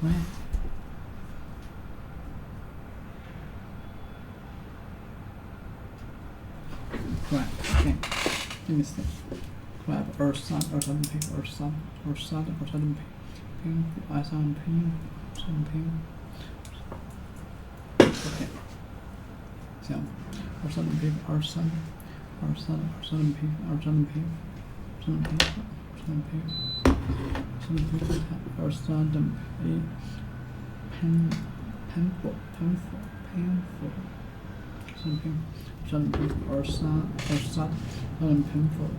crab. Crab. Okay. Let me see. Crab or sudden pain or sudden pain. Okay. So or sudden pain or sudden pain or sudden pain or sudden painful something or sudden painful tightening or sudden painful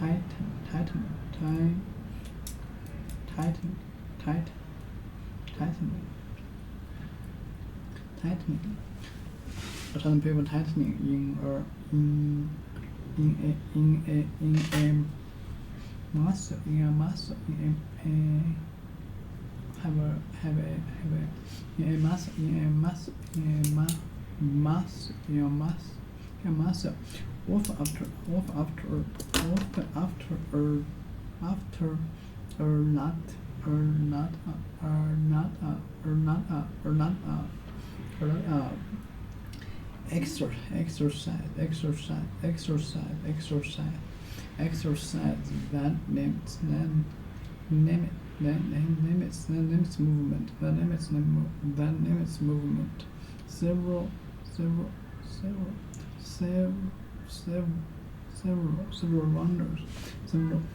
tightening in a muscle often after exercise that limits movement.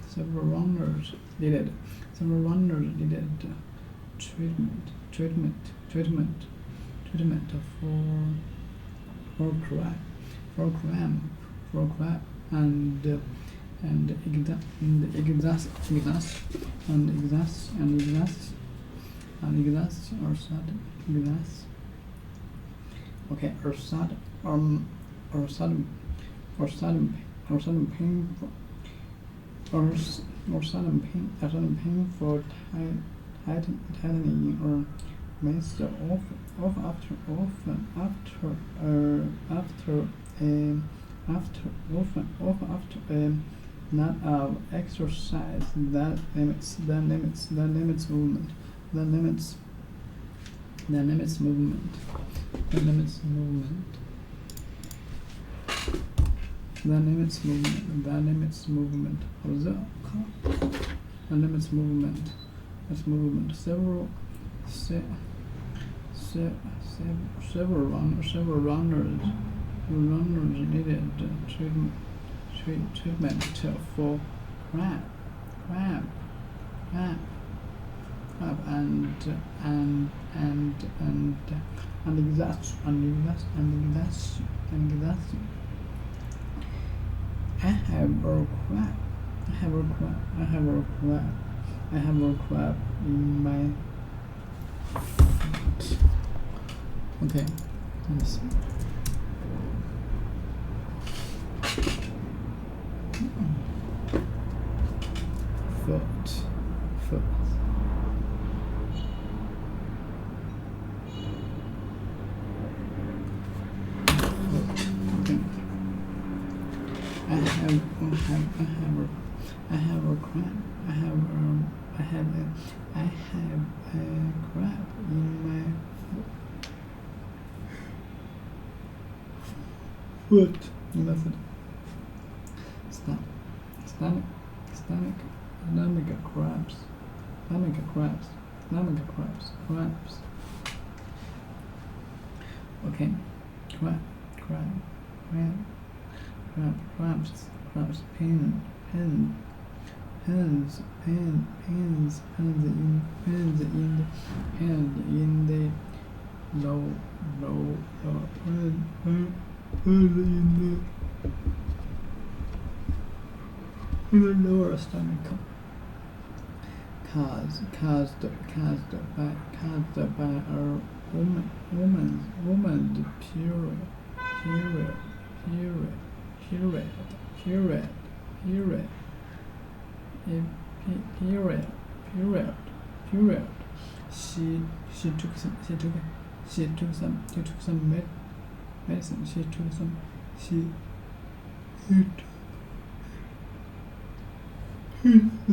Several runners needed treatment for cramp and exhaust or sudden exhaust. Okay, or sudden pain for tightening or muscle often after not exercise that limits movement. That limits movement. Observe. That limits movement. Several runners needed treatment for cramp and exhaustion. I have a crab in my foot. Okay, let me see. Foot. Okay. I have a crab. I have a crab in my foot. Stomach crabs. Okay, crabs, pains in the lower stomach, caused by a woman's period. She took some medicine. She took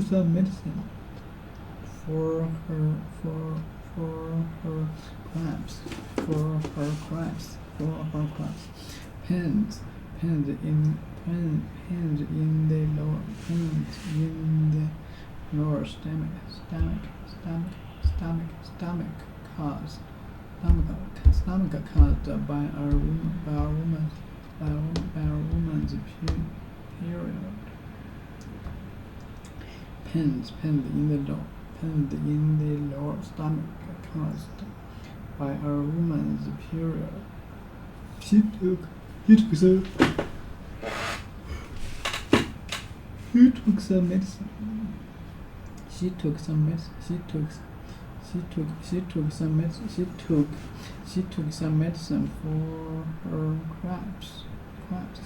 some medicine for her crabs, for her crabs. Pins in the lower stomach caused by a woman's period. Pains in the lower stomach caused by a woman's period. He took some medicine. She took some medicine for her crabs.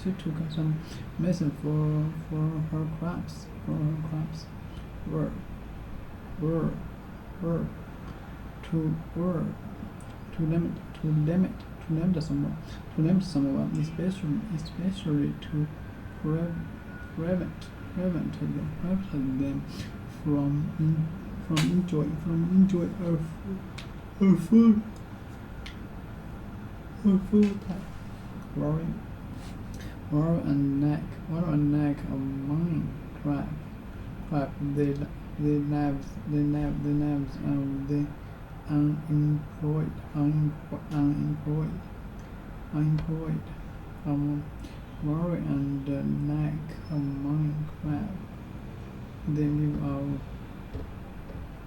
She took some medicine for her crabs. Word. To limit someone, especially to prevent them from enjoying her food. Warrow and neck of money crab. The lives of the unemployed. Warrow and the neck of money crab. The live of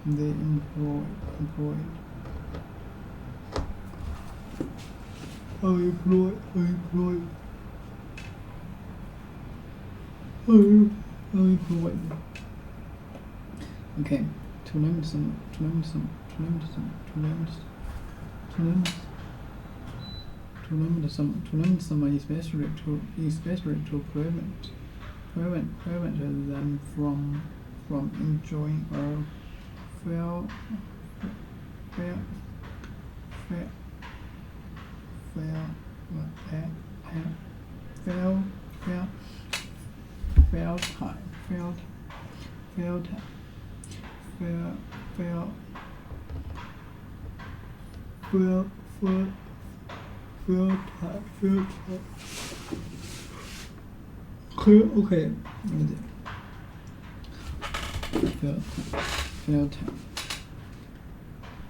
the employed. Unemployed. Okay, to limit someone, especially to prevent them from enjoying or fail Okay, fail time.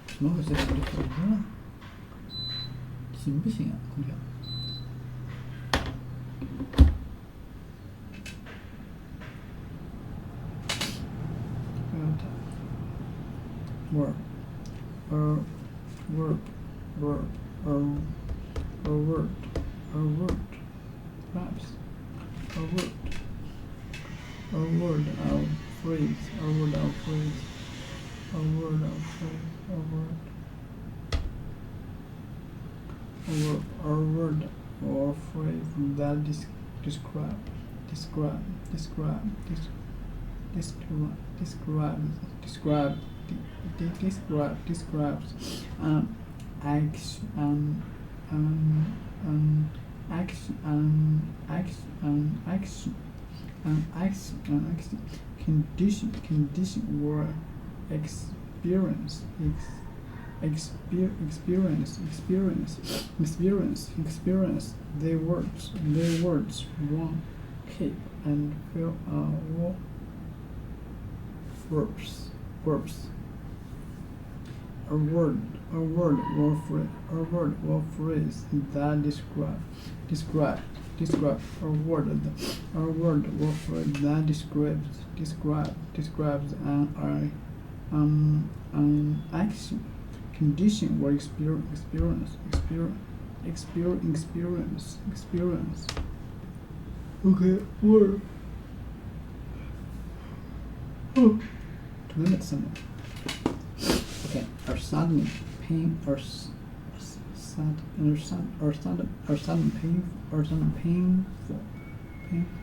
怎么回事？这口子了，行不行啊，空调？Fail time. Word. Perhaps. A word of phrase. A word or phrase that describes an action, condition or experience. Their words won't keep and fill all verbs. A word or phrase that describe. A word or phrase that describes an action, condition or experience. Okay, word. To limit someone. Okay, or suddenly pain or sudden painful. Okay.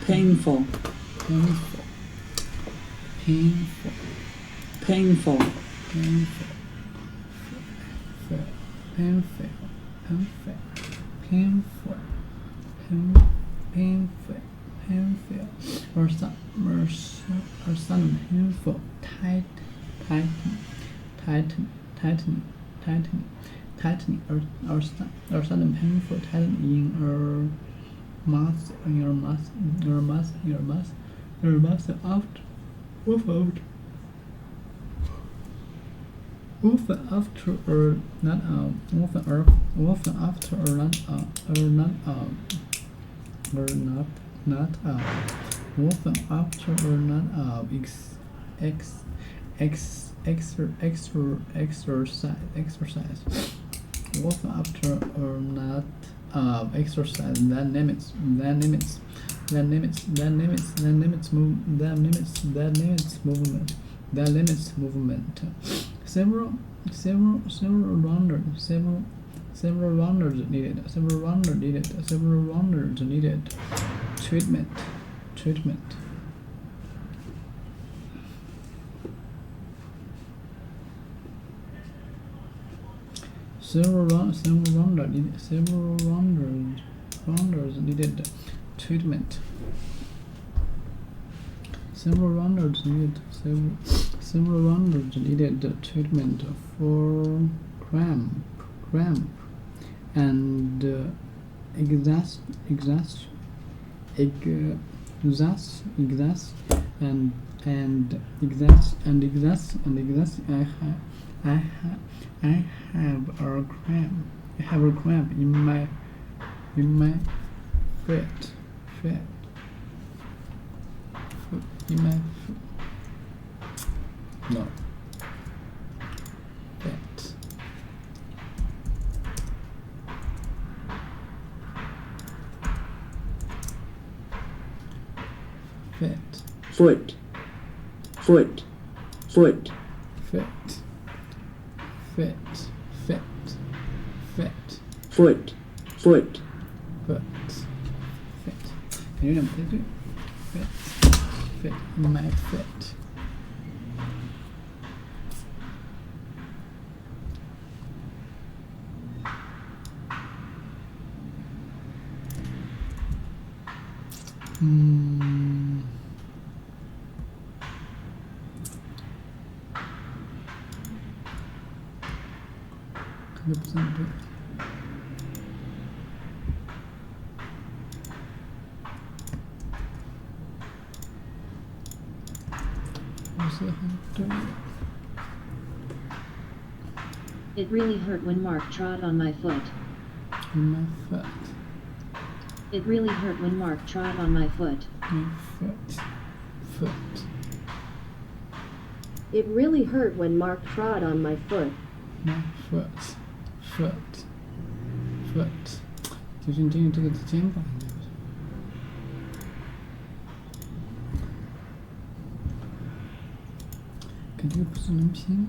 Painful. painful, painful, painful, painful, painful, painful, painful, painful, or sudden painful, tightening, or sudden painful tightening in your muscle often after or not exercise often after or not exercise that limits movement. Several rounders needed. Treatment. Several rounders needed treatment. Several rounders needed treatment for cramp and I have a cramp in my foot. In my foot. No. Foot. Can you repeat it? Fit in my foot. It really hurt when Mark trod on my foot. In my foot. It really hurt when Mark trod on my foot. My foot. It really hurt when Mark trod on my foot. My foot. 就是你这个的肩膀，对不对？可这个不是能拼。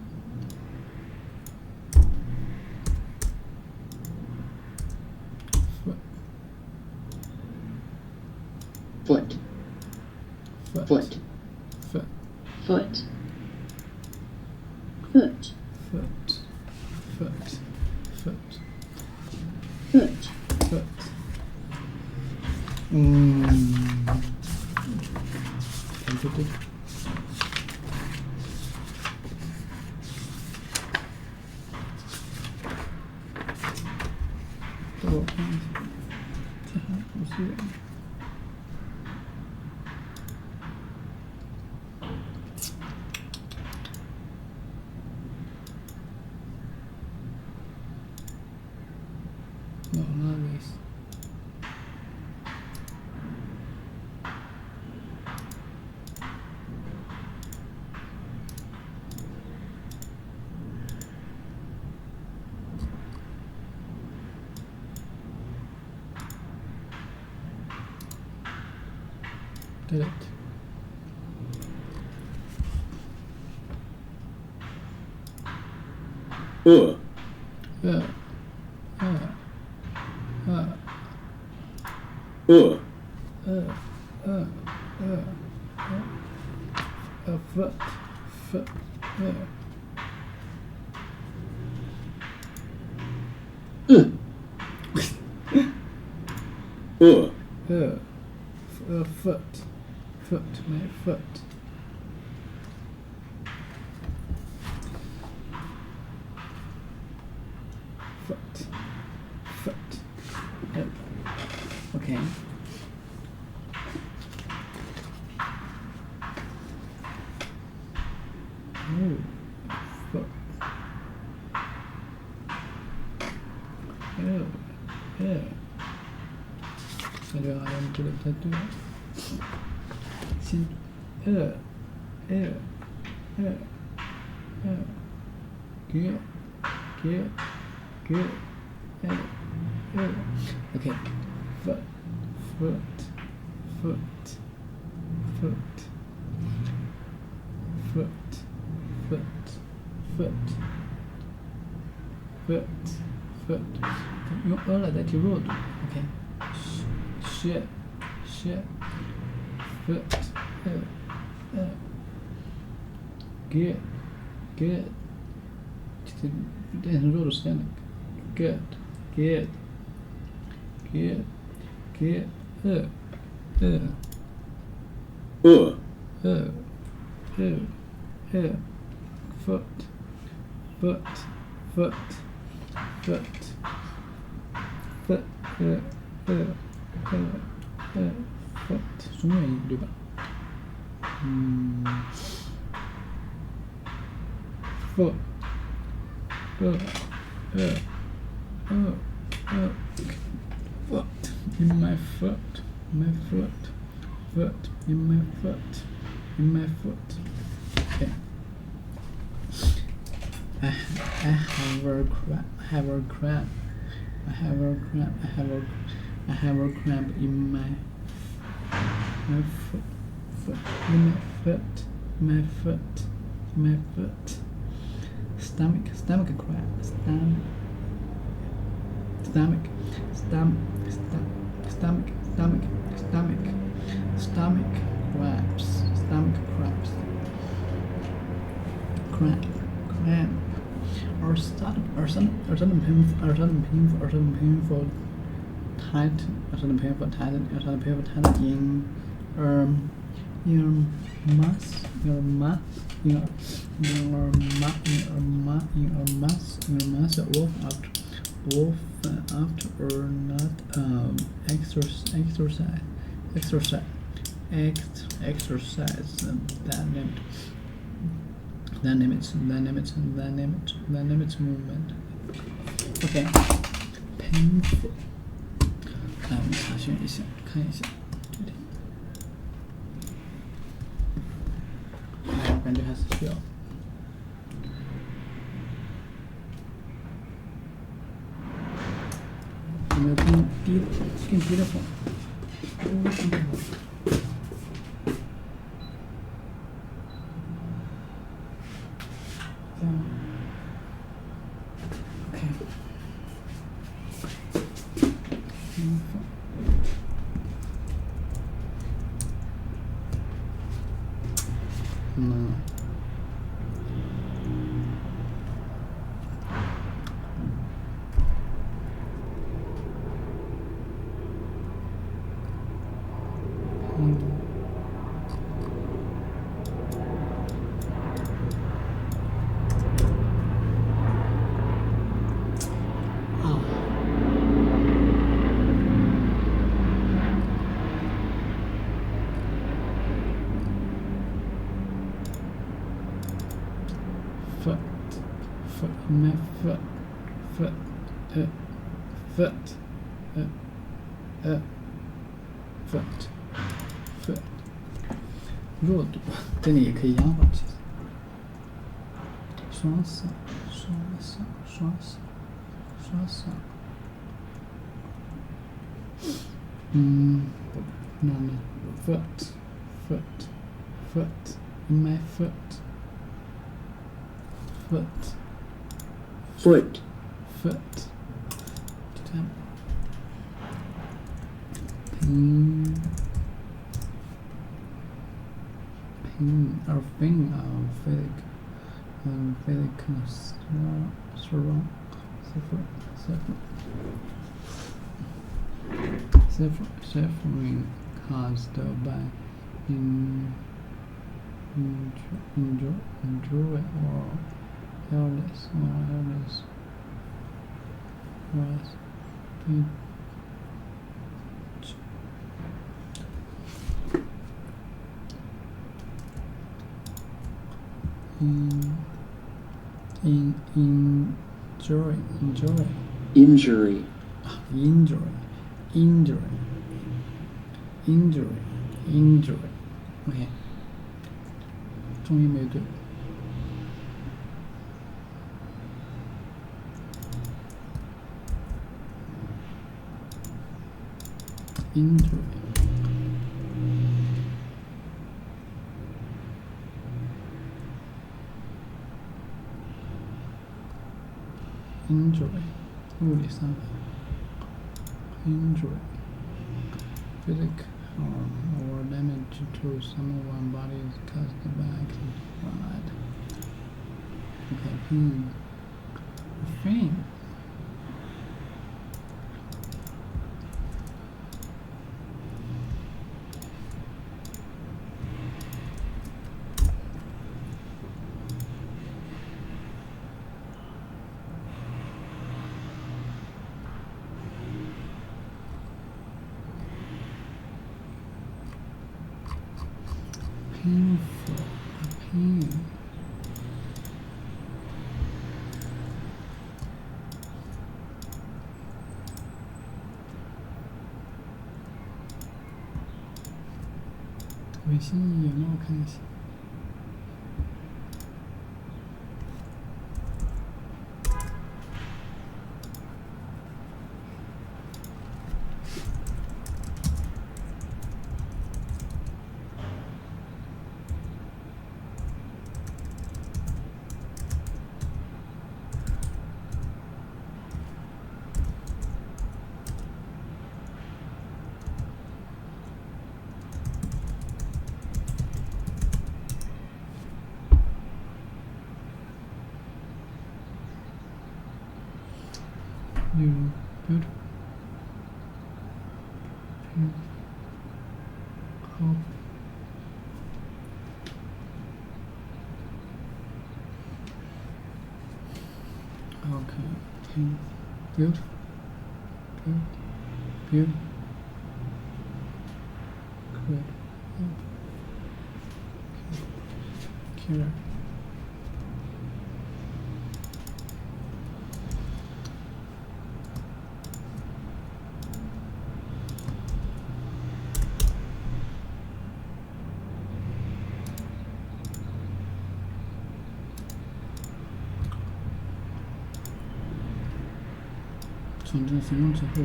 foot,对。等我看一下，这还不是圆的。No, not this. Did it? foot, foot, foot, foot, my foot. Foot, foot. Okay. Oh, foot.这个好像这个不太对。先good. Okay. Foot, foot, foot, foot, foot, foot, foot, foot, foot. 用来代替弱读 ，OK。shit, foot, good, 这变成弱读时间了 ，good, foot, foot， 中元音对吧？foot, foot in my foot, foot in my foot. Okay. I have a cramp in my foot, my foot. Stomach cramp, stomach cramp. Or sudden painful tight in your muscle often after or not exercise that limits movement. Okay. Painful. 来，我们查询一下，看一下这里。我感觉还是需要。有没有更低的风？OK。foot，弱读，这里也可以一样吧，其实。双手。No, foot, in my foot. Foot. a thing of physic suffering caused by injury or illness was injury OK 重音没对injury物理伤害 injury physic harm or damage to someone's body is caused by accident right okay thing pain特别新意有没有看一下beautiful hope okay beautiful good killer从这形容词后者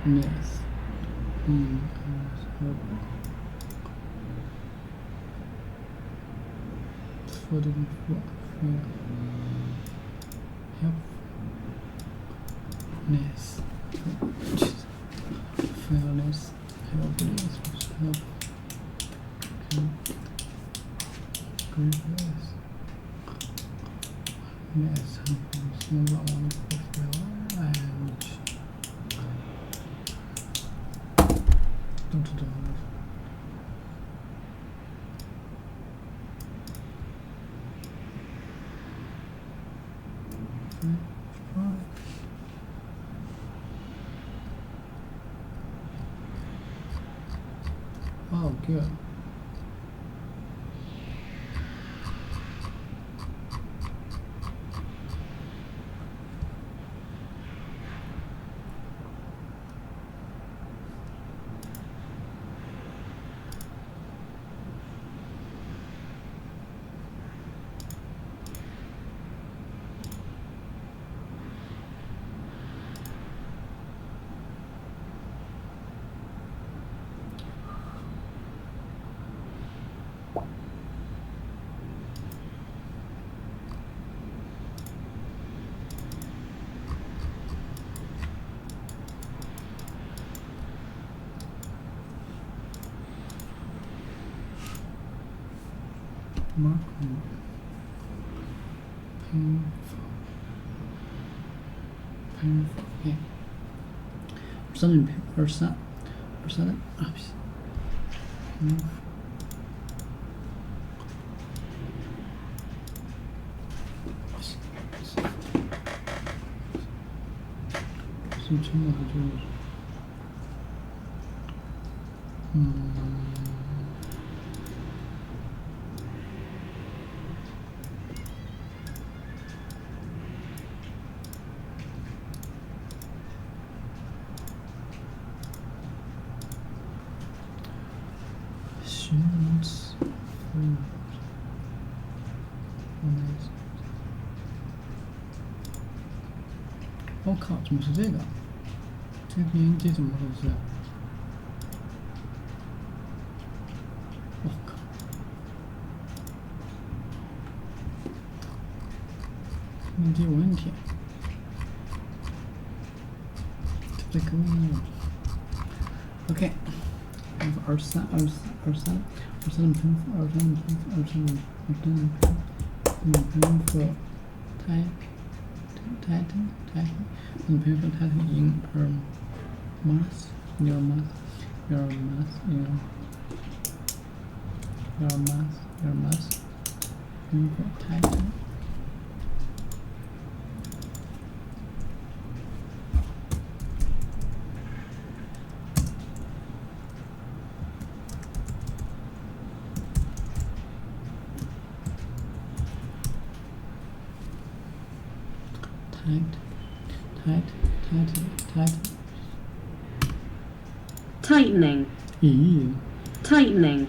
yes helpfulness fairness helpless help grievous yes helpful wonderful and 都知道了。Oh, good. Mark painful. Okay. 23啊，是真的就是学名词我靠，怎么是这个？这个拼音机怎么回事？我靠！拼音机有问题。这个 OK。23的拼符 title in her math your math info title Tightening. Tightening.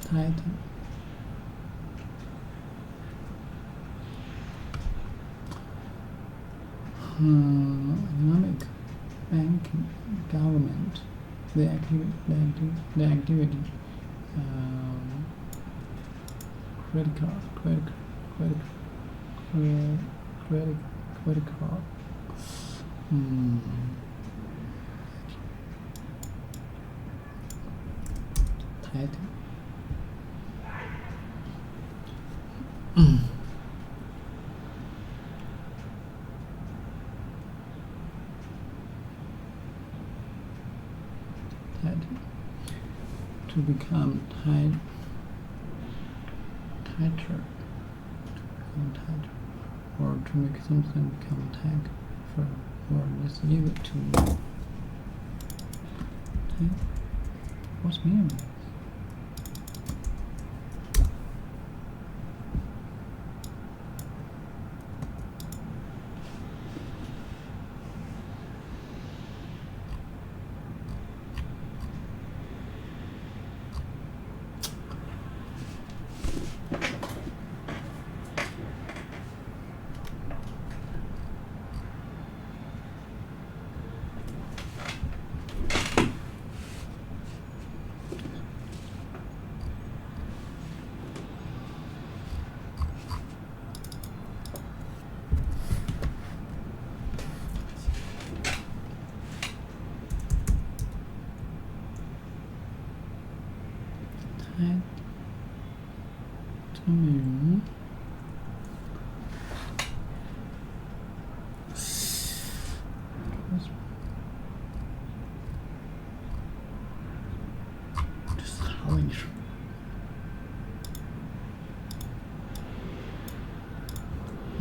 Tightening. Economic, banking, government, the activity, credit card, title. To become tighter, or to make something become tight, or less easy to move. What's meaning?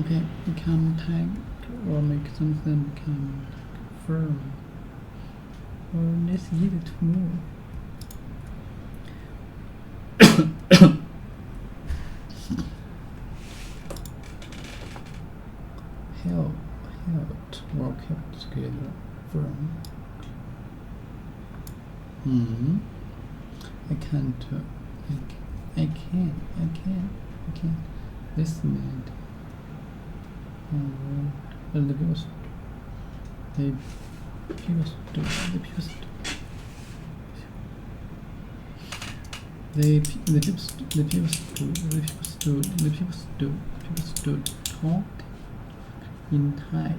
Okay, become tight or make something become firm or less easy to move. Held or kept together firm. I can. This made the people stood talk in tight.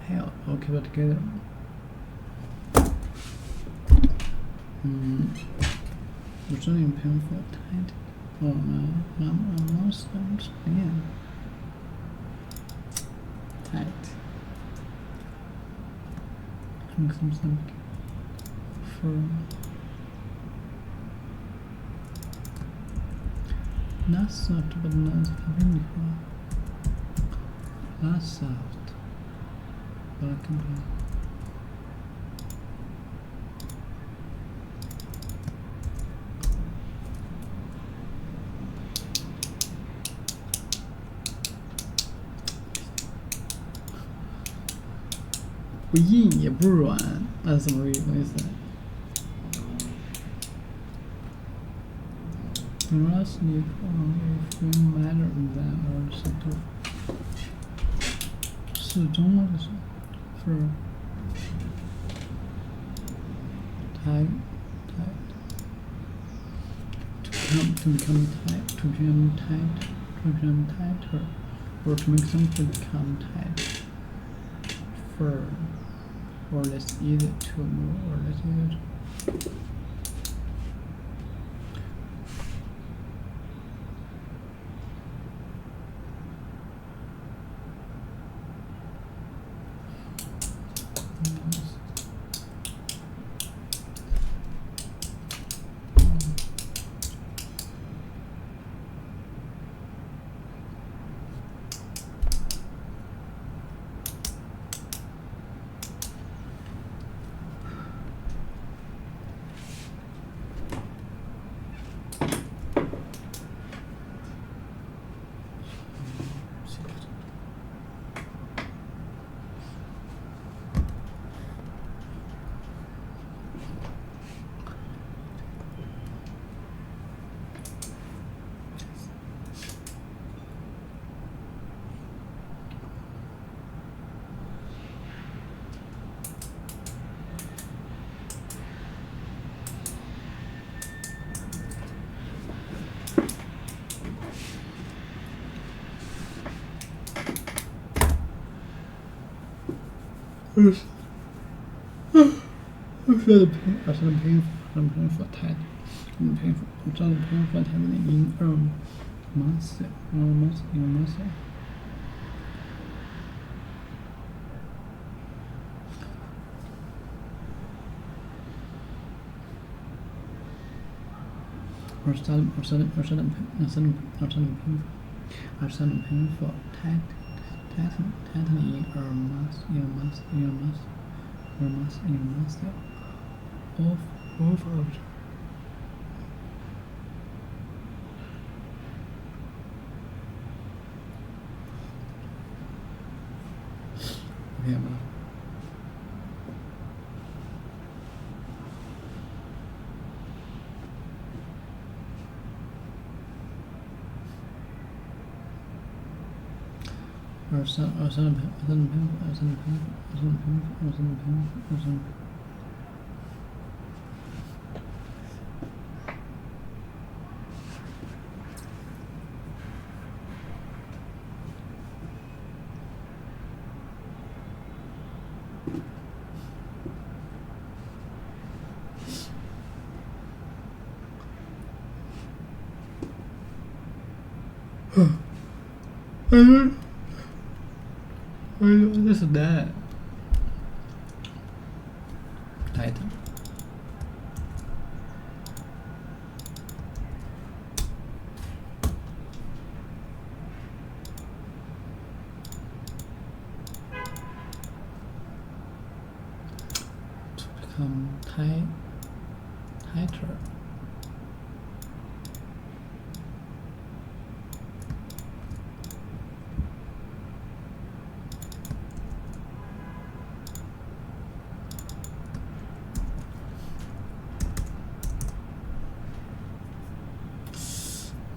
Hell, all keep it together. Returning painful, tight. Oh no, I'm lost. Yeah. Tight. Something for not soft, but not heavy. Not soft, but I can be.不硬也不软，那是什么意思？Rusty if we matter than or 适中吗？这是 for tight to become tighter or to make something become tight. For or less easy to move or less easy to I shouldn't pay for tight. I'm trying to pay for tight in muscle. Or sudden painful tightening your muscle off out. Okay, or sudden this is that tighten. To become tighter.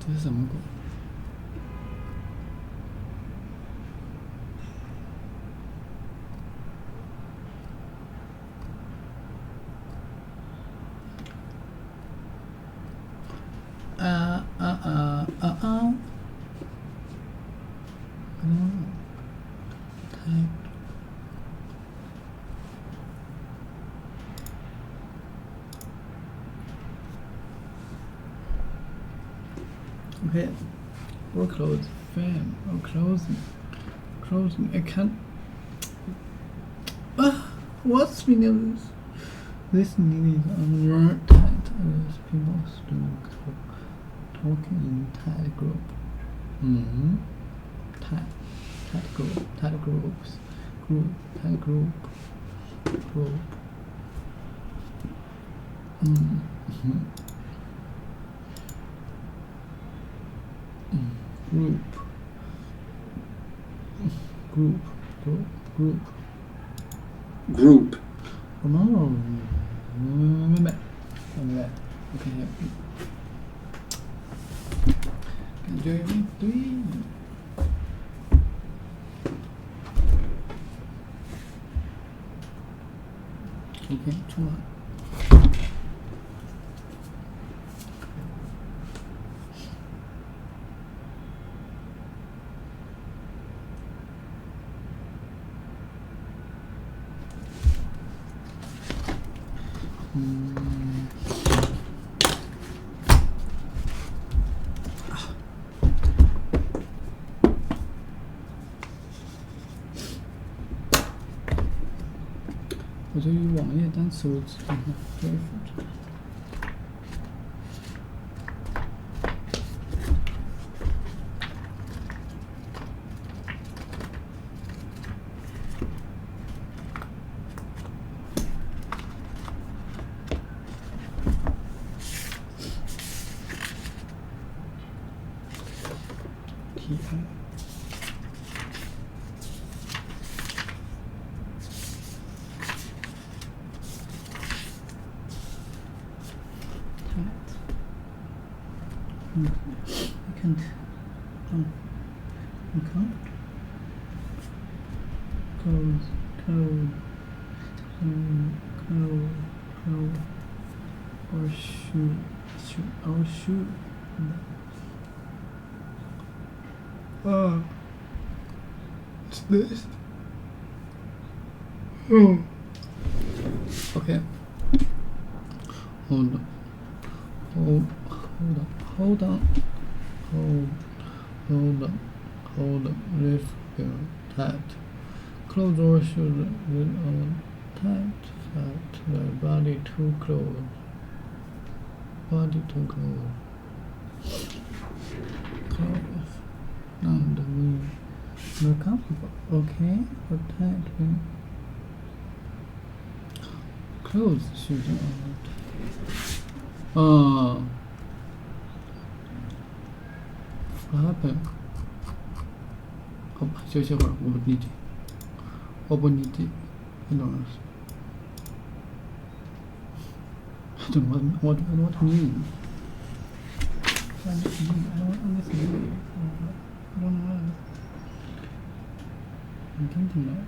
这是什么鬼？ Okay. Or close. Fan. Or closing. Closing. I can't. What's meaning of this? This meaning is on tight as people students talking in tight group. Tight group. Tight groups. Group. Tight group. Group. Group. Remember. Okay. Enjoy me, please. Okay, 出来。我对于网页单词我只看看恢复着。Shoot. What's this? Okay. Hold on. Lift your tight. Close your shoulder with a tight. The body too close. Close. And we're comfortable. Okay. Or tight. Close shoulder. Flapping. 好吧，休息会儿，我不理解。I don't know. I don't know what it means. I don't understand. I don't know. I'm thinking now.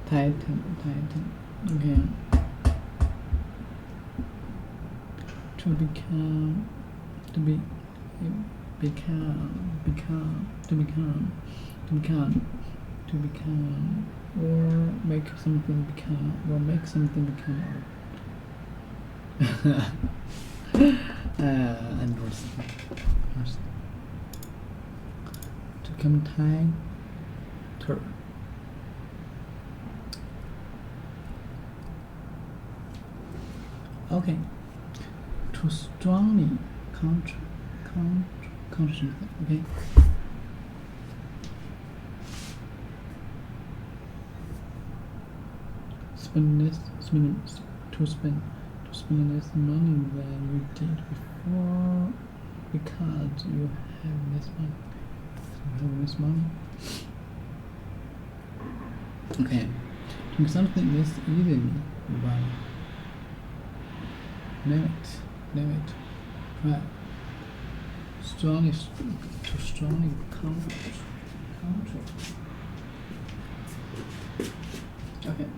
Tighten. Okay. To become, or make something become. Understand. To become tighter. Okay. To strongly counter something. Okay. Spend less money than you did before because you have less money. Okay. To make something less easily by limit. Right. Strongly counter. Okay.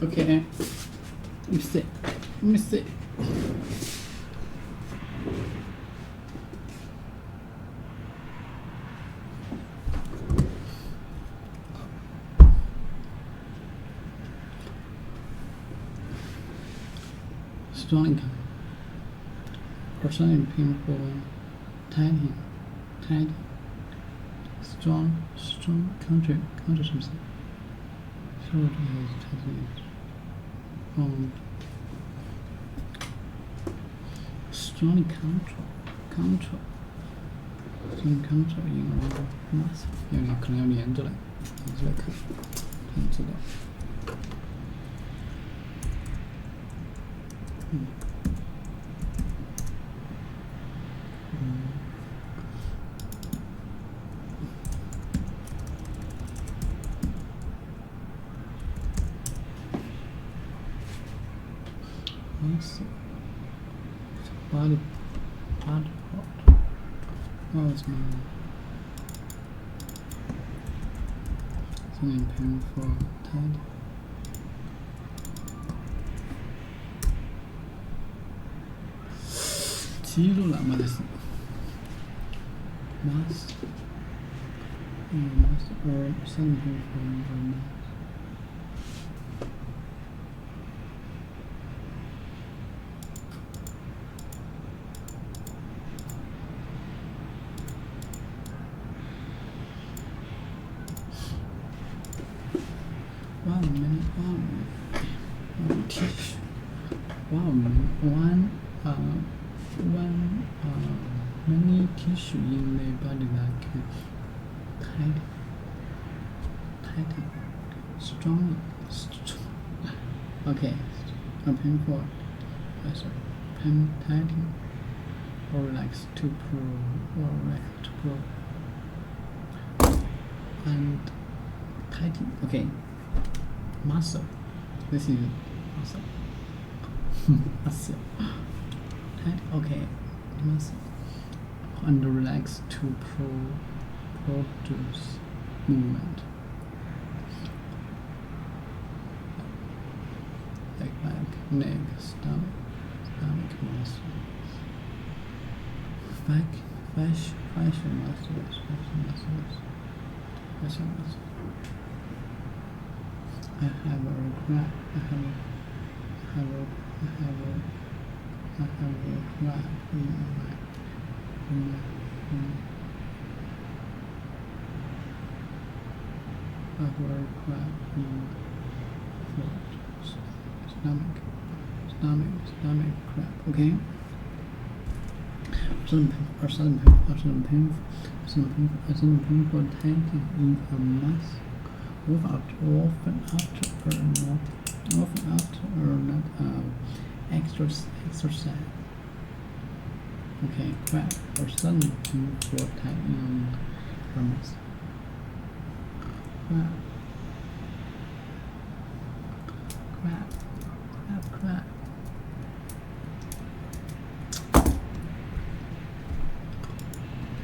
Okay. Let me see. Strong person painful tidy strong counter something short is tidy strong control in mass 可能要连着来看才能知道body part. Oh, it's my something painful tidy. Mass or something from mass. Many tissue in the body that can tighten strong. Okay, a painful tighten or relax to pull and tighten. Okay, muscle. This is muscle. Muscle. Tight. Okay, muscle. And relax to produce movement. Like back, neck, stomach muscle. Facial muscles. I have a cramp. I have a cramp in my stomach cramp. Okay. Some painful tightening in a mass. Often after or not exercise. Okay, cramp or sudden painful tightening in a mass. Crap.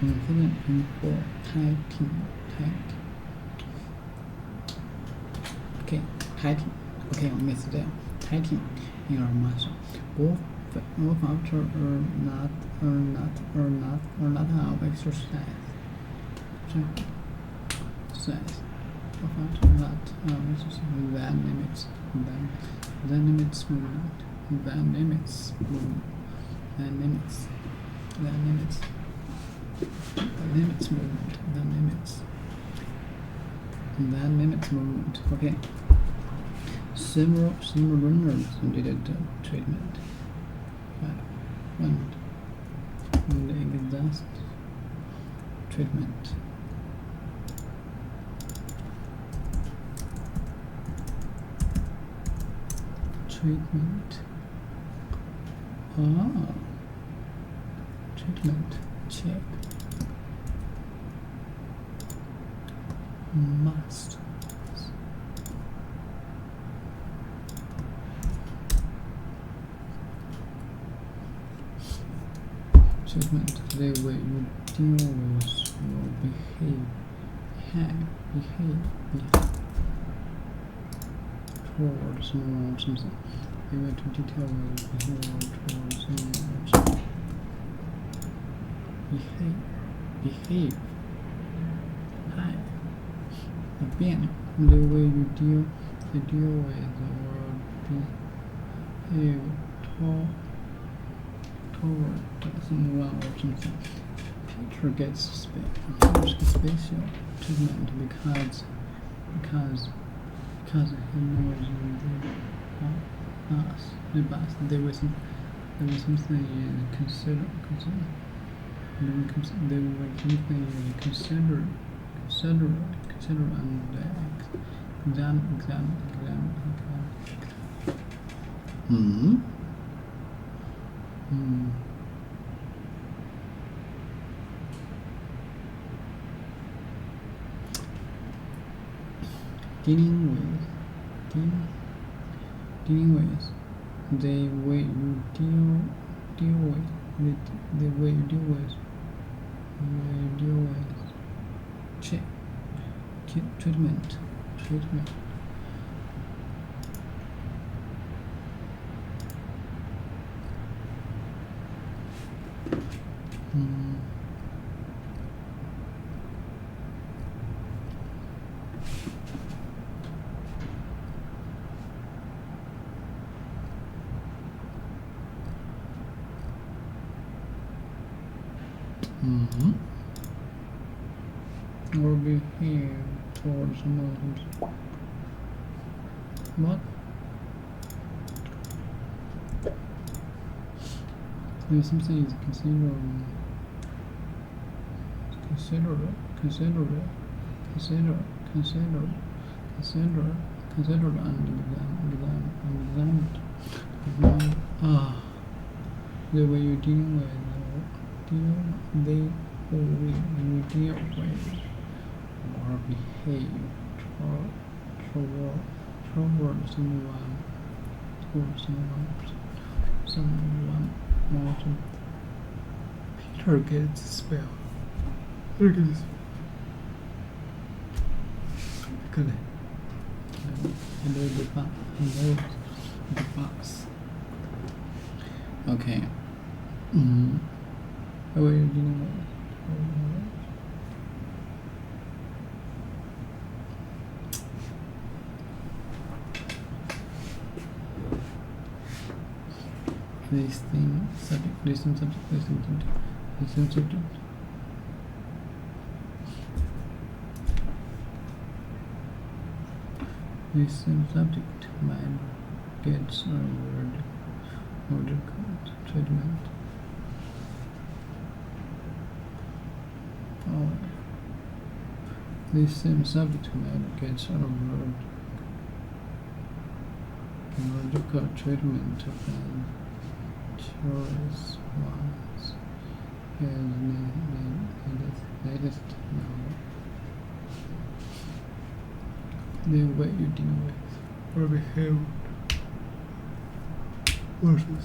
Sudden painful tightening. Okay, tightening. Okay, I missed that. Tightening in our muscle. Both after or not have exercise. Both after not exercise. That limits movement. Okay. Several runners needed treatment. One exhaust treatment. Treatment check. Must. Treatment. The way you deal with your behave. toward someone or something. They were to detail with behavior toward someone or something. Behave. 嗨，别扭。The way you deal with the world. Behave toward someone or something. Peter gets special treatment because he knows us the best. There was something consider and examine. Dealing with the way you deal with treatment. Or behave towards someone. What? There's something is considered and examined. The way you deal with or behave toward someone more. Peter gets spell. Good. Hello the box. Okay. How are you dealing with it? Listen subject. Listen subject might get a word treatment. This same subject might get a logical treatment than choice ones his latest novel. The way you deal with or behave versus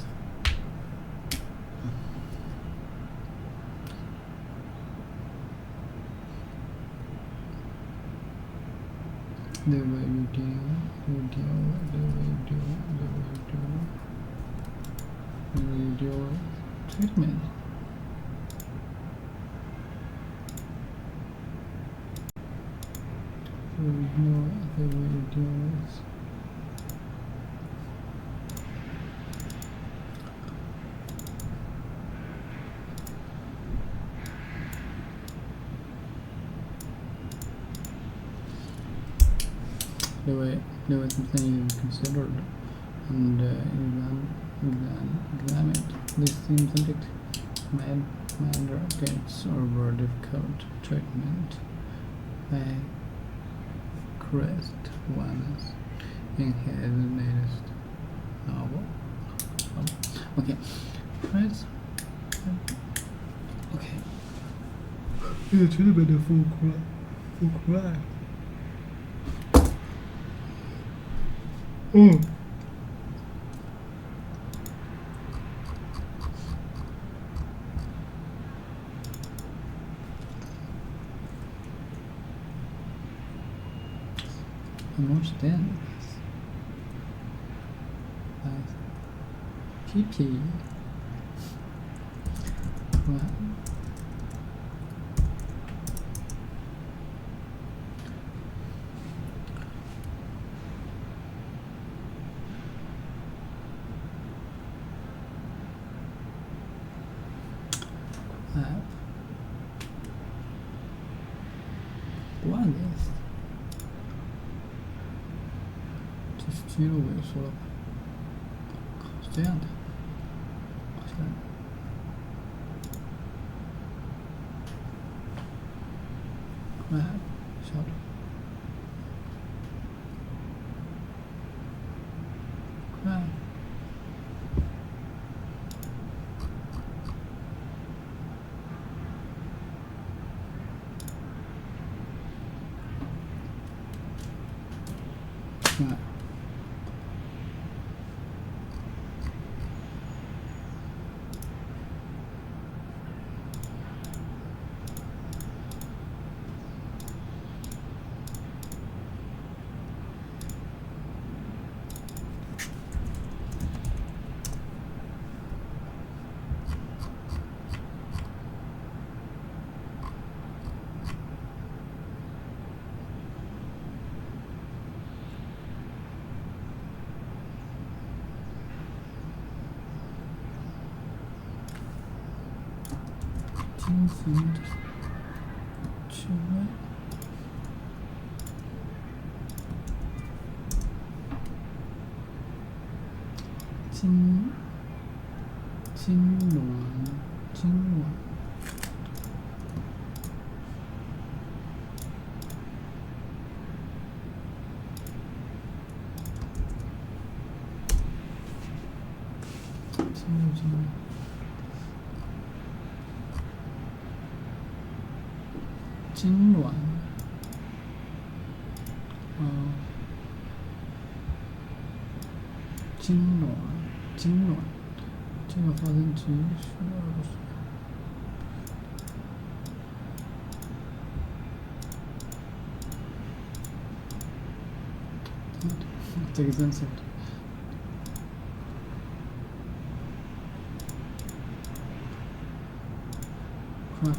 the way you deal treatment. So we know the way you deal with the way something is considered and examined. This same subject matter gets over difficult treatment by Crest Wallace in his latest novel. Okay. Friends. Okay. Yeah, tell about the full cry. I understand this. pee pee. Crab. What is this? 这是肌肉萎缩了吧？是这样的，好像。Crab， 小的。Crab。Crab.金丝趣味，金卵，金卵，金卵，这个发生几十这个真是。Crab.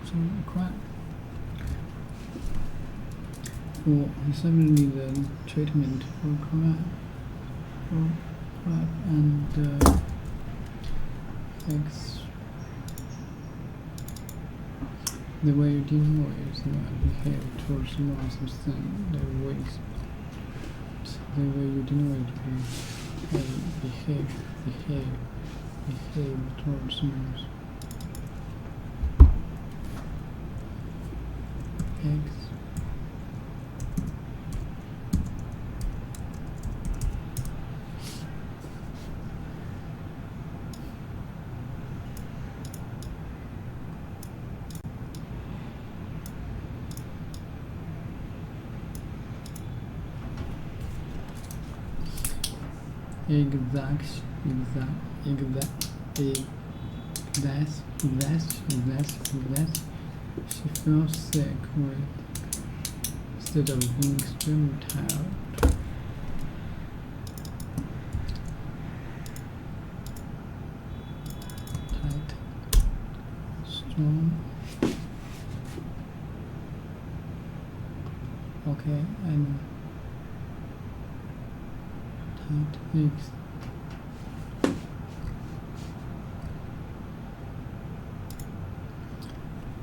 So crab. For similarly the treatment for crab and eggs. The way you deal with behave towards more substance the ways. The way you deal with behave towards more eggs. She feels sick instead of being extremely tired. Tight, strong. Okay, I know. Tight legs.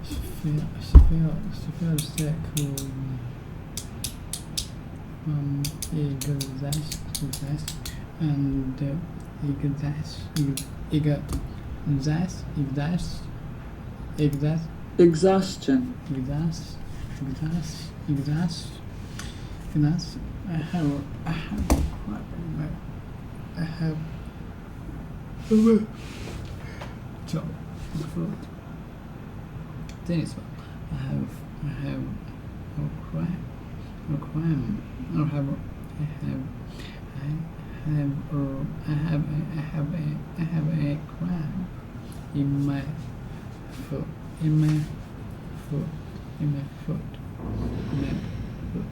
She feels sick from exhaustion and Exhaustion. I have job. This one. I have a cramp in my foot.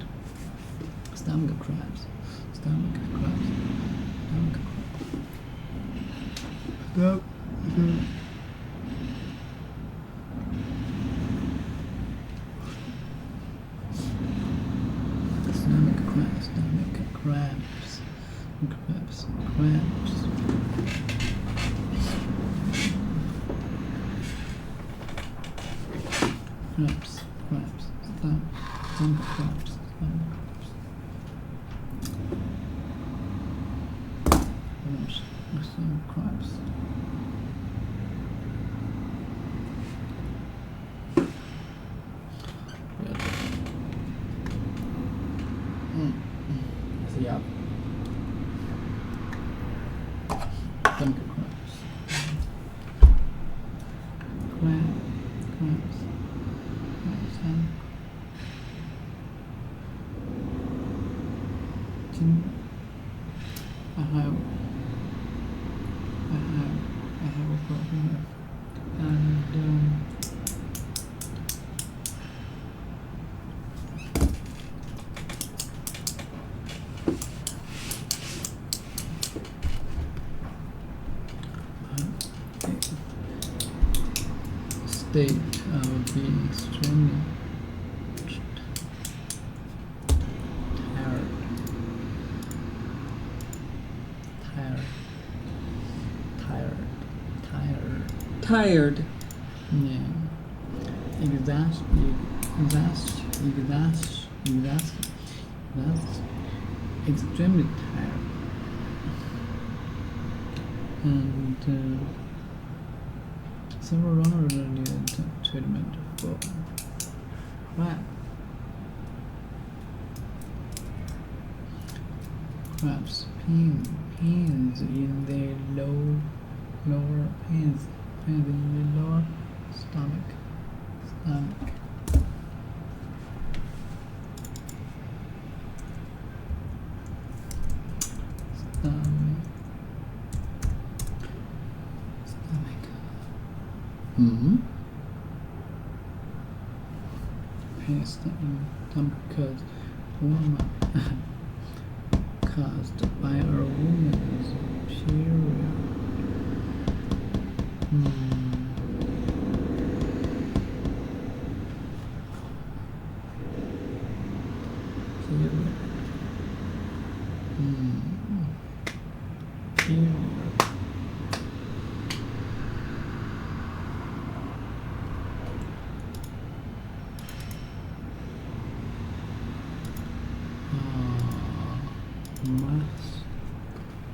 Yep. Stomach crabs, crabs, crabs, crabs. Crabs, crabs, stomach crabs, stomach crabs. Stomach crabs. See ya. Stomach crabs. Crabs. I have a problem, and state of being extremely tired. Yeah. Extremely tired. And several runners needed treatment for crabs. Pains in their lower pains in the lower stomach. Pains in stomach caused by a woman's period.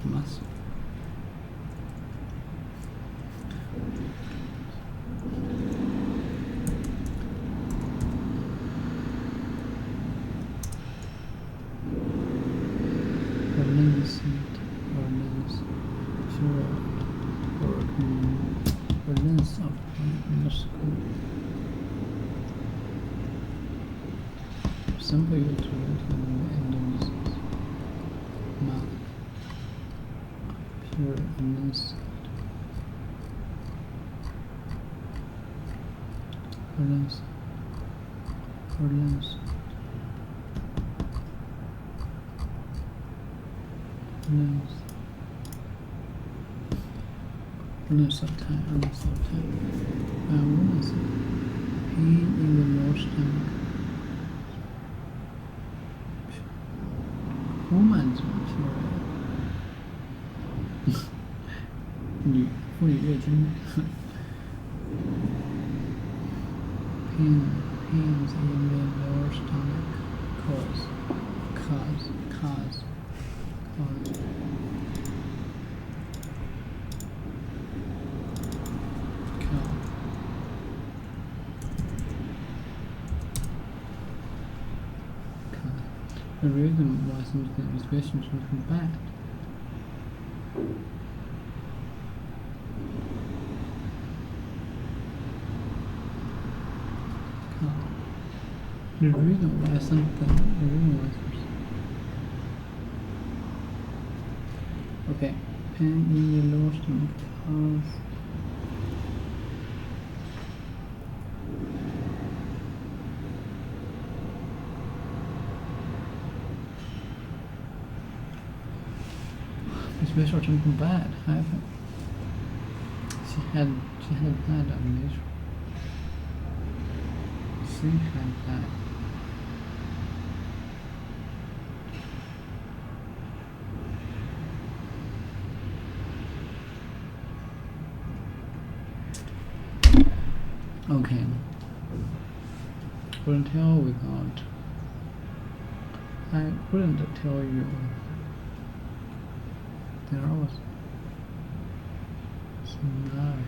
Muscle. Lens of muscle. Somebody will do it in the mouth. Pure lens. Lens. Lens of time. Pain in the lower stomach. Woman's period. 妇女月经。Pains in the lower stomach cause. The reason why something is vision something bad. The reason why something okay. Pain in the lower stomach cause. It's visual something bad happen. had died of nature. She had died. Okay. Couldn't tell without. I couldn't tell you. There was snug.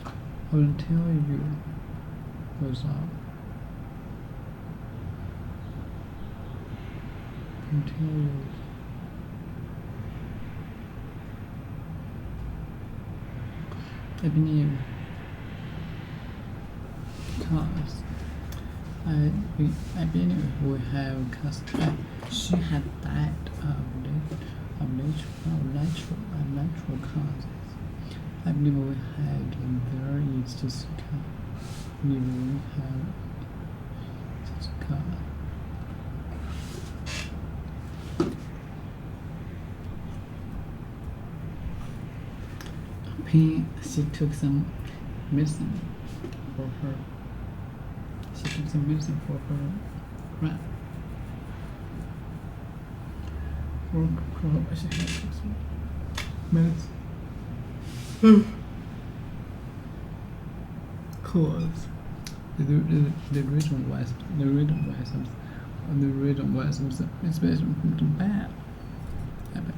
I will tell you without. I'll tell you. I believe because I believe we have cast she had died of natural causes. I believe we had there is this cause. I believe we have this cause. She took some medicine for her. She took some medicine for her friend. She had some medicine. Cause the reason why something is bad happened.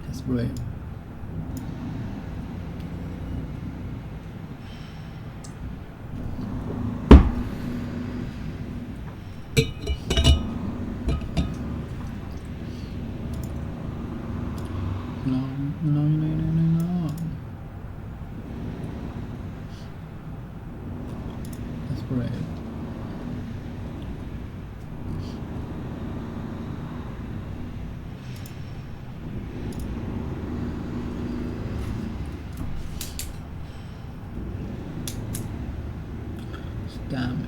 That's great. No. That's great. Stomach.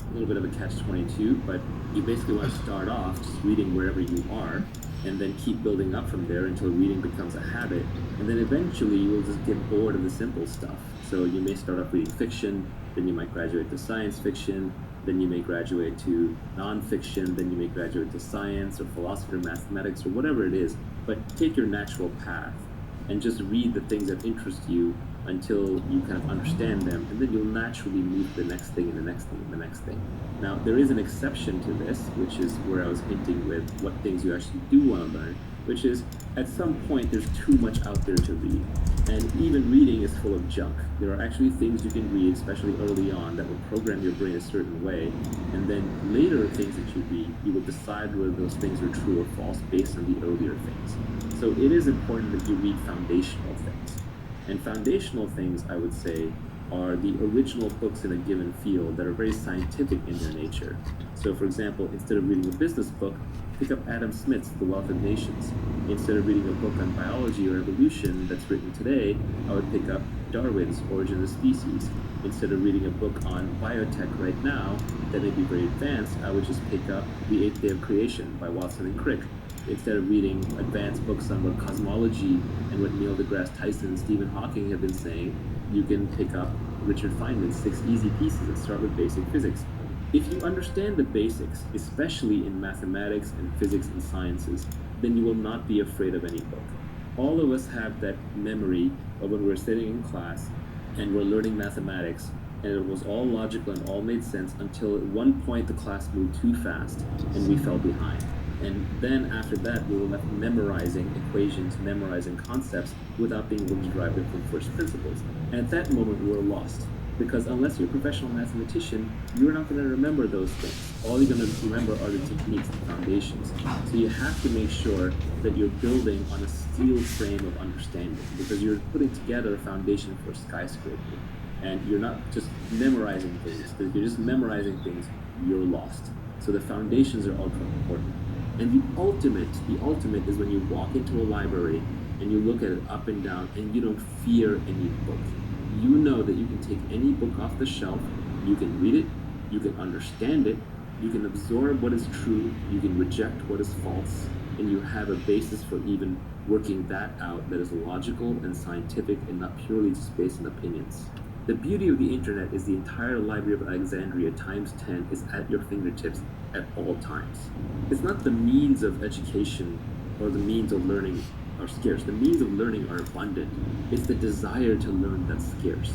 A little bit of a catch-22, but you basically want to start off just reading wherever you are, and then keep building up from there until reading becomes a habit, and then eventually you will just get bored of the simple stuff. So you may start off reading fiction, then you might graduate to science fiction, then you may graduate to non-fiction, then you may graduate to science or philosophy or mathematics or whatever it is, but take your natural path and just read the things that interest you until you kind of understand them, and then you'll naturally move to the next thing and the next thing and the next thing. Now, there is an exception to this, which is where I was hinting with what things you actually do want to learn, which is at some point there's too much out there to read. And even reading is full of junk. There are actually things you can read, especially early on, that will program your brain a certain way, and then later things that you read, you will decide whether those things are true or false based on the earlier things. So it is important that you read foundational things. And foundational things, I would say, are the original books in a given field that are very scientific in their nature. So, for example, instead of reading a business book, pick up Adam Smith's The Wealth of Nations. Instead of reading a book on biology or evolution that's written today, I would pick up Darwin's Origin of the Species. Instead of reading a book on biotech right now that may be very advanced, I would just pick up The Eighth Day of Creation by Watson and Crick. Instead of reading advanced books on what cosmology and what Neil deGrasse Tyson and Stephen Hawking have been saying, you can pick up Richard Feynman's 6 Easy Pieces that start with basic physics. If you understand the basics, especially in mathematics and physics and sciences, then you will not be afraid of any book. All of us have that memory of when we're sitting in class and we're learning mathematics, and it was all logical and all made sense until at one point the class moved too fast and we fell behind. And then after that, we were left memorizing equations, memorizing concepts without being able to derive them from first principles. And at that moment, we were lost. Because unless you're a professional mathematician, you're not going to remember those things. All you're going to remember are the techniques, the foundations. So you have to make sure that you're building on a steel frame of understanding, because you're putting together a foundation for a skyscraper. And you're not just memorizing things. If you're just memorizing things, you're lost. So the foundations are ultra important. And the ultimate is when you walk into a library and you look at it up and down and you don't fear any book. You know that you can take any book off the shelf, you can read it, you can understand it, you can absorb what is true, you can reject what is false, and you have a basis for even working that out that is logical and scientific and not purely just based on opinions. The beauty of the internet is the entire Library of Alexandria times 10 is at your fingertips at all times. It's not the means of education or the means of learning are scarce. The means of learning are abundant. It's the desire to learn that's scarce.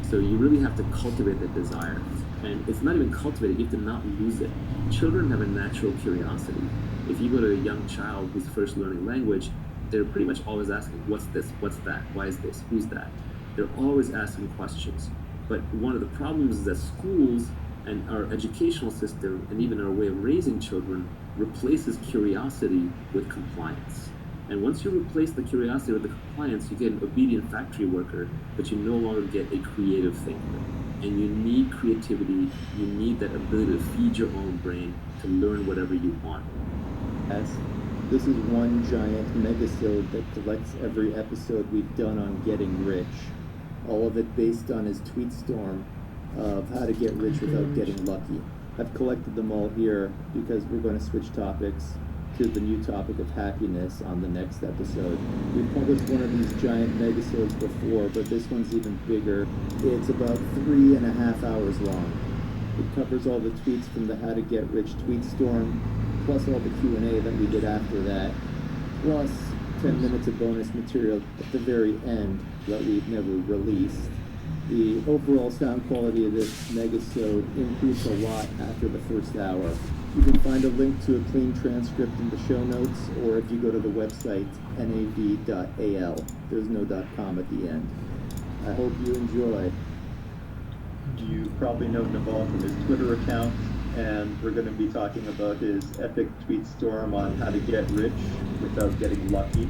So you really have to cultivate that desire. And it's not even cultivated, you have to not lose it. Children have a natural curiosity. If you go to a young child who's first learning language, they're pretty much always asking, what's this? What's that? Why is this? Who's that? They're always asking questions. But one of the problems is that schools and our educational system and even our way of raising children replaces curiosity with compliance. And once you replace the curiosity with the compliance, you get an obedient factory worker, but you no longer get a creative thinker. And you need creativity, you need that ability to feed your own brain to learn whatever you want. This is one giant megasode that collects every episode we've done on getting rich. All of it based on his tweet storm of how to get rich without getting lucky. I've collected them all here because we're going to switch topics to the new topic of happiness on the next episode. We've published one of these giant megasodes before, but this one's even bigger. It's about 3.5 hours long. It covers all the tweets from the How to Get Rich tweet storm, plus all the Q&A that we did after that, plus 10 minutes of bonus material at the very end that we've never released. The overall sound quality of this megasode improves a lot after the first hour. You can find a link to a clean transcript in the show notes, or if you go to the website nav.al. There's no .com at the end. I hope you enjoy. You probably know Naval from his Twitter account, and we're going to be talking about his epic tweet storm on how to get rich without getting lucky.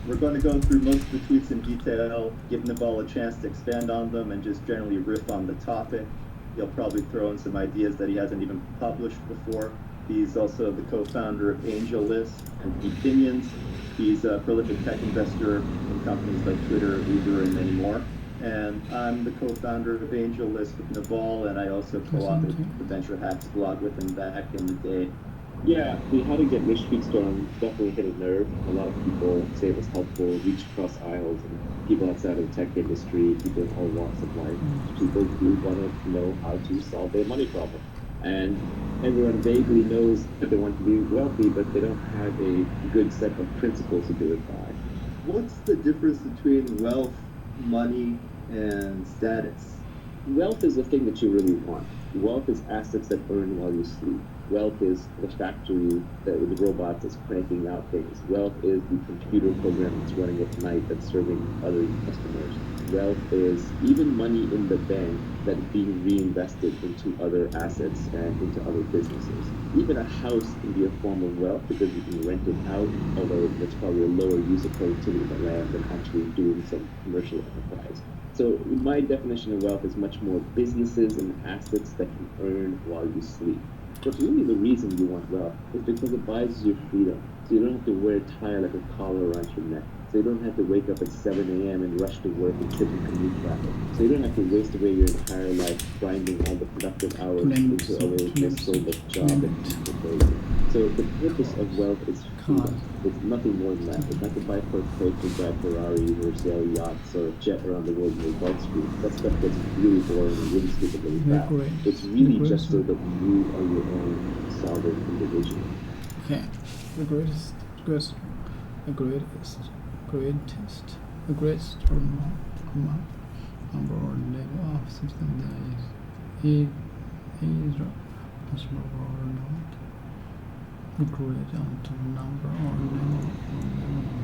We're going to go through most of the tweets in detail, give Naval a chance to expand on them, and just generally riff on the topic. He'll probably throw in some ideas that he hasn't even published before. He's also the co-founder of AngelList and Opinions. He's a prolific tech investor in companies like Twitter, Uber, and many more. And I'm the co-founder of AngelList with Naval, and I also co-authored the Venture Hacks blog with him back in the day. Yeah, the How to Get Rich tweet storm definitely hit a nerve. A lot of people say it was helpful, reached across aisles, and people outside of the tech industry, people in all walks of life, people who wanted to know how to solve their money problem. And everyone vaguely knows that they want to be wealthy, but they don't have a good set of principles to do it by. What's the difference between wealth, money, and status? Wealth is the thing that you really want. Wealth is assets that earn while you sleep. Wealth is the factory that with the robots that's cranking out things. Wealth is the computer program that's running at night that's serving other customers. Wealth is even money in the bank that's being reinvested into other assets and into other businesses. Even a house can be a form of wealth because you can rent it out, although that's probably a lower use of productivity of the land than actually doing some commercial enterprise. So my definition of wealth is much more businesses and assets that can earn while you sleep. But really the reason you want wealth is because it buys you freedom. So you don't have to wear a tie like a collar around your neck. So you don't have to wake up at 7 a.m. and rush to work and sit in commute traffic. So you don't have to waste away your entire life grinding all the productive hours into a little soulless job that people pay you. So the purpose of wealth is freedom. It's nothing more than that. It's not to buy fur coats or drive Ferraris or sail yachts or jet around the world in a Gulf Stream. That stuff gets really boring and really stupid really fast. It's really just so that you are your own sovereign individual. Okay, the greatest number or level of something that is possible or not. The greatest number or level of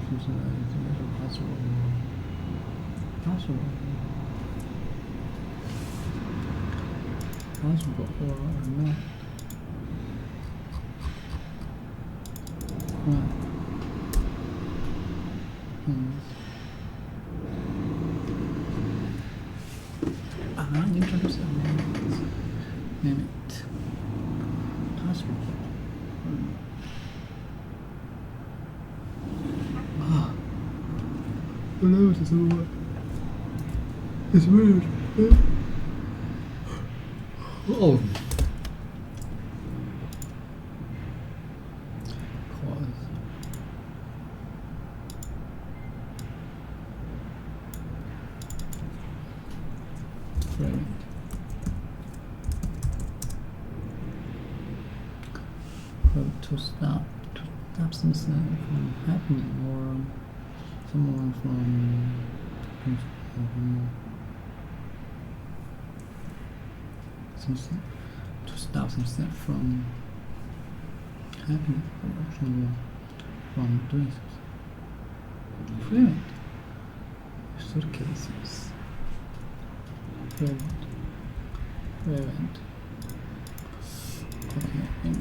something that is either possible or not. Right. Introduce name it. Possible. Hello, it's over. It's weird. Oh. To stop something from happening or someone from something to stop something from happening or someone from doing something. Prevent suitcases. Prevent. Okay.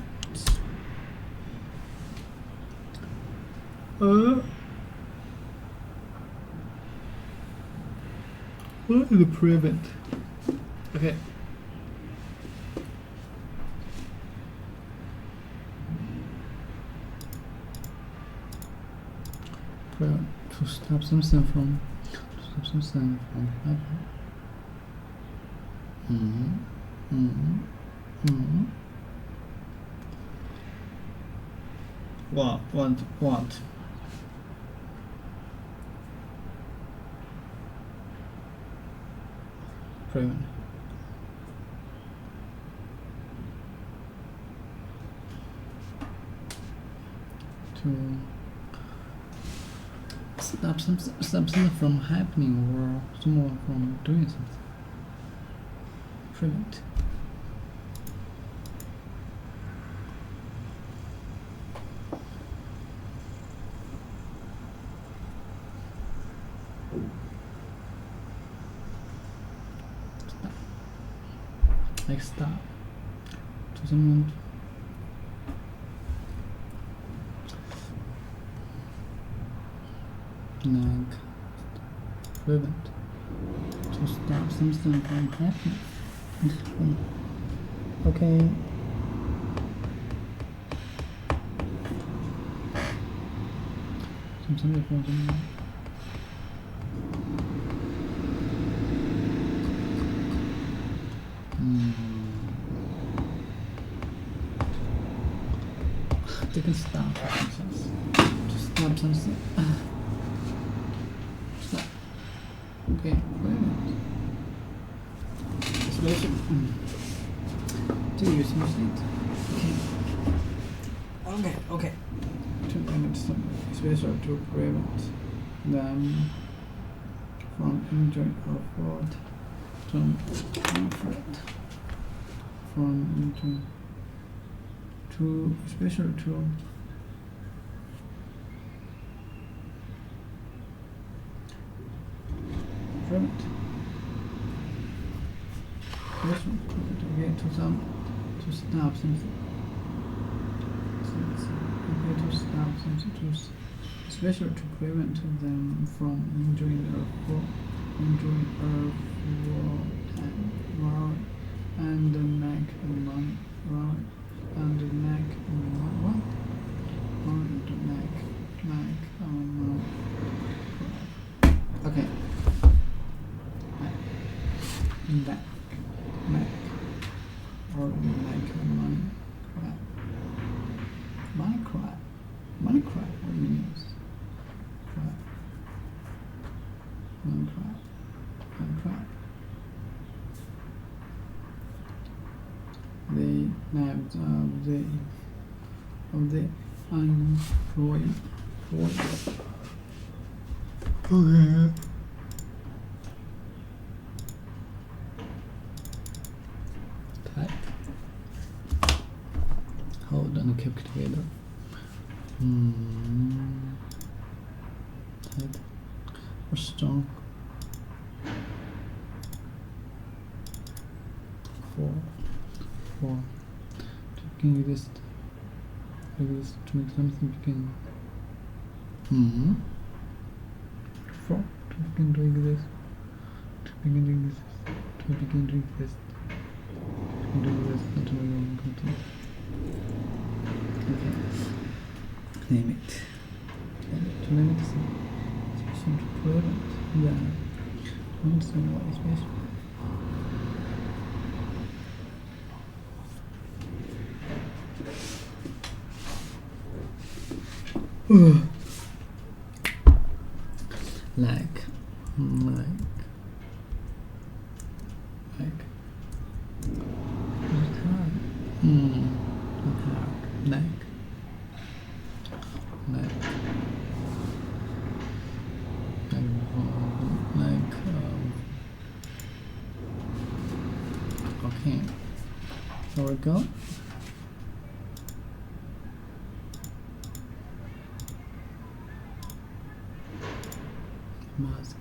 What is the prevent? Okay. Prevent to stop something from happening. What? Prevent. To stop something from happening or someone from doing something. Prevent. Like stop to someone like prevent to stop something from happening. Okay. Something from someone. They can stop themselves. To stop something. Stop. Okay, prevent. Especially to use machine. Okay. To prevent something, especially to prevent them from injury or fraud. From injury. To special to prevent again to stop something. Okay, to stop something to special to prevent them from injuring or fraud and make money. And make what? And make okay. Make or make money. one crab. What means? Crab. One crab. One crab. The names of the unemployed. Okay. Type. Hold and keep it together. Type. Or strong. 4. To exist. To make something begin. 4. To begin to exist. To begin to exist. To begin to exist. To begin to exist until we are complete. Okay. Name it. To limit the session to prevent the understand what is best. Like okay, here we go. Mask.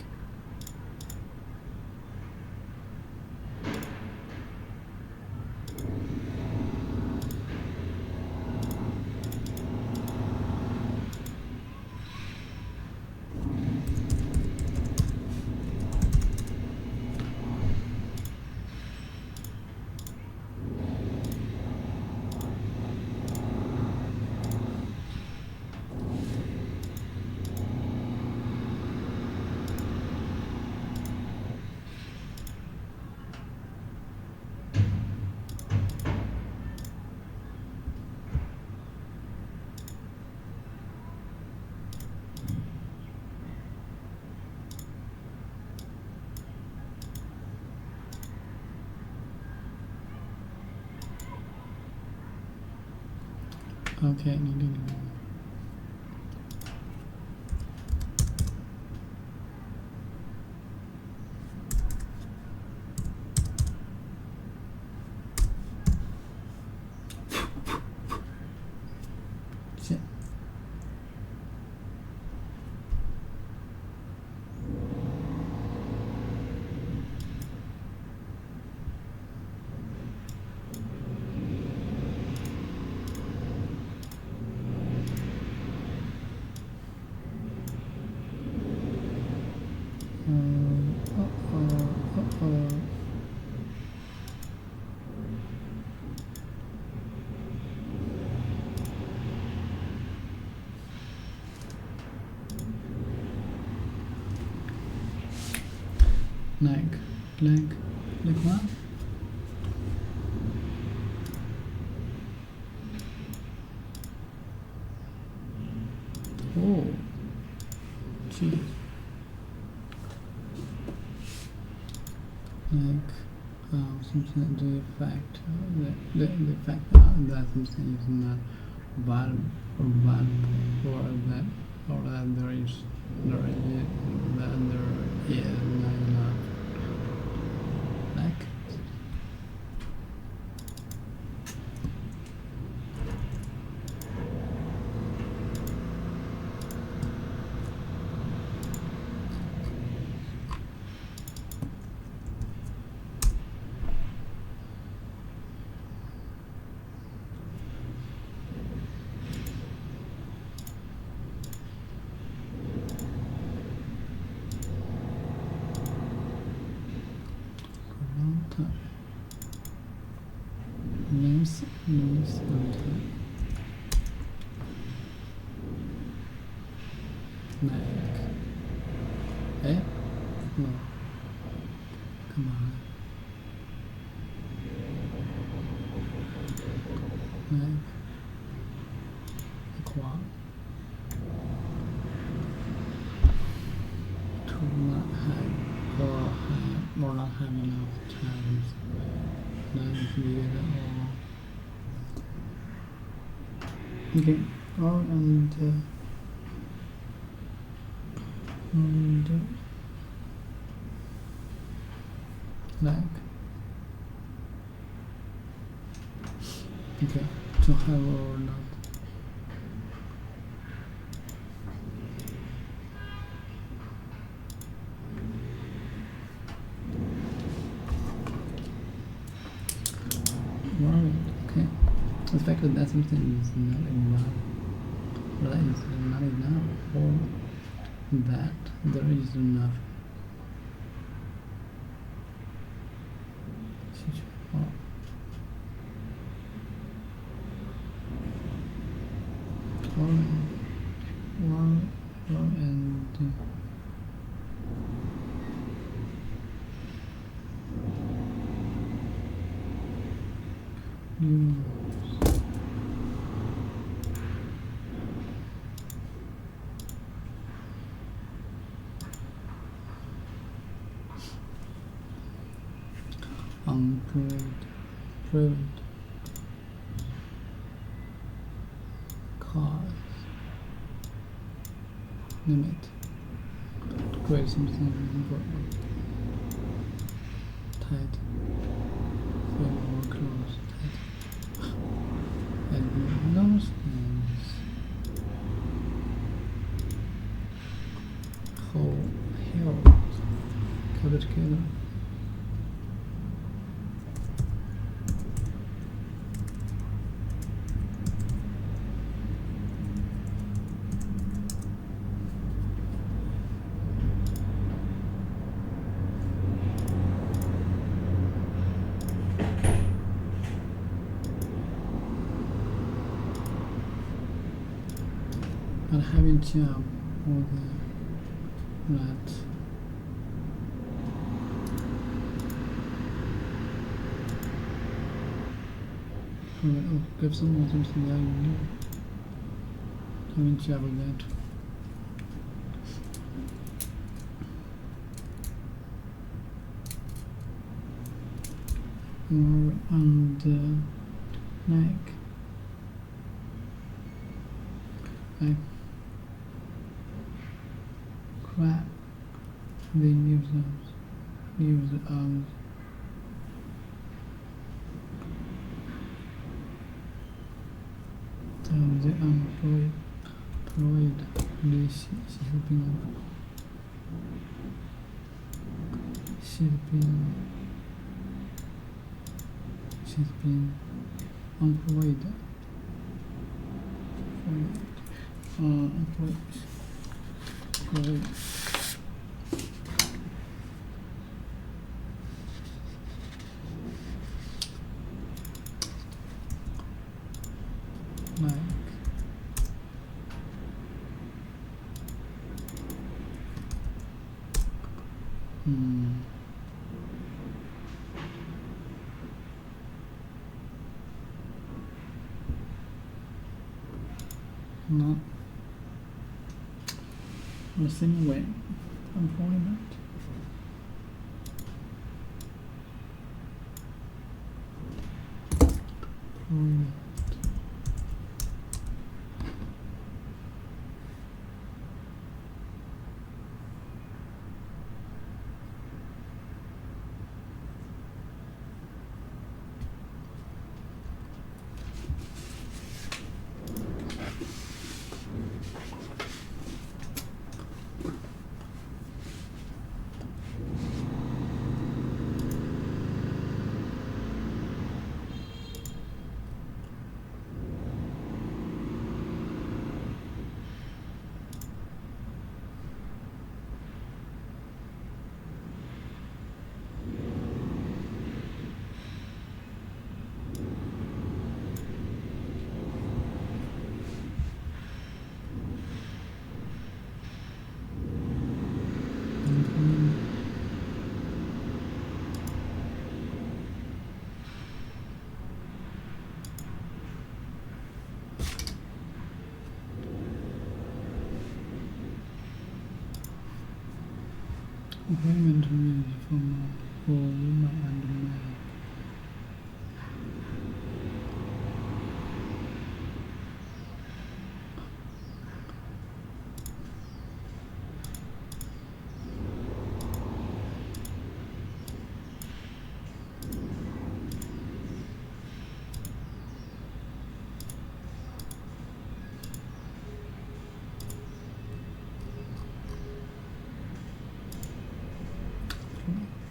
Okay, shit. Like what? Oh, geez. Like something the fact the fact that something is not valid or that there is not enough. Like names like no, come on, like what? have enough times. None is needed at all. Okay, or and like. Okay, to have or not. Worried. Okay. The fact that something is not enough, that is not enough, or that there is enough. Private cause limit to create something important, tight, feel more close, tight, and those things hold, keep it together. But having job or that give someone something that you need. Having job with that. Or on the neck. Crab. They use arms. The employed she's been employed. Like not insinuate employment. Employment means from woman and man.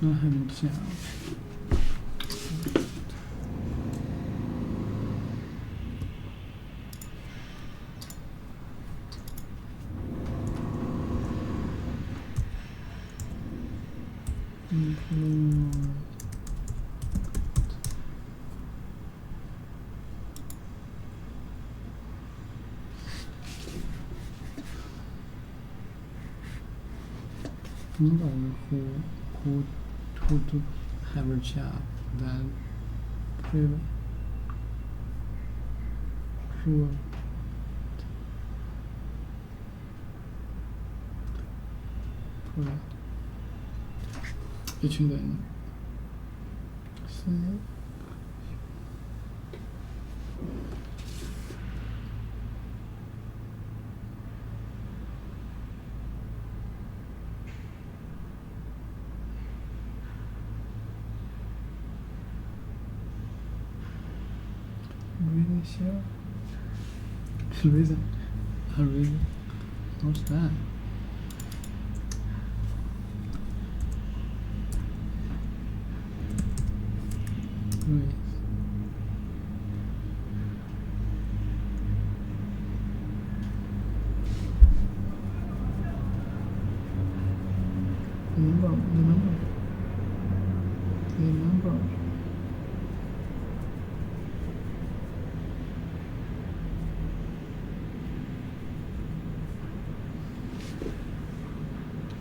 那很像。Who to have a job that proved一群人是really sure. Reason. What's that? Great. Remember.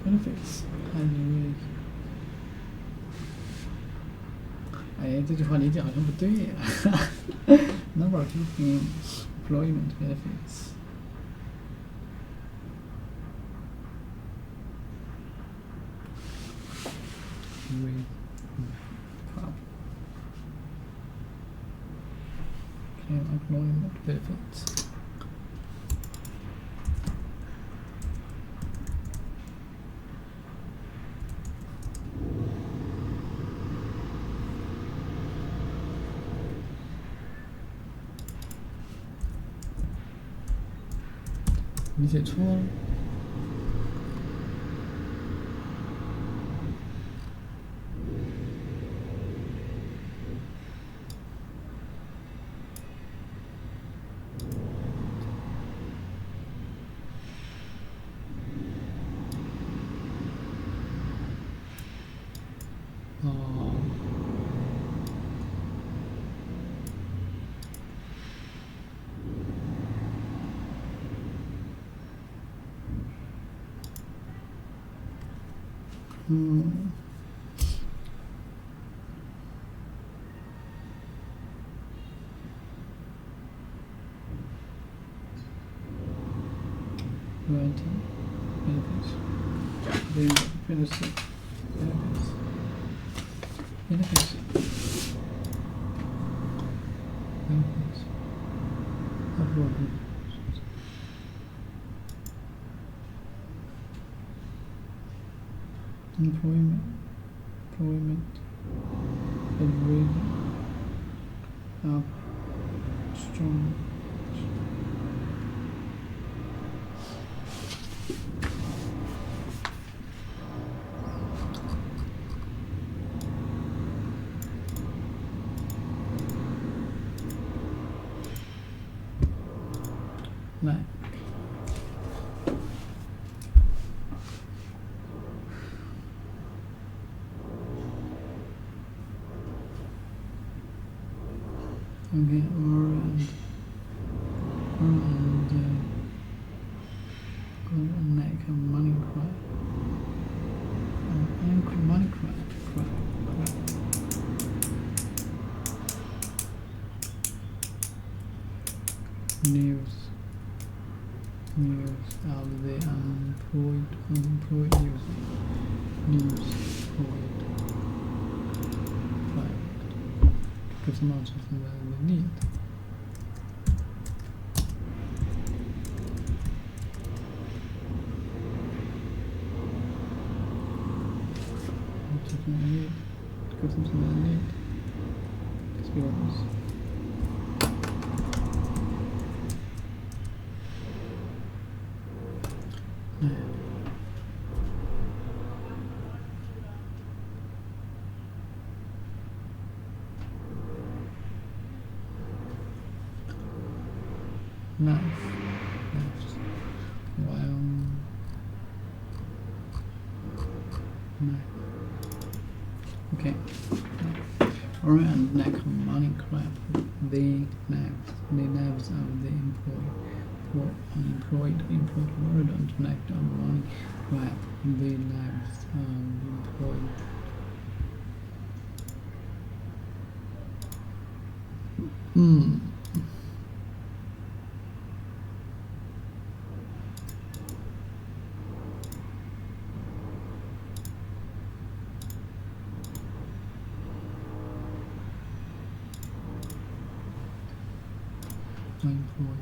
Benefits 哎，这句话理解好像不对呀。Number of employment benefits. With problem. Employment benefits.你写错了。哦。Renting benefits. Benefits. Upload. Employment. Every up strong. Right. Okay, or make a money cry. Money cry. News of the unemployed user. News employed. give someone something that they need. Something I need. Give them something I need. Let's be honest. Knife. While knife. Okay. Around neck money crap. The knives of the employed word on neck of money crap. The knives of employed. Employed.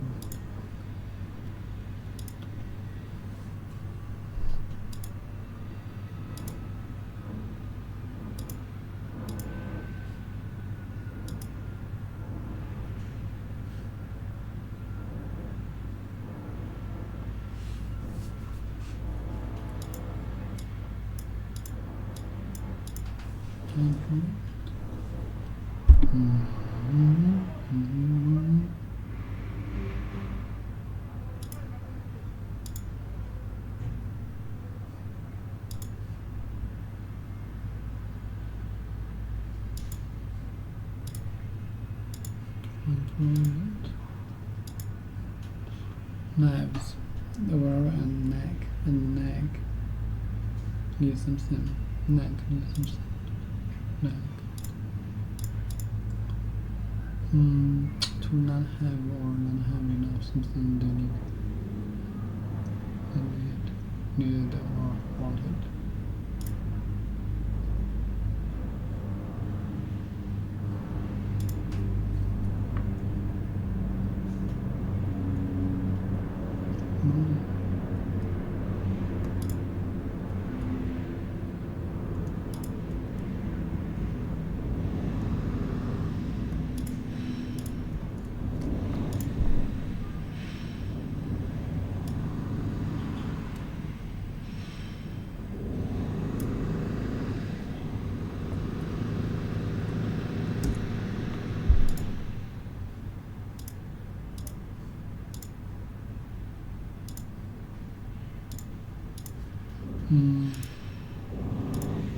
Knives, the word and neck need something. Neck need something. Neck. To not have or not have enough something they need. Needed or wanted.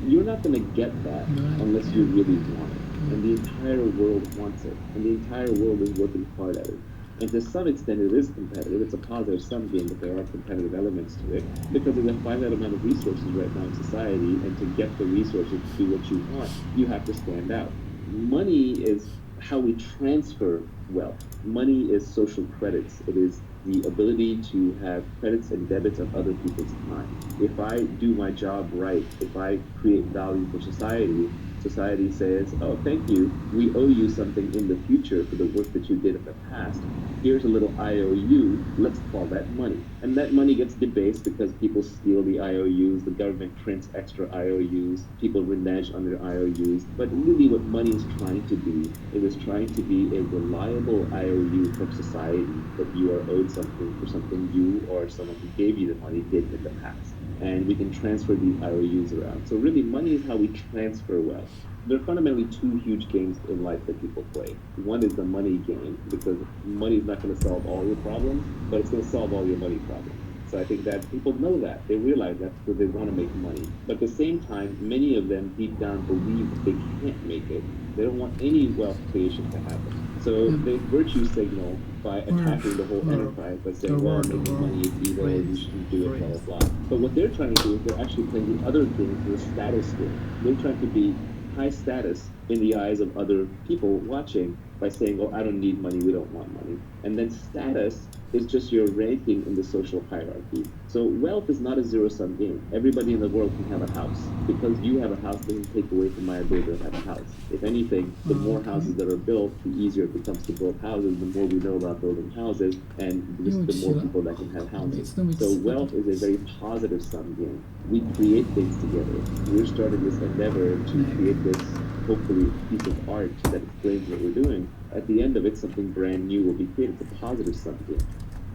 You're not going to get that unless you really want it. And the entire world wants it. And the entire world is working hard at it. And to some extent, it is competitive. It's a positive-sum game, but there are competitive elements to it because there's a finite amount of resources right now in society, and to get the resources to do what you want, you have to stand out. Money is how we transfer wealth. Money is social credits. It is the ability to have credits and debits of other people's time. If I do my job right, if I create value for society, society says, oh, thank you, we owe you something in the future for the work that you did in the past. Here's a little IOU, let's call that money. And that money gets debased because people steal the IOUs, the government prints extra IOUs, people renege on their IOUs. But really what money is trying to be, it is trying to be a reliable IOU from society that you are owed something for something you or someone who gave you the money did in the past. And we can transfer these IOUs around. So really, money is how we transfer wealth. There are fundamentally two huge games in life that people play. One is the money game, because money is not going to solve all your problems, but it's going to solve all your money problems. So I think that people know that. They realize that because they want to make money. But at the same time, many of them deep down believe that they can't make it. They don't want any wealth creation to happen. So they virtue signal by attacking the whole enterprise by saying, well, making money is evil, you shouldn't do it, blah, blah, blah. But what they're trying to do is they're actually playing the other game, the status game. They're trying to be high status in the eyes of other people watching, by saying, "Oh, I don't need money. We don't want money." And then status is just your ranking in the social hierarchy. So wealth is not a zero-sum game. Everybody in the world can have a house. Because you have a house doesn't take away from my ability to have a house. If anything, the more houses that are built, the easier it becomes to build houses, the more we know about building houses, and just the more people that can have houses. So wealth is a very positive sum game. We create things together. We're starting this endeavor to create this, hopefully, piece of art that explains what we're doing. At the end of it, something brand new will be created. It's a positive sum game.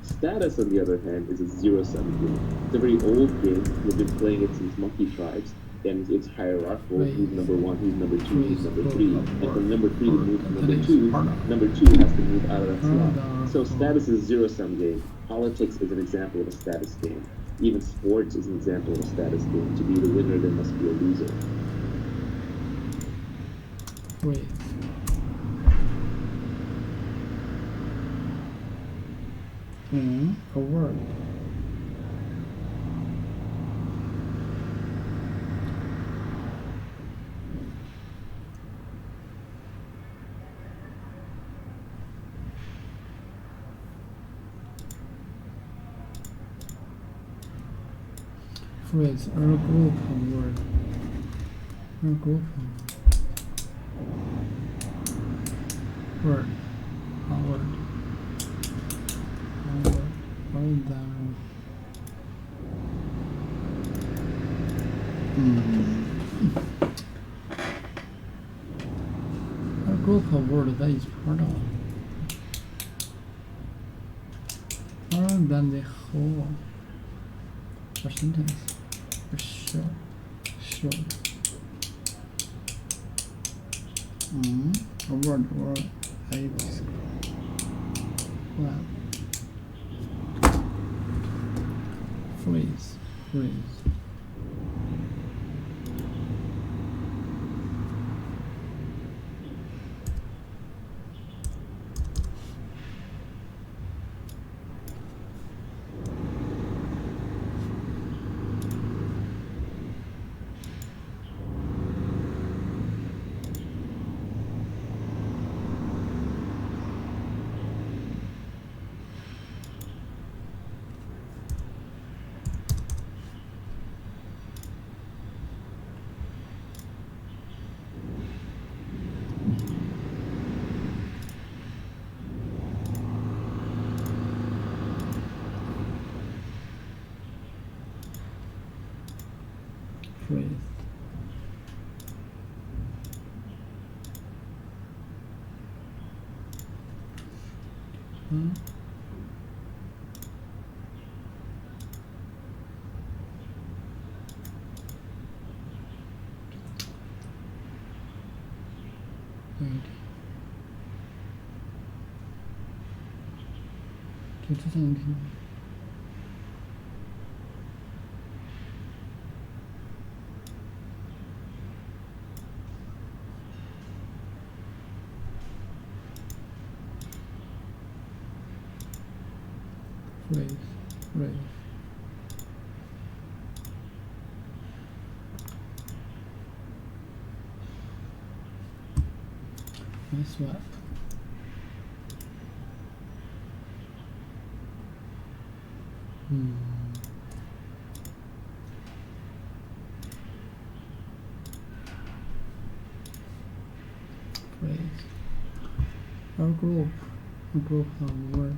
Status, on the other hand, is a zero-sum game. It's a very old game. We've been playing it since monkey tribes, and it's hierarchical. Who's number one, who's number two, who's number three. And from number three to move to number two has to move out of that slot. So status is a zero-sum game. Politics is an example of a status game. Even sports is an example of a status game. To be the winner, there must be a loser. Wait. A word. Phrase, or a group of word. Or a group of word. A word. A word. Hold down. A group of word that is part of. More than the whole. A sentence. Short. A word, eggs. Well. Phrase.就这样听。Phrase. Nice swap. Phrase. A group of word.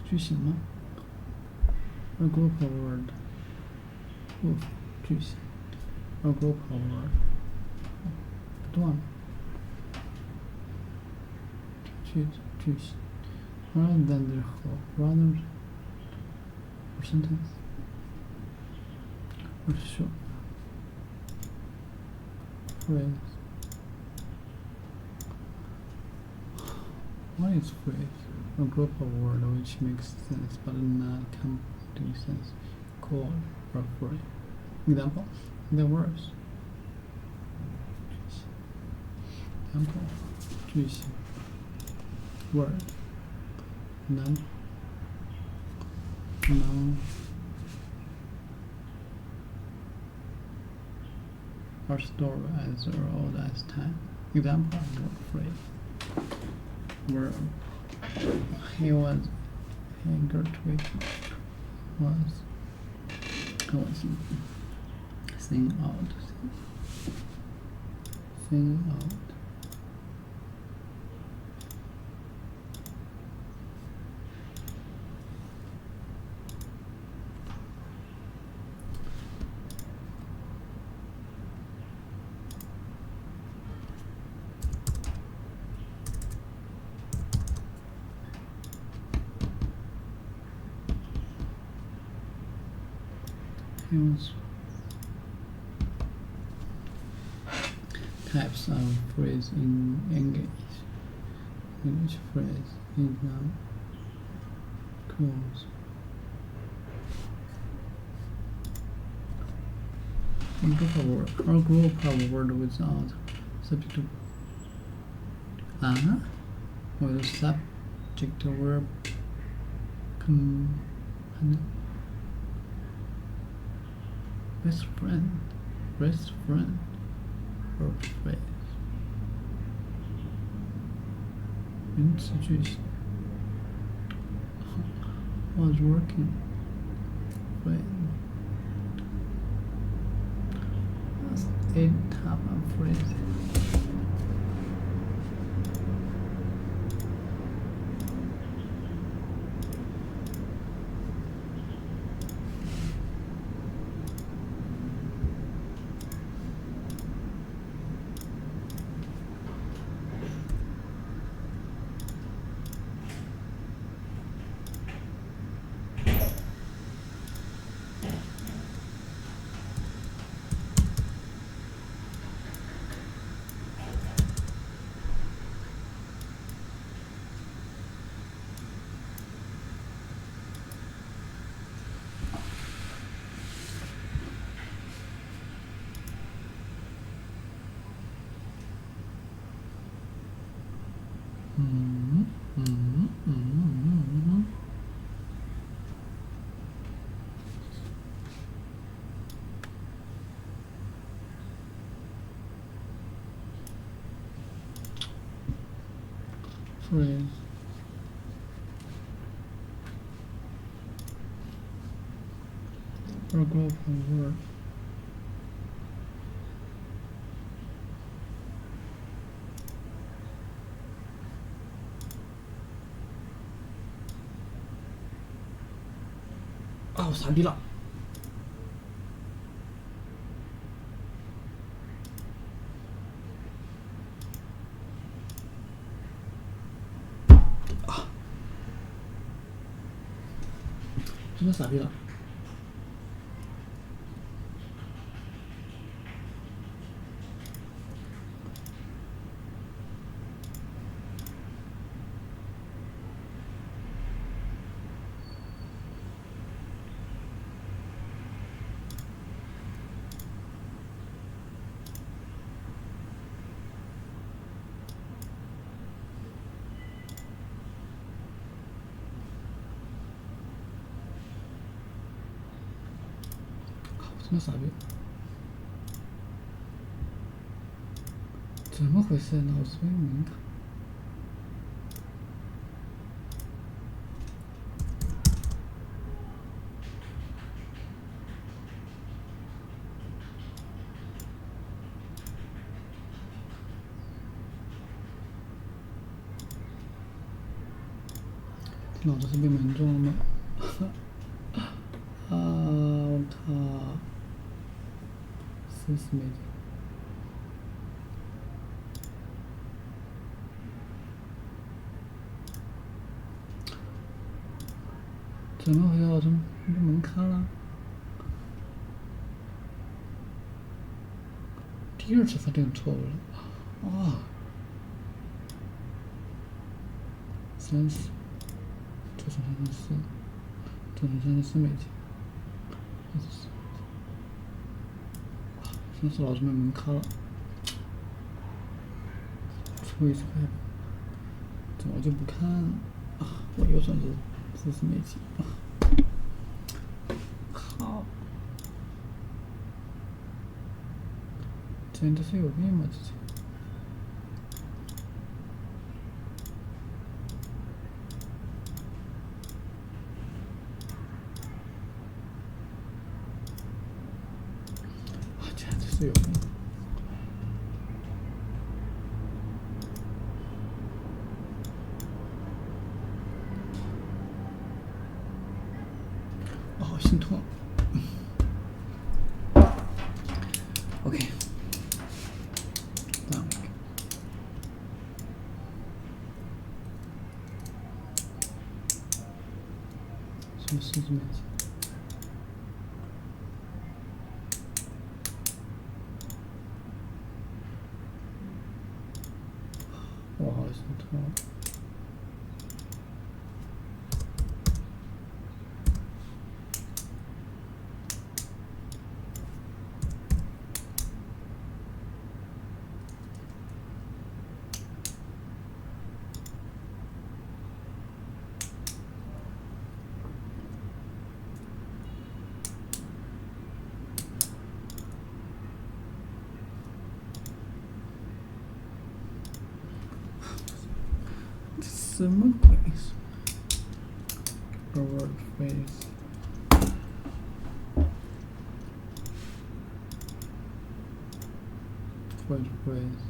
句型吗 ？A group of word. 句型。A group of word. 不断了。句型。Rather than the whole. Rather. Or sentence. Or short. Phrase. What is phrase? A group of words which makes sense but not completely sense. Called or phrase. Example. The words. Example. 句型 word. Noun. Our story as old as time. Example of word phrase. verb. He was sing out. Use types of phrase in English. Which phrase is not close? Group of word or group of word without subject or subject verb companion. Best friend or phrase. 名词句型 was working friend. A type of phrase. Phrase. Or group of word.我傻逼了。真的傻逼了。真的傻逼，怎么回事？脑子被门卡。脑子是被门撞了吗？我靠！真是没劲。怎么回事？我怎么被门卡了？第二次发现错误了。30，这是34，这是34美金。真是老子被门卡了，出一次快吧，怎么就不看我又算是40美金靠！真的是有病吗？之前。有。哦，心痛。OK， 这样。什么数字没记？我好心痛。什么鬼？A word phrase. Word phrase.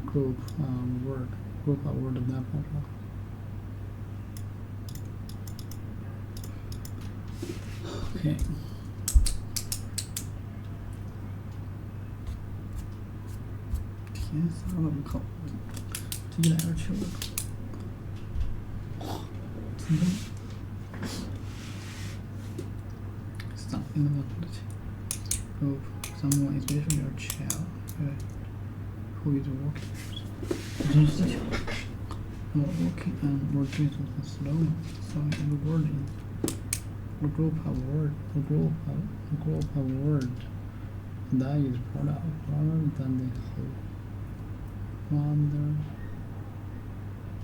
Group word. Group a word 那方法。OK。天啥了，我靠！这一来二去，我靠！真的。Something about it. Group. Someone, especially a child, who is walking. 真是巧。Not walking and working so slow, so rewarding. A group of word. A group of word. That is proud of rather than the whole. Rather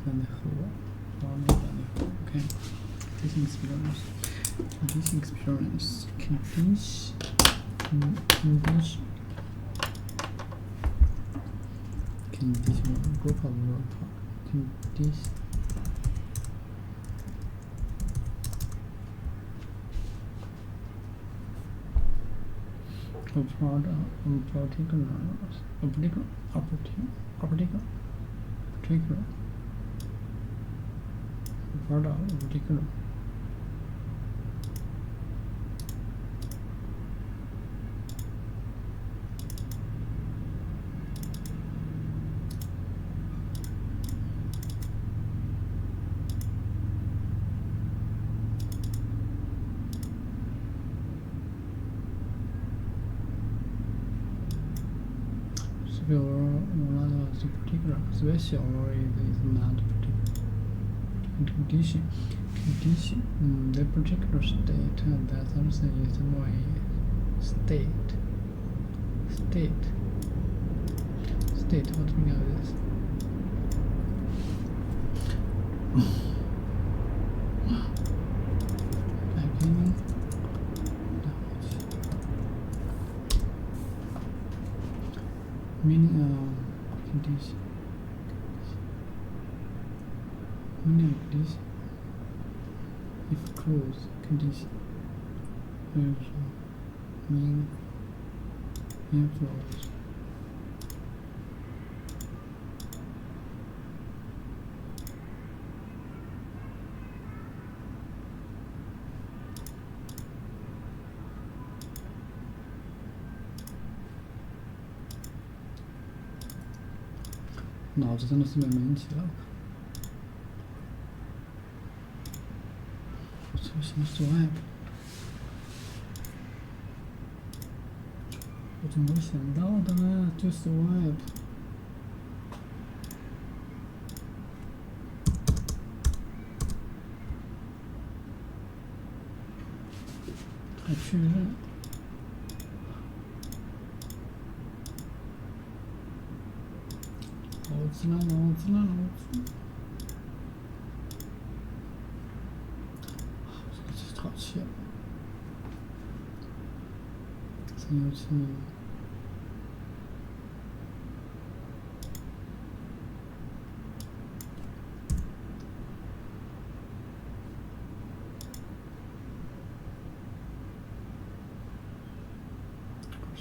than the whole. Rather than the whole. Okay. Teaching experience. Teaching experience. Condition. Group of word. Condition. A particular. Part of particular. Special is not particular. Condition. The particular state that something is more state. What meaning of this? Meaning of condition. Meaning of condition. If close condition. Mean influence.脑子真的是没门起了。我操，什么是 app？ 我怎么没想到的呢？就是 app。还确认。老子，这好气啊！317。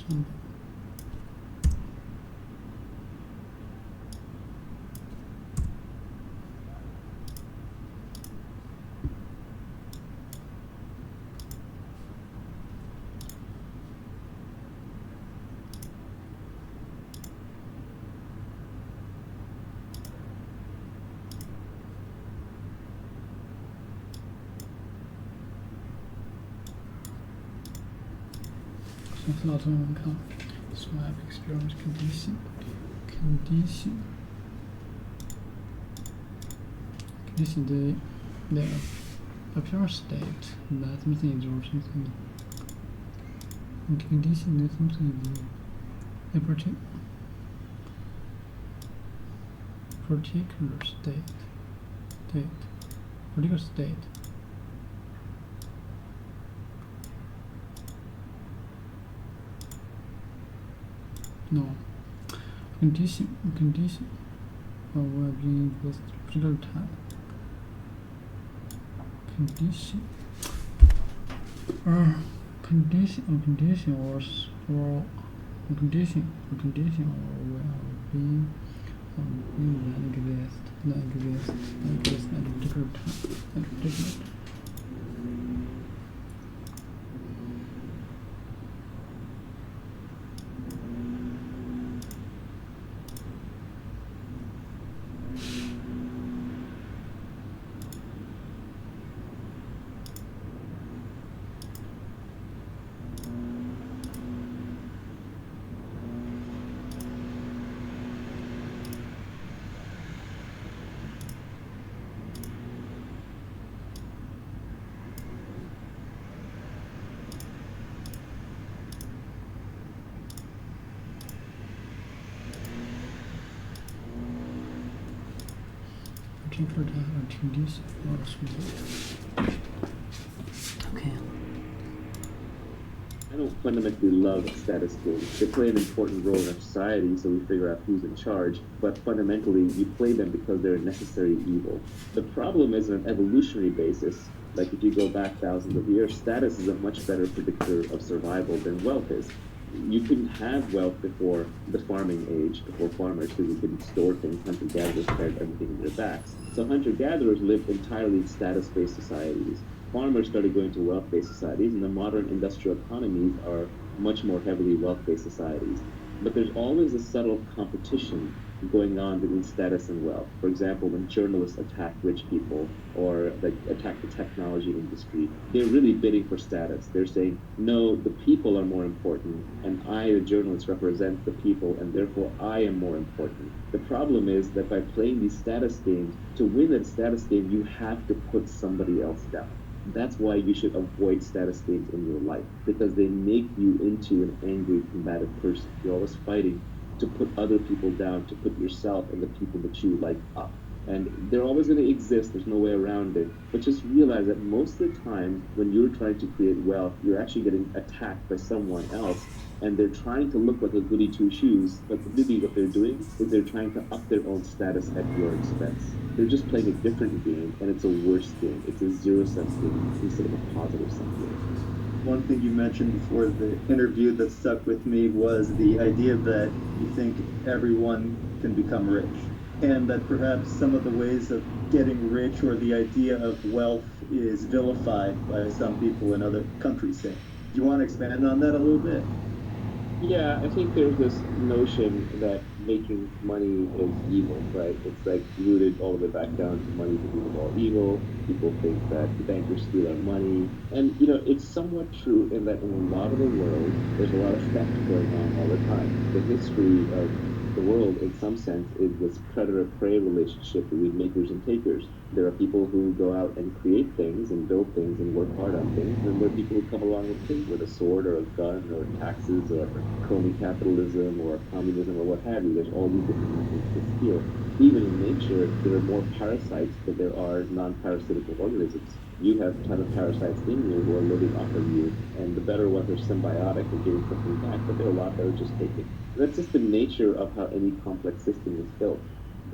3번. Swap experience condition. Condition the appearance state. That something is or something. Condition is something a particular state. Particular state. No. Condition of well-being with particular time. Condition or well-being that exists at a particular time. Particular time or condition. Okay. I don't fundamentally love status games. They play an important role in our society, so we figure out who's in charge, but fundamentally, you play them because they're a necessary evil. The problem is, on an evolutionary basis, like if you go back thousands of years, status is a much better predictor of survival than wealth is. You couldn't have wealth before the farming age, before farmers, because you couldn't store things. Hunter-gatherers carried everything in their backs. So hunter-gatherers lived entirely in status-based societies. Farmers started going to wealth-based societies, and the modern industrial economies are much more heavily wealth-based societies. But there's always a subtle competition going on between status and wealth. For example, when journalists attack rich people or attack the technology industry, they're really bidding for status. They're saying, no, the people are more important, and I, the journalist, represent the people, and therefore I am more important. The problem is that by playing these status games, to win that status game, you have to put somebody else down. That's why you should avoid status games in your life, because they make you into an angry, combative person. You're always fighting to put other people down, to put yourself and the people that you like up. And they're always going to exist, there's no way around it. But just realize that most of the time, when you're trying to create wealth, you're actually getting attacked by someone else, and they're trying to look like a goody two-shoes, but really what they're doing is they're trying to up their own status at your expense. They're just playing a different game, and it's a worse game. It's a zero-sum game instead of a positive-sum game. One thing you mentioned before the interview that stuck with me was the idea that you think everyone can become rich, and that perhaps some of the ways of getting rich or the idea of wealth is vilified by some people in other countries. Do you want to expand on that a little bit? Yeah, I think there's this notion that making money is evil, right? It's like rooted all the way back down to money to root of all evil. People think that the bankers steal our money. And, it's somewhat true in that in a lot of the world, there's a lot of theft going on all the time. The history of the world, in some sense, is this predator-prey relationship between makers and takers. There are people who go out and create things and build things and work hard on things, and there are people who come along with things, with a sword or a gun or taxes or crony capitalism or communism or what have you. There's all these different methods to steal. Even in nature, there are more parasites than there are non-parasitical organisms. You have a ton of parasites in you who are living off of you, and the better ones are symbiotic and giving something back, but there are a lot that are just taking. That's just the nature of how any complex system is built.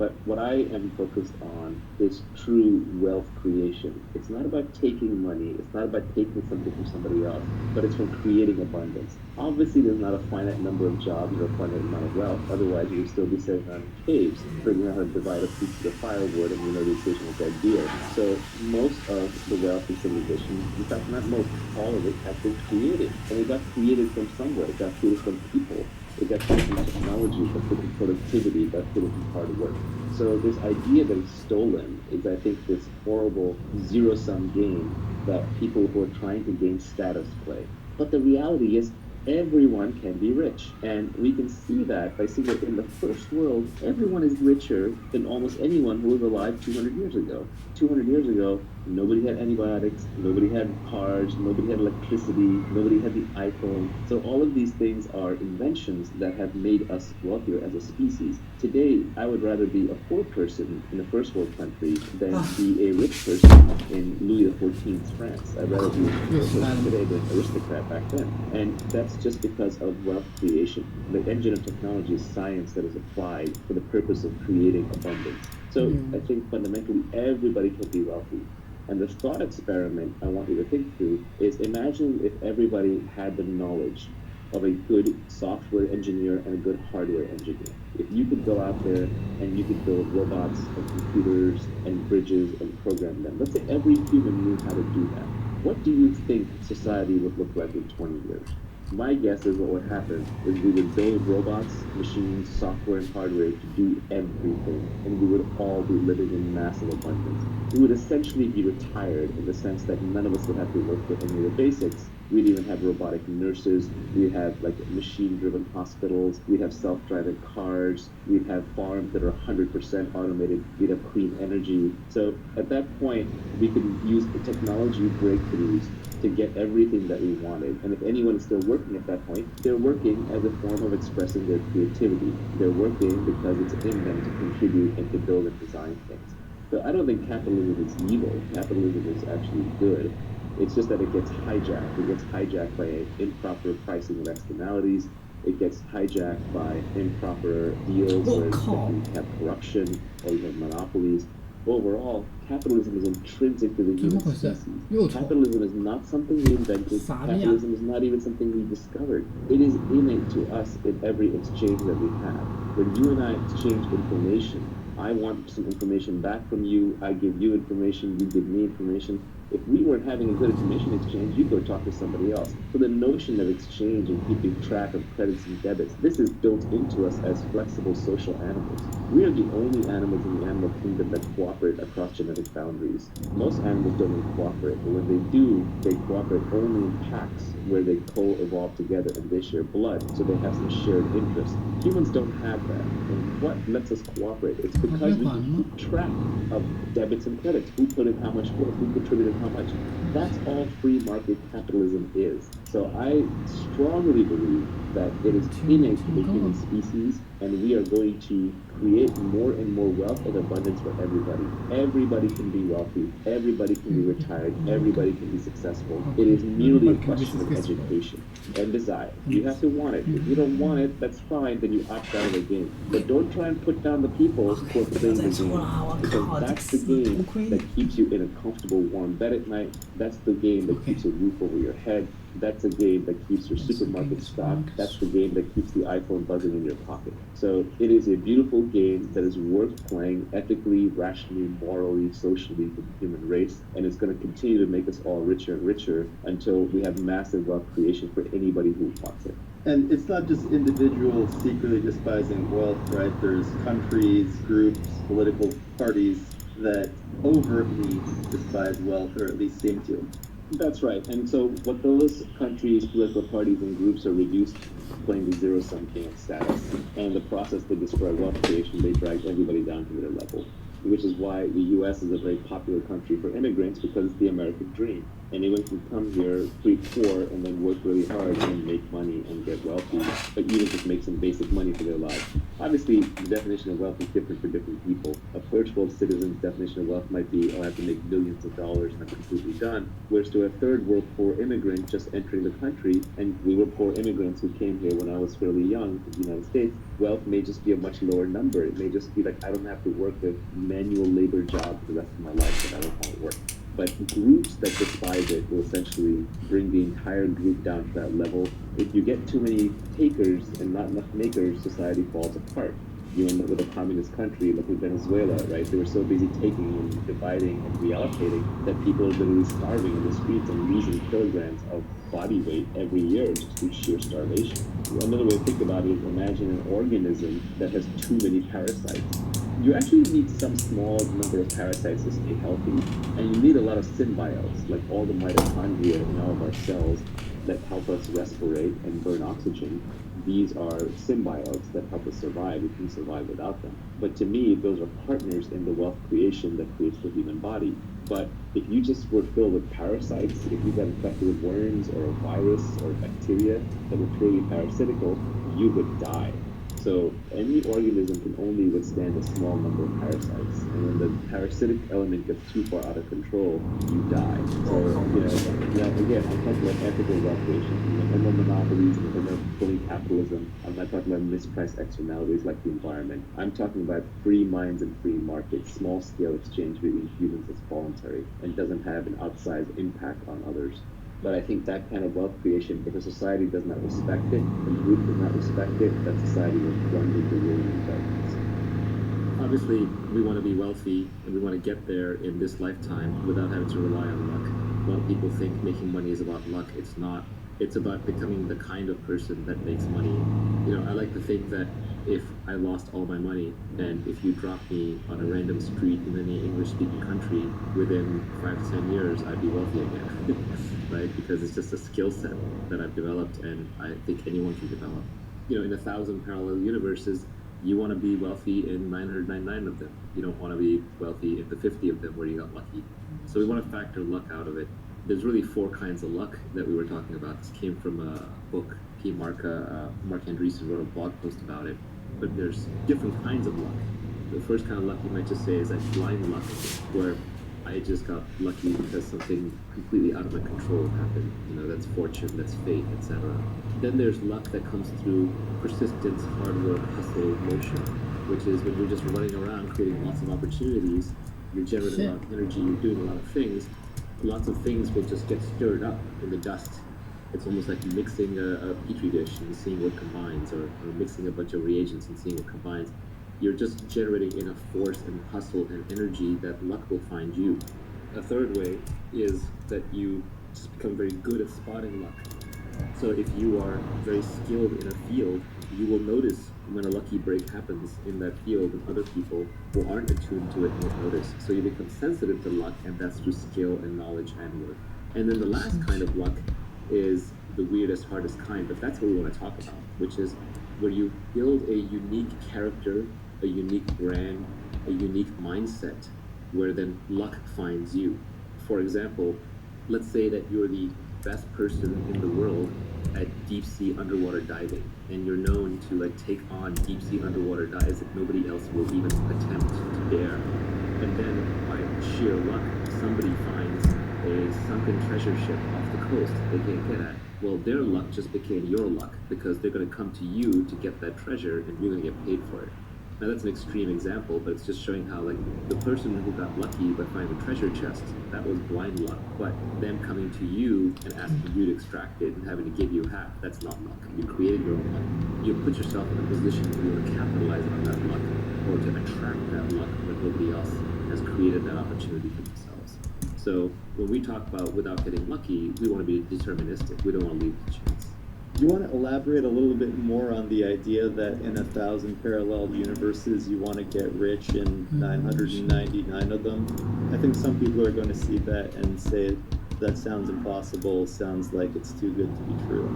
But what I am focused on is true wealth creation. It's not about taking money. It's not about taking something from somebody else, but it's from creating abundance. Obviously, there's not a finite number of jobs or a finite amount of wealth. Otherwise, you would still be sitting on caves, figuring out how to divide a piece of the firewood, and you know the equation is ideal. So most of the wealth in civilization, in fact, not most, all of it has been created. And it got created from somewhere. It got created from people. It got put in technology, got put in productivity, got put in hard work. So this idea that it's stolen is, I think, this horrible zero-sum game that people who are trying to gain status play. But the reality is everyone can be rich. And we can see that by seeing that in the first world, everyone is richer than almost anyone who was alive 200 years ago. 200 years ago, nobody had antibiotics, nobody had cars, nobody had electricity, nobody had the iPhone. So all of these things are inventions that have made us wealthier as a species. Today, I would rather be a poor person in a first world country than be a rich person in Louis XIV's France. I'd rather be a person today than an aristocrat back then. And that's just because of wealth creation. The engine of technology is science that is applied for the purpose of creating abundance. So I think fundamentally everybody can be wealthy. And the thought experiment I want you to think through is, imagine if everybody had the knowledge of a good software engineer and a good hardware engineer. If you could go out there and you could build robots and computers and bridges and program them, let's say every human knew how to do that. What do you think society would look like in 20 years? My guess is what would happen is we would build robots, machines, software, and hardware to do everything, and we would all be living in massive abundance. We would essentially be retired in the sense that none of us would have to work for any of the basics. We'd even have robotic nurses. We'd have like machine-driven hospitals. We'd have self-driving cars. We'd have farms that are 100% automated. We'd have clean energy. So at that point, we could use the technology breakthroughs to get everything that we wanted. And if anyone is still working at that point, they're working as a form of expressing their creativity. They're working because it's in them to contribute and to build and design things. So I don't think capitalism is evil. Capitalism is actually good. It's just that it gets hijacked. It gets hijacked by improper pricing of externalities. It gets hijacked by improper deals where you have corruption or you have monopolies. Overall, capitalism is intrinsic to the human species. Capitalism is not something we invented. Capitalism is not even something we discovered. It is innate to us in every exchange that we have. When you and I exchange information, I want some information back from you, I give you information, you give me information. If we weren't having a good information exchange, you'd go talk to somebody else. So the notion of exchange and keeping track of credits and debits, this is built into us as flexible social animals. We are the only animals in the animal kingdom that cooperate across genetic boundaries. Most animals don't even cooperate, but when they do, they cooperate only in packs where they co-evolve together and they share blood, so they have some shared interests. Humans don't have that. And what lets us cooperate? It's because we can keep track of debits and credits. Who put in how much work? Who contributed how much? That's all free market capitalism is. So I strongly believe that it is innate to the human species, and we are going to create more and more wealth and abundance for everybody. Everybody can be wealthy. Everybody can be retired. Everybody can be successful. It is merely a question of education and desire. You have to want it. If you don't want it, that's fine. Then you opt out of the game. But don't try and put down the people who are playing the game, because that's the game that keeps you in a comfortable, warm bed at night. That's the game that keeps a roof over your head. That's a game that keeps your supermarket stocked. That's the game that keeps the iPhone buzzing in your pocket. So it is a beautiful game that is worth playing ethically, rationally, morally, socially for the human race. And it's going to continue to make us all richer and richer until we have massive wealth creation for anybody who wants it. And it's not just individuals secretly despising wealth, right? There's countries, groups, political parties that overtly despise wealth, or at least seem to. That's right. And so what those countries, political parties, and groups are reduced to playing the zero-sum game status. And in the process, they destroy wealth creation. They drag everybody down to their level. which is why the U.S. is a very popular country for immigrants because it's the American dream. Anyone can come here pretty poor and then work really hard and make money and get wealthy, but even just make some basic money for their lives. Obviously, the definition of wealth is different for different people. A first world citizen's definition of wealth might be, oh, I have to make millions of dollars and I'm completely done. Whereas to a third world poor immigrant just entering the country, and we were poor immigrants who came here when I was fairly young to the United States, wealth may just be a much lower number. It may just be like, I don't have to work a manual labor job for the rest of my life that I don't want to work. But groups that despise it will essentially bring the entire group down to that level. If you get too many takers and not enough makers, society falls apart. You end up with a communist country like Venezuela, right? They were so busy taking and dividing and reallocating that people are literally starving in the streets and losing kilograms of body weight every year just through sheer starvation. Another way to think about it is imagine an organism that has too many parasites. You actually need some small number of parasites to stay healthy, and you need a lot of symbiotes, like all the mitochondria in all of our cells that help us respirate and burn oxygen. These are symbiotes that help us survive. We can survive without them. But to me, those are partners in the wealth creation that creates the human body. But if you just were filled with parasites, if you got infected with worms or a virus or bacteria that were purely parasitical, you would die. So any organism can only withstand a small number of parasites. And when the parasitic element gets too far out of control, you die. So, again, I'm talking about ethical wealth creation. No monopolies, no bully capitalism. I'm not talking about mispriced externalities like the environment. I'm talking about free minds and free markets, small-scale exchange between humans that's voluntary and doesn't have an outsized impact on others. But I think that kind of wealth creation, if a society does not respect it, a group does not respect it, that society will plunge into ruin and darkness. Obviously, we want to be wealthy and we want to get there in this lifetime without having to rely on luck. A lot of people think making money is about luck. It's not. It's about becoming the kind of person that makes money. I like to think that if I lost all my money and if you dropped me on a random street in any English-speaking country, within 5 to 10 years, I'd be wealthy again, right? Because it's just a skill set that I've developed and I think anyone can develop. In 1,000 parallel universes, you want to be wealthy in 999 of them. You don't want to be wealthy in the 50 of them where you got lucky. So we want to factor luck out of it. There's really 4 kinds of luck that we were talking about. This came from a book. Mark Andreessen wrote a blog post about it. But there's different kinds of luck. The first kind of luck you might just say is that blind luck, where I just got lucky because something completely out of my control happened. That's fortune, that's fate, etc. Then there's luck that comes through persistence, hard work, hustle, motion, which is when you're just running around creating lots of opportunities, you're generating a lot of energy, you're doing a lot of things. Lots of things will just get stirred up in the dust. It's almost like mixing a petri dish and seeing what combines, or mixing a bunch of reagents and seeing what combines. You're just generating enough force and hustle and energy that luck will find you. A third way is that you just become very good at spotting luck. So if you are very skilled in a field, you will notice when a lucky break happens in that field, and other people who aren't attuned to it won't notice. So you become sensitive to luck, and that's through skill and knowledge and work. And then the last kind of luck is the weirdest, hardest kind, but that's what we want to talk about, which is where you build a unique character, a unique brand, a unique mindset, where then luck finds you. For example, let's say that you're the best person in the world at deep sea underwater diving, and you're known to take on deep sea underwater dives that nobody else will even attempt to dare. And then by sheer luck, somebody finds a sunken treasure ship off the coast they can't get at. Well, their luck just became your luck, because they're going to come to you to get that treasure, and you're going to get paid for it. Now that's an extreme example, but it's just showing how the person who got lucky by finding the treasure chest, that was blind luck. But them coming to you and asking you to extract it and having to give you half, that's not luck. You created your own luck. You put yourself in a position to be able to capitalize on that luck, or to attract that luck when nobody else has created that opportunity for themselves. So when we talk about without getting lucky, we want to be deterministic. We don't want to leave the chance. You want to elaborate a little bit more on the idea that in 1,000 parallel universes you want to get rich in 999 of them? I think some people are going to see that and say that sounds impossible, sounds like it's too good to be true.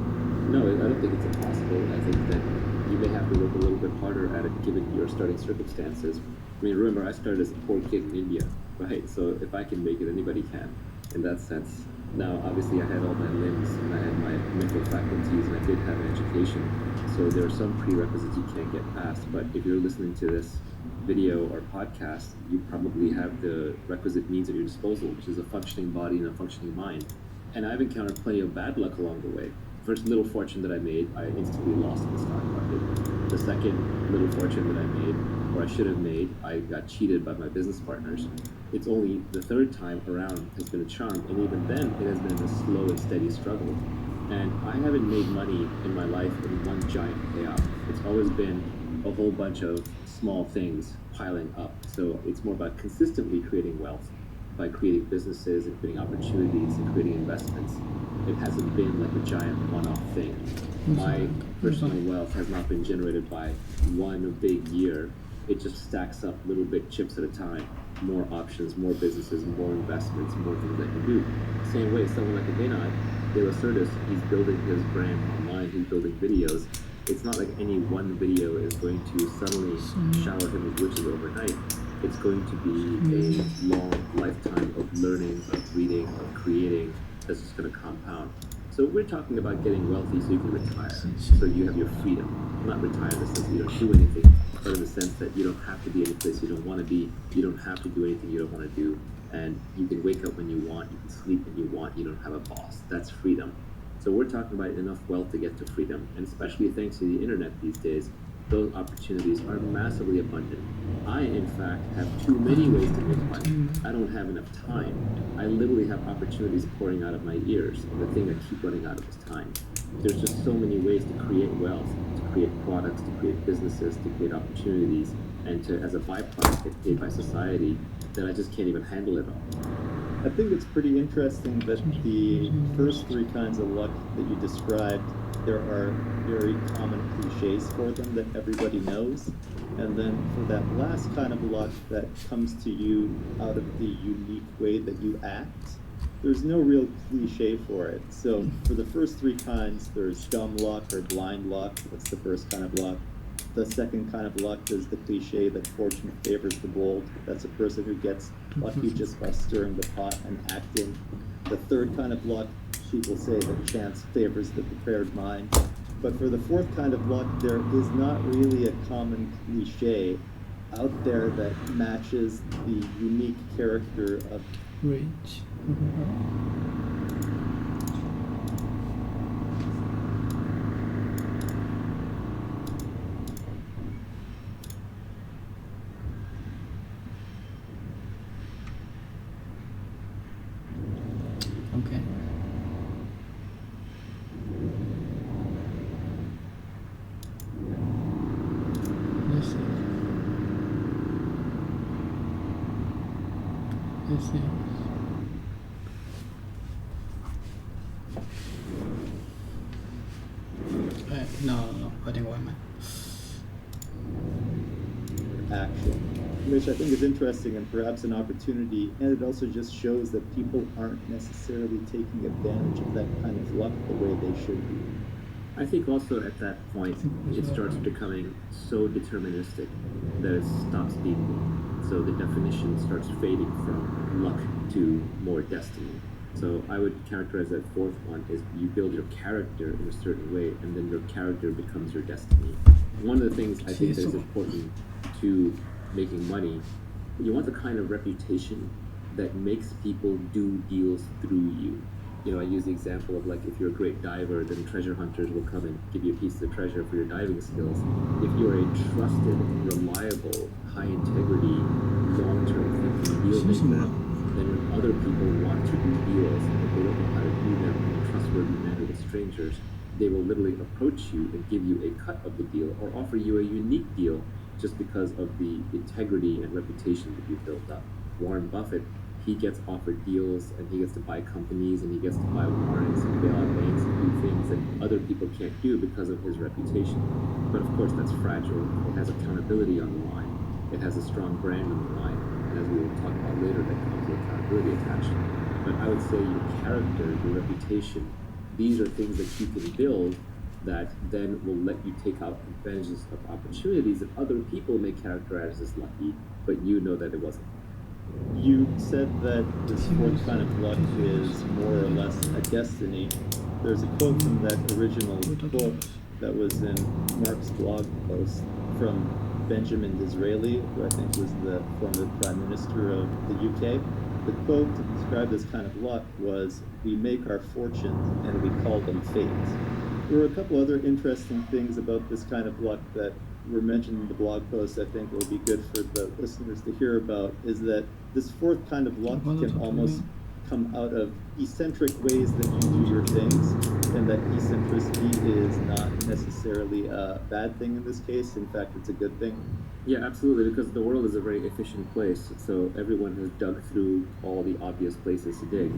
No, I don't think it's impossible. I think that you may have to work a little bit harder at it given your starting circumstances. I mean, remember, I started as a poor kid in India, right? So if I can make it, anybody can, in that sense. Now, obviously, I had all my limbs and I had my mental faculties and I did have an education. So there are some prerequisites you can't get past. But if you're listening to this video or podcast, you probably have the requisite means at your disposal, which is a functioning body and a functioning mind. And I've encountered plenty of bad luck along the way. First little fortune that I made, I instantly lost in the stock market. The second little fortune that I made, or I should have made, I got cheated by my business partners. It's only the third time around has been a charm, and even then it has been a slow and steady struggle. And I haven't made money in my life in one giant payout. It's always been a whole bunch of small things piling up. So it's more about consistently creating wealth by creating businesses and creating opportunities and creating investments. It hasn't been like a giant one-off thing. My personal wealth has not been generated by one big year. It just stacks up little bit chips at a time. More options, more businesses, more investments, more things I can do. Same way, someone like Adenai, De La Certis, he's building his brand online, he's building videos. It's not like any one video is going to suddenly shower him with riches overnight. It's going to be a long lifetime of learning, of reading, of creating that's just going to compound. So we're talking about getting wealthy so you can retire, so you have your freedom. Not retire in the sense that you don't do anything, but in the sense that you don't have to be any place you don't want to be, you don't have to do anything you don't want to do, and you can wake up when you want, you can sleep when you want, you don't have a boss. That's freedom. So we're talking about enough wealth to get to freedom, and especially thanks to the internet these days, those opportunities are massively abundant. I, in fact, have too many ways to make money. I don't have enough time. I literally have opportunities pouring out of my ears, and the thing I keep running out of is time. There's just so many ways to create wealth, to create products, to create businesses, to create opportunities, and to, as a byproduct, get paid by society, that I just can't even handle it all. I think it's pretty interesting that the first three kinds of luck that you described, there are very common cliches for them that everybody knows. And then for that last kind of luck that comes to you out of the unique way that you act, there's no real cliche for it. So for the first three kinds, there's dumb luck or blind luck. That's the first kind of luck. The second kind of luck is the cliche that fortune favors the bold. That's a person who gets lucky just by stirring the pot and acting. The third kind of luck, people say that chance favors the prepared mind. But for the fourth kind of luck, there is not really a common cliche out there that matches the unique character of Rich. Okay. Let's see. Let's see. No, I think what I meant. action, which I think is interesting and perhaps an opportunity, and it also just shows that people aren't necessarily taking advantage of that kind of luck the way they should be. I think also at that point, it starts becoming so deterministic that it stops being luck. So the definition starts fading from luck to more destiny. So I would characterize that fourth one as you build your character in a certain way, and then your character becomes your destiny. One of the things I think that is important to making money, you want the kind of reputation that makes people do deals through you. You know, I use the example of like if you're a great diver, then treasure hunters will come and give you a piece of treasure for your diving skills. If you're a trusted, reliable, high integrity, long-term thinking deal maker, then when other people want to do deals and if they don't know how to do them in a trustworthy manner with strangers, they will literally approach you and give you a cut of the deal or offer you a unique deal just because of the integrity and reputation that you've built up. Warren Buffett, he gets offered deals and he gets to buy companies and he gets to buy warrants and bail out banks and do things that other people can't do because of his reputation. But of course that's fragile. It has accountability on the line. It has a strong brand on the line. And as we will talk about later, that comes with accountability attached. But I would say your character, your reputation, these are things that you can build that then will let you take out advantages of opportunities that other people may characterize as lucky, but you know that it wasn't. You said that this fourth kind of luck is more or less a destiny. There's a quote from that original book that was in Mark's blog post from Benjamin Disraeli, who I think was the former Prime Minister of the UK. The quote to describe this kind of luck was, "We make our fortunes and we call them fate." There were a couple other interesting things about this kind of luck that were mentioned in the blog post I think will be good for the listeners to hear about, is that this fourth kind of luck can almost come out of eccentric ways that you do your things, and that eccentricity is not necessarily a bad thing in this case. In fact, it's a good thing. Yeah, absolutely, because the world is a very efficient place, so everyone has dug through all the obvious places to dig.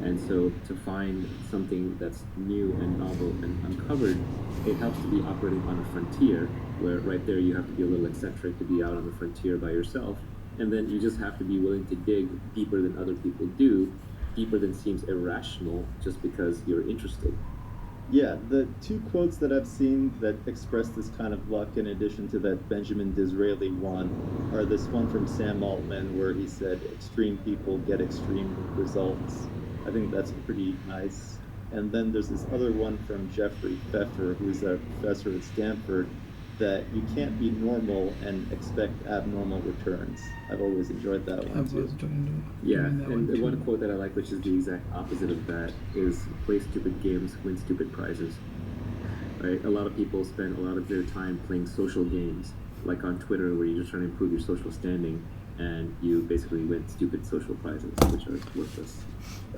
And so to find something that's new and novel and uncovered, it helps to be operating on a frontier, where right there you have to be a little eccentric to be out on the frontier by yourself. And then you just have to be willing to dig deeper than other people do, deeper than seems irrational, just because you're interested. Yeah, the two quotes that I've seen that express this kind of luck, in addition to that Benjamin Disraeli one, are this one from Sam Altman where he said, "Extreme people get extreme results." I think that's pretty nice. And then there's this other one from Jeffrey Pfeffer, who's a professor at Stanford, that you can't be normal and expect abnormal returns. I've always enjoyed that one too. Yeah, and the one quote that I like, which is the exact opposite of that, is play stupid games, win stupid prizes. Right? A lot of people spend a lot of their time playing social games, like on Twitter, where you're just trying to improve your social standing, and you basically win stupid social prizes, which are worthless.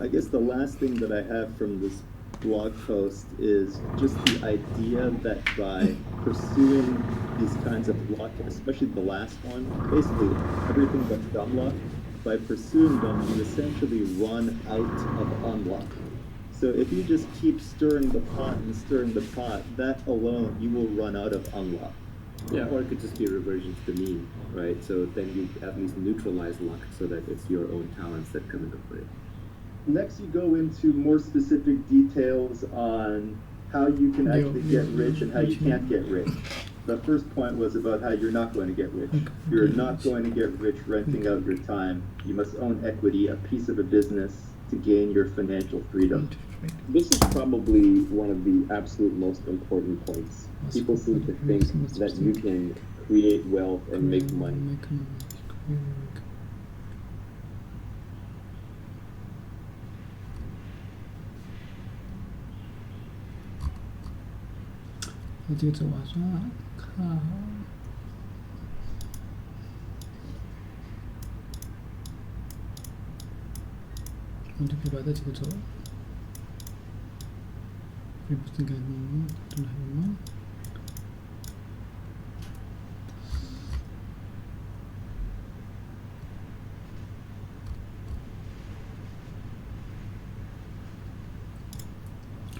I guess the last thing that I have from this blog post is just the idea that by pursuing these kinds of luck, especially the last one, basically everything but dumb luck, by pursuing them, you essentially run out of unluck. So if you just keep stirring the pot and stirring the pot, that alone, you will run out of unluck. Yeah, or it could just be a reversion to the mean, right? So then you at least neutralize luck so that it's your own talents that come into play. Next, you go into more specific details on how you can actually get rich and how you can't get rich. The first point was about how you're not going to get rich. You're not going to get rich renting out your time. You must own equity, a piece of a business, to gain your financial freedom. This is probably one of the absolute most important points. People seem to think that you can create wealth and make money.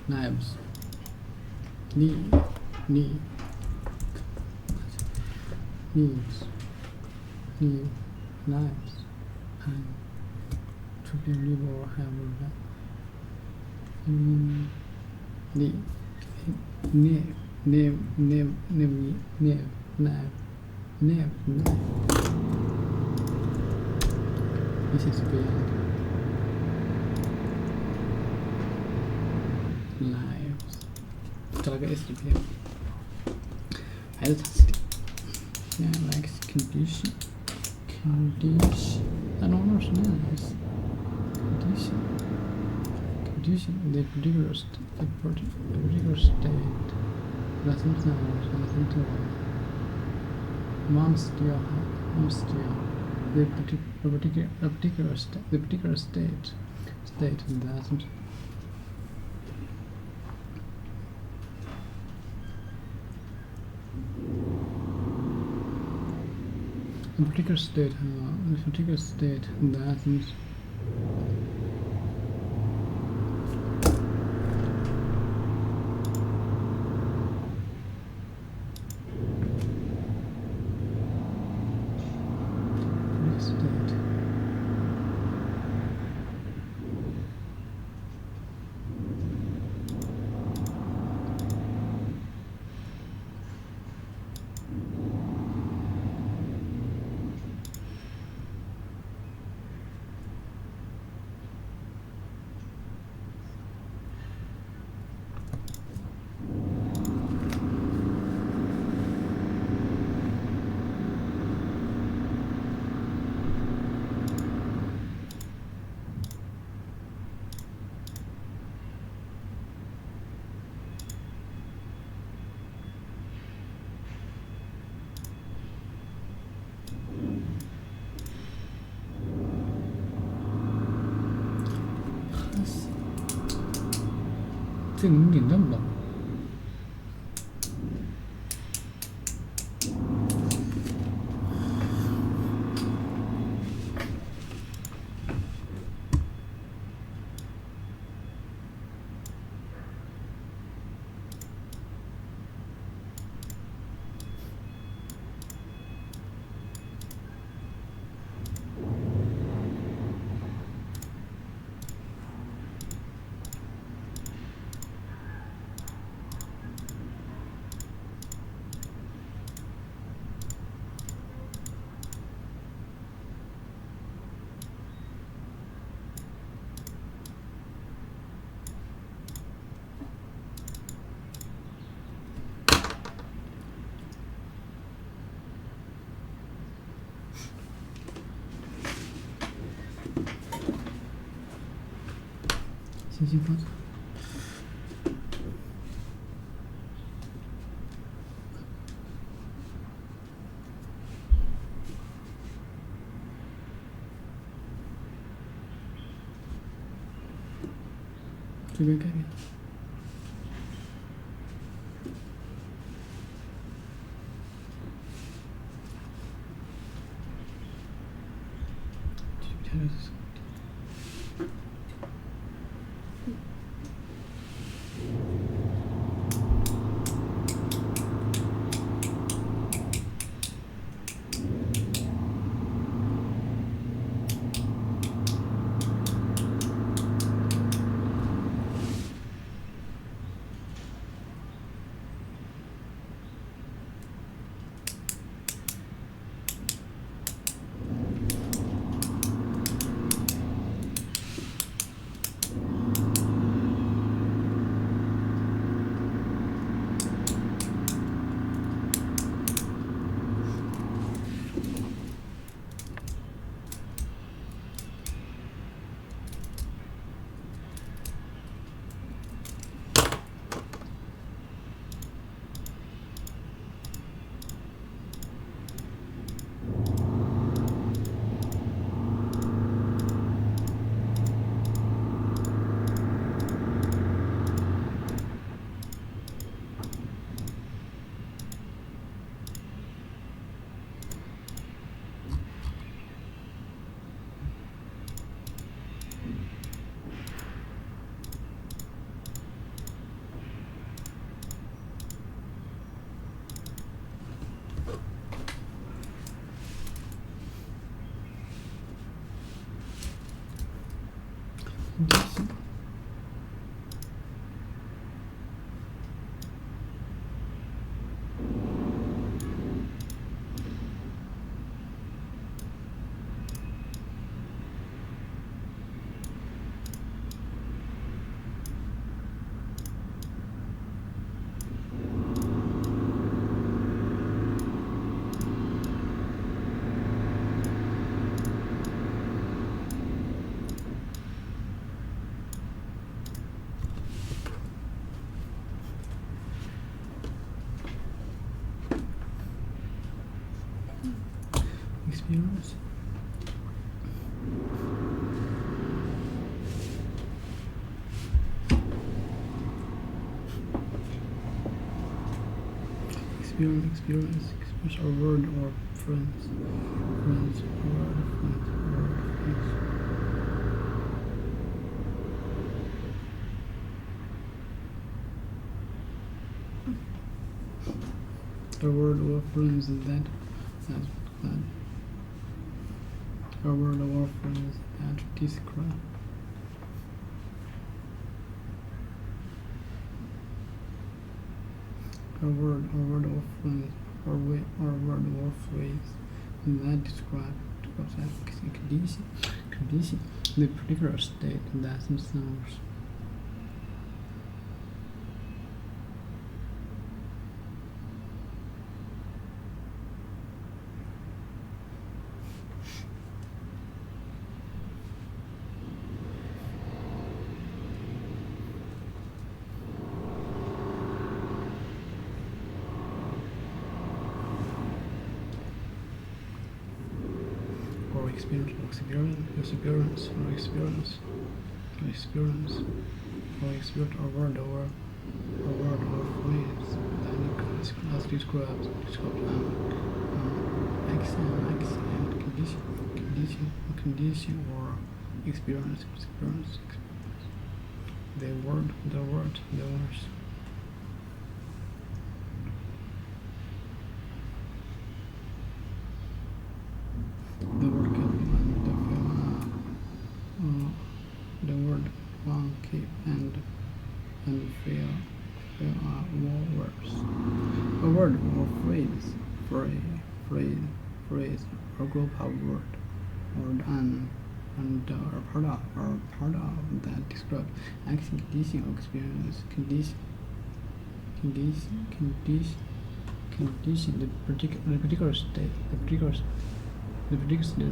knives, knee, knees, knives, and to be live or have that. Knife. This is beyond. Lives. Talaga SDPM. Fantastic. Yeah, like condition. I don't understand this. Condition. The particular state doesn't know something to mom still. The particular state doesn't. The particular state doesn't. 这个有点嫩吧？信息发送。这边改变。这边是什么？Experience. Experience a word or friends, a word, friends. A word or friends that. A word or friends that describe. A word or friends or word or phrase that describe condition, the particular state that themselves. Experience. experience or a word or phrase that describes condition or experience. The words. The word keep and the word one keep and feel are more words. A word or phrase or group of word and are part of that describe action, condition, or experience. Condition the particular state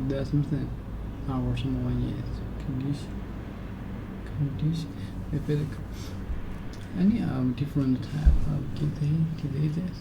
that something or someone is. Condition the physical. Any different type of diseases.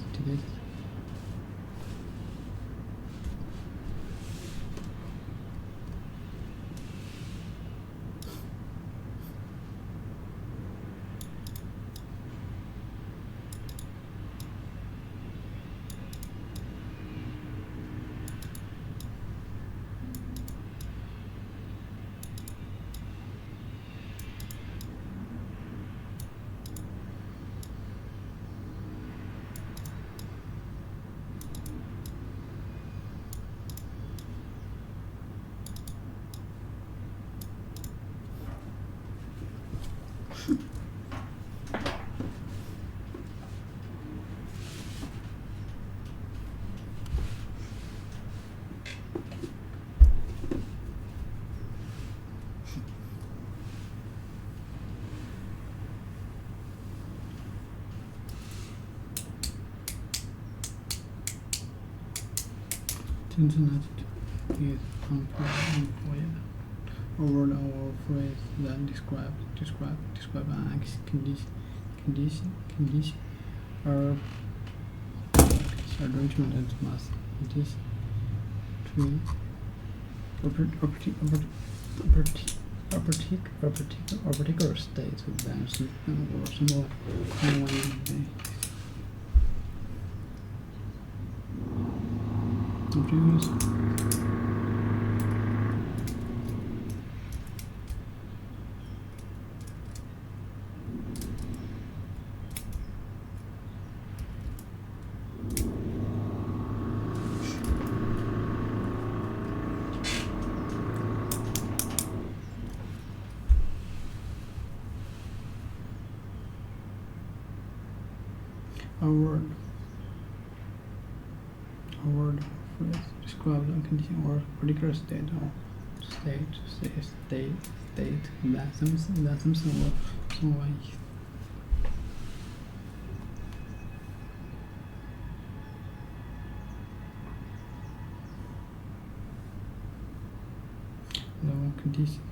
Is employed. A word or phrase that describe an action, condition, or arrangement that must condition to a particular state of something or someone. A word phrase describes a condition or particular state that something or someone is.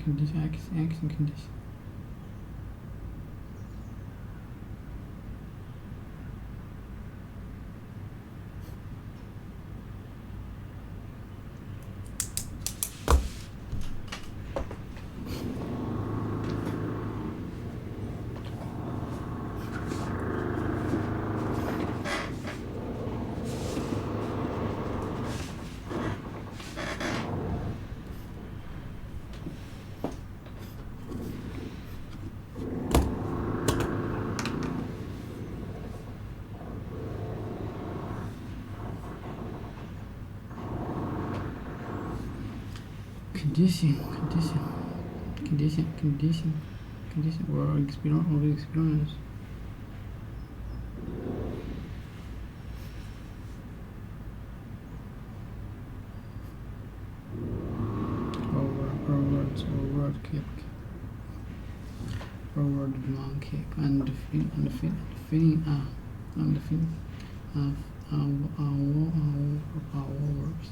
Condition, action, condition. Condition or experience. Word keep. Word long keep and the feeling of our words.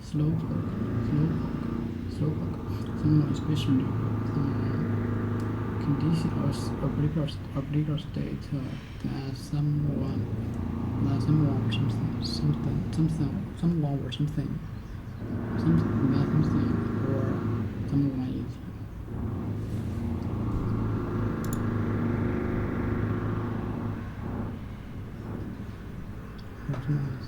Slow talk. Someone especially condition or particular state that someone or something or someone is. towards Mars.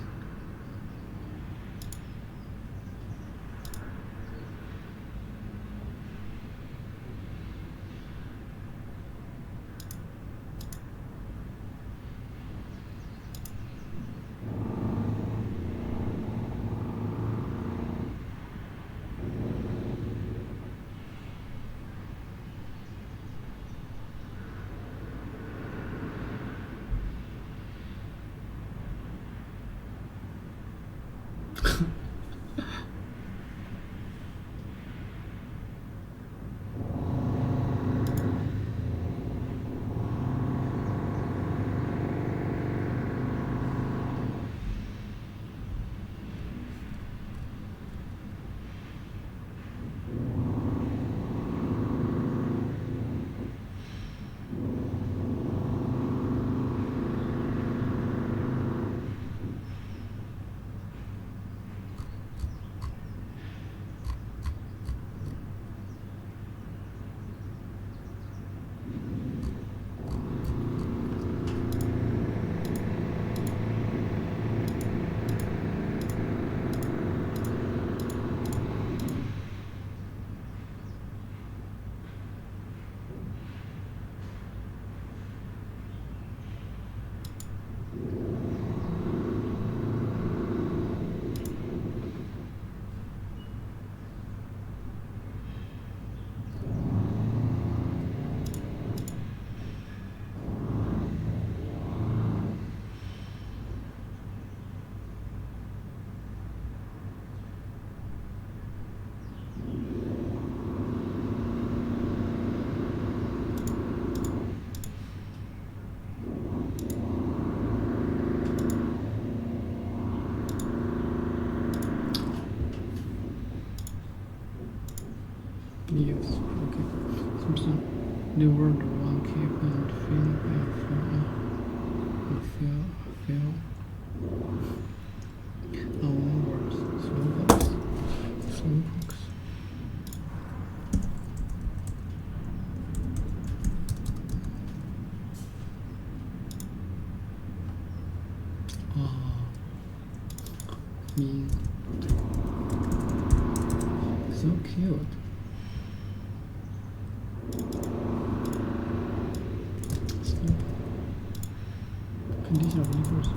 Yes, okay. Something the word one keep and feel our own words. Slowpox. Mean. So cute. Condition of reverse.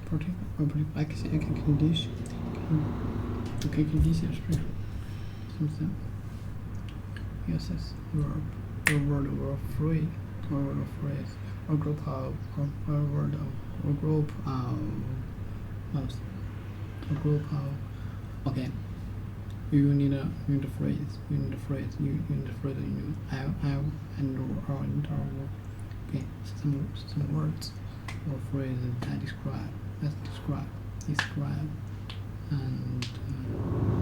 Protect I can condition. Okay, conditions. Something. Yes, verb. Or word or phrase. Or word or phrase. Or group of. Or word of. Or group of. A group of. Okay. You need a phrase. You need a phrase. You need a phrase. You need I and or. Okay. Some words or phrases that describe. Let's describe. And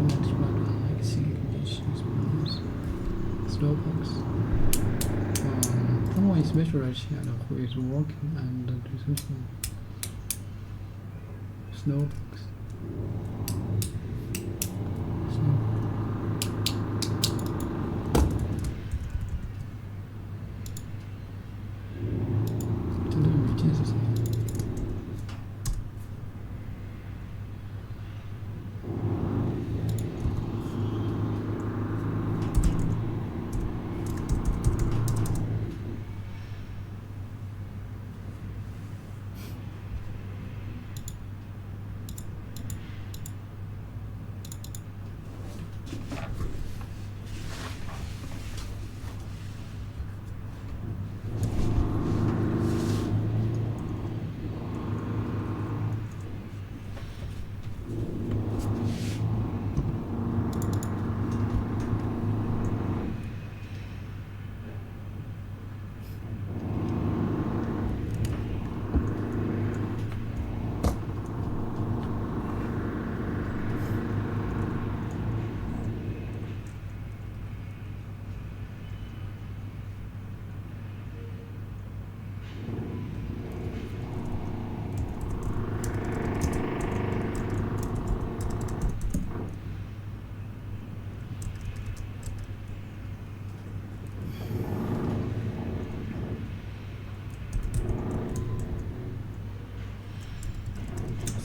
describe like singing conditions. Slowpox. Someone is measuring who is walking and do something. Slowpox.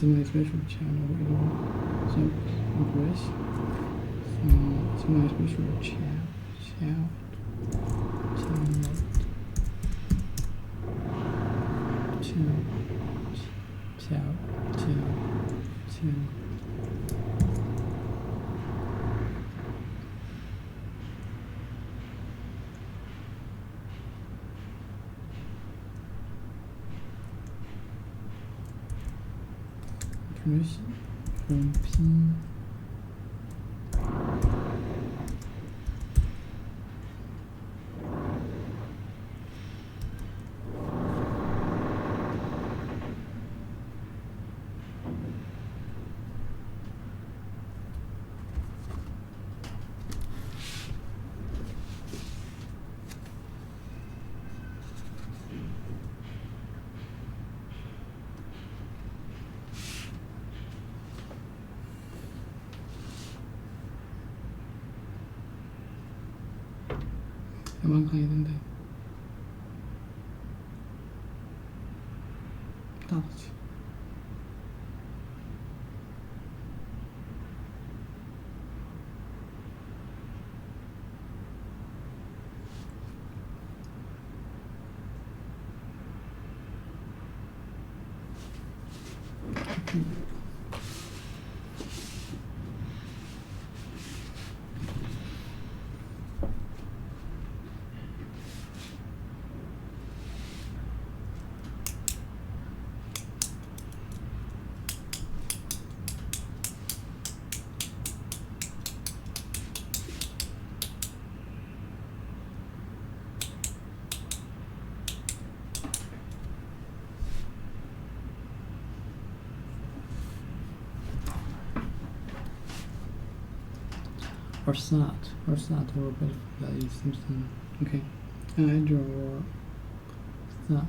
Someone special child or some impression. Someone special child. Child. Impression from P. Emang kayak itu deh. Touch. Or sat, or bit of value something. Okay, I draw sat,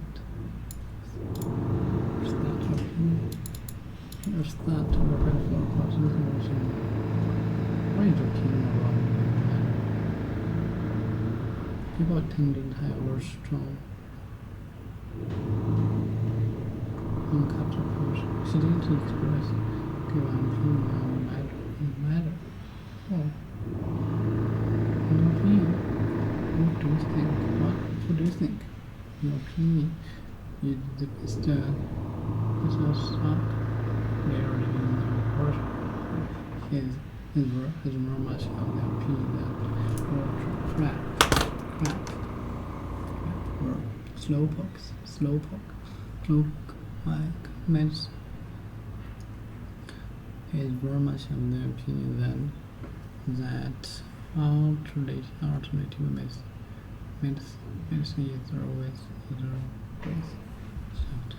or sat, or sat, or bit of something. Why are you talking about? People tend to have very strong uncaptured person. She didn't express give an opinion matter. Oh. What do you think? What do you think? Your opinion is the best start there in the version. His very much of the opinion that crap or slowpoke like medicine. He is very much of the opinion that alternative medicine is always sound.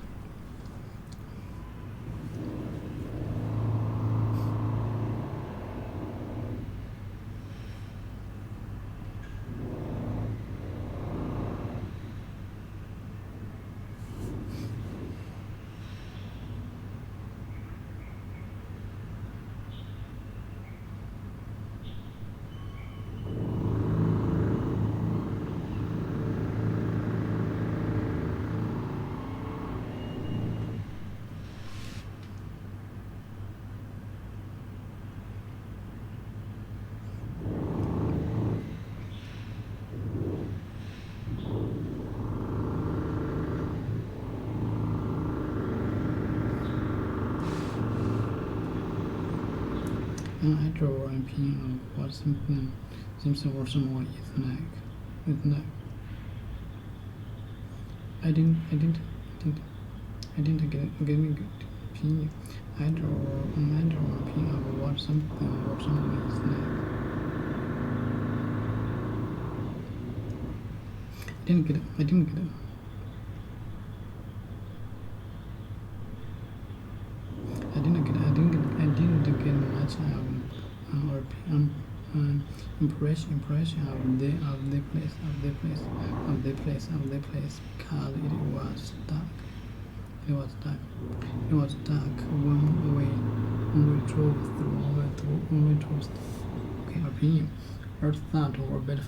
I draw an opinion of what something or someone is like. I didn't get a good opinion. I draw an opinion of what something or someone is like. I didn't get it. I didn't get much impression of the place because it was dark when we drove through. Okay, opinion. Or thought or better.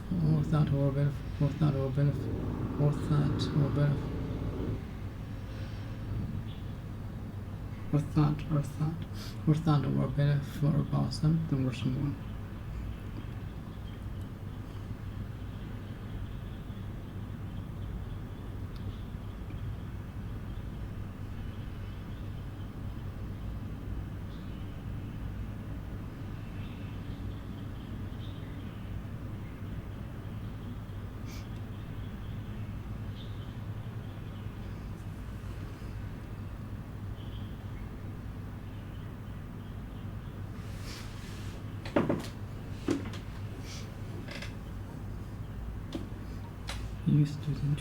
or thought or better for about something or someone. You student.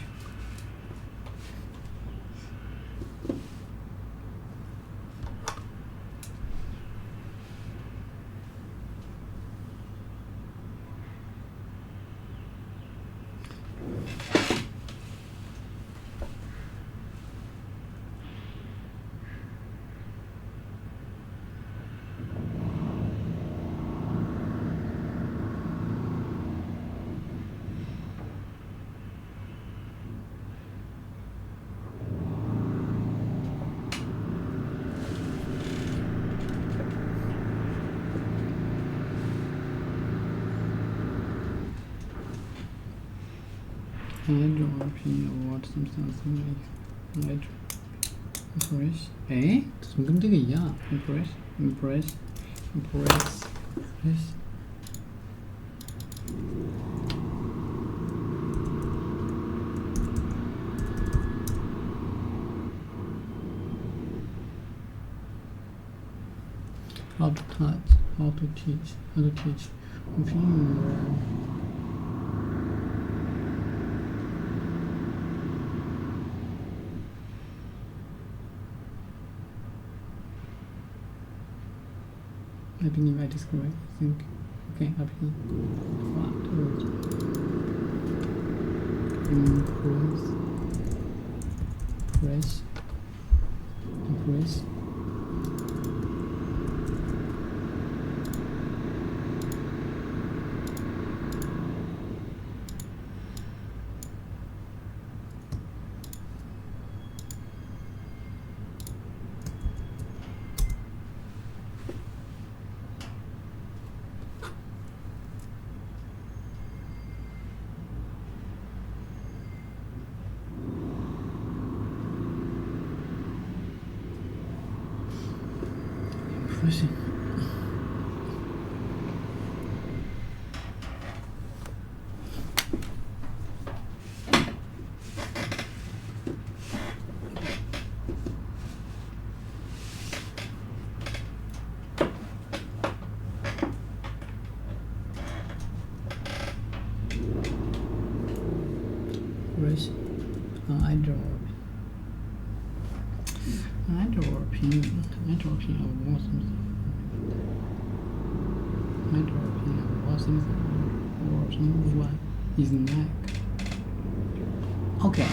What something like impress. Das ist ein gültiger Ja. Impress. How to touch, how to teach. I believe I is correct. I think. Okay, up here. Impress. Impressing. Impress. Is neck. Okay.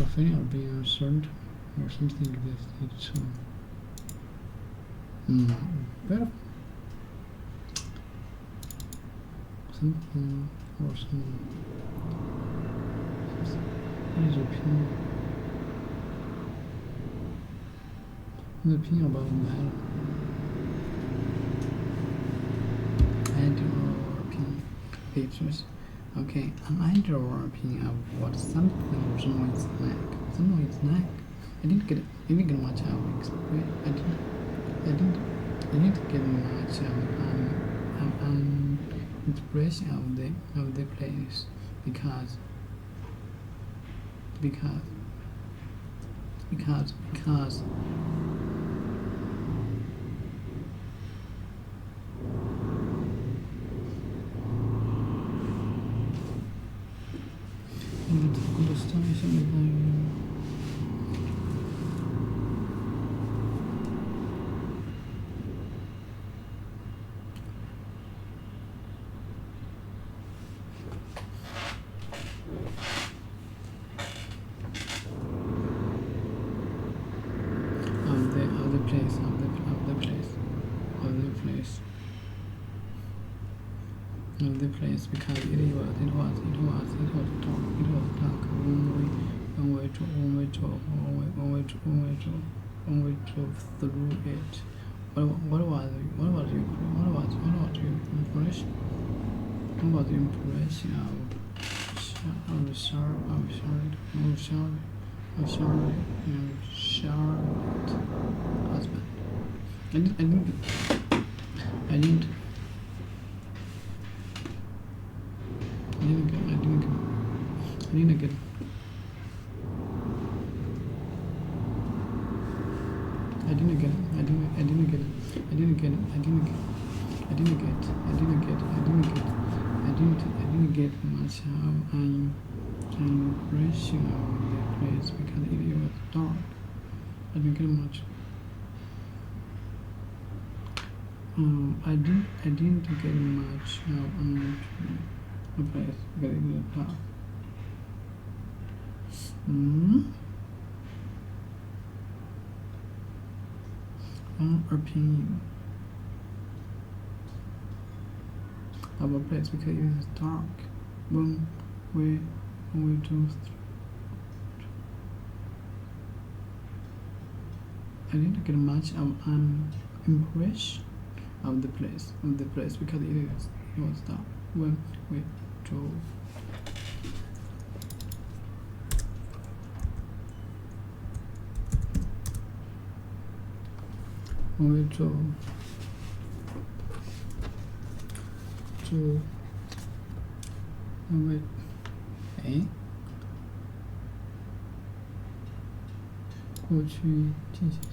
or feeling of being uncertain or something like this. It's better something or some. What is your opinion? The opinion about the matter. And your opinion. Pictures. Okay, an idea or opinion of what something or someone is like. Someone is like. I didn't get much out of express. I didn't get much of an impression of the place because of the place because it was dark when we drove through it. What was your impression? What was your impression of Charlotte husband? I didn't get. I didn't get much of an impression of the place because it was dark. I didn't get much. I didn't get much of the place because it was dark. Opinion of a place because it is dark when we drove through. I didn't get much of an impression of the place because it was dark when we drove. When we drove过去进行时。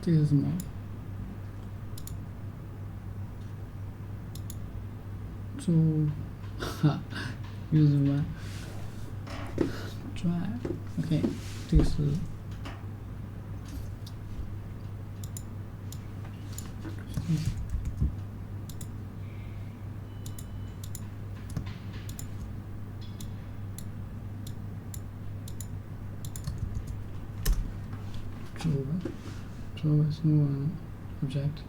这个是什么？use one drive。OK， 这个是。Draw someone object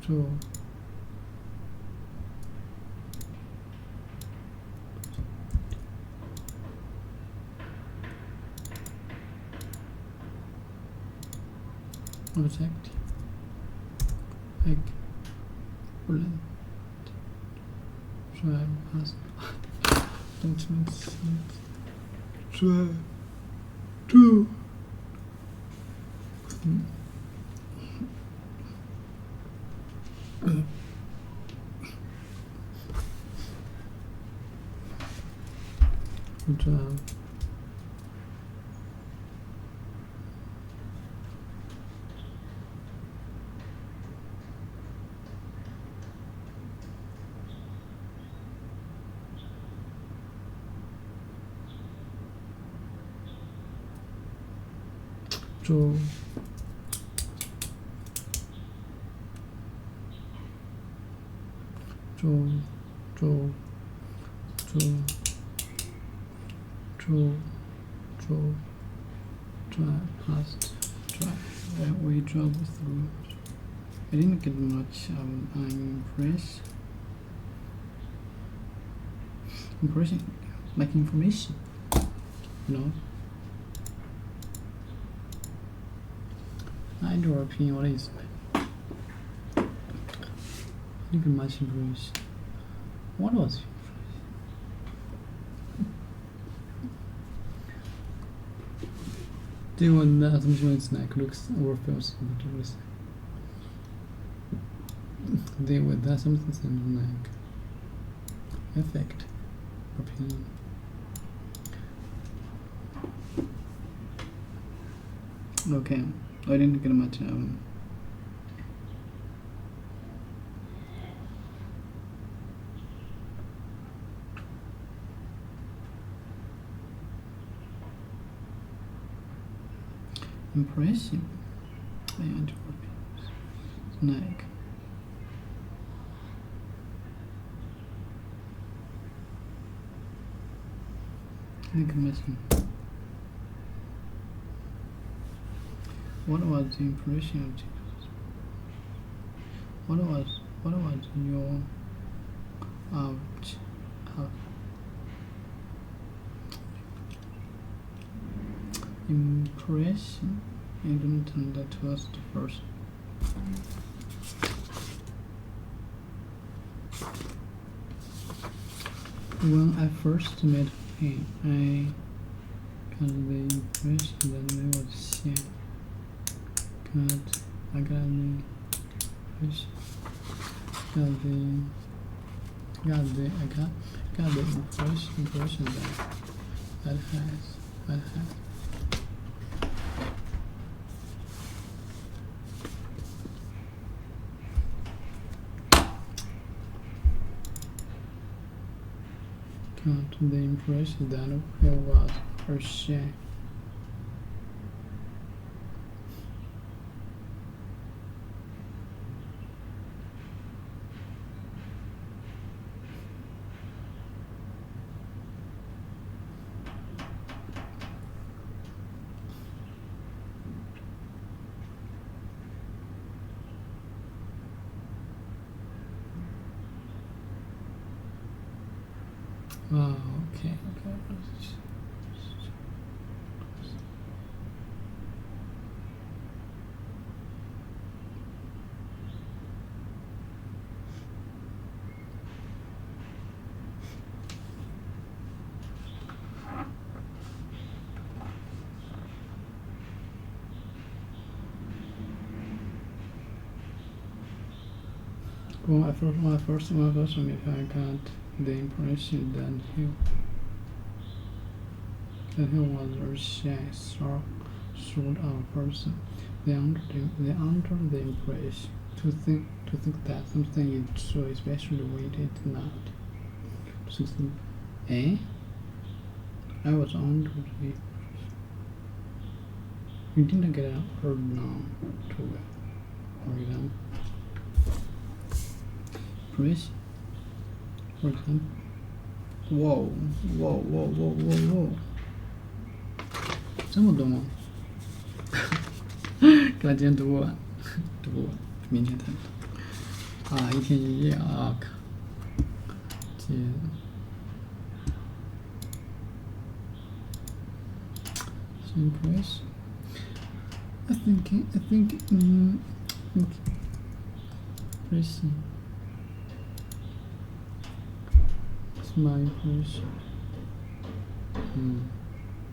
draw object like bullet drive past don't make sense drive to drive 周drive past drive we drove through. I didn't get much impression like information, you know. I draw opinion. What is I didn't get much information. What was it? Doing that something snack looks or feels ridiculous. Deal with that something like effect opinion. Okay, I didn't get much impression. I enjoy snack. What was the impression of Jesus? What was your impression? I didn't turn that to us first. When I first met him, I got the impression that he was shy. I got the impression that I had. Got the impression that he was or shy. Oh, okay. When I first met, I got the impression that he was a shy, sort of person. They under the impression to think that something is so especially when it is not. Something, I was under the. You didn't get out or no to it, for example. Impression. For example. Whoa. 这么多吗？赶紧读完，明天才读。一天一夜啊！靠，impression. I think impression. It's my impression.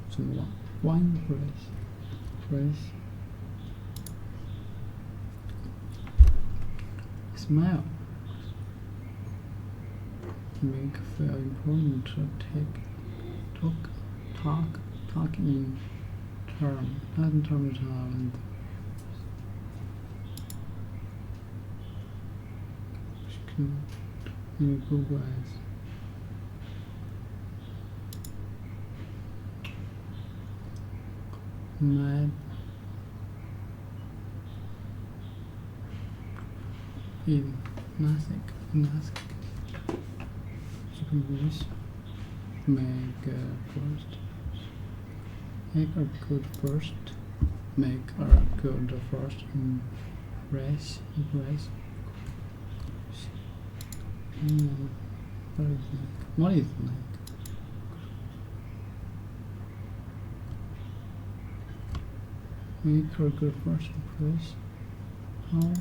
什么？One impression. Smile. Make feel important to talk in terms of progress. in Nasik. Second voice. Make first. Make a good first. Make a good first impress. What is like? Make a good first impression. How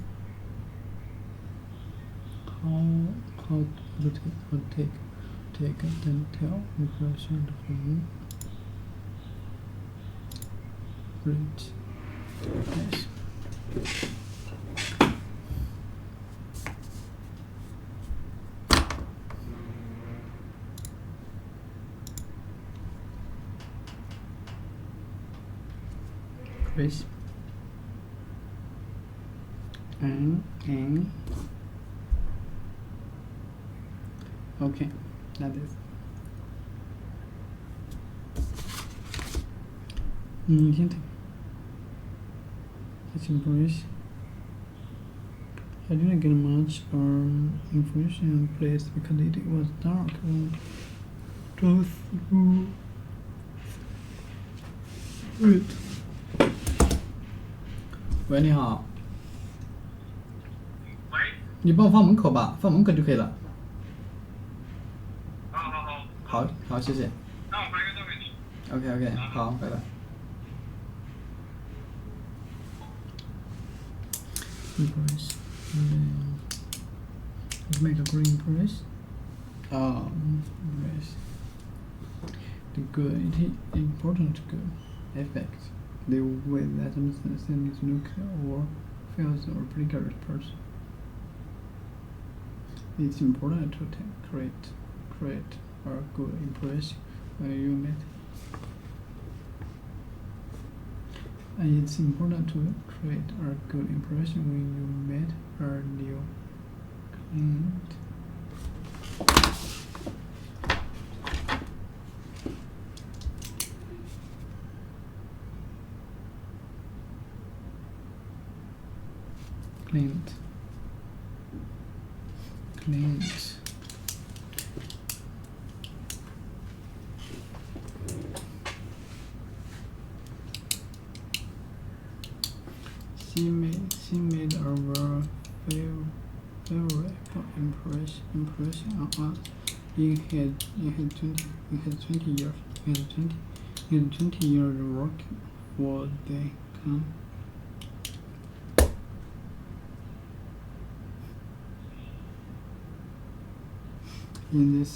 to take a dental impression from Great. Yes. Chris and okay, that is. It's impressive. I didn't get much information in place because it was dark. Go through it. 喂，你好。喂。你帮我放门口吧，放门口就可以了。好，谢谢。那我发个照给你。OK，好，拜拜。Impress. Let's make a green press. Press. The good, important good effect. The way that something is look or feels or triggers person. It's important to create a good impression when you meet. And it's important to create a good impression when you meet a new client. She made a very favorable impression on us in his 20 years working for the company. In this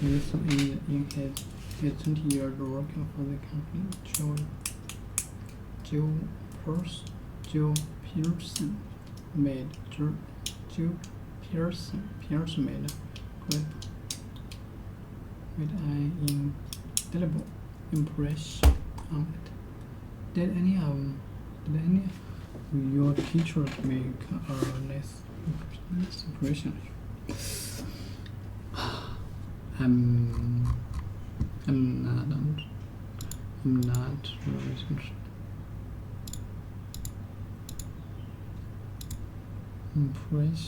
in his 20 years working for the company, Joe Pearson made an indelible impression on it. Did any of your teachers make a nice impression? I'm not really interested. Impress.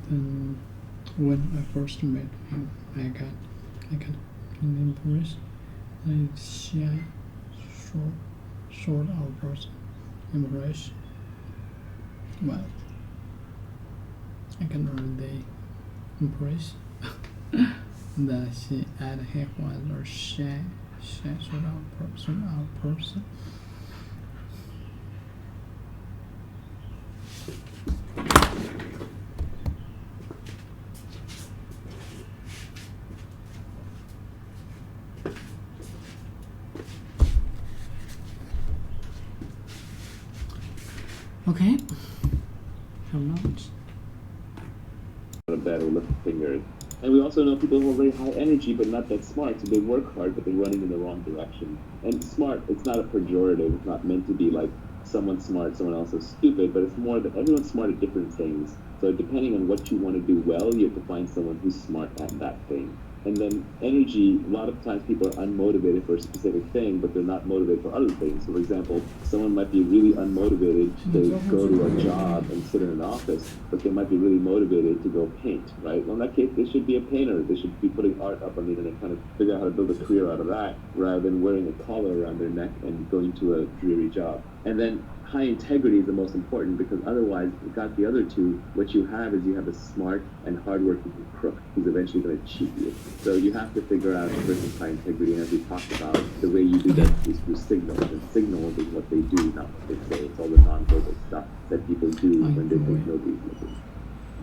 Then when I first met him, I got an impression. It's shy, short of person. Impression. Well, I can really impress that he was a shy sort of person. Okay. How much? Not bad with left fingers. And we also know people who are very high energy but not that smart, so they work hard but they're running in the wrong direction. And smart, it's not a pejorative, it's not meant to be like someone's smart, someone else is stupid, but it's more that everyone's smart at different things. So depending on what you want to do well, you have to find someone who's smart at that thing. And then energy, a lot of times people are unmotivated for a specific thing, but they're not motivated for other things. So for example, someone might be really unmotivated to go to a job and sit in an office, but they might be really motivated to go paint, right? Well, in that case, they should be a painter. They should be putting art up on the internet, trying to figure out how to build a career out of that, rather than wearing a collar around their neck and going to a dreary job. And then high integrity is the most important, because otherwise, without the other two, what you have is you have a smart and hardworking crook who's eventually going to cheat you. So you have to figure out a person's high integrity, and as we talked about, the way you do that is through signals, and signals is what they do, not what they say. It's all the nonverbal stuff that people do when they think nobody's looking.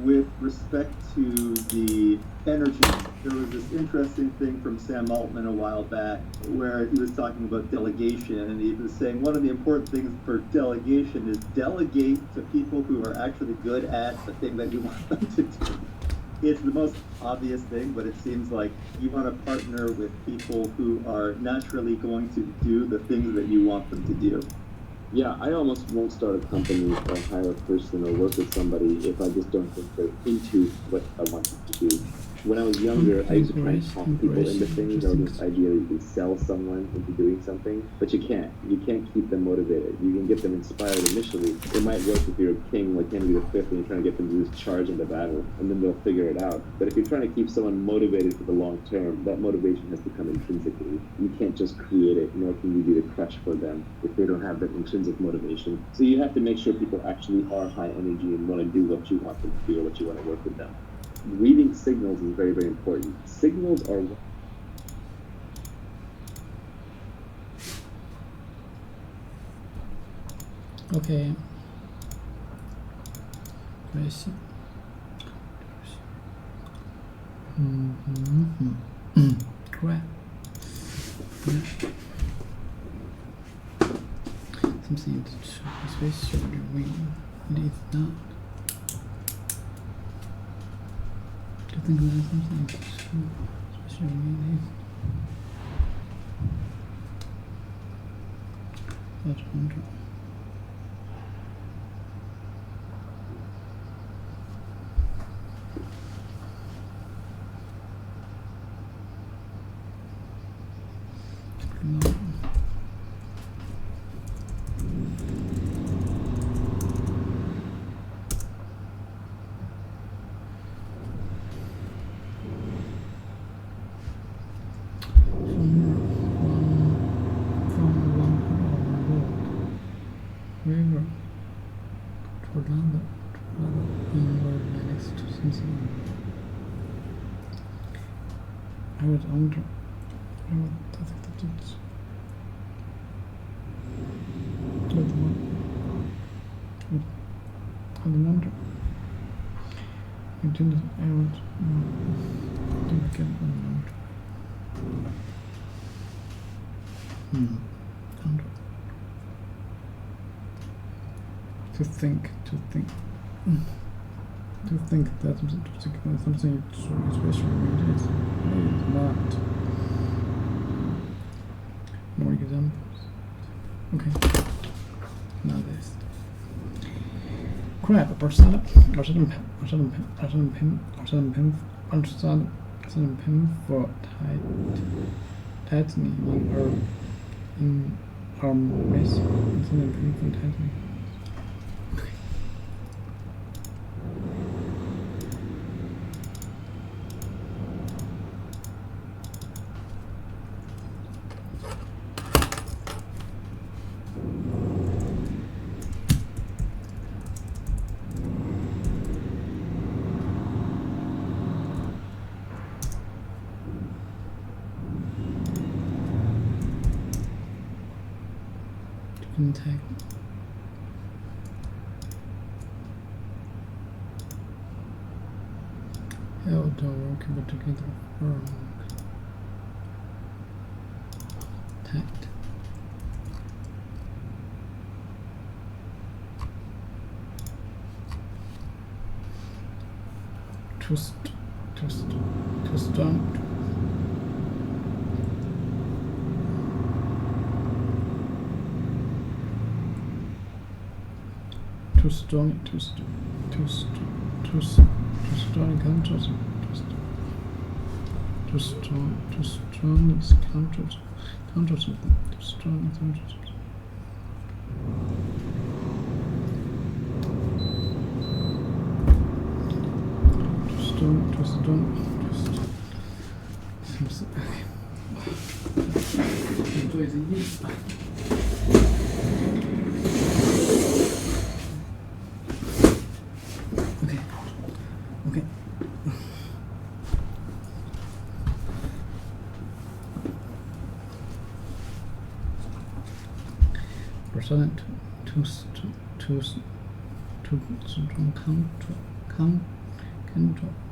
With respect to the energy, there was this interesting thing from Sam Altman a while back where he was talking about delegation, and he was saying one of the important things for delegation is delegate to people who are actually good at the thing that you want them to do. It's the most obvious thing, but it seems like you want to partner with people who are naturally going to do the things that you want them to do. Yeah, I almost won't start a company or hire a person or work with somebody if I just don't think they're into what I want them to do. When I was younger, I used to try and talk people into things. There was this idea that you can sell someone into doing something, but you can't. You can't keep them motivated. You can get them inspired initially. It might work if you're a king like Henry V and you're trying to get them to just charge into battle, and then they'll figure it out. But if you're trying to keep someone motivated for the long term, that motivation has to come intrinsically. You can't just create it, nor can you be the crutch for them if they don't have that intrinsic motivation. So you have to make sure people actually are high energy and want to do what you want them to do or what you want to work with them. Reading signals is very, very important. Signals are okay. Crazy. Crap. Something to special wing. It is not. I think there's something special in it. That's wonderful. River, Tornado, and next to something. I would wonder. I think that it's. I would wonder. I didn't. I get one. To think that something special it is not. More examples. Okay. Now this. Crap, for tightening or in arm race. Pin for tightening. Intake. Held or working together for tact. Twist. too strong controls. Too strong controls. Too strong controls. Controls of them. Too strong controls. Too strong. Okay. 做一次意思吧。Okay. Percent too strong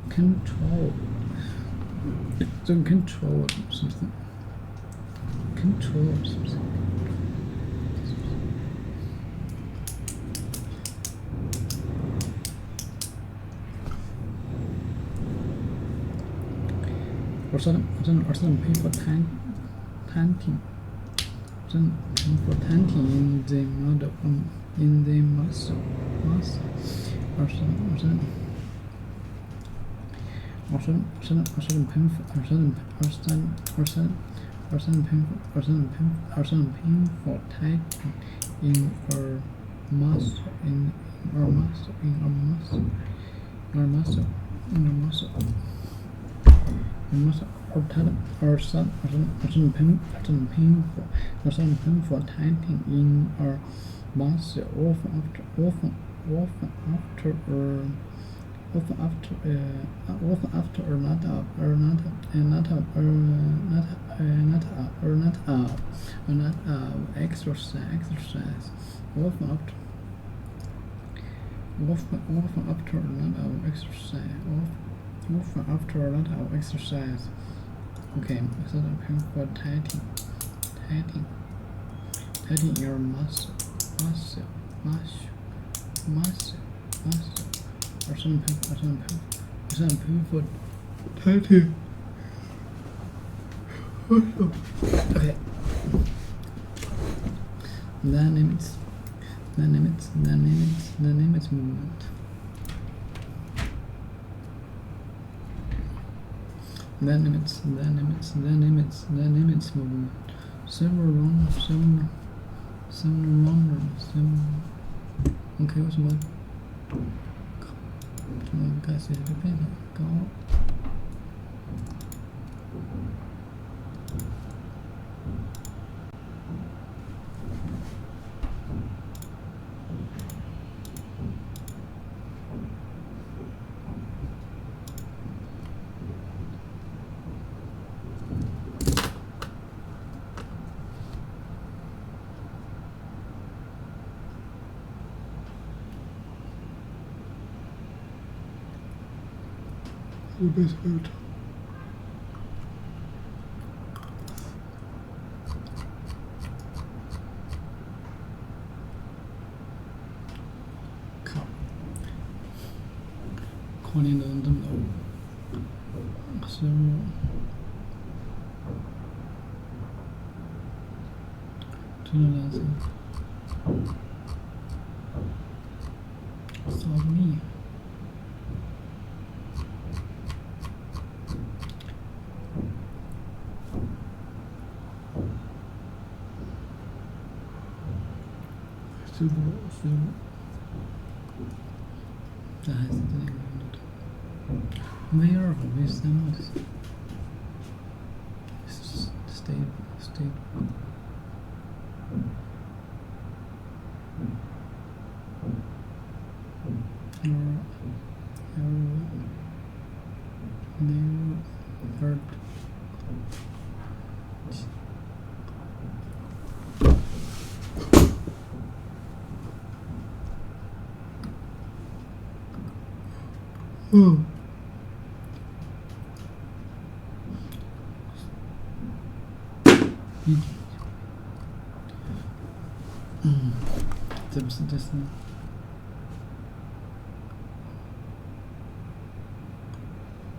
control. Don't control something. Control something. Or some people panting. Some people panting in the model in the muscle. Or some painful tightening in our muscle or some painful tightening in our muscle often after exercise. Often after a lot of exercise. Okay, so the painful tightening your muscle. Or some painful tightening. Okay. The limits movement. The limits movement. Several. Okay, what's more? Guys, it depends. Go. The best part.靠！跨年的人这么多，是真的蓝色，扫地。水果，这还是这个V2和V3嘛，stable。Third.这不是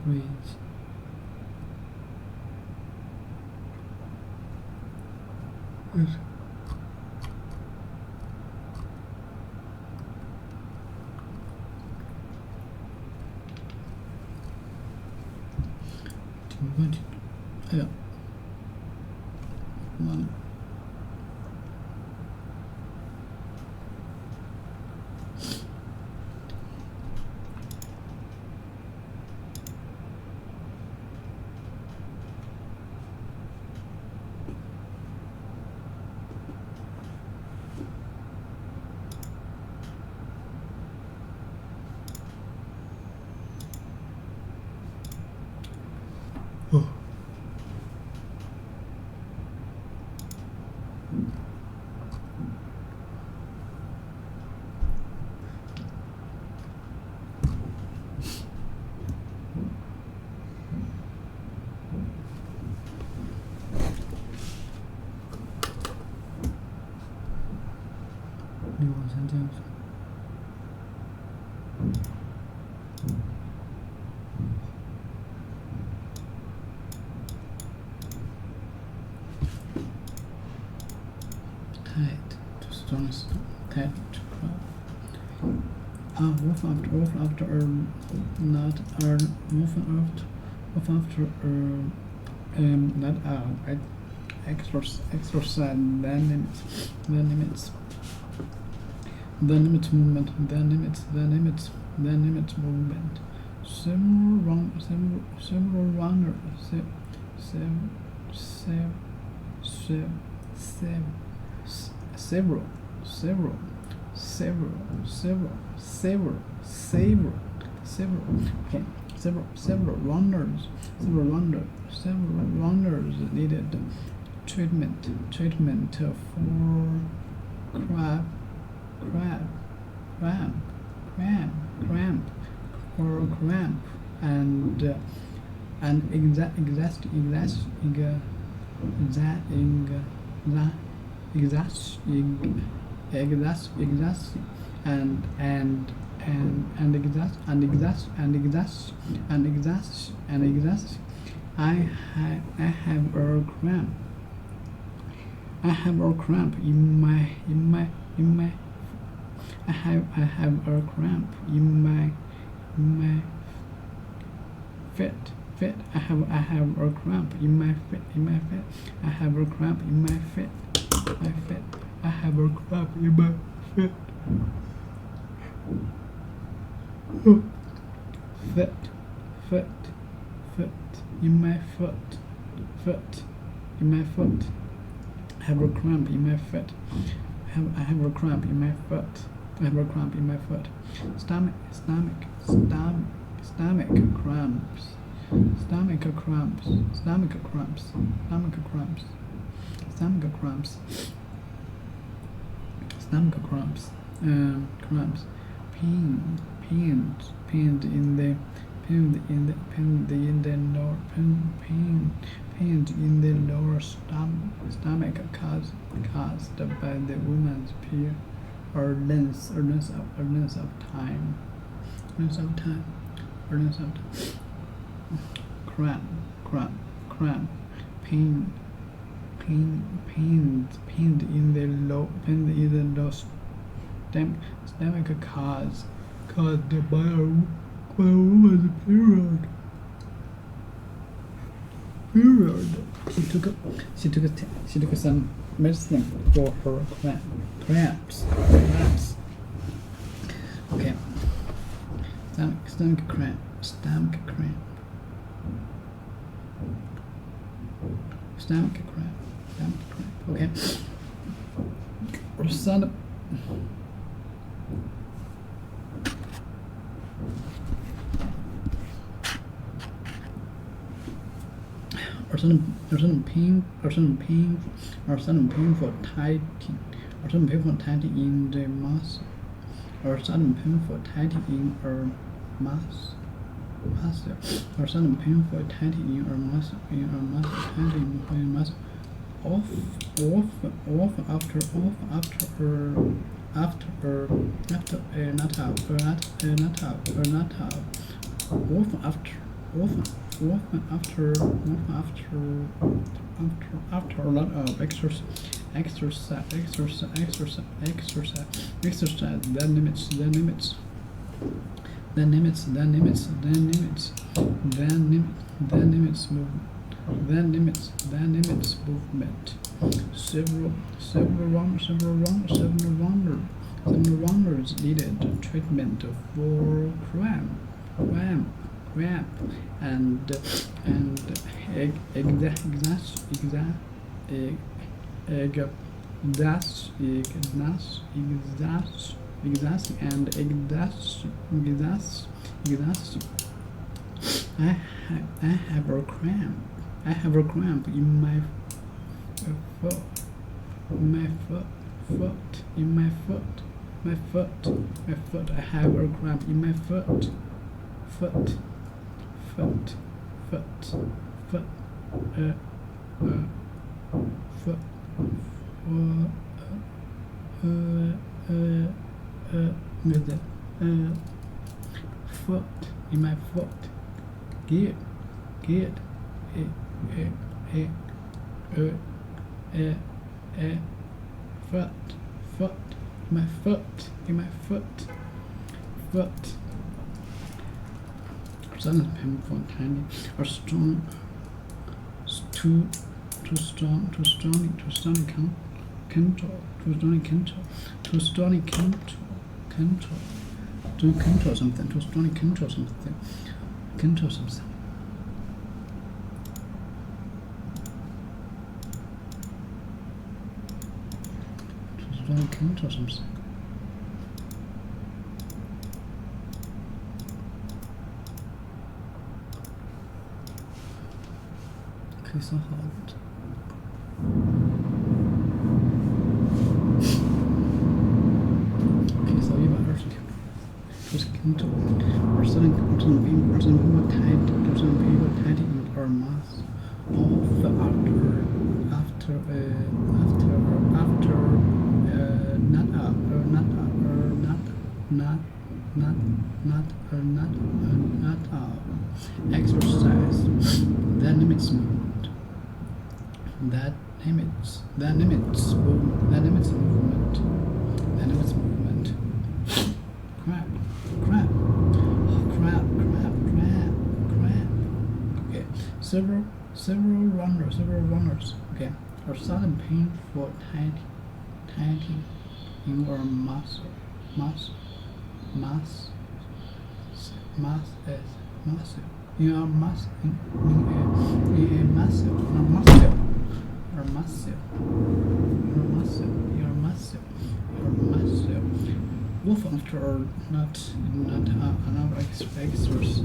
reach. Good. 没问题。哎呀，完了。哦。你往前这样说。Tight to strong, tight to crowd. Wolf after not wolf after not exercise then limits movement. Several runners needed treatment for cramp I have a cramp in my I have a cramp in my feet. I have a cramp in my feet. I have a cramp in my feet. I have a cramp in my feet. Foot in my foot. In my foot. I have a cramp in my foot. I have a cramp in my foot. I have a cramp in my foot. Stomach cramps. Pain in the lower stomach caused by the woman's period or length of time. Cramp. Pain in the low stomach caused by a woman's period. She took some medicine for her cramps. Okay. Stomach cramp. Okay. Or sudden painful tightening in the muscle, or sudden painful tightening or muscle, or sudden painful tightening or muscle, often after a lot of exercise That limits movement. That limits movement. Several runners needed treatment for cramp, and I have a cramp. I have a cramp in my foot. My foot. I have a cramp in my foot. Foot. Foot in my foot. Good. Foot. My foot. In my foot. Silent painful and tiny or strong. Too strong control. To control something. Too strongly control something. Control something.可以算好的。可以扫120条。Just control. Or some people tied in our mouth. Not exercise. That limits movement. That limits movement. Crap. Okay. Several runners. Okay. Or sudden pain for tightening in our muscle. Your muscle. Wolf after not another exercise.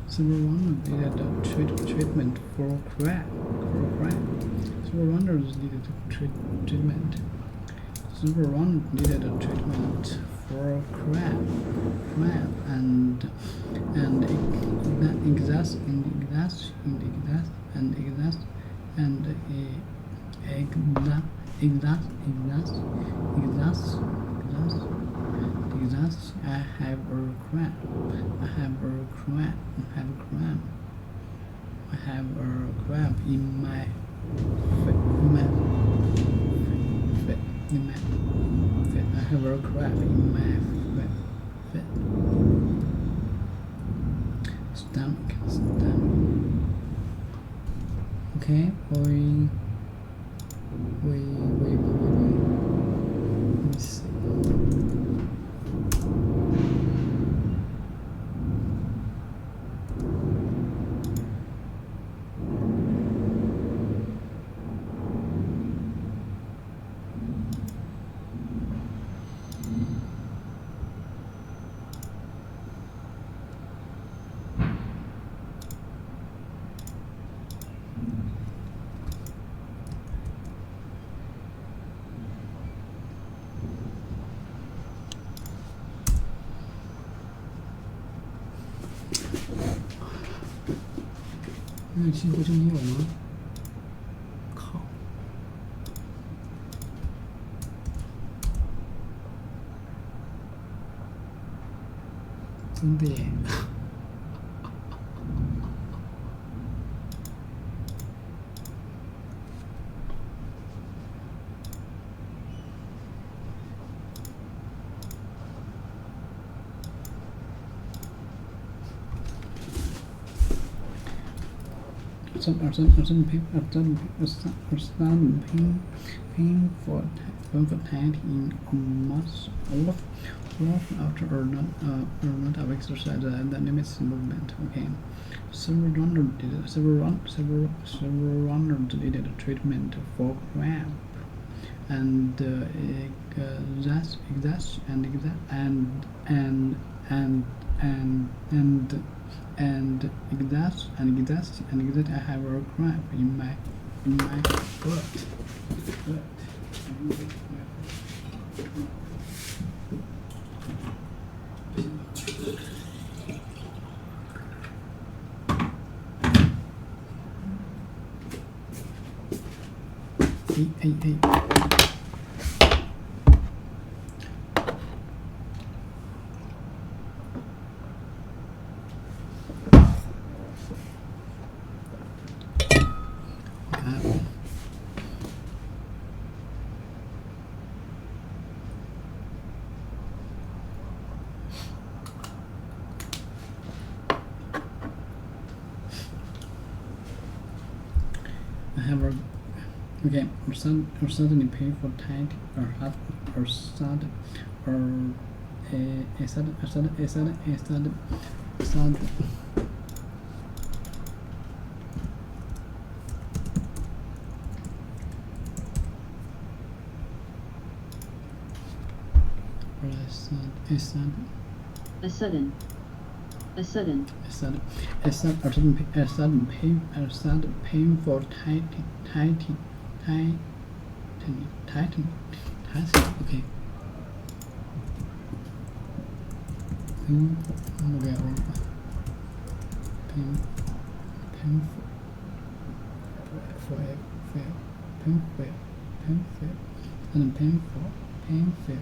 Several runners needed treatment for cramp. Several runners needed treatment. Several runners needed treatment for cramp I have a cramp. I have a cramp. I have a cramp. I have a cramp in my foot. I have a cramp in my foot. Stomach. Okay, we let me see.那期不是你有吗？靠！真的耶！pain for tightening a muscle after or not of exercise that limits movement. Okay, several runners needed treatment for cramp and I have a cramp in my foot. Hey. I have a okay, or suddenly painful tight or hot or sudden or a sudden painful tightening. Okay.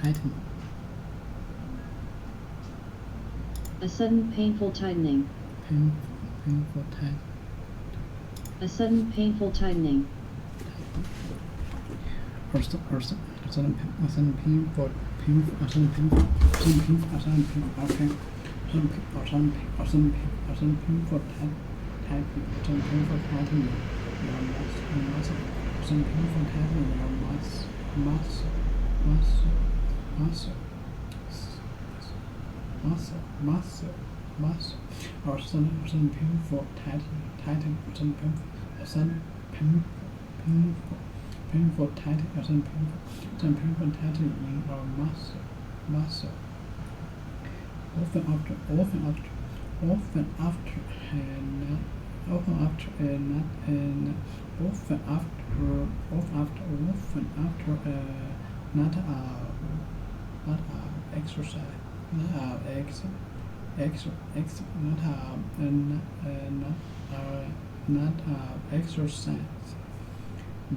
Tighten. A sudden painful tightening. Painful tight. A sudden painful tightening. Or sudden painful. Okay. Or sudden painful tightening your muscle. Sudden painful tightening your muscle. Or sudden painful tightening. Painful tightening in our muscle. often after a nut, often after a nut, often after a nut exercise, not exercise.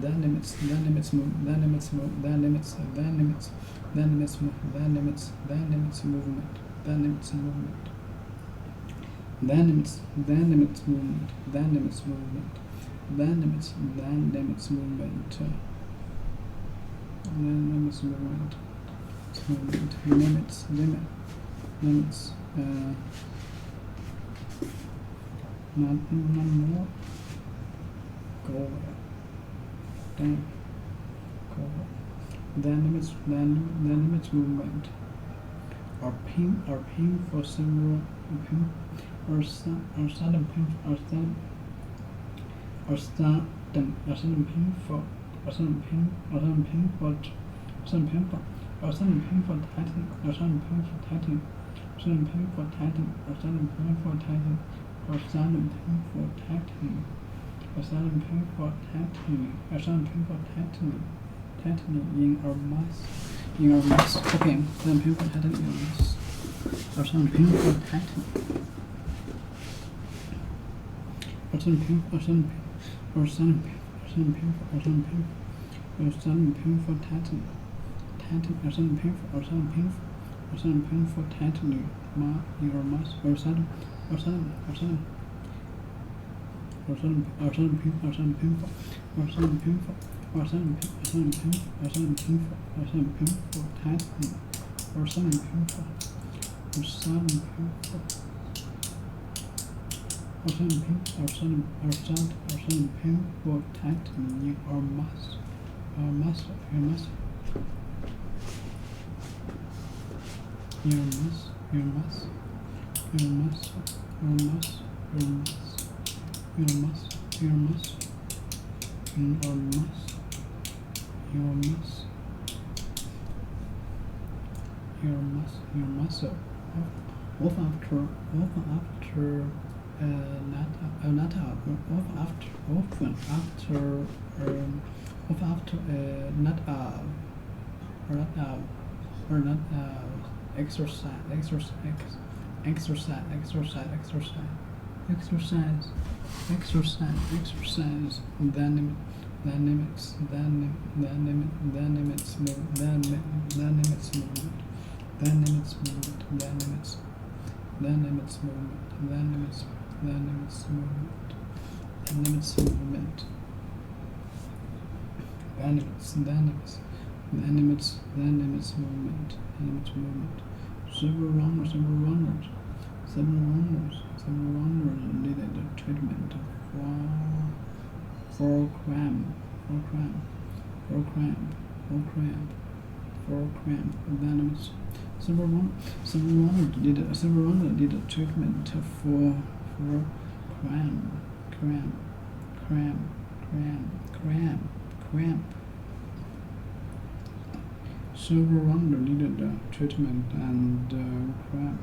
That limits movement. That limits movement. That limits movement. That limits movement. That limits movement. That limits movement. That limits movement. That limits movement. That limits movement. Limits. Not more. Go away. Then go away. Then limits movement. Or pain for several pain or sudden pain for tightening, sudden pain for tightening, or sudden pain for tightening, or sudden pain for tightening, or sudden pain for tightening, or sudden pain for tightening in our mass. Okay, sudden pain for tightening in our mass, or sudden pain for tightening, or sudden pain for tightening, or sudden pain for tightening, or sudden pain for tightening in our mass, or sudden painful tightening or muscle, your muscle, often after exercise, then limits movement. Several runners needed treatment for cramp. Then several runners needed treatment for cramp. Several runners needed treatment and cramp.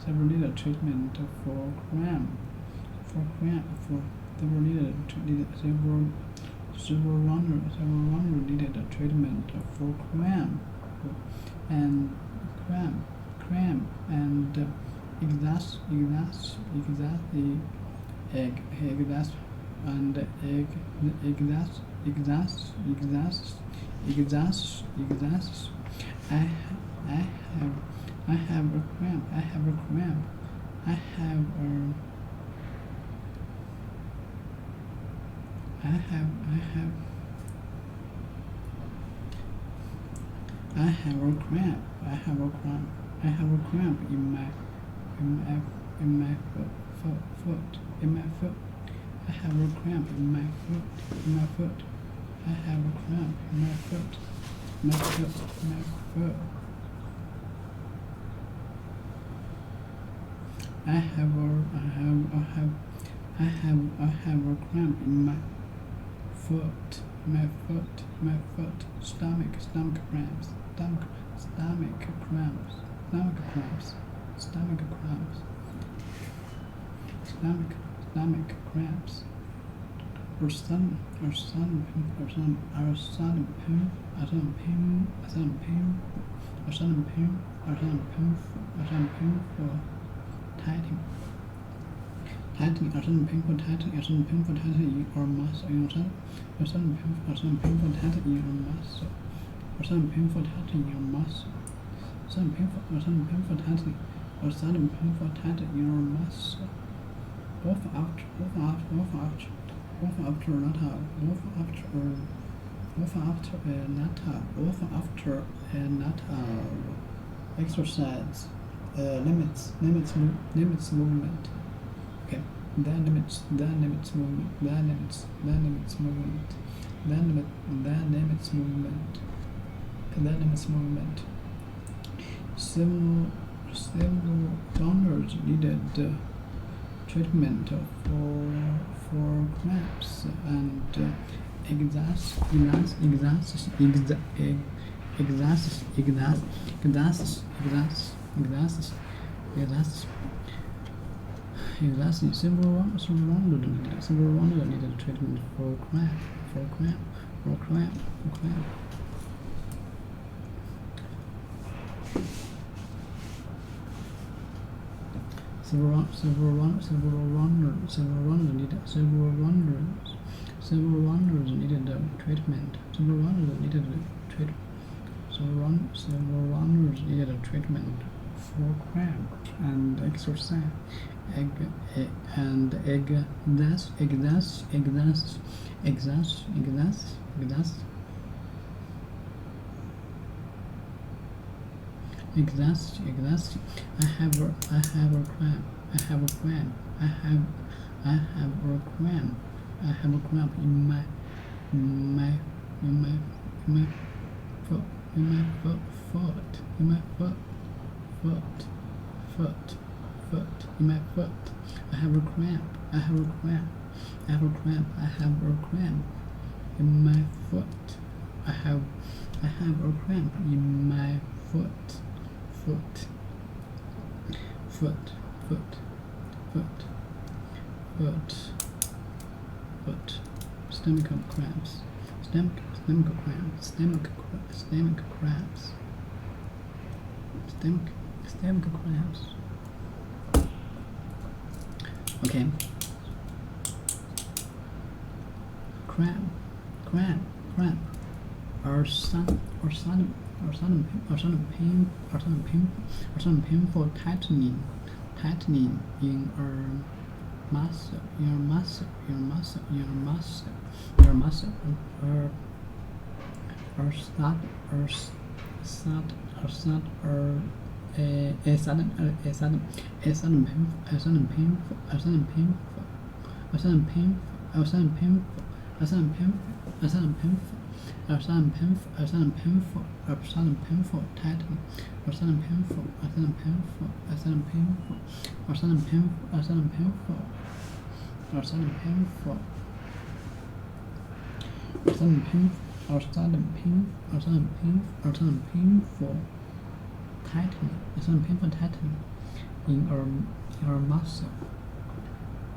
Several needed treatment for cramp. Several runners needed treatment for cramp and I have a cramp. I have a cramp. I have a cramp in my foot. I have a cramp in my foot. I have a cramp in my foot. I have a cramp in my foot. my foot, stomach cramps, stomach cramps, or sudden painful tightening, a sudden painful tightening or muscle, a sudden painful tightening or muscle, or sudden painful tightening or muscle, sudden painful tightening or sudden painful tightening or muscle. Both after exercise, limits movement. Okay, that limits movement. Several runners needed treatment for cramps and several runners needed treatment for cramp. Several runners needed treatment. Several runners needed treatment for cramp and exercise. Exhausted. I have a cramp in my foot. I have a cramp in my foot. I have a cramp in my foot. Stomach cramps. Okay. Cramp. Or sudden painful tightening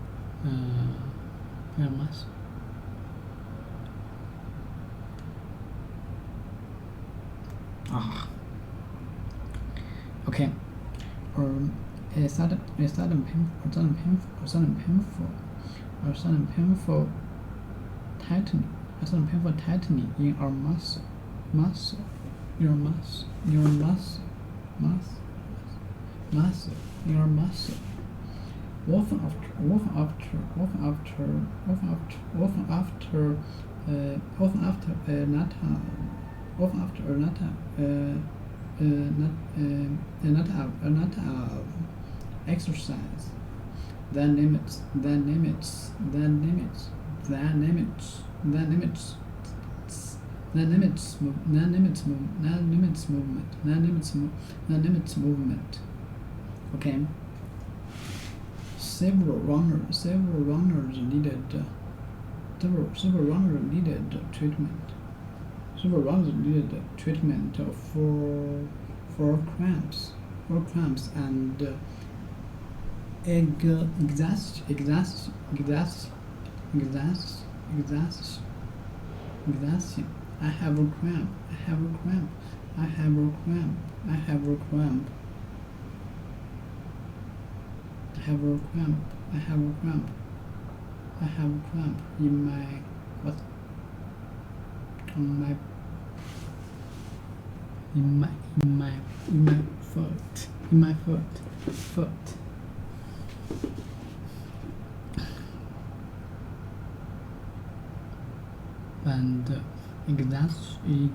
in your muscle, Okay. Or a sudden painful tightening in our muscle, often after exercise, then limits movement. Okay. Several runners needed Several runners needed treatment. Several runners needed treatment for cramps and exhaustion. I have a cramp. I have a cramp. I have a cramp. I have a cramp. I have a cramp. I have a cramp. I have a cramp in my what? On my foot. In my foot. And exhaustion.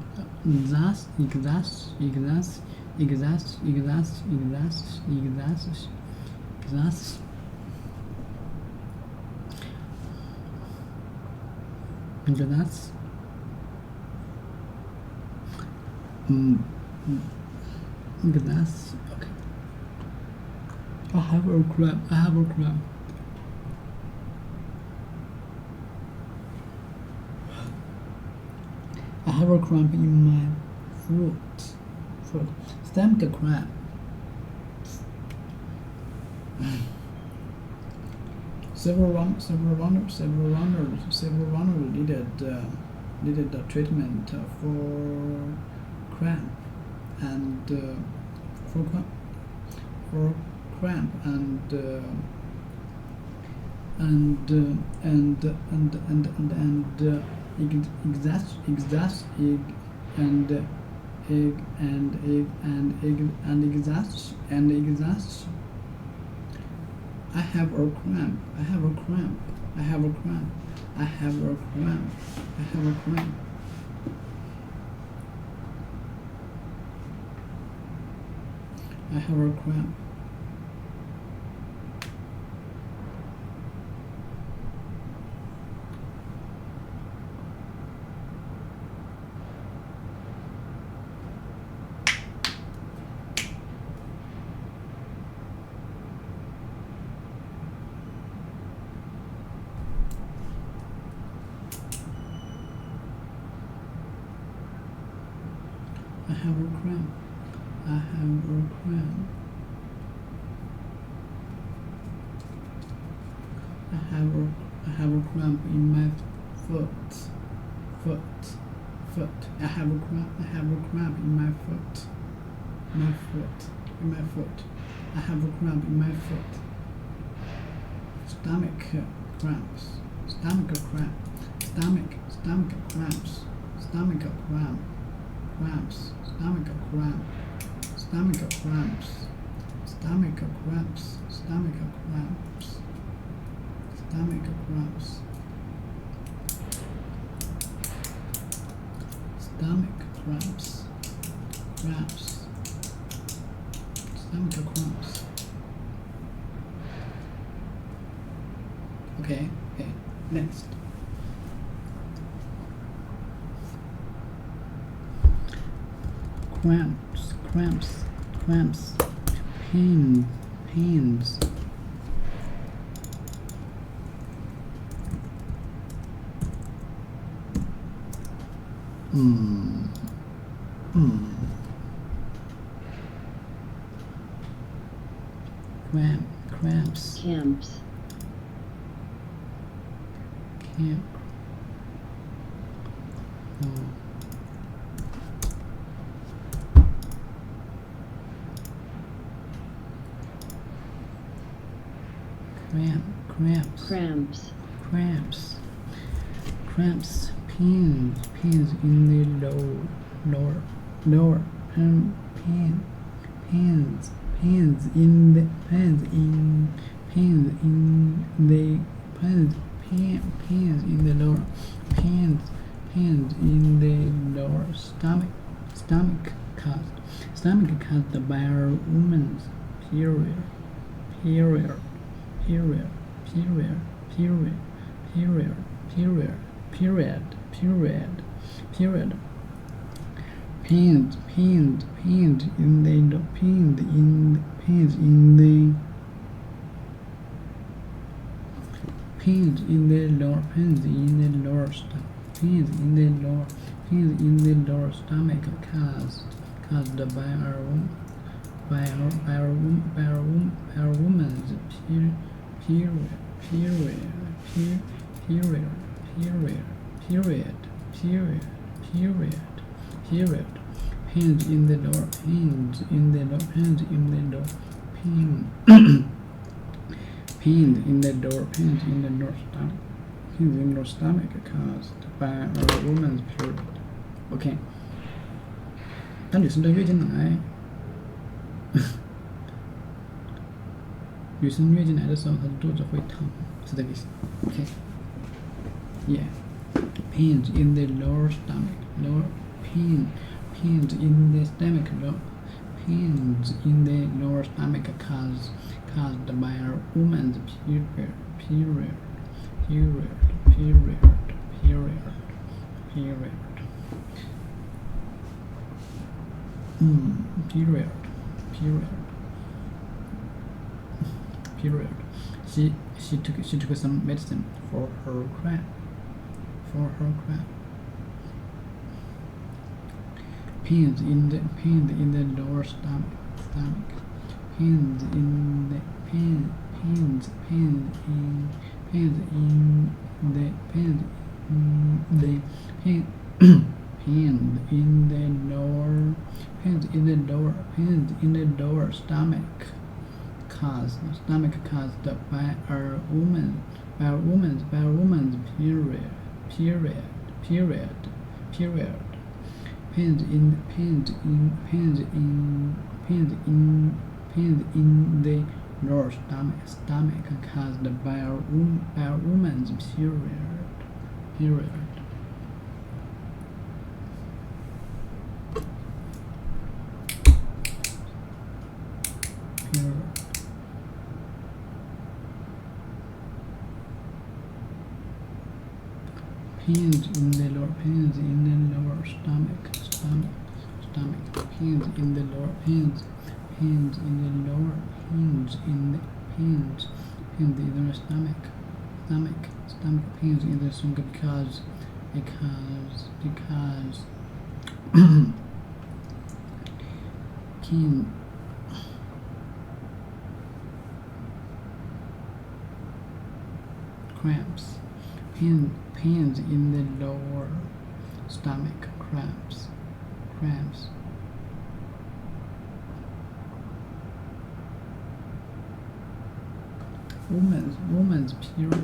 Okay. I have a cramp. I have a cramp. I have a cramp in my foot. Stomach cramp. Several runners needed treatment for cramp and exhaustion. I have a cramp. I have a cramp. I have a cramp. I have a cramp. I have a cramp. I have a cramp. I have a cramp. I have a cramp. I have a cramp in my foot. I have a cramp. I have a cramp in my foot. In my foot. I have a cramp in my foot. Stomach cramps. Stomach cramp. Stomach cramps. Stomach cramp. Cramps. Stomach cramp. Stomach cramps. Stomach cramps. Stomach cramps. Stomach cramps. Stomach cramps. Cramps. Stomach cramps. Okay. Next. Cramps. Pains. Cramps. Camps. Camp. Cramps. Pains in the lower. Pains in the lower. Pains in the lower stomach caused by a woman's period. Pains in the. pains in the lower stomach, pains in the lower stomach caused by our woman's period. Pains in the lower stomach caused by our woman's period. OK， 当女生的月经来，女生月经来的时候，她的肚子会疼，是这个意思。OK，Yeah， pains in the lower stomach, pains in the stomach, pains in the lower stomach caused by our woman's period. Period. She took some medicine for her cramp. Pains in the lower stomach. Pains in the lower stomach caused by our woman's period. Pains in the lower stomach caused by our woman's period. Pains in the lower stomach. Pains in the lower stomach caused cramps. Pains in the lower stomach, cramps. Woman's period.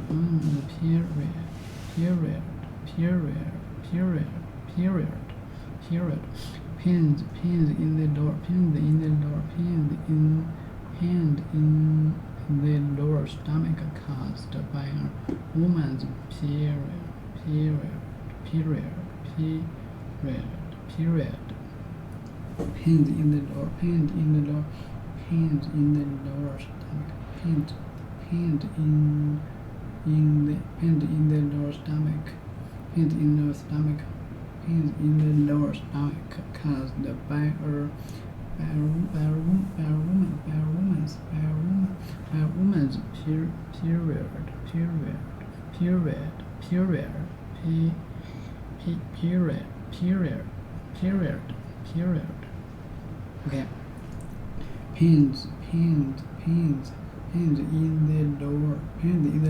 Pains in the lower stomach caused by a woman's period. Pains in the lower stomach. Pains in the lower stomach caused by our woman's period. Okay. Pains in the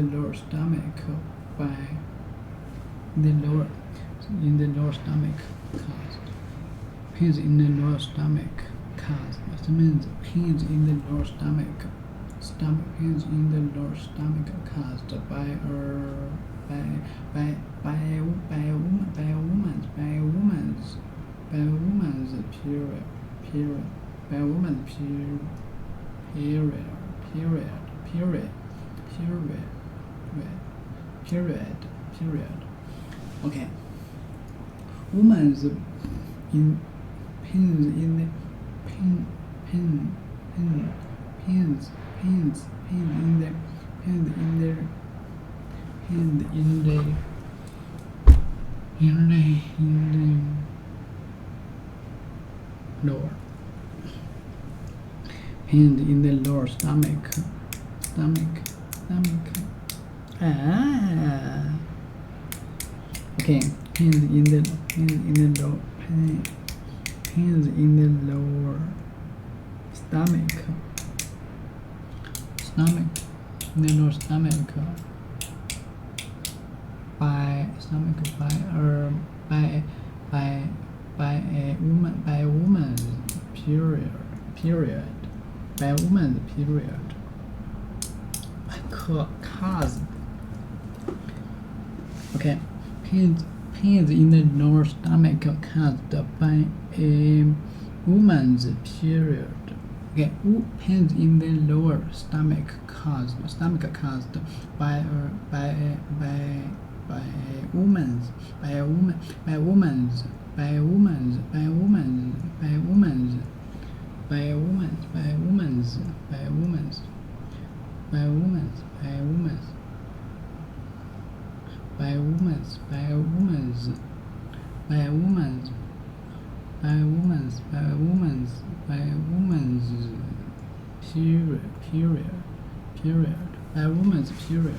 lower stomach by in the lower stomach caused. Pains in the lower stomach caused. That means pains in the lower stomach. Pains in the lower stomach caused by a woman's period. Okay. Woman's in pains in the pains in the lower stomach Okay, pains in the lower stomach. In the lower stomach. By a woman's period. By a woman's period. Cause. Okay, pains in the lower stomach caused by a woman's period. Okay, pains in the lower stomach caused by a woman's period.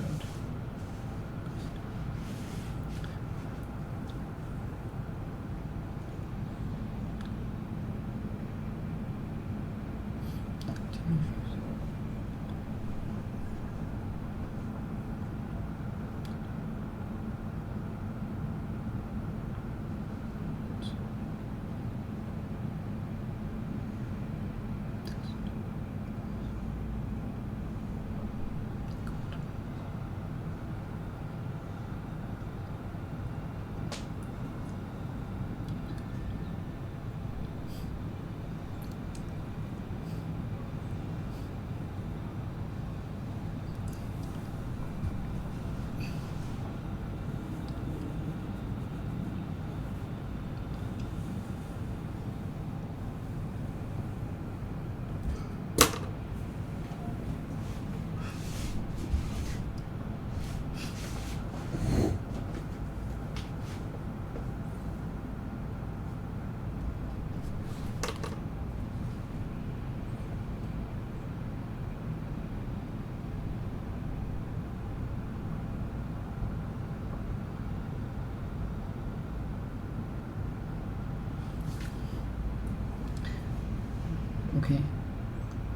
Okay,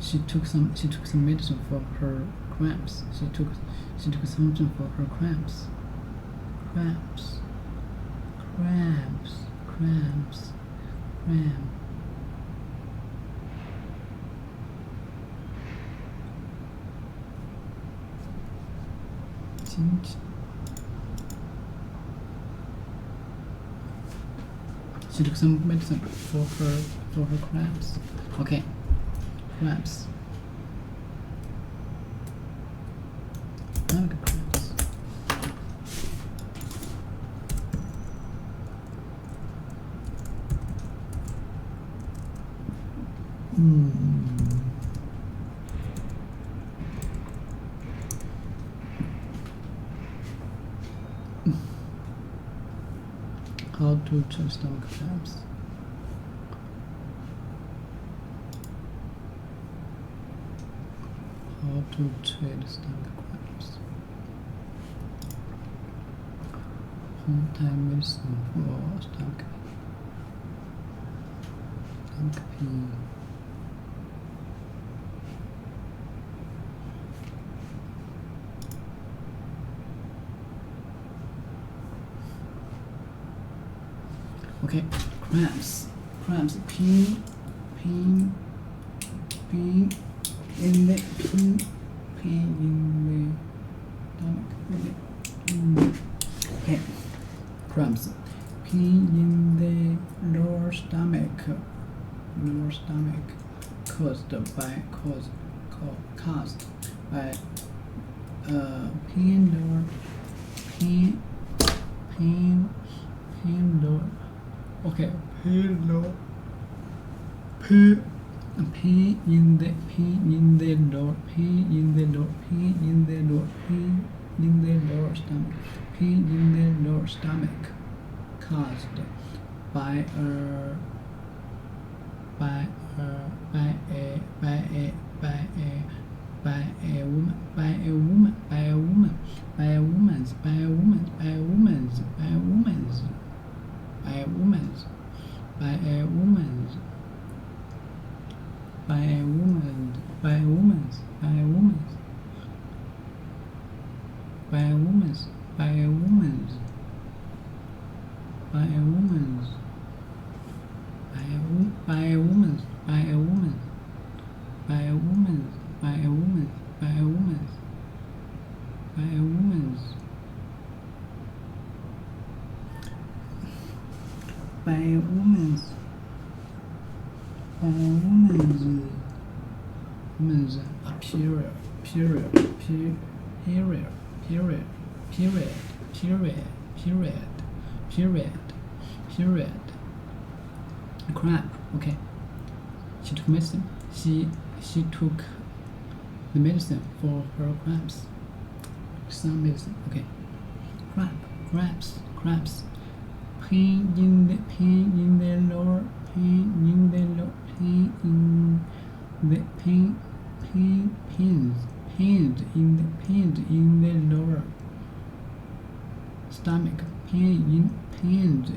she took some medicine for her cramps. She took something for her cramps. She took some medicine for her cramps. Okay, cramps. Cramps. How to check stomach cramps. How to treat stomach cramps. Home-time medicine for stomach pain. Okay, cramps, pain in the stomach. Okay, cramps, pain in the lower stomach, caused by Okay, pain in the lower stomach caused by a by a woman, by a woman, by a woman, by a woman, by a woman, by a woman, by a woman, by a woman, by a woman, by a woman, by a woman, by a woman, by a woman's, by a woman's period, period, period, period, period, period, period, period, period. Crap. Okay. She took medicine. She took the medicine for her cramps. Some medicine. Okay. Cramps. Pain in the lower. Pains in the lower stomach. Pains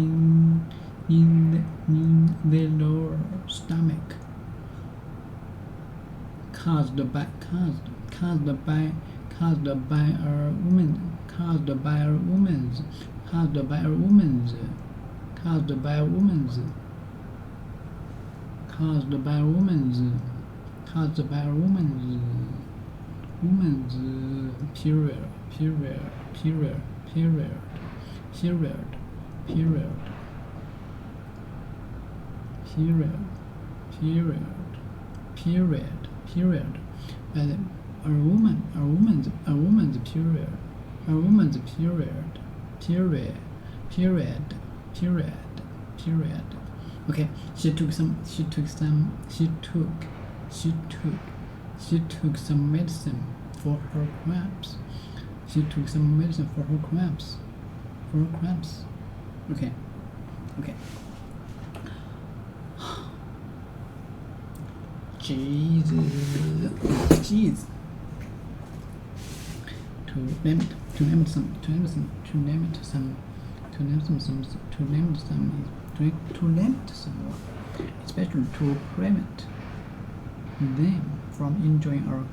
in the lower stomach. Caused by woman's period. And a woman's period. Okay, she took some medicine for her cramps. Okay. Jeez. To name someone, especially to prevent them from enjoying or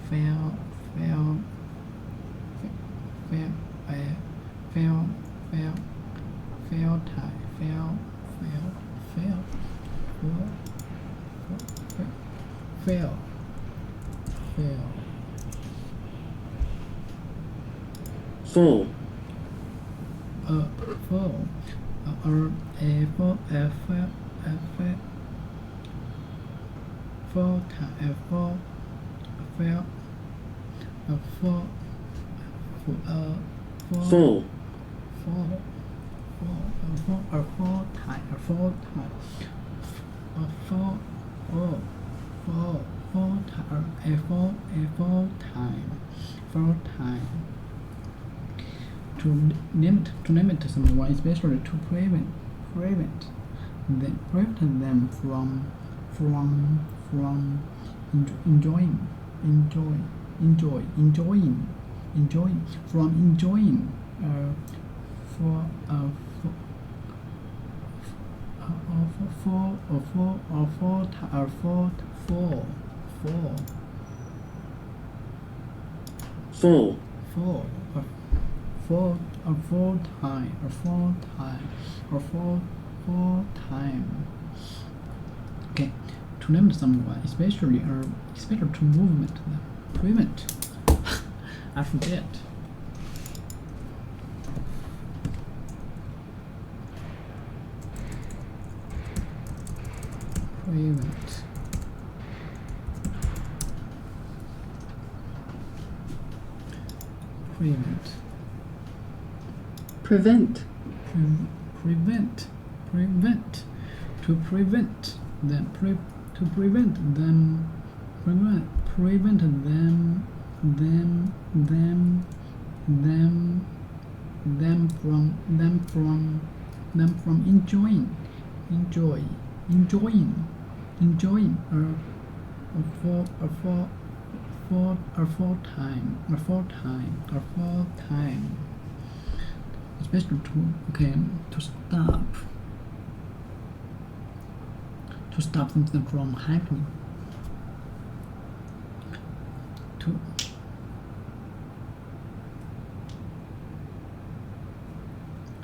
fail to name it someone, especially to prevent them from enjoying time. Okay, to name someone, especially to movement them. Prevent. I forget. Prevent. To prevent them from enjoying full time, especially to stop to stop something from happening. To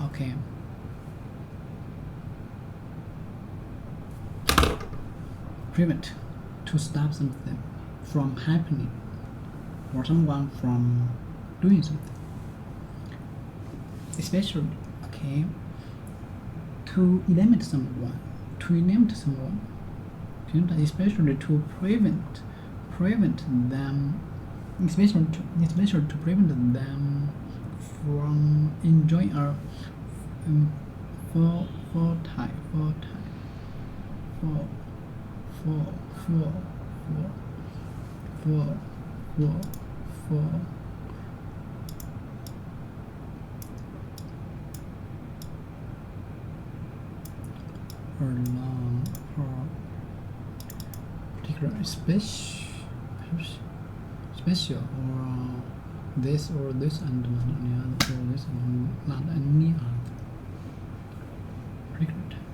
okay. Prevent, to stop something from happening or someone from doing something. Especially, okay, to eliminate someone, especially to prevent them, especially to prevent them from enjoying a for long or particular special or this and not any other, or this and not any other.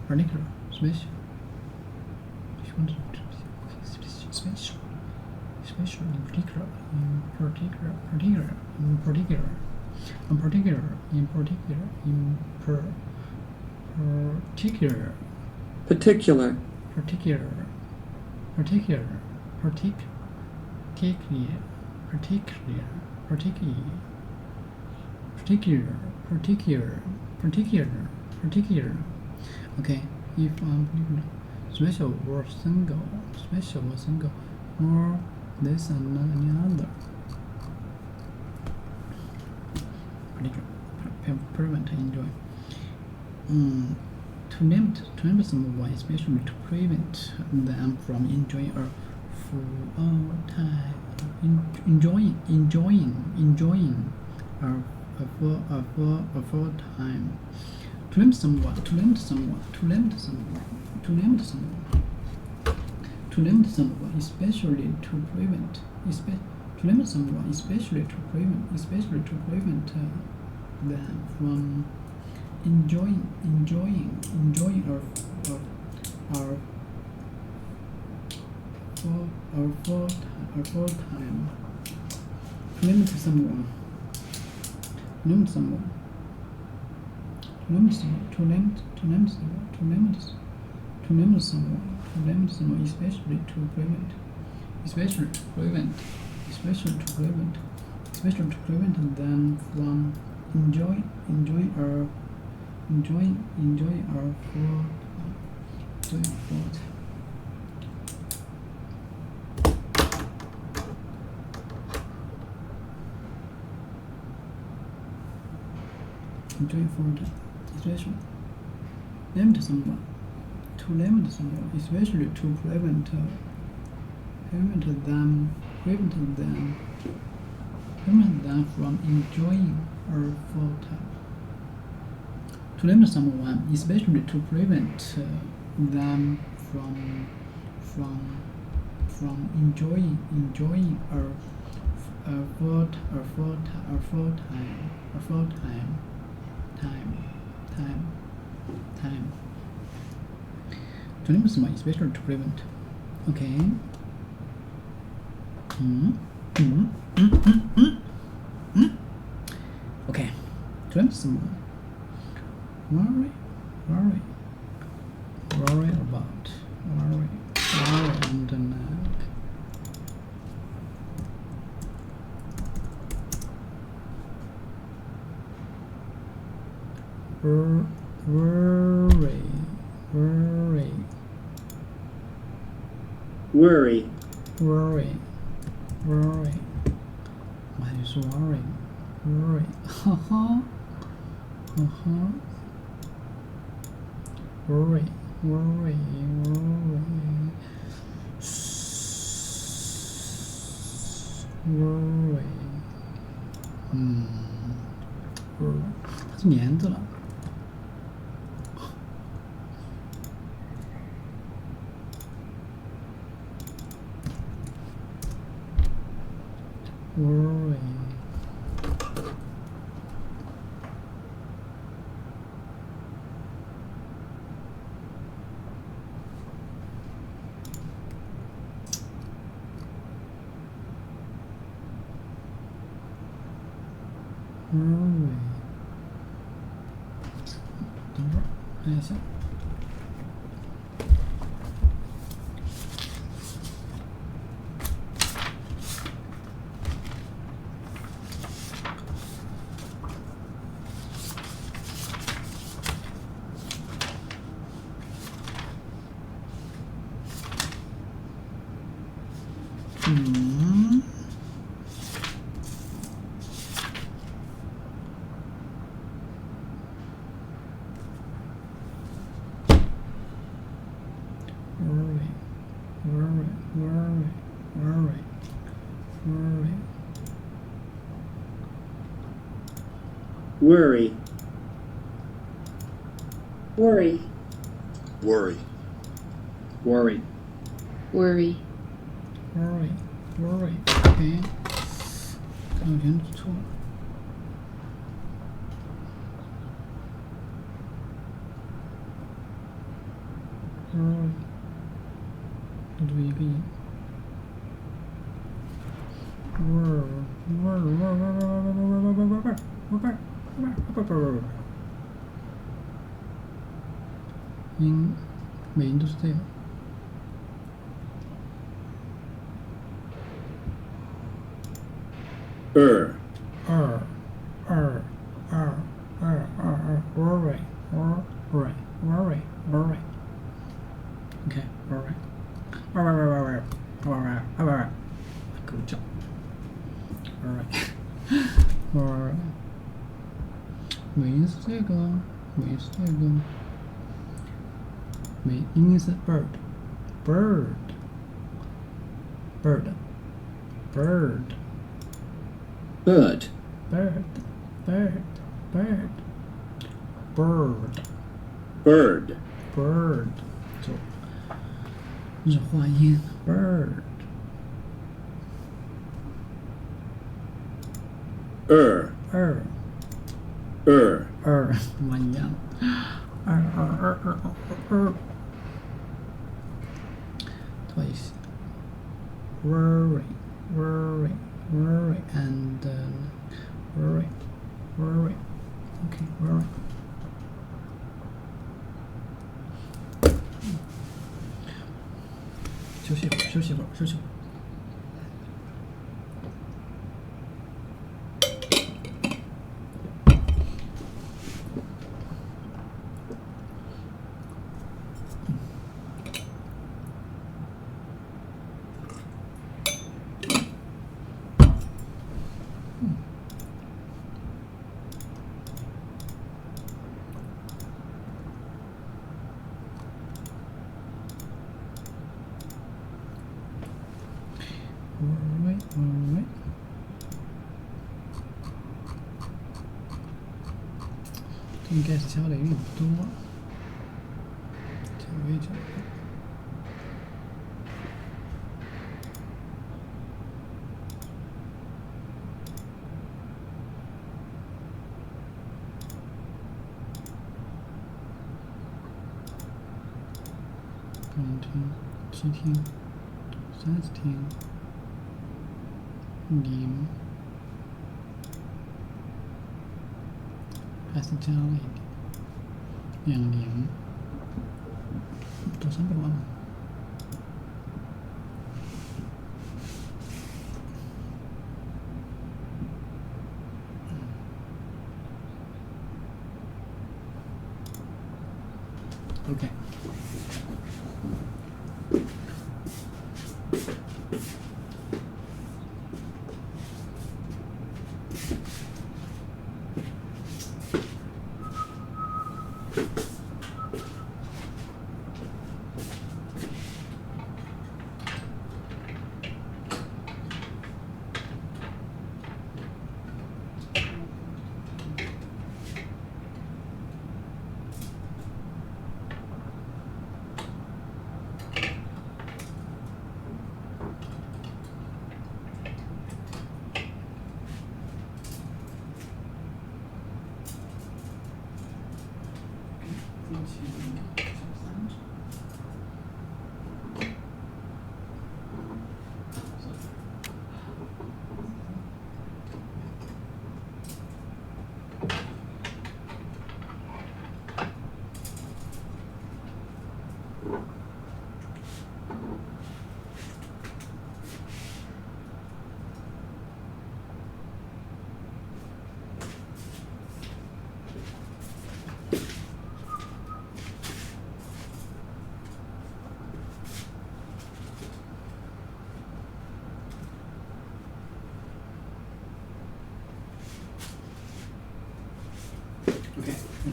Particular special. Special in particular okay, if special or single or this and not any other. Prevent enjoy. To limit someone, especially to prevent them from enjoying a full time, enjoying a full time. To limit someone, especially to prevent them from enjoying our full time. To limit someone, especially to prevent them from enjoying our full time. Enjoy full time, especially limit someone, especially to prevent them from enjoying our full time. To limit someone, especially to prevent them from enjoying our full time. To limit someone, especially to prevent. Okay. Okay. To limit someone. Worry and then Worry. Why is worrying? Worry. Worry. Worry.它是黏着了。Worry. worry。等会儿看一下。Worry. Worry. Worry. Worry. Worry. Worry. OK， 看我全错了。Worry， 读一个音。音每音都是这样。Worry. OK， 狗叫。尾音是这个，尾音是这个，尾音是 bird。Bird. Bird， 就日化音 bird。完一样。Twice. Worry and worry. Okay, worry. 休息会儿。Worry. 这应该是教的有点多，讲一讲。2听7听30听0，还是加了一点20，多少个忘了。OK。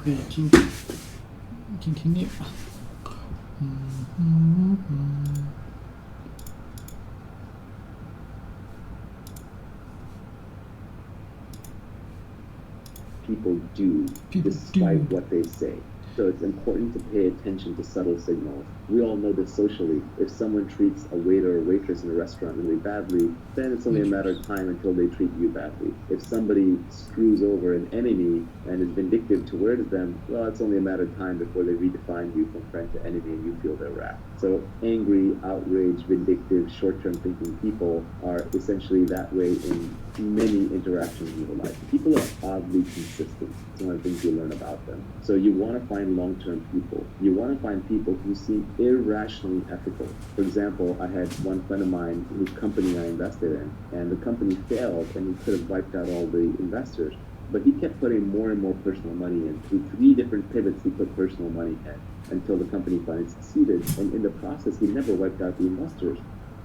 可以听听力吧。People do, People despite do. what they say. So it's important to pay attention to subtle signals. We all know that socially, if someone treats a waiter or waitress in a restaurant really badly, then it's only a matter of time until they treat you badly. If somebody screws over an enemy and is vindictive towards them, well, it's only a matter of time before they redefine you from friend to enemy and you feel their wrath. So angry, outraged, vindictive, short-term thinking people are essentially that way in many interactions in your life. People are oddly consistent. It's one of the things you learn about them. So you want to find long-term people. You want to find people who seem irrationally ethical. For example, I had one friend of mine whose company I invested in, and the company failed, and he could have wiped out all the investors. But he kept putting more and more personal money in. Through 3 different pivots, he put personal money in until the company finally succeeded. And in the process, he never wiped out the investors.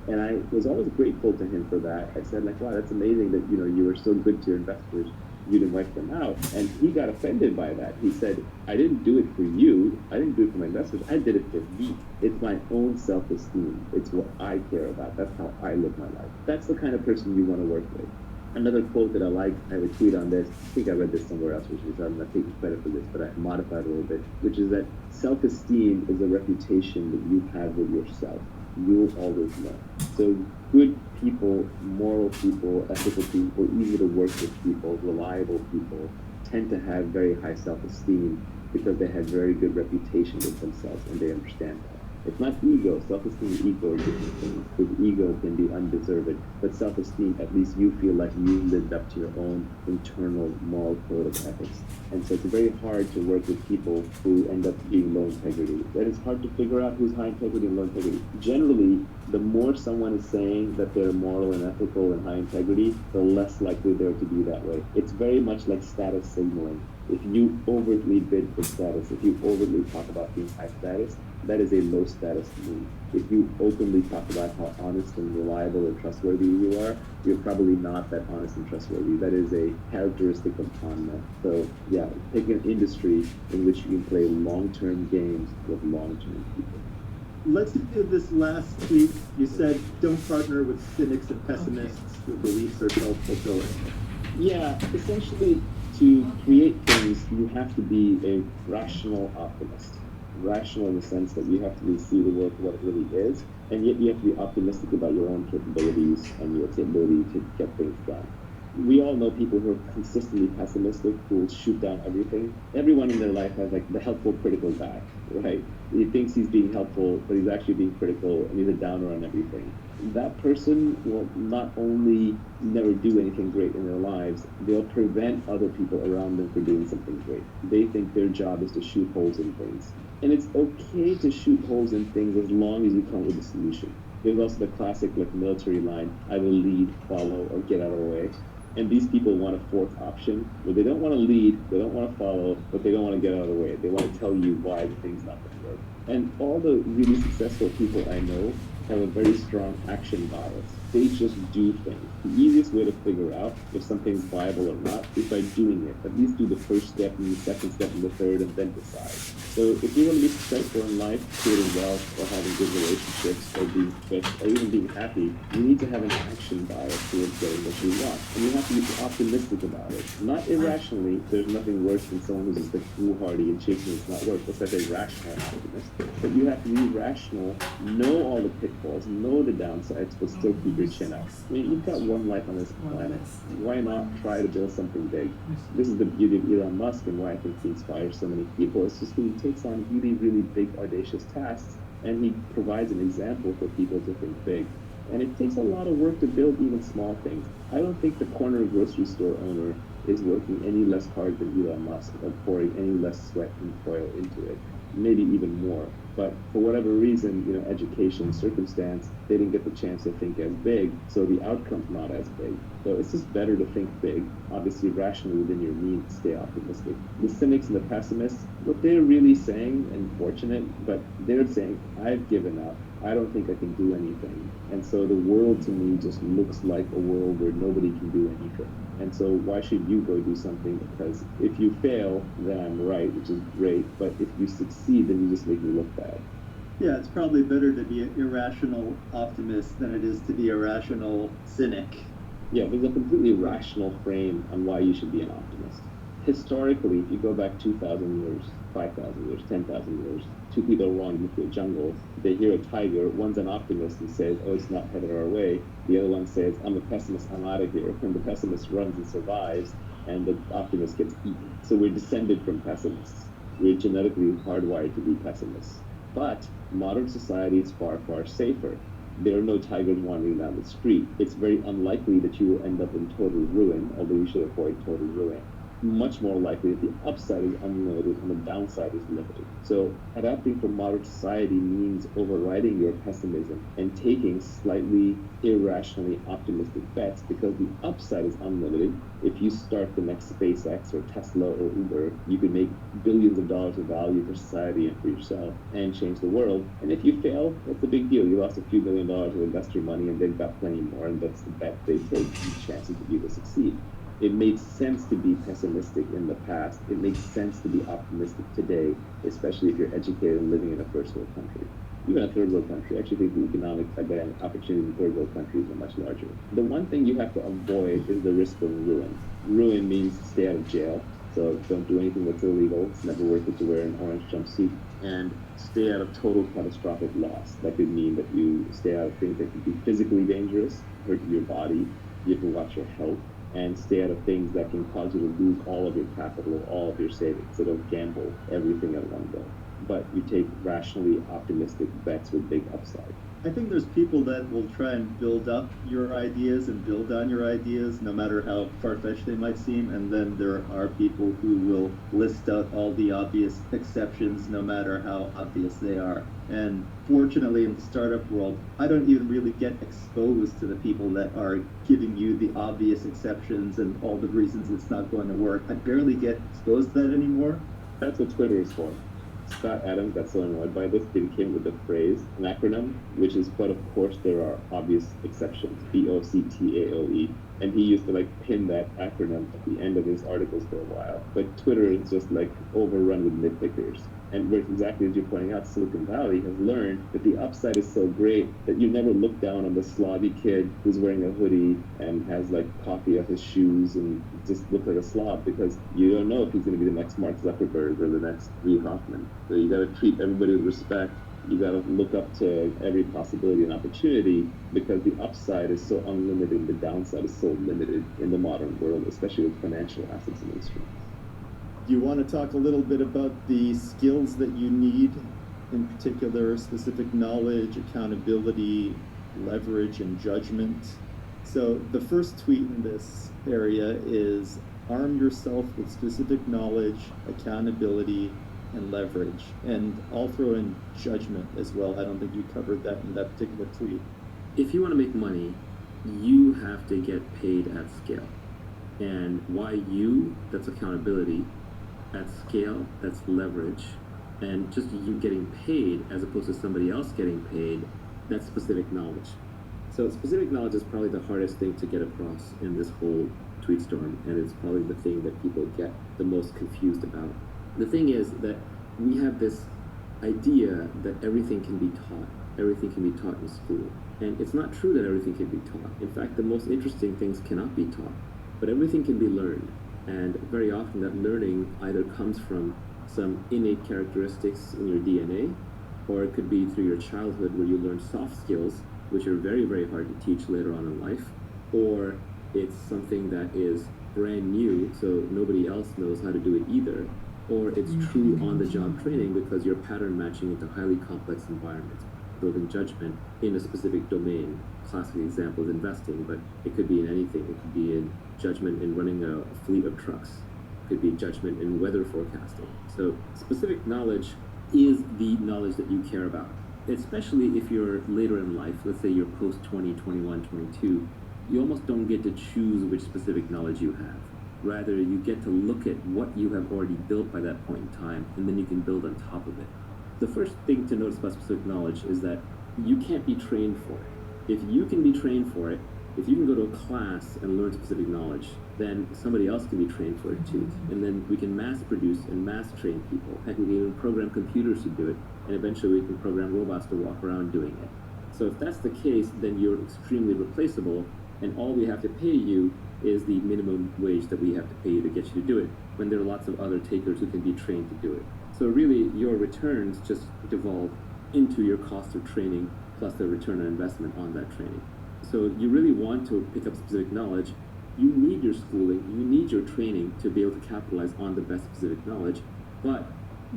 And I was always grateful to him for that. I said, like, wow, that's amazing that, you were so good to your investors. You didn't wipe them out. And he got offended by that. He said, I didn't do it for you. I didn't do it for my investors. I did it for me. It's my own self-esteem. It's what I care about. That's how I live my life. That's the kind of person you want to work with. Another quote that I like, I have a tweet on this. I think I read this somewhere else, which is, I'm not taking credit for this, but I modified it a little bit, which is that self-esteem is a reputation that you have with yourself. You'll always know. So good people, moral people, ethical people, easy to work with people, reliable people tend to have very high self-esteem because they have very good reputation with themselves and they understand that. It's not ego. Self-esteem and ego are different things. Because ego can be undeserved, but self-esteem, at least you feel like you lived up to your own internal moral code of ethics. And so it's very hard to work with people who end up being low integrity. That is hard to figure out who's high integrity and low integrity. Generally, the more someone is saying that they're moral and ethical and high integrity, the less likely they're to be that way. It's very much like status signaling. If you overtly bid for status, if you overtly talk about being high status, that is a low status move. If you openly talk about how honest and reliable and trustworthy you are, you're probably not that honest and trustworthy. That is a characteristic of con men. So yeah, take an industry in which you can play long-term games with long-term people. Let's do this last tweet. You said, don't partner with cynics and pessimists whose beliefs are self-fulfilling. Yeah, essentially, to create things, you have to be a rational optimist. Rational in the sense that you have to really see the world for what it really is, and yet you have to be optimistic about your own capabilities and your ability to get things done. We all know people who are consistently pessimistic, who will shoot down everything. Everyone in their life has like the helpful critical guy, right? He thinks he's being helpful, but he's actually being critical, and he's a downer on everything. That person will not only never do anything great in their lives, they'll prevent other people around them from doing something great. They think their job is to shoot holes in things. And it's okay to shoot holes in things as long as you come up with a solution. There's also the classic like military line, either lead, follow, or get out of the way. And these people want a fourth option where they don't want to lead, they don't want to follow, but they don't want to get out of the way. They want to tell you why the thing's not going to work. And all the really successful people I know have a very strong action bias. They just do things. The easiest way to figure out if something's viable or not is by doing it. At least do the first step and the second step and the third and then decide. So if you want to be successful in life, creating wealth or having good relationships or being fit or even being happy, you need to have an action bias towards getting what you want. And you have to be optimistic about it. Not irrationally. There's nothing worse than someone who's just like foolhardy and chasing it's not work. That's like a rational optimist. But you have to be rational, know all the pitfalls, know the downsides, but still keep your chin up. I mean, you've got one life on this planet. Why not try to build something big? This is the beauty of Elon Musk and why I think he inspires so many people. It's just he takes on really, really big, audacious tasks, and he provides an example for people to think big. And it takes a lot of work to build even small things. I don't think the corner grocery store owner is working any less hard than Elon Musk or pouring any less sweat and toil into it. Maybe even more. But for whatever reason, education, circumstance, they didn't get the chance to think as big, so the outcome's not as big. So it's just better to think big, obviously rationally within your means, stay optimistic. The cynics and the pessimists, what they're really saying, and fortunate, but they're saying, I've given up. I don't think I can do anything. And so the world to me just looks like a world where nobody can do anything. And so why should you go do something? Because if you fail, then I'm right, which is great. But if you succeed, then you just make me look bad. Yeah, it's probably better to be an irrational optimist than it is to be a rational cynic. Yeah, there's a completely rational frame on why you should be an optimist. Historically, if you go back 2,000 years, 5,000 years, 10,000 years, two people wander through a jungle, they hear a tiger, one's an optimist and says, oh, it's not headed our way. The other one says, I'm a pessimist, I'm out of here. And the pessimist runs and survives, and the optimist gets eaten. So we're descended from pessimists. We're genetically hardwired to be pessimists. But modern society is far, far safer. There are no tigers wandering down the street. It's very unlikely that you will end up in total ruin, although you should avoid total ruin. Much more likely that the upside is unlimited and the downside is limited. So adapting for modern society means overriding your pessimism and taking slightly irrationally optimistic bets, because the upside is unlimited. If you start the next SpaceX or Tesla or Uber, you could make billions of dollars of value for society and for yourself and change the world. And if you fail, that's a big deal. You lost a few $1 billion of investor money and they've got plenty more, and that's the bet they take, the chances of you to succeed. It made sense to be pessimistic in the past. It makes sense to be optimistic today, especially if you're educated and living in a first world country. Even a third world country, I actually think the economic opportunity in third world countries are much larger. The one thing you have to avoid is the risk of ruin. Ruin means stay out of jail, so don't do anything that's illegal. It's never worth it to wear an orange jumpsuit. And stay out of total catastrophic loss. That could mean that you stay out of things that could be physically dangerous, hurt your body. You have to watch your health, and stay out of things that can cause you to lose all of your capital, all of your savings. So don't gamble everything at one go. But you take rationally optimistic bets with big upside. I think there's people that will try and build up your ideas and build on your ideas, no matter how far-fetched they might seem, and then there are people who will list out all the obvious exceptions, no matter how obvious they are. And fortunately, in the startup world, I don't even really get exposed to the people that are giving you the obvious exceptions and all the reasons it's not going to work. I barely get exposed to that anymore. That's what Twitter is for. Scott Adams got so annoyed by this, he came with the phrase, an acronym, which is, but of course there are obvious exceptions, BOCTAOE. And he used to pin that acronym at the end of his articles for a while. But Twitter is just overrun with nitpickers. And exactly as you're pointing out, Silicon Valley has learned that the upside is so great that you never look down on the slobby kid who's wearing a hoodie and has coffee off his shoes and just looks like a slob, because you don't know if he's going to be the next Mark Zuckerberg or the next Reid Hoffman. So you got to treat everybody with respect. You got to look up to every possibility and opportunity, because the upside is so unlimited, the downside is so limited in the modern world, especially with financial assets and instruments. Do you want to talk a little bit about the skills that you need, in particular specific knowledge, accountability, leverage, and judgment? So the first tweet in this area is arm yourself with specific knowledge, accountability, and leverage. And I'll throw in judgment as well. I don't think you covered that in that particular tweet. If you want to make money, you have to get paid at scale. And why you, that's accountability. At scale, that's leverage. And just you getting paid as opposed to somebody else getting paid, that's specific knowledge. So specific knowledge is probably the hardest thing to get across in this whole tweet storm, and it's probably the thing that people get the most confused about. The thing is that we have this idea that everything can be taught. Everything can be taught in school. And it's not true that everything can be taught. In fact, the most interesting things cannot be taught. But everything can be learned. And very often that learning either comes from some innate characteristics in your DNA, or it could be through your childhood where you learn soft skills, which are very, very hard to teach later on in life, or it's something that is brand new, so nobody else knows how to do it either, or it's true on-the-job training because you're pattern matching into highly complex environments, building judgment in a specific domain. Classic example is investing, but it could be in anything. It could be in judgment in running a fleet of trucks. It could be judgment in weather forecasting. So specific knowledge is the knowledge that you care about, especially if you're later in life. Let's say you're post 20, 21, 22. You almost don't get to choose which specific knowledge you have. Rather, you get to look at what you have already built by that point in time, and then you can build on top of it. The first thing to notice about specific knowledge is that you can't be trained for it. If you can be trained for it, if you can go to a class and learn specific knowledge, then somebody else can be trained for it too. And then we can mass produce and mass train people. Heck, we can even program computers to do it, and eventually we can program robots to walk around doing it. So if that's the case, then you're extremely replaceable, and all we have to pay you is the minimum wage that we have to pay you to get you to do it, when there are lots of other takers who can be trained to do it. So really, your returns just devolve into your cost of training plus the return on investment on that training. So you really want to pick up specific knowledge. You need your schooling, you need your training to be able to capitalize on the best specific knowledge, but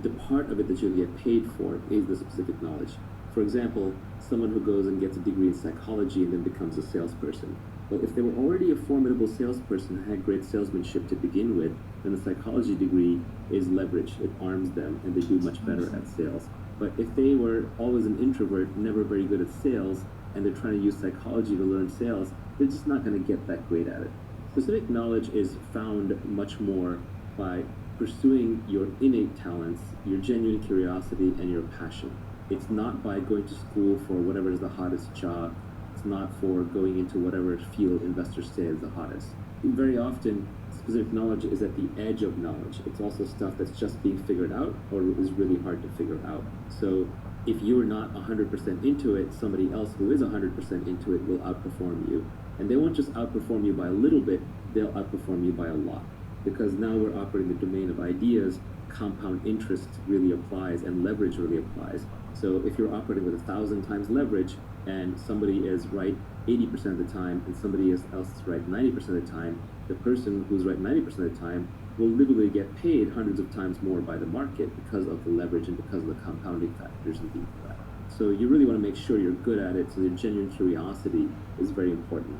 the part of it that you get paid for is the specific knowledge. For example, someone who goes and gets a degree in psychology and then becomes a salesperson. Well, if they were already a formidable salesperson and had great salesmanship to begin with, then the psychology degree is leverage. It arms them and they do much better at sales. But if they were always an introvert, never very good at sales, and they're trying to use psychology to learn sales, they're just not going to get that great at it. Specific knowledge is found much more by pursuing your innate talents, your genuine curiosity, and your passion. It's not by going to school for whatever is the hottest job. It's not for going into whatever field investors say is the hottest. Very often, specific knowledge is at the edge of knowledge. It's also stuff that's just being figured out or is really hard to figure out. So if you're not 100% into it, somebody else who is 100% into it will outperform you. And they won't just outperform you by a little bit, they'll outperform you by a lot. Because now we're operating the domain of ideas, compound interest really applies and leverage really applies. So if you're operating with 1,000 times leverage and somebody is right 80% of the time and somebody else is right 90% of the time, the person who's right 90% of the time will literally get paid hundreds of times more by the market because of the leverage and because of the compounding factors and things like that. So you really want to make sure you're good at it, so your genuine curiosity is very important.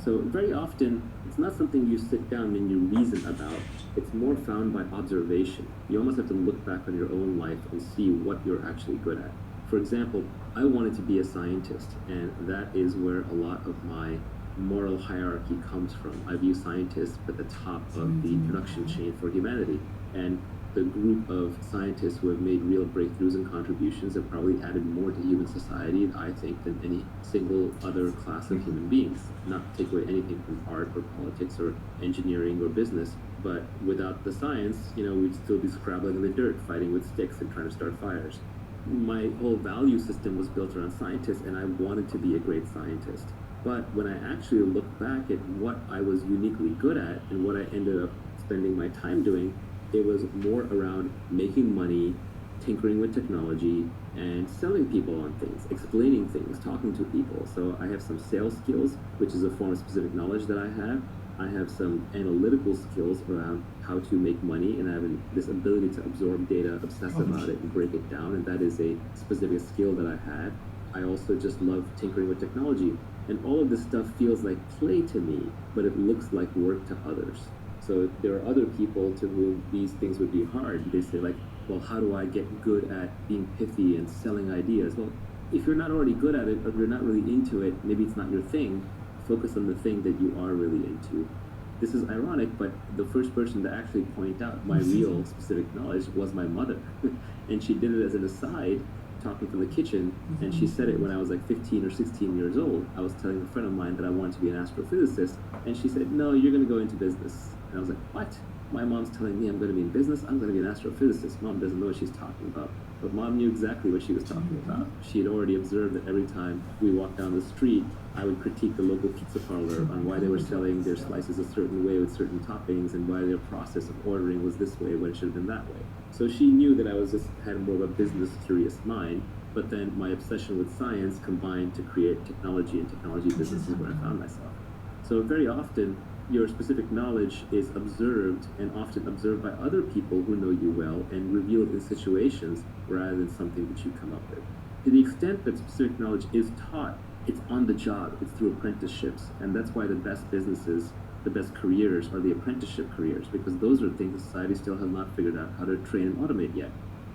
So very often, it's not something you sit down and you reason about. It's more found by observation. You almost have to look back on your own life and see what you're actually good at. For example, I wanted to be a scientist, and that is where a lot of my moral hierarchy comes from. I view scientists at the top of the production chain for humanity, and the group of scientists who have made real breakthroughs and contributions have probably added more to human society, I think, than any single other class of human beings. Not to take away anything from art or politics or engineering or business, but without the science, we'd still be scrabbling in the dirt, fighting with sticks and trying to start fires. My whole value system was built around scientists, and I wanted to be a great scientist. But when I actually look back at what I was uniquely good at and what I ended up spending my time doing, it was more around making money, tinkering with technology, and selling people on things, explaining things, talking to people. So I have some sales skills, which is a form of specific knowledge that I have. I have some analytical skills around how to make money, and I have this ability to absorb data, obsess about it, and break it down, and that is a specific skill that I have. I also just love tinkering with technology, and all of this stuff feels like play to me, but it looks like work to others. So there are other people to whom these things would be hard. They say like, well, how do I get good at being pithy and selling ideas? Well, if you're not already good at it, or you're not really into it, maybe it's not your thing. Focus on the thing that you are really into. This is ironic, but the first person to actually point out my real specific knowledge was my mother. And she did it as an aside, talking from the kitchen, and she said it when I was like 15 or 16 years old. I was telling a friend of mine that I wanted to be an astrophysicist, and she said, no, you're going to go into business. And I was like, what? My mom's telling me I'm going to be in business? I'm going to be an astrophysicist. Mom doesn't know what she's talking about. But Mom knew exactly what she was talking about. She had already observed that every time we walked down the street, I would critique the local pizza parlor on why they were selling their slices a certain way with certain toppings and why their process of ordering was this way when it should have been that way. So she knew that I had more of a business curious mind, but then my obsession with science combined to create technology and technology businesses where I found myself. So very often, your specific knowledge is observed and often observed by other people who know you well and revealed in situations rather than something that you come up with. To the extent that specific knowledge is taught, it's on the job, it's through apprenticeships, and that's why the best businesses, the best careers are the apprenticeship careers, because those are things society still has not figured out how to train and automate yet.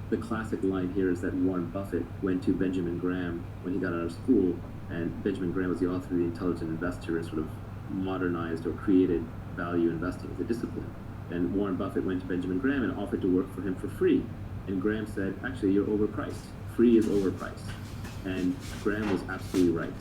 The classic line here is that Warren Buffett went to Benjamin Graham when he got out of school, and Benjamin Graham was the author of The Intelligent Investor and sort of modernized or created value investing as a discipline. And Warren Buffett went to Benjamin Graham and offered to work for him for free. And Graham said, actually, you're overpriced. Free is overpriced. And Graham was absolutely right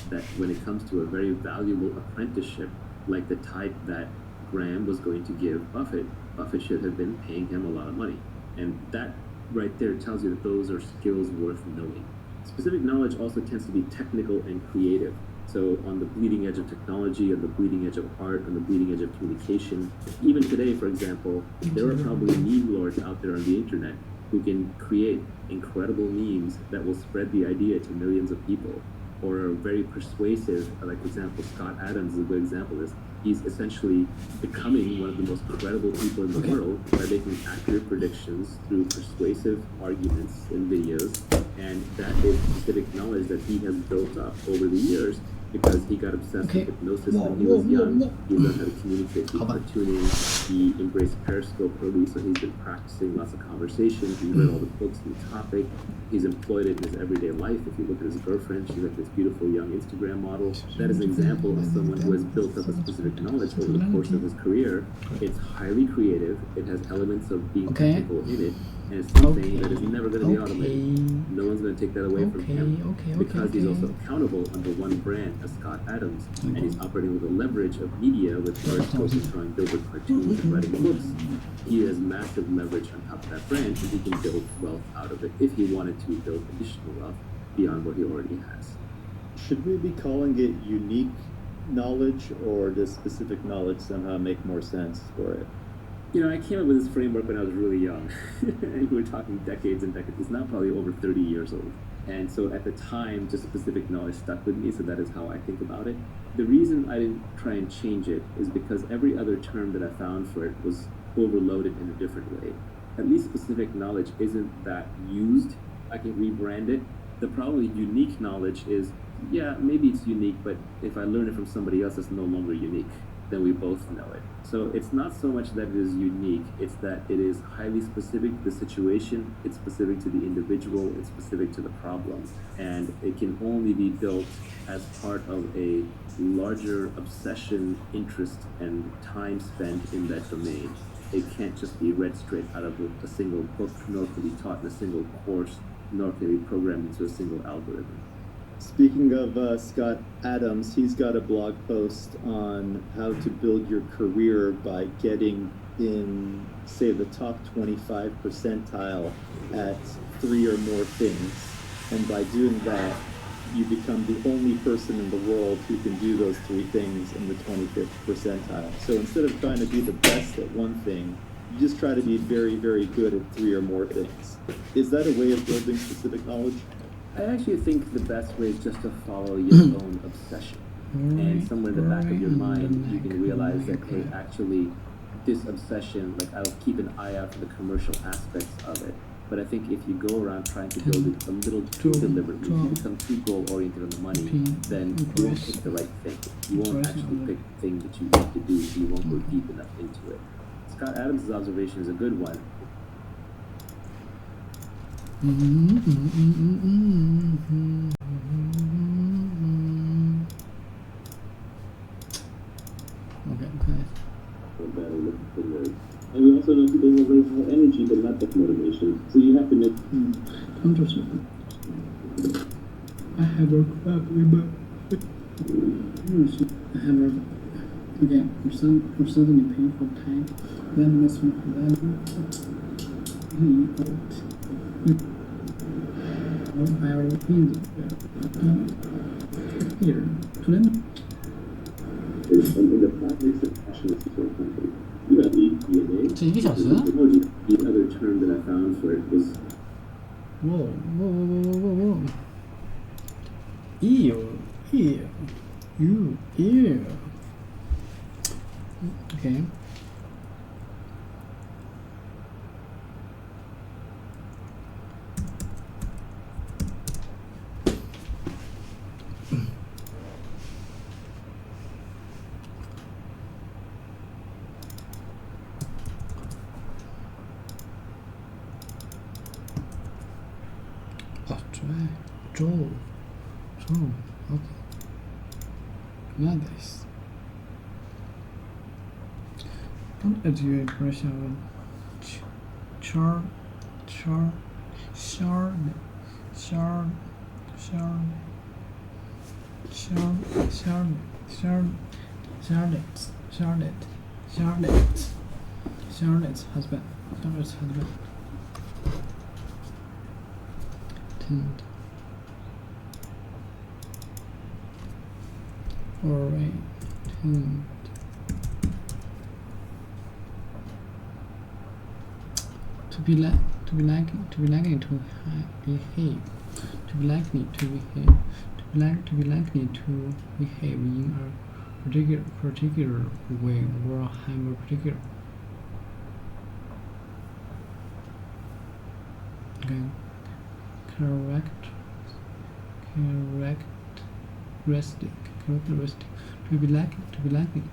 that when it comes to a very valuable apprenticeship, like the type that Graham was going to give Buffett, Buffett should have been paying him a lot of money. And that right there tells you that those are skills worth knowing. Specific knowledge also tends to be technical and creative. So on the bleeding edge of technology, on the bleeding edge of art, on the bleeding edge of communication. Even today, for example, there are probably meme lords out there on the internet who can create incredible memes that will spread the idea to millions of people, or are very persuasive. Like, for example, Scott Adams is a good example of this. He's essentially becoming one of the most credible people in the world by making accurate predictions through persuasive arguments in videos. And that is specific knowledge that he has built up over the years because he got obsessed with hypnosis when he was young. He learned how to communicate through cartooning. He embraced Periscope early, so he's been practicing lots of conversation. He read all the books on the topic. He's employed it in his everyday life. If you look at his girlfriend, she's like this beautiful young Instagram model. That is an example of someone who has built up a specific knowledge over the course of his career. It's highly creative. It has elements of being technical in it. And it's something that is never going to be automated. No one's going to take that away from him because he's also accountable under one brand as Scott Adams, and he's operating with the leverage of media with Periscope and drawing billboard cartoons and writing books. He has massive leverage on top of that brand, and he can build wealth out of it if he wanted to build additional wealth beyond what he already has. Should we be calling it unique knowledge, or does specific knowledge somehow make more sense for it? You know, I came up with this framework when I was really young. And we're talking decades and decades. It's now probably over 30 years old. And so at the time, just specific knowledge stuck with me, so that is how I think about it. The reason I didn't try and change it is because every other term that I found for it was overloaded in a different way. At least specific knowledge isn't that used. I can rebrand it. The probably unique knowledge is, yeah, maybe it's unique, but if I learn it from somebody else, it's no longer unique. Then we both know it. So it's not so much that it is unique, it's that it is highly specific to the situation, it's specific to the individual, it's specific to the problem. And it can only be built as part of a larger obsession, interest, and time spent in that domain. It can't just be read straight out of a single book, nor can be taught in a single course, nor can be programmed into a single algorithm. Speaking of Scott Adams, he's got a blog post on how to build your career by getting in, say, the top 25 percentile at 3 or more things. And by doing that, you become the only person in the world who can do those 3 things in the 25th percentile. So instead of trying to be the best at one thing, you just try to be very, very good at 3 or more things. Is that a way of building specific knowledge? I actually think the best way is just to follow your own obsession. And somewhere in the back of your mind, you can realize that, hey, actually, this obsession, like, I'll keep an eye out for the commercial aspects of it. But I think if you go around trying to build it a little too deliberately, if you become too goal-oriented on the money, then you won't pick the right thing. You won't actually pick the thing that you want to do, so you won't go deep enough into it. Scott Adams' observation is a good one. And we also know people who are very high energy but not that motivation. So you have to make. I have a family, but I have a. Okay, we're suddenly painful time. Then miss me. I already cleaned it. Here, to them. In the practice of passionate support company, you have the DNA. 这1个小时 The other term that I found for it was. Whoa. Ew. Okay. Joe. Okay. Nice. Don't add your impression of Charlotte's husband. Tend. Alright. Tend. To be likely to behave. To be likely to behave. To be likely to behave in a particular way or have a particular. Okay. Characteristic. To be likely.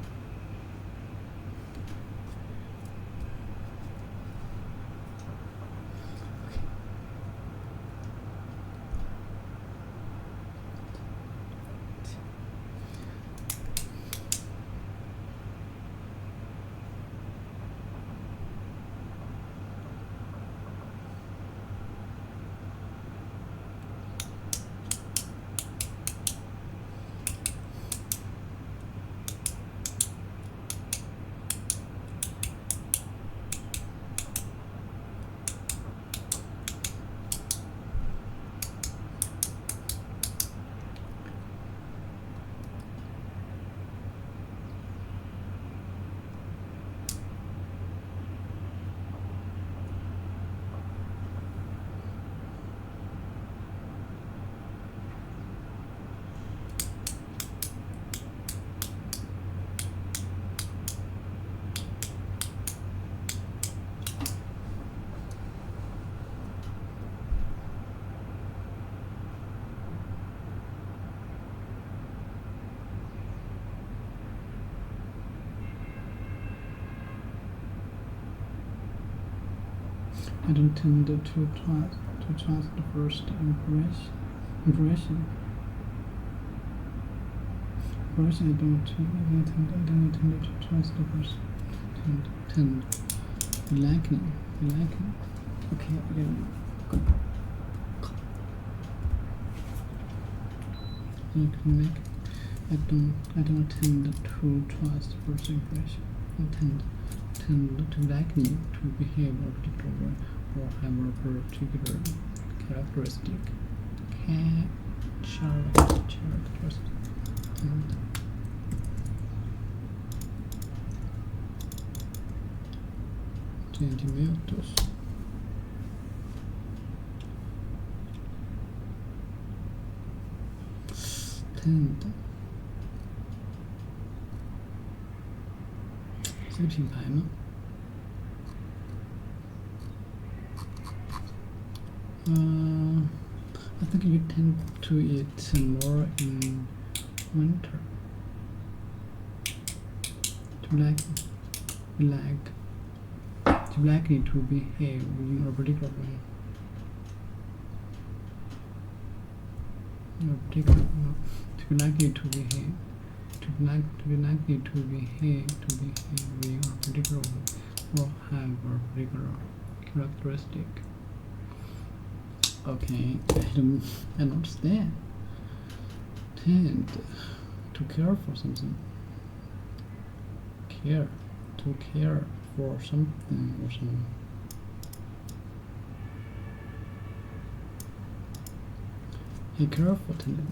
I don't tend to trust the first impression. I don't tend to trust the first. Tend. Liking. Okay, again. I don't tend to trust first impression. I tend to likely to behave a particular way or have a particular characteristic. Characteristic. And sentimientos. Tend. 是个品牌吗？ I think you tend to eat more in winter. To likely to behave in a particular way. To be likely to behave. To be likely to behave in a particular way or have a particular characteristic. Okay, I don't understand. Tend to care for something. To care for something or someone. A careful tended.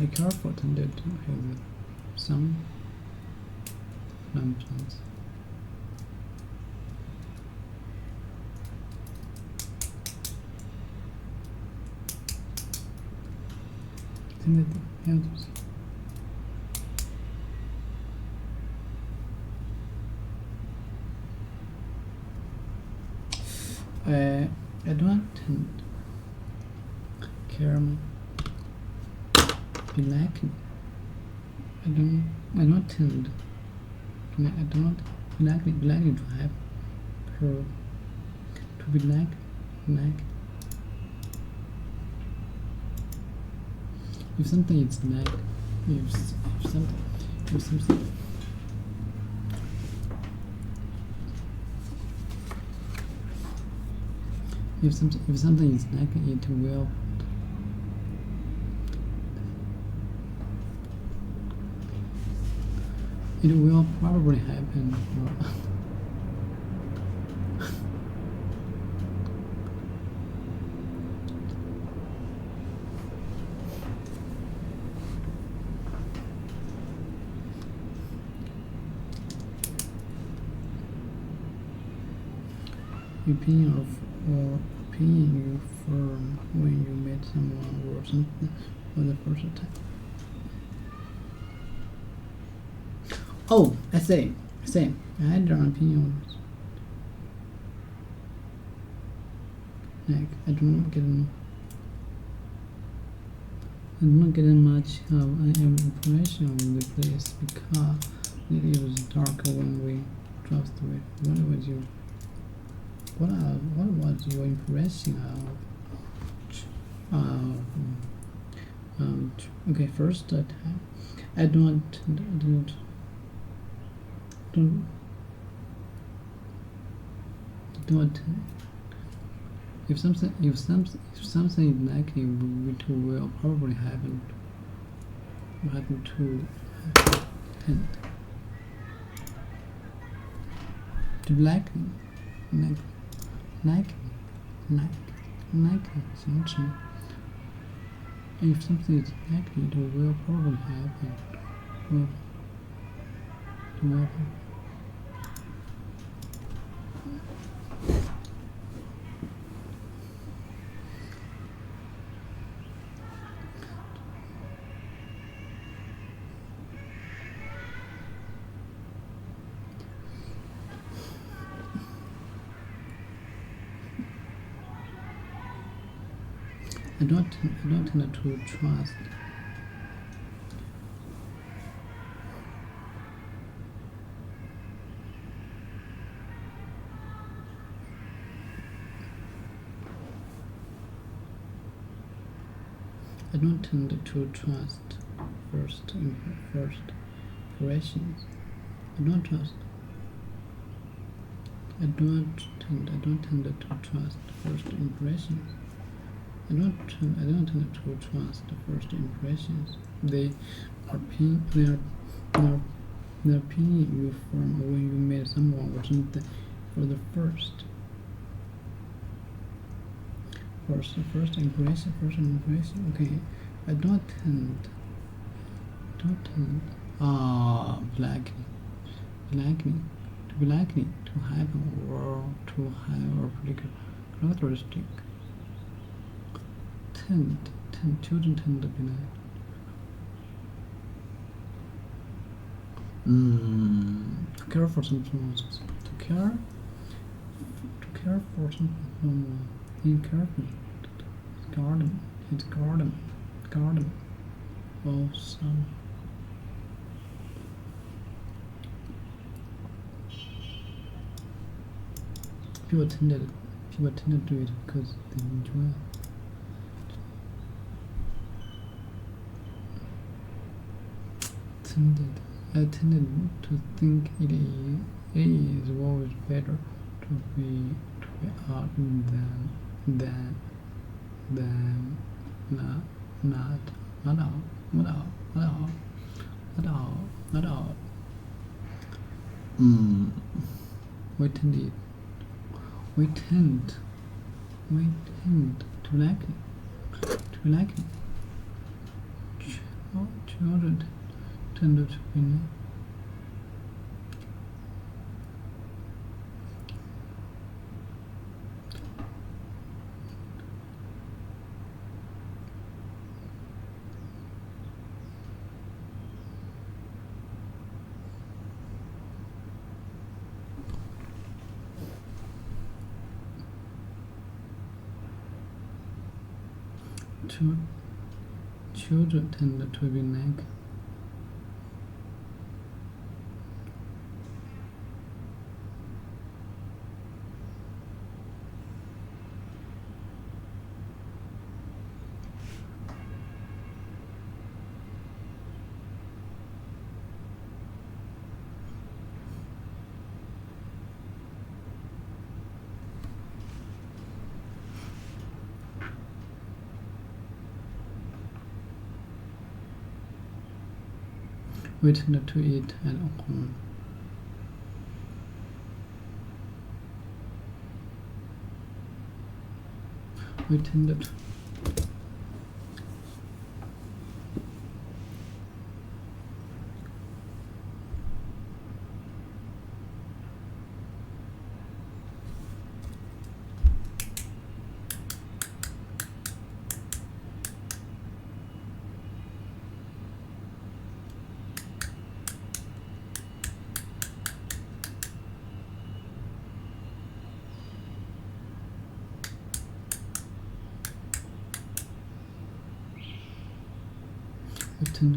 A careful tended to have some lanterns. Tended handles. I don't tend care be liking. I don't tend be likely to have her to be like if something is like if something if something is like it will It will probably happen. Opinion or opinion you form when you meet someone or something for the first time. Oh, I say. I had an opinion. Like I don't get much of an impression of the place because it is dark when we crossed the way. What was your impression of? Okay, first time. I don't. If something is likely, it will probably happen to likely something. If something is likely, it will probably happen. I don't tend to trust. I don't tend to trust first impressions. I don't tend to trust first impressions. I don't tend to trust the first impressions. Their opinion you form when you meet someone or something for the first impression. Okay, I don't tend to be likely to happen or to have a particular characteristic. Children tend to be like to care for someone, to care for someone in carefully his garden or some people tend to do it because they enjoy it. I tended to think it is always better to be out than not out. We tend to like it. Children tend to be children tend to be like We tend to eat at home. We tend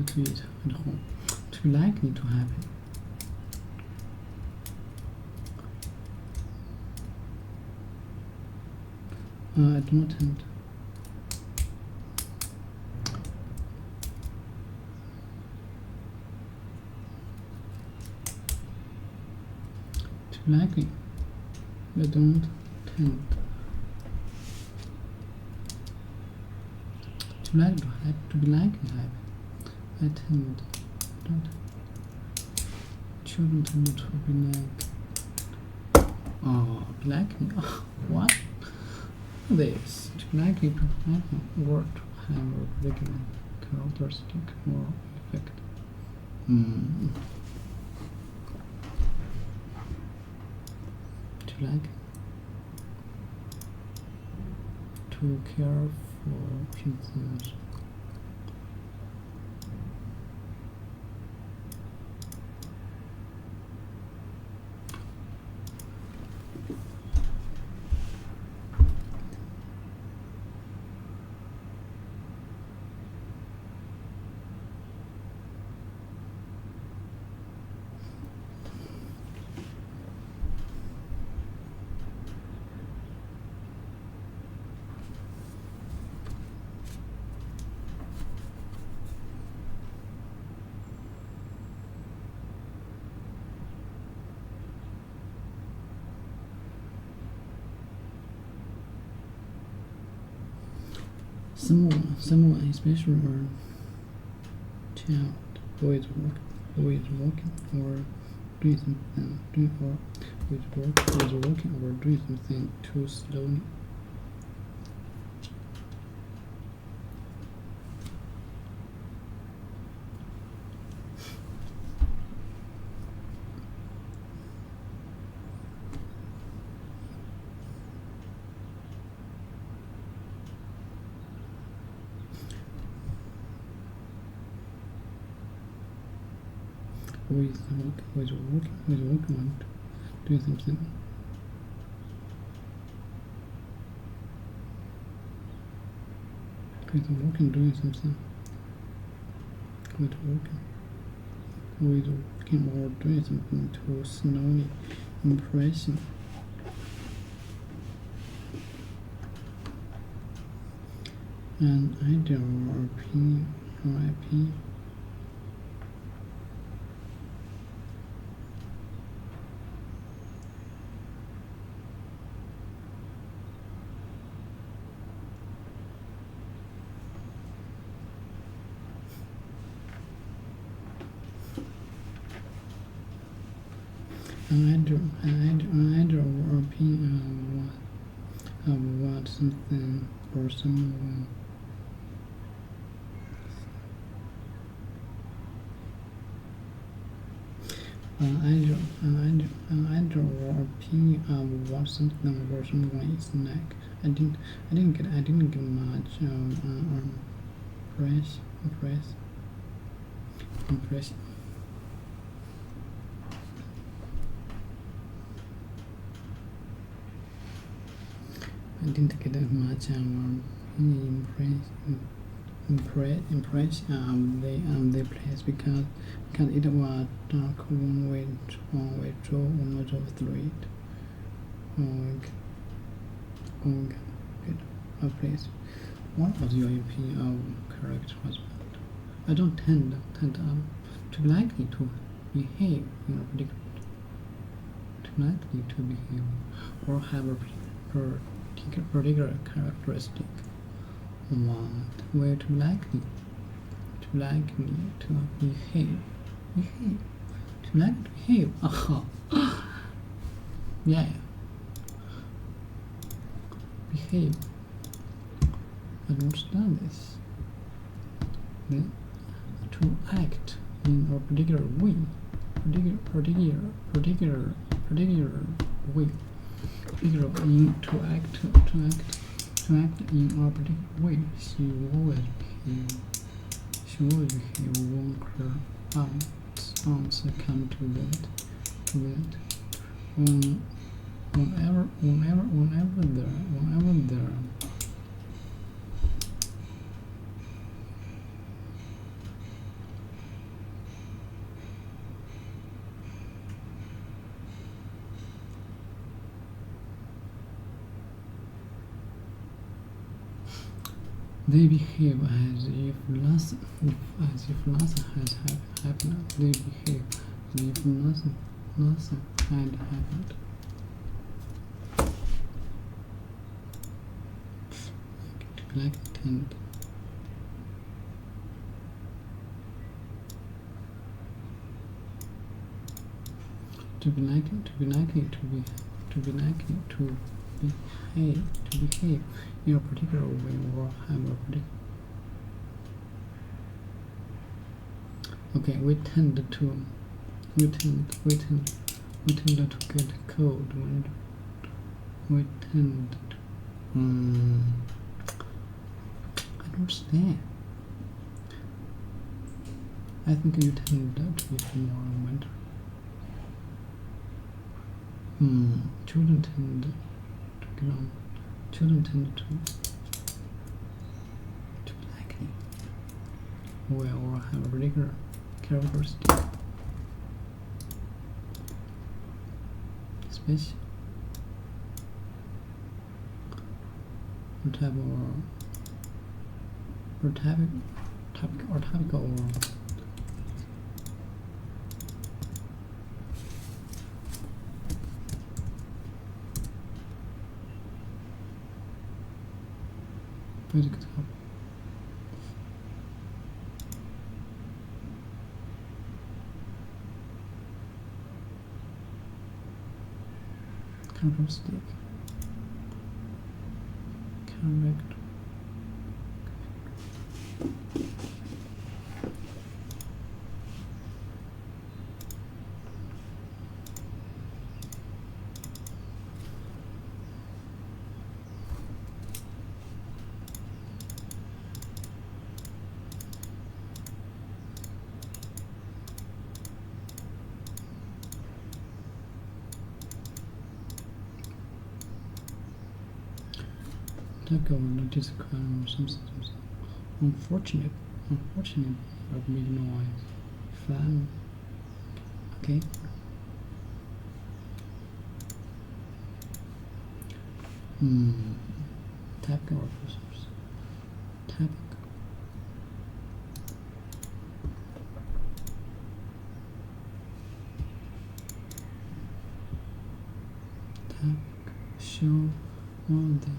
to eat at home. To be likely to happen. I do not tend. To be likely. I don't tend. To be likely to happen. I tend. Don't. Children tend to be like. Oh, likely. Oh, what? This. To be likely to happen. Or to have a particular characteristic or effect. To like. To care for things. Someone, especially a child, who is walking or doing something, who is walking or doing something too slowly. Who is walking on doing something. Who is walking doing something. Who is walking or doing something too slowly, impressing. An idea or opinion. An idea or opinion of what something or someone. An idea or opinion of what something or someone is like. I didn't get much impression. I didn't get much impression of the place because it was dark one way through almost of the street. A place. What was your opinion of character husband? I don't tend to be likely to behave in a or have a particular characteristic. What way to likely to behave behave. To like to behave. Yeah. Behave. I don't understand this. Then to act in a particular way. Particular way. To act in a particular way. She always behave when her aunts come to bed. Whenever there. They behave as if nothing has happened. They behave as if nothing had happened. Like tend. To be likely to behave in a particular way or have a particular. Okay, we tend to get cold when we tend to. I don't understand. I think you tend to be more in winter. Children tend to get on. Children tend to be likely or have a particular characteristic. Especially topical or physical topic. Characteristic. Correct. Typical notice crime or some systems. Unfortunate of big noise. Fan. Okay. Typical or procedures. Typical. Show all the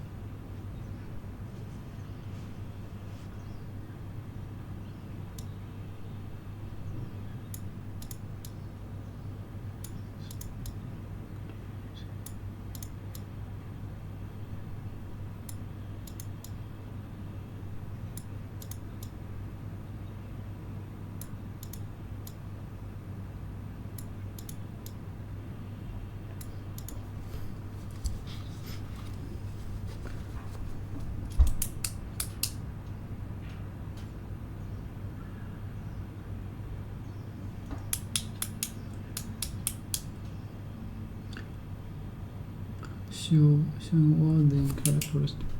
showing all the characteristics.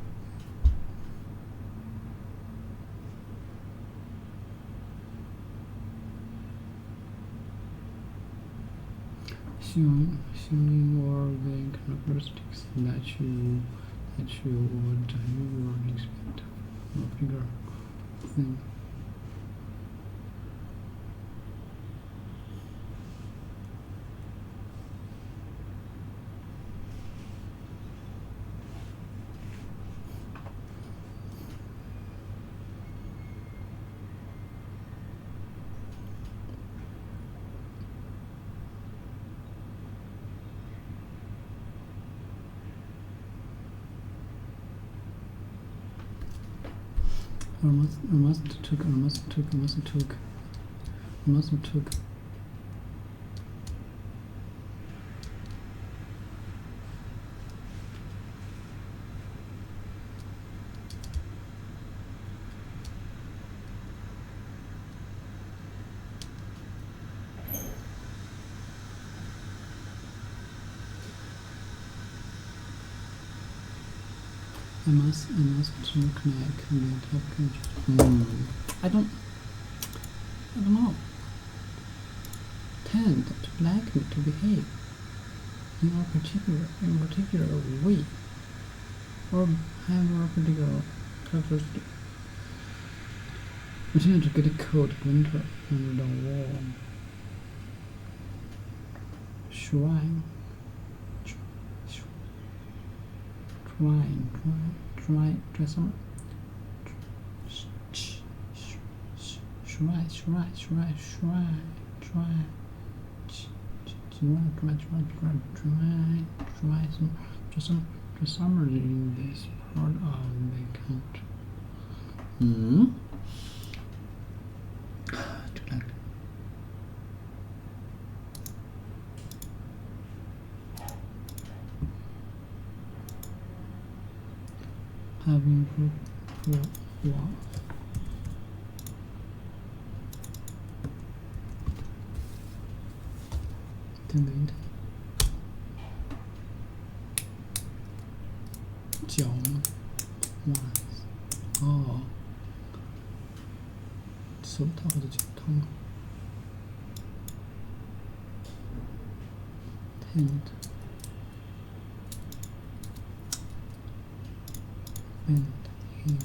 Showing all the characteristics that you would expect from a figure thing. took. I must look like I don't know. Tend to like me to behave in a particular way, or have a particular characteristic. We tend to get cold winter and warm. Try some. Try summer in this part of the country. Having for what? Delete. 脚吗？袜子。哦，手套或者脚套吗？Tent. And here.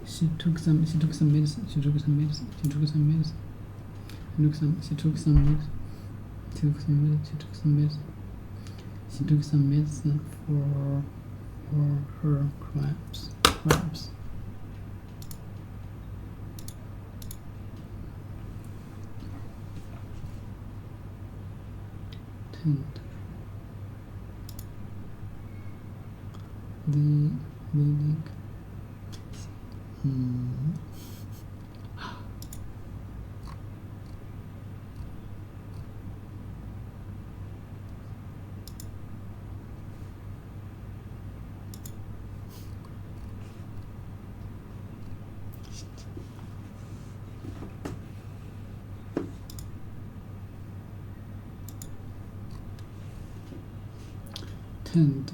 She took some medicine. She took some medicine for her cramps. Tend. The clinic. Tend.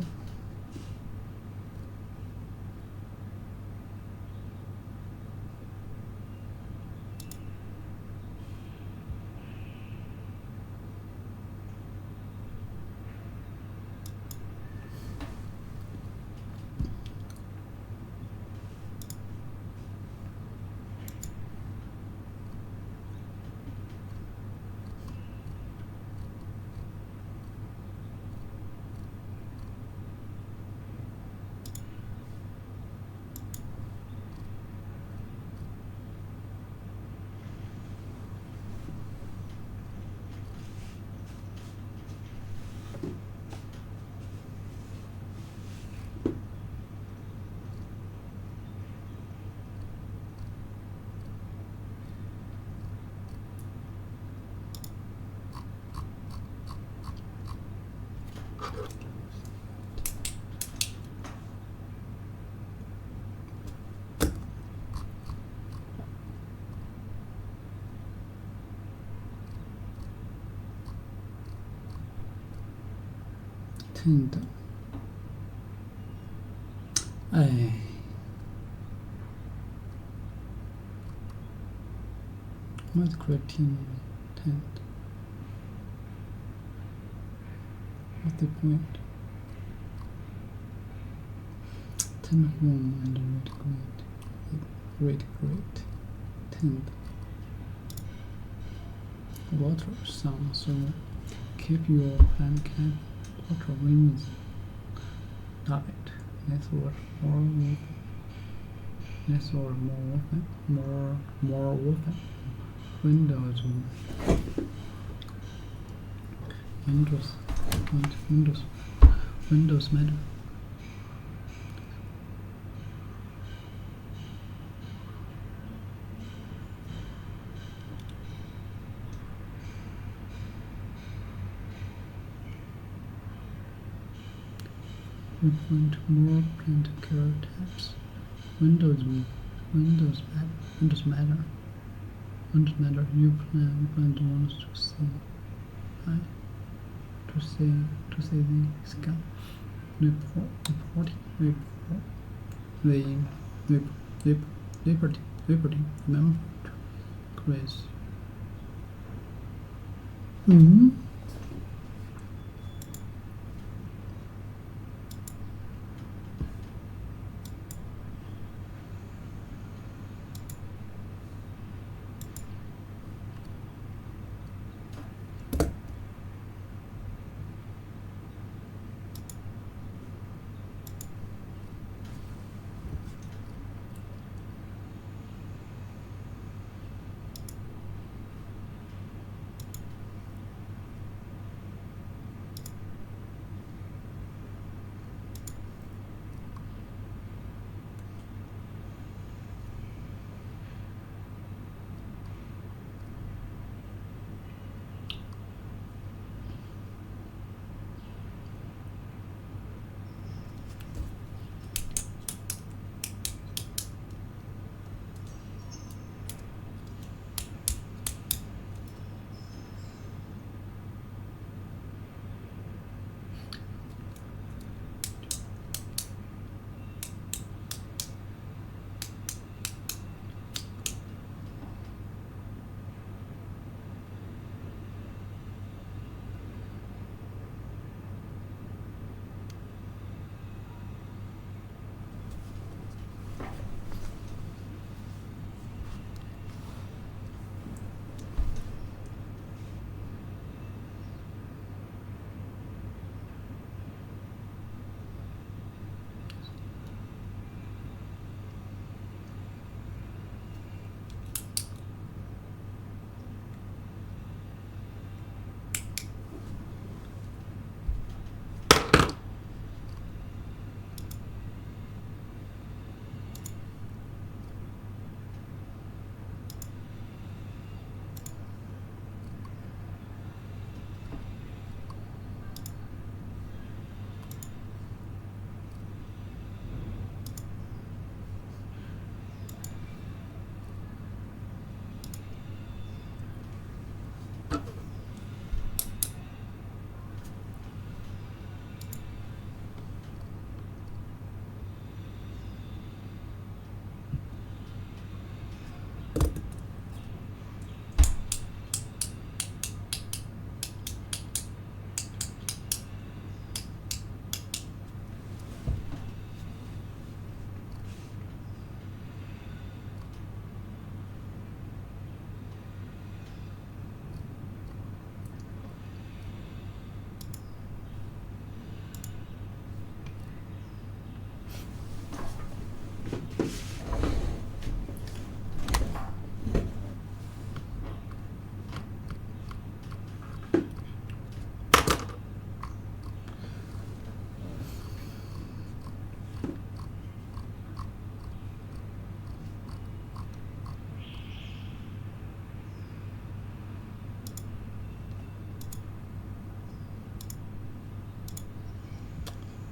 Tend. What's creatine? Tend. What's the point? Tend warm and red great. great. Tend. Water sun. So keep your plant cap. Water wins. Diet. Less water, more water. Less water, more water. Windows matter. We want more plant care tabs. Windows matter. You plant wants to see. To see the sky. Reporting. Remember to Chris.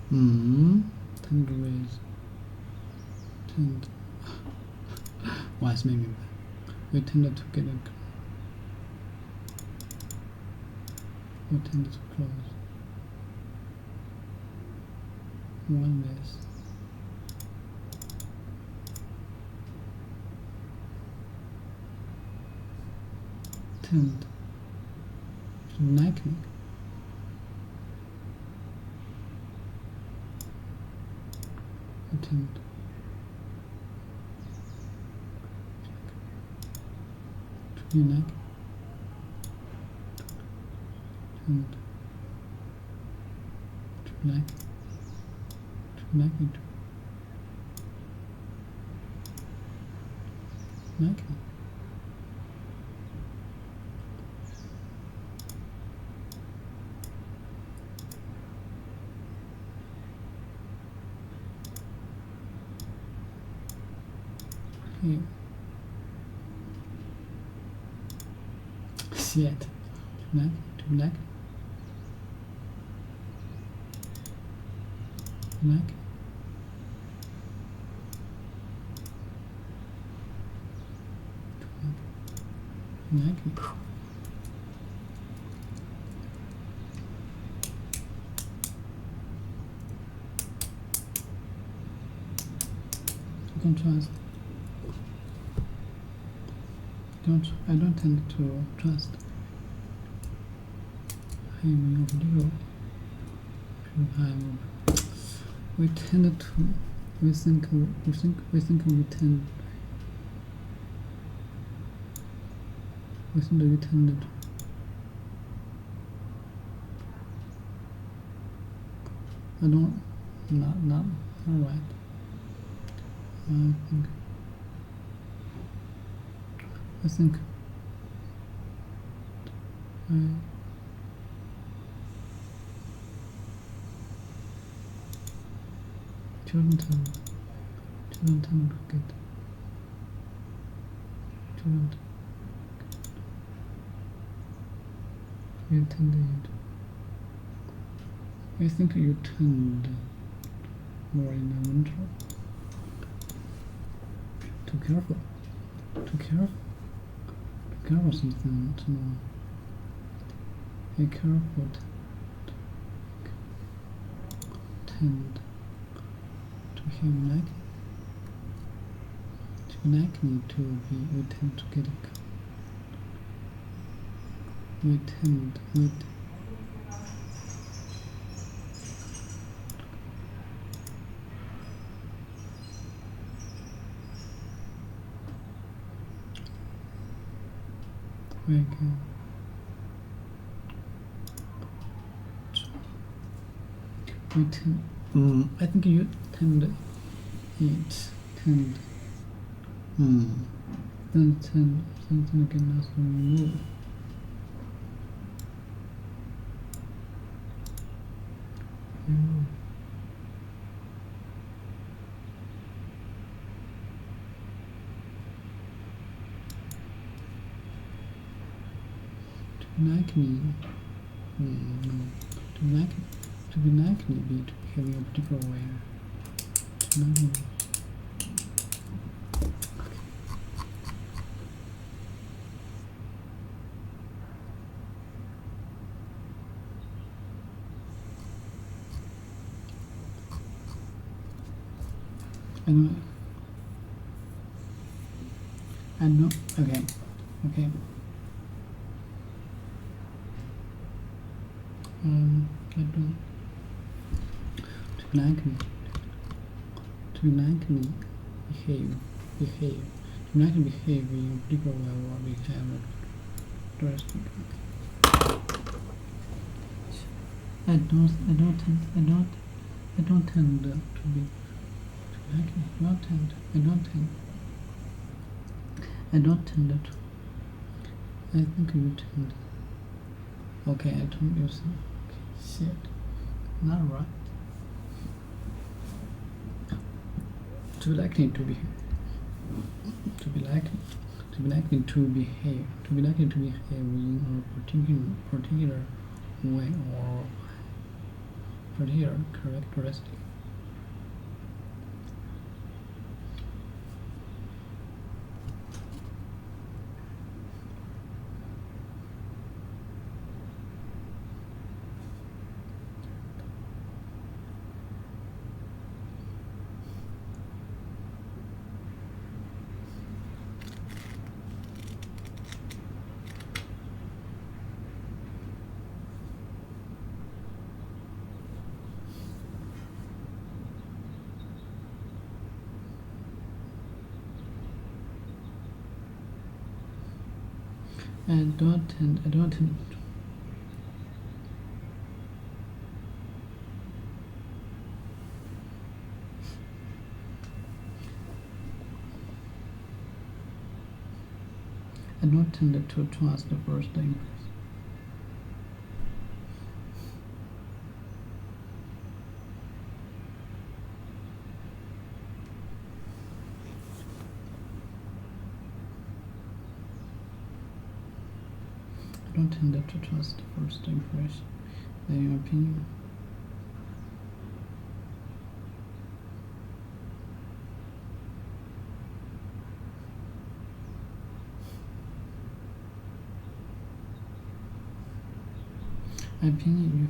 Tend ways. Tend. Why is maybe we tended to get it. We tended to close. One less. Tend. Like me. Tend. you like? And do you like? Do you like it? Like it? Okay. Shit. Do you like it? Do you like it? Do you like it? Do you like it? You can trust. I don't tend to trust him of legal. We tend to we think we tend we tend to I don't not right. I think children tend to get children you tend I think you tend more in the winter. Too careful something to know. Be careful tend to him like me to be we tend to get it. We tend we can we tend I think you tend then tend something can also move. Like me, no. To be like me, be to behave in a particular way. To like me. I know. Okay. I don't. To be like me, behave. To like me, behave in a particular way or behave drastic. I don't tend to be like me. I don't tend to. I think you tend. Okay, I told you so. Okay, shit. Not right. To be likely to behave. To be likely to behave. To be likely to behave in a particular way or particular characteristic. I don't tend to trust the first impression. I don't tend to trust the first impression. In your opinion? Opinion you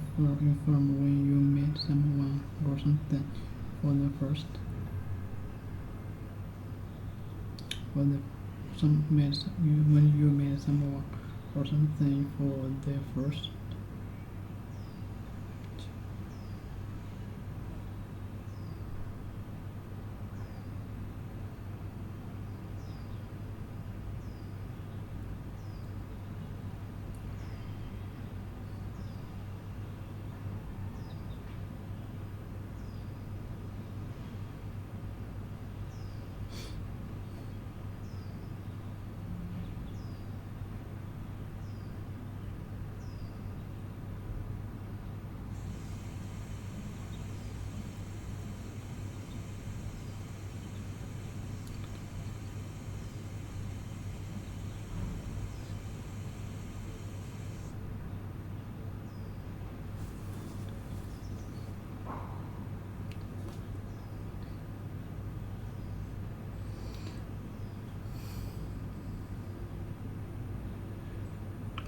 form when you meet someone or something for the first. When you meet someone or something for the first.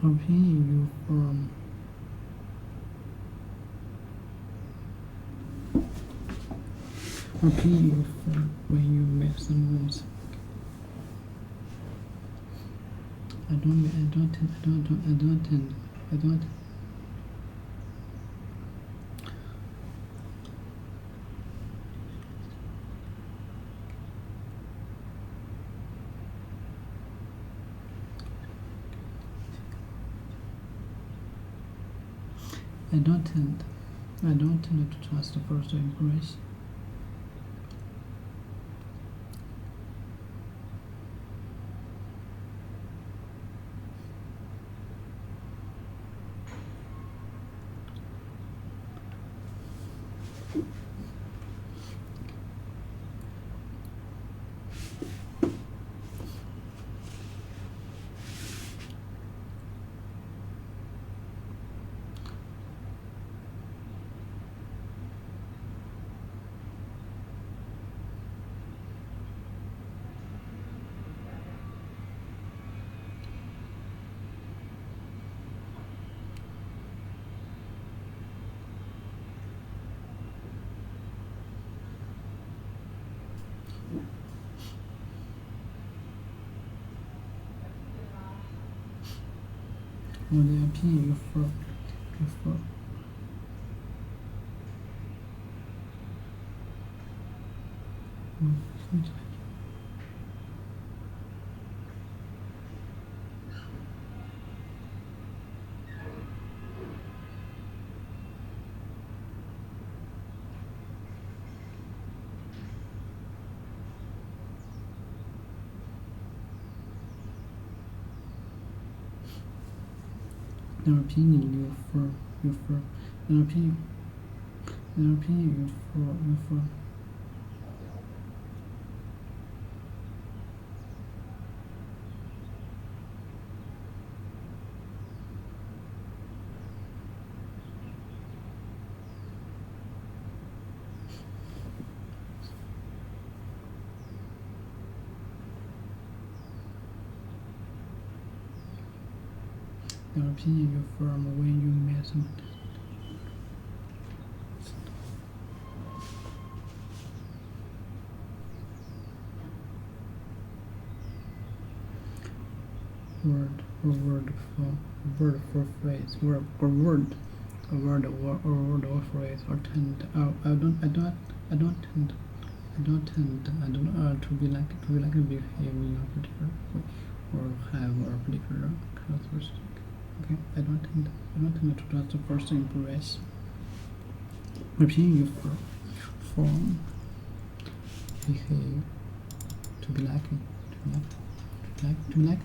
Opinion you form when you meet someone. I don't tend to trust the first impression. Or the opinion you form. Their opinion you form. Their opinion you form. Their opinion you form when you meet someone. Word for phrase or word or phrase or tend. I don't tend to be like a behavior in a particular way or have a particular characteristic. Okay, I don't tend to trust the first impression. Repeating your form, behave, to be likely, to be like.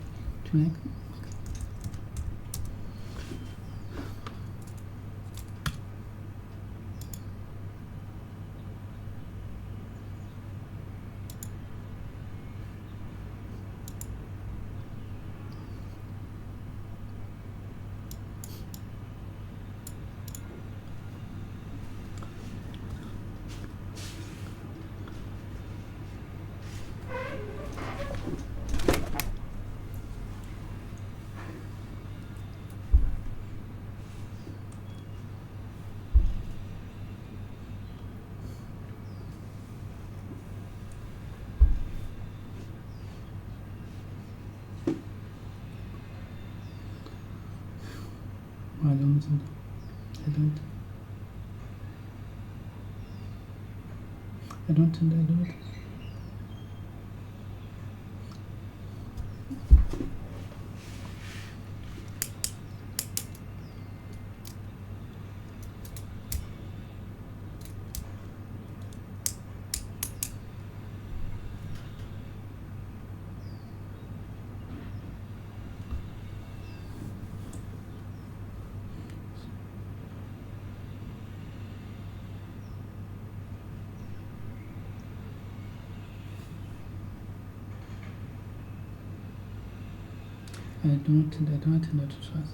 I don't. I don't tend to trust.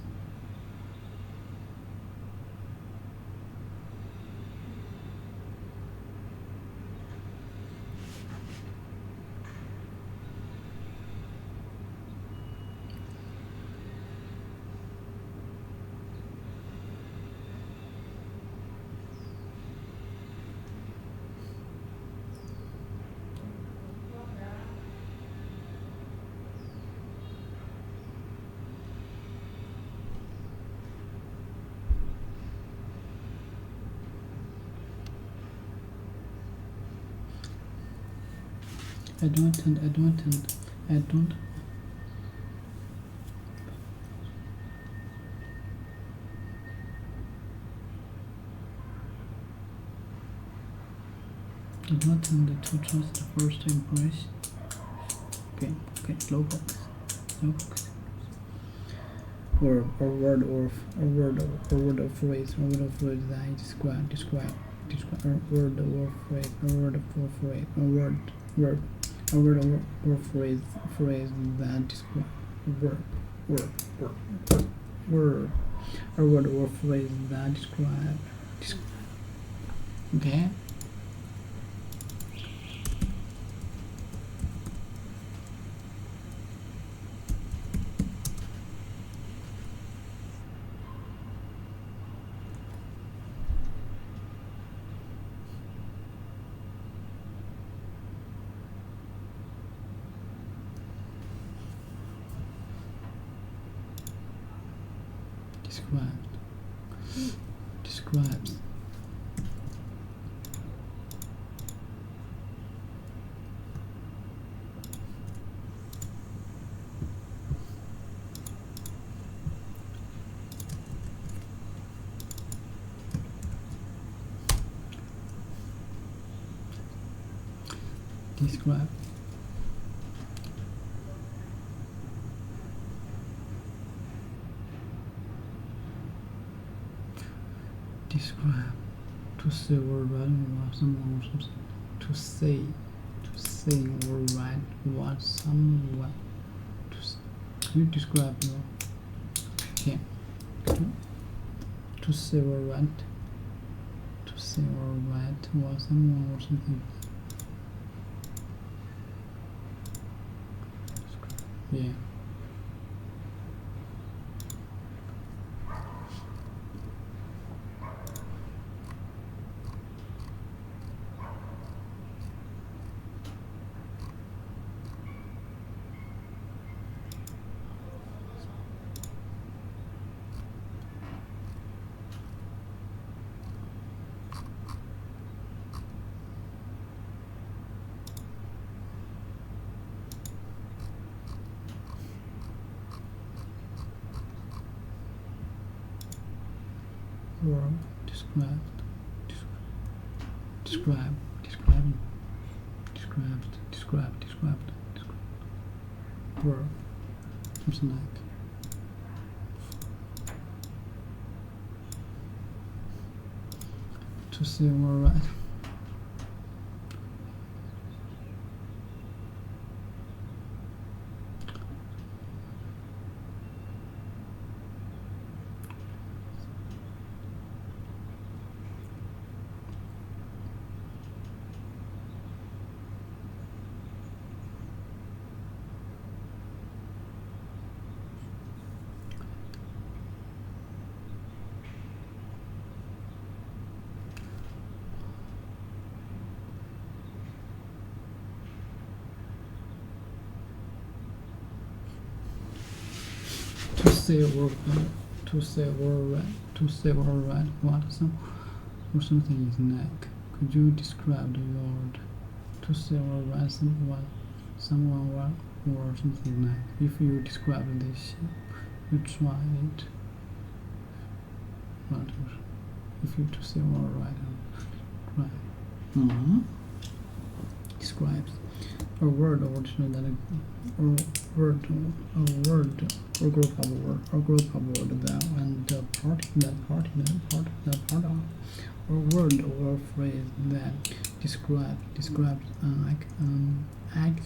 I don't. I don't tend to trust the first impression. Okay, low focus. Or word or phrase that I describe a word or phrase that describe a word or phrase that describe. Okay. Describes. Describe. Describe. To say or write what someone or something. To say or write what someone. You describe your. Okay. To say or write. To say or write what someone or something. Yeah. Verb. Described. Described. Verb. Something like. To say or write. To say or write what or something is like. Could you describe the word to say or write someone or something like? If you describe this, you try it. What? If you to say or write, try. Describes a word or that or word or group of word that and the part of or word or phrase that describes an action.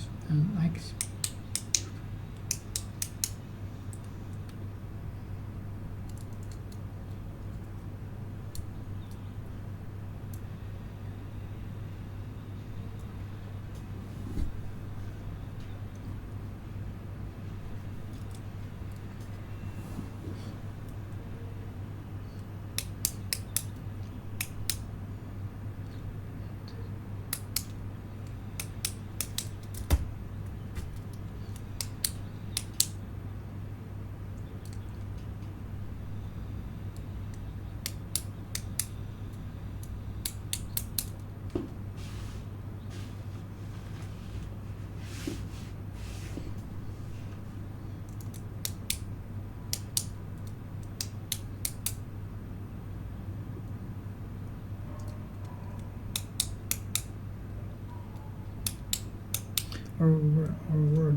Or word.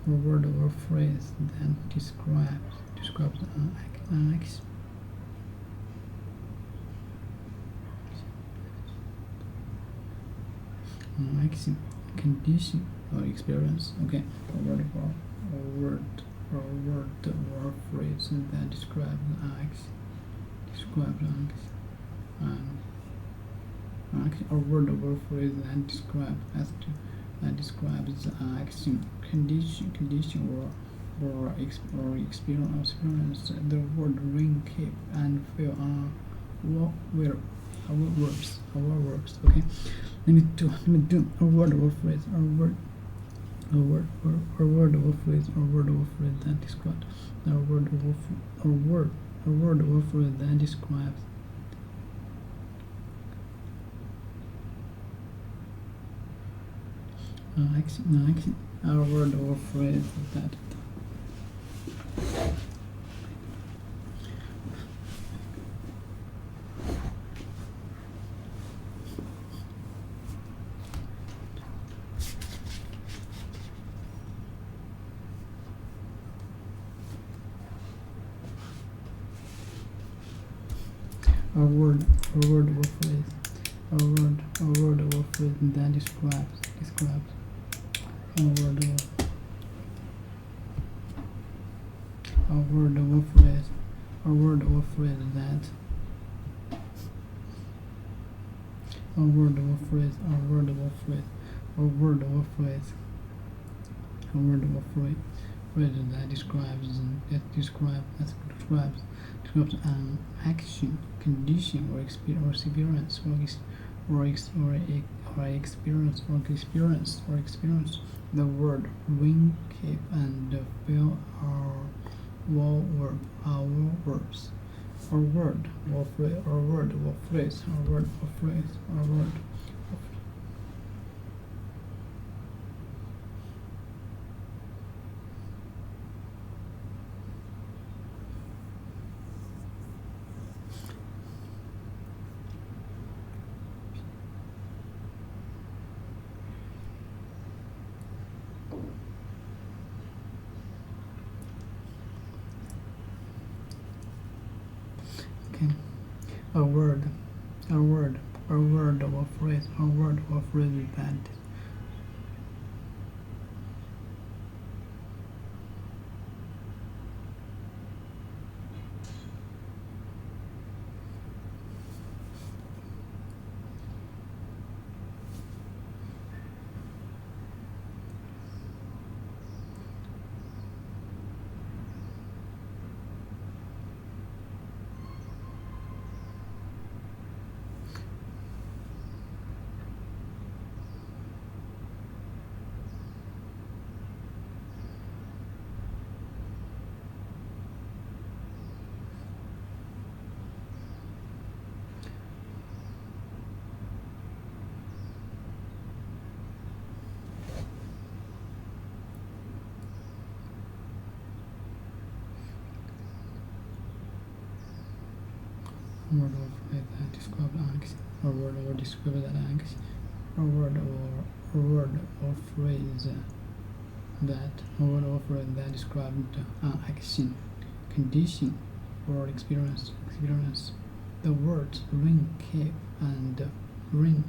A word or phrase that describes an action. Action, condition, or experience. Okay, a word or phrase that describes an action. A word or phrase that describes an action, condition, or experience. The word ring, keep, and feel are our verbs. Okay, let me do a word or phrase, a word or phrase that describes a word or phrase that describes action, a word or phrase that a word or phrase that describes a word or phrase that describes an action, condition, or experience. experience. The word ring, keep, and feel are all verbs. A word or phrase, or word or phrase, or word or phrase, or word. Okay. A word or phrase, that word or phrase that describe action, or word or describe that action, or word or phrase that describe action, condition, or experience. The words ring, keep, and ring,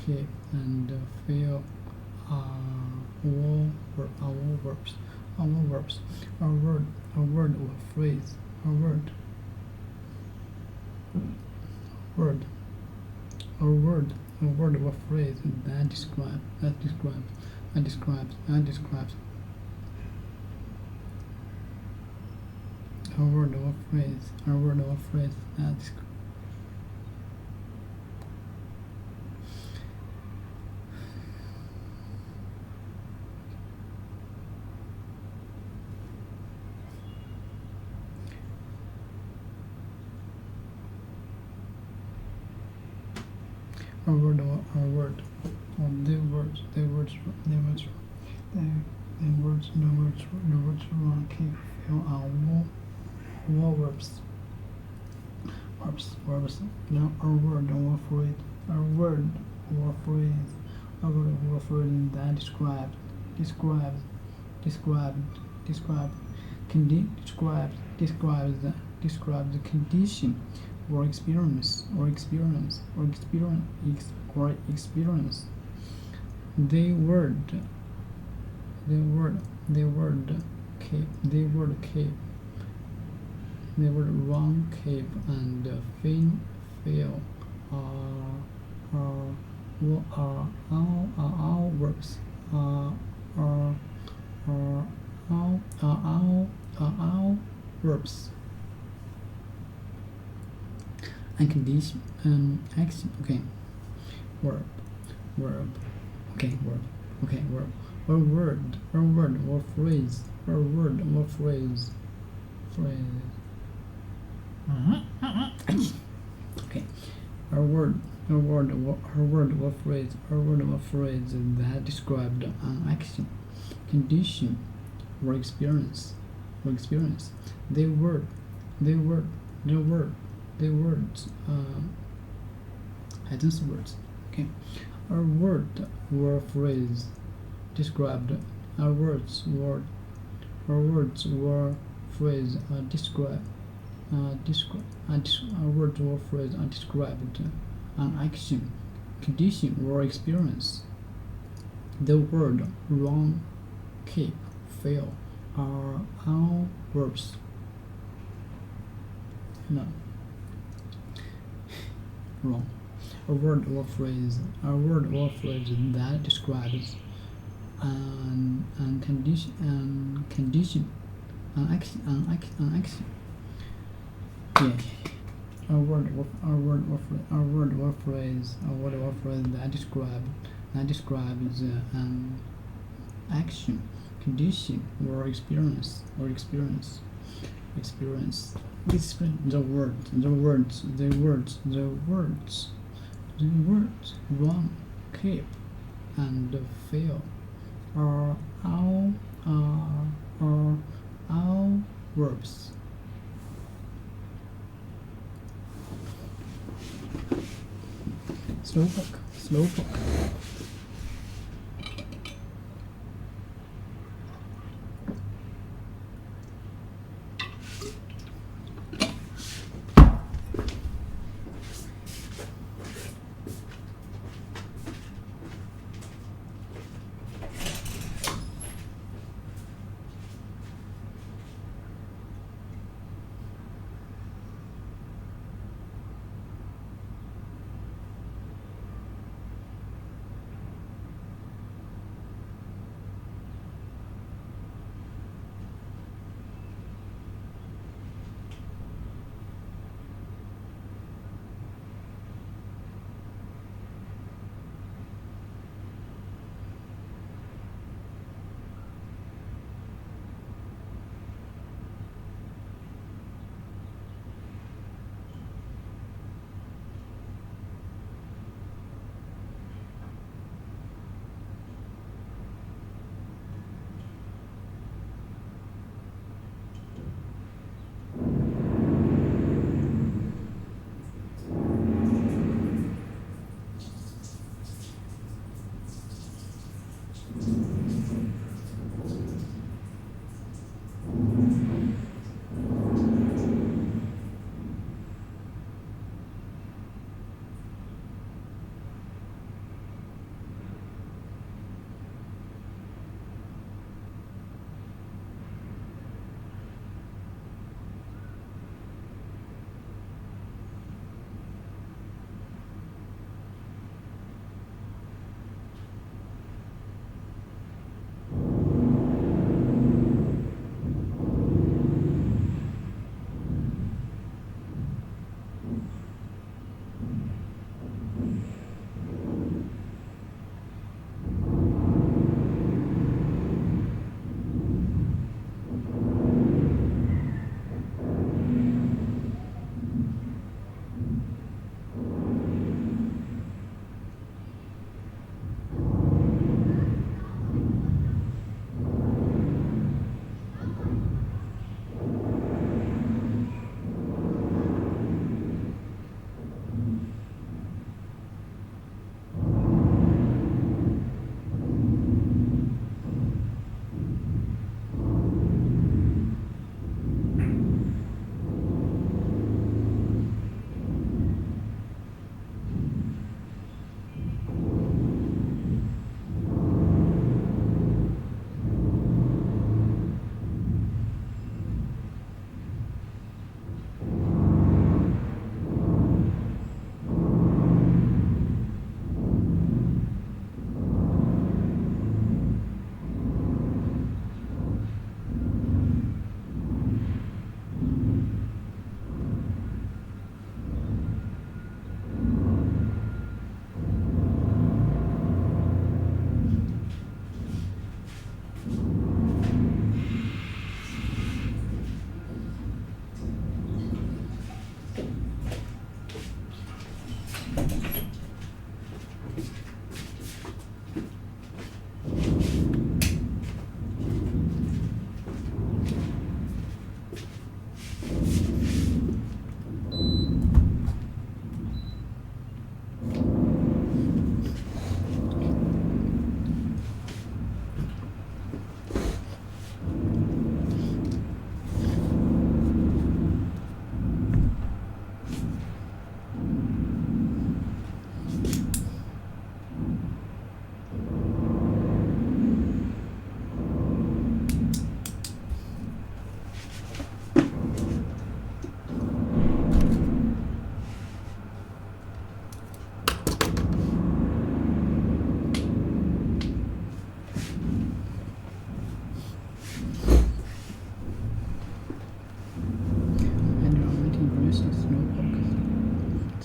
keep, and feel are all verbs. A word or phrase, a word or phrase that describes a word or phrase that describes. The words wrong keep feel are all verbs. Now a word or phrase that describes the condition or experience. The word keep, wrong, keep, and feel are all verbs. All verbs. And condition and action. Okay. Verb. Okay, verb. Or word or phrase. Okay. A word or phrase that described an action, condition, or experience. The words items words. Okay. A word or phrase described a words or phrase described an action, condition, or experience. The word wrong, keep, fail are all verbs. No. Wrong. A word or phrase that describes an condition, an action. Yeah. A word or phrase that describes an action, condition, or experience. The words run, keep, and feel are all verbs. Slowpoke.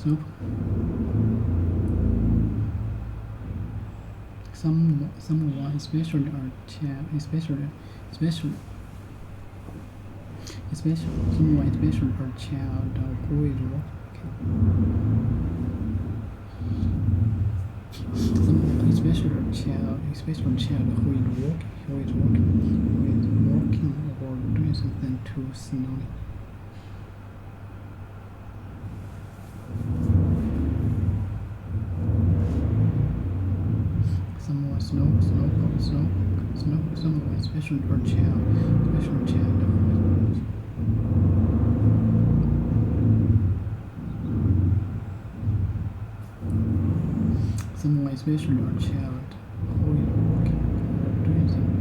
Slowpoke. Someone especially a child, someone especially a child who is walking. Someone especially a child who is walking or doing something too slowly. Someone especially or child who is someone especially or child who is walking or doing something.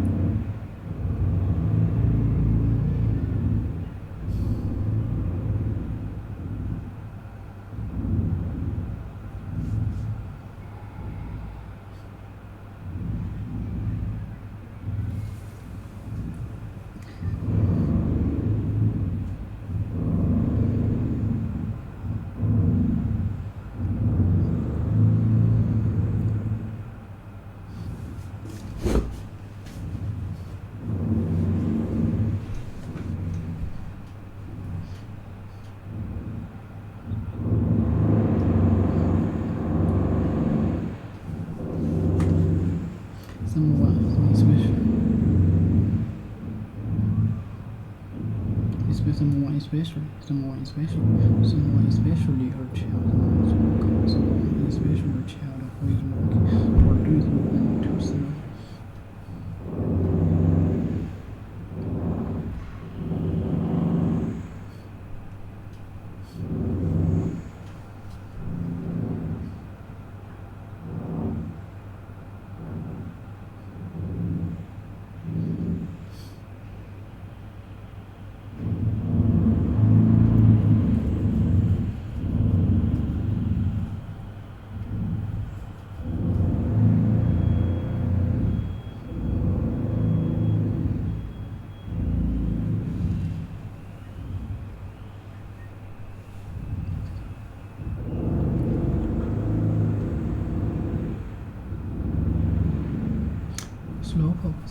Someone especially or child, someone especially or child who is walking or doing something too slow.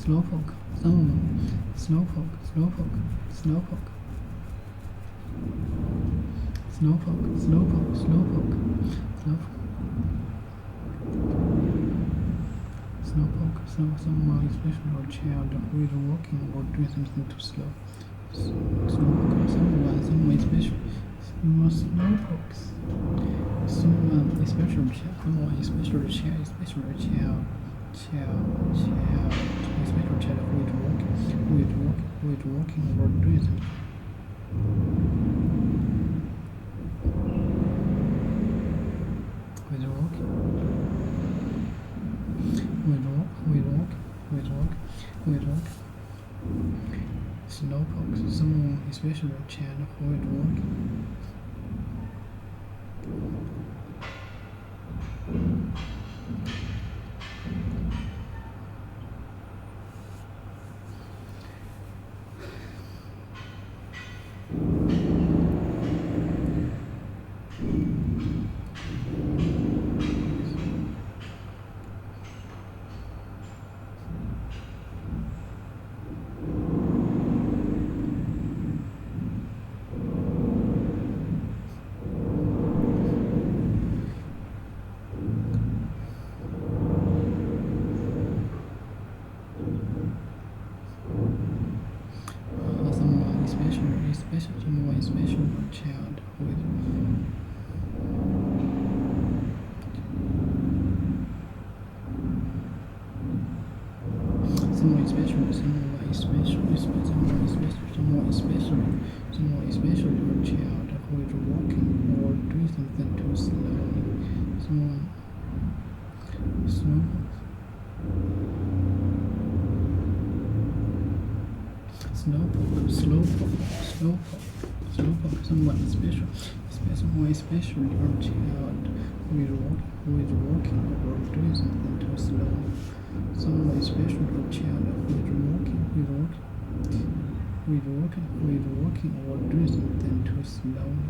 Slowpoke, someone, slowpoke, slowpoke, slowpoke, slowpoke, slowpoke, slowpoke, slowpoke, someone especially or child who is walking or doing something too slow. Slowpoke, someone especially, slowpokes, someone especially child, someone especially child, especially child, especially child who is walking or doing something. Who is walking? Slowpoke, someone especially child who is walking. Someone special or child who is someone especially or child who is walking or doing something too slowly. Someone slowpoke, someone special, someone especially or child who is walking or doing something too slowly. Someone special or child who is walking who is walking or doing something too slowly.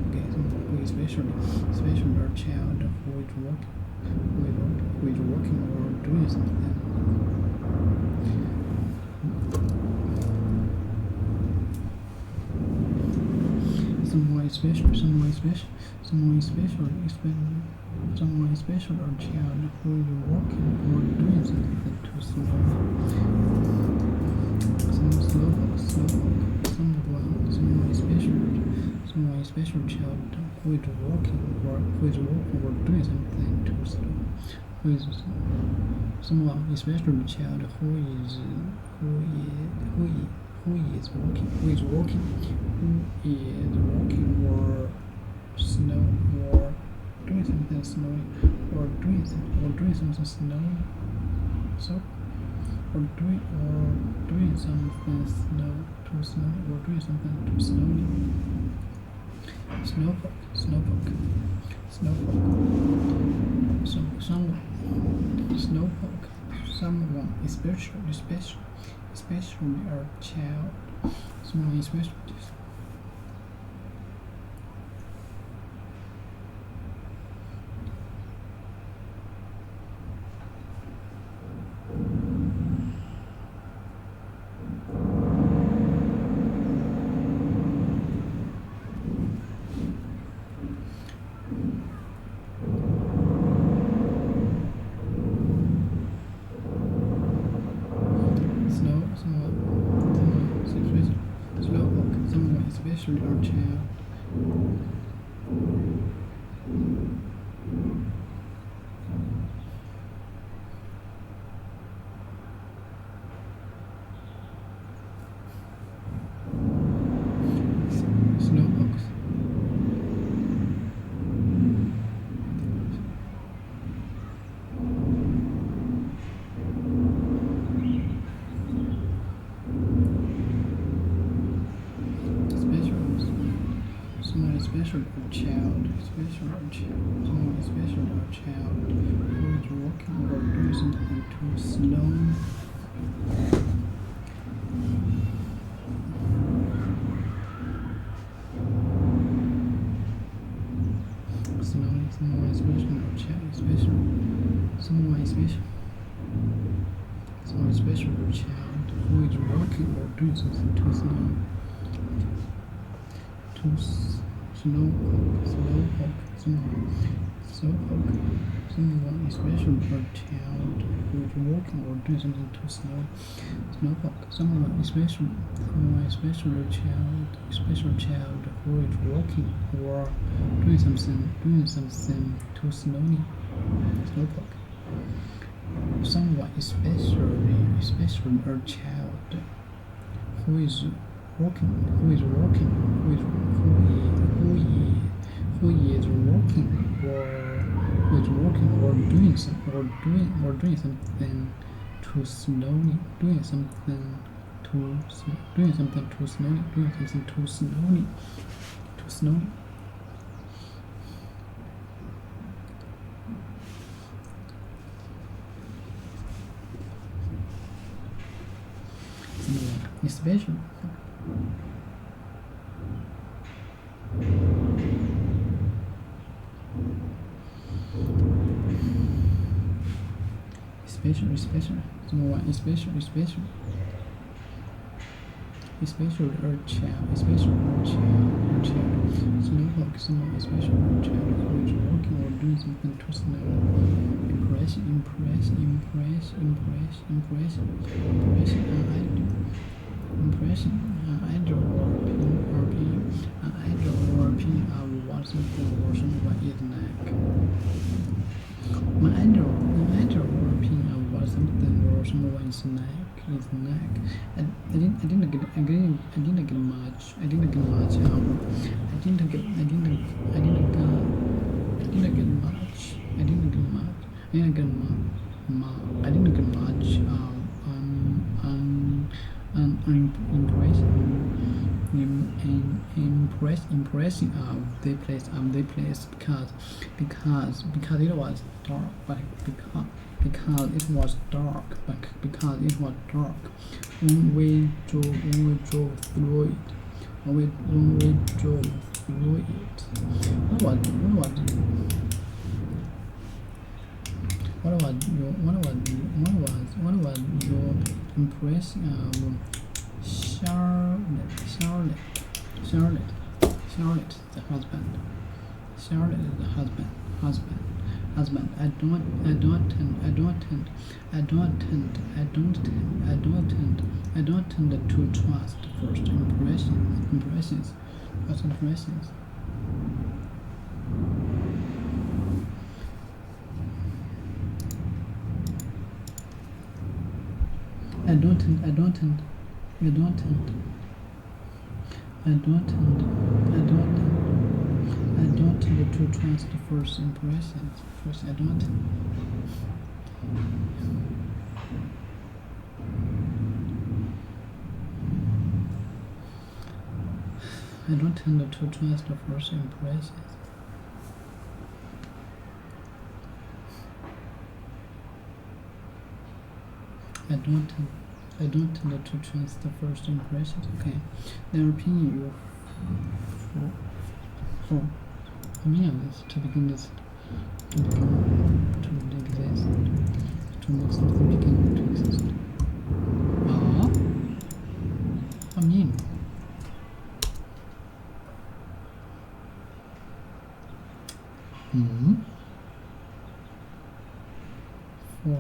Okay, so who is especially a child who is walking or doing something. Someone special or child who is walking or doing something too slowly. Someone special child who is walking or doing something too slow. Someone special child who is walking or snow or doing something snowy or doing something snowy. So or doing something too snowy or doing something too snowy. Snowpoke. Someone especially a child. Someone especially. Someone especially our child. Snowbox. Someone special or child, someone special or child who is walking or doing something too slow. Someone special or child, someone special or child who is walking or doing something too slow. Someone special or child who is walking or doing something too slow. Someone special or child who is walking or doing something too slowly. Someone especially or child who is walking or doing something too slowly. Especially. Someone especially or child. Snowhawk, someone special or child who is walking or doing something too slow. Impression, idol or opinion of what something or someone is like. My idol or opinion of what something or someone is like. I didn't get much. Impressing of the place because it was dark, but because it was dark. Because it was dark. When we drove through it. When we drove through it. What was your impression of Charlotte, the husband? Charlotte, the husband. I don't tend to trust first impressions. First impressions. I don't tend to trust first impressions. I don't tend to trust the first impressions. I don't tend to trust the first impressions. Okay, their opinion for I mean this to begin exist, to make something begin to exist. I mean. For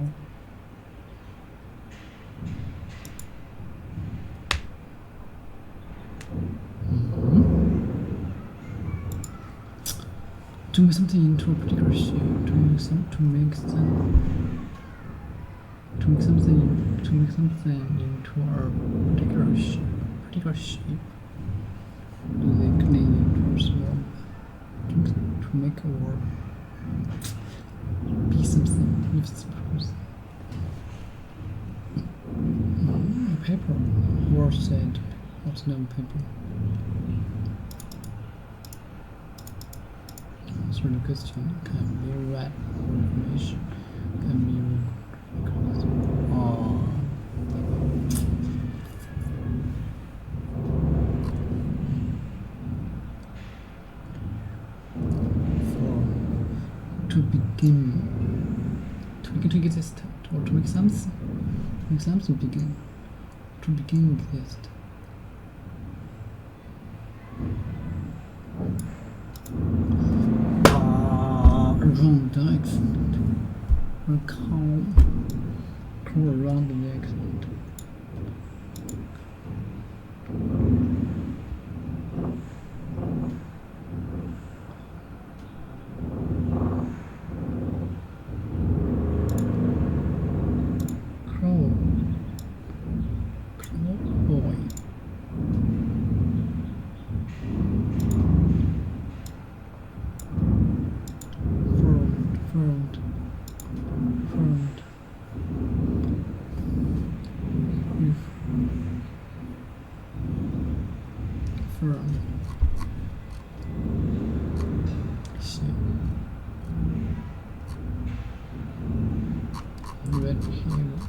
to make something into a particular shape, to make something into a particular shape. Like clean it or small, to make a word be something with suppose. Paper word said, what's no paper? Answer the question can be read for information, can be to begin to exist, or to make something begin, to begin exist. Wrong the accent. Or call around the accent. Crow boy. Front. Firm. Red here.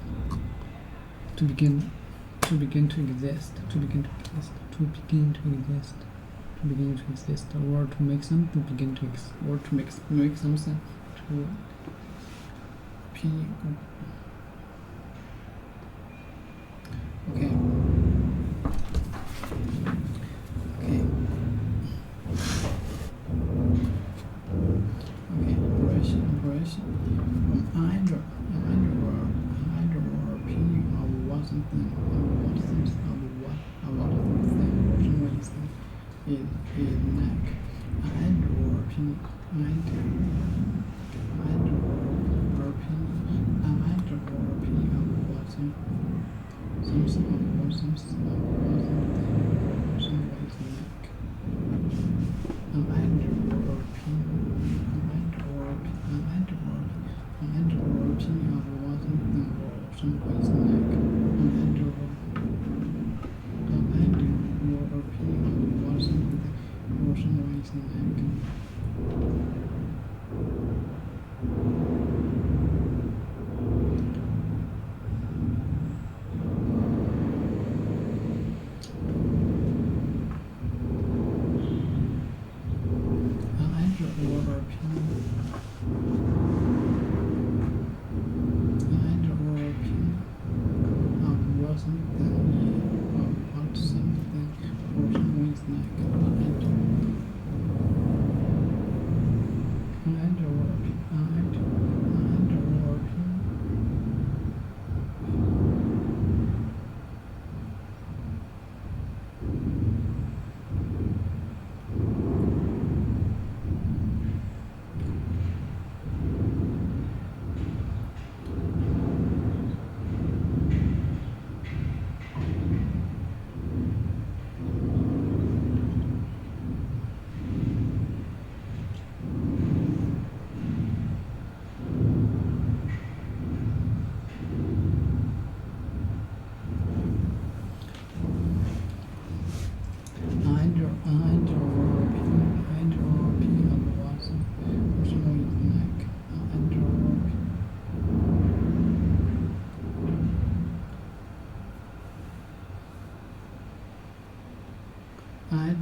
To begin to exist. Or to make something begin to exist. Or to make something to Okay. Operation. Either opinion of what something is neck. Either opinion of what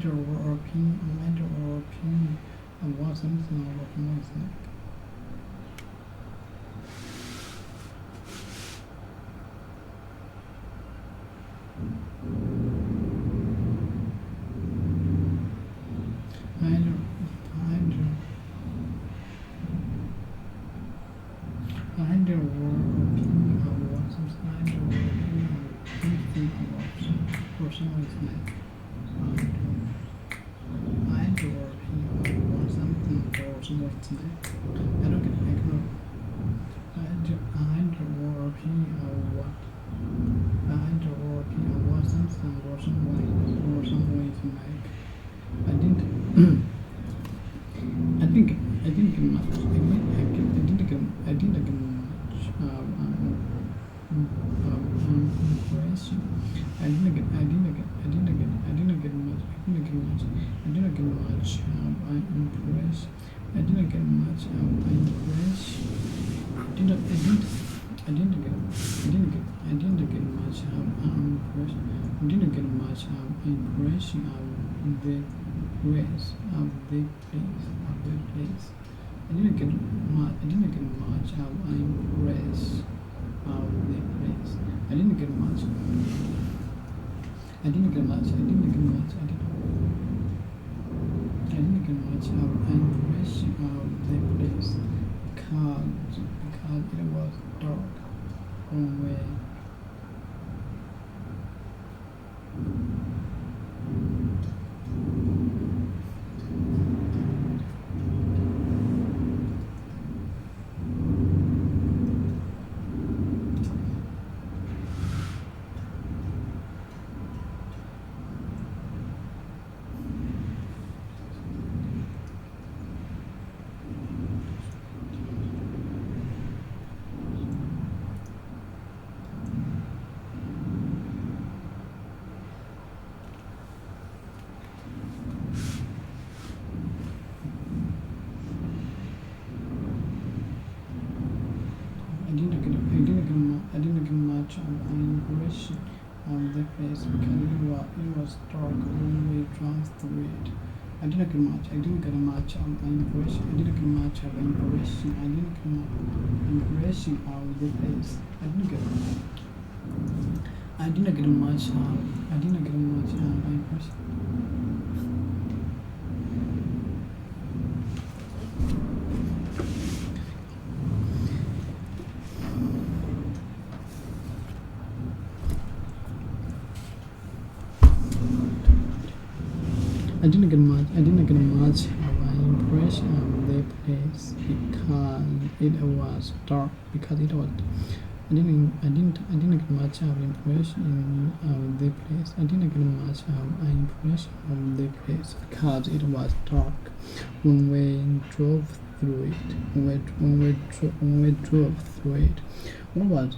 idea or opinion of what something or what more is like. Idea or opinion of what something or opinion of anything or someone is like. Idea or opinion of what something or someone is like. I don't get it. Idea or opinion of what. Idea or opinion of what something or someone is like. I didn't get much. I didn't get much. Impression. I didn't get much. I didn't get much impression. I didn't get much impression. I didn't get much impression. I didn't get much impression of the place of the place. I didn't get much of impress of the place. I didn't get much. I didn't get much of impression of the place because it was dark one way. I didn't get much of an impression of the place because it was dark when we drove through it. I didn't get much of an impression. I didn't get much of an impression. I didn't get much impression of the place. I didn't get much of an impression. I didn't get much of an impression of the place because it was dark. I didn't get much of impression of the place. I didn't get much of an impression of the place because it was dark when we drove through it. When we drove through it. What was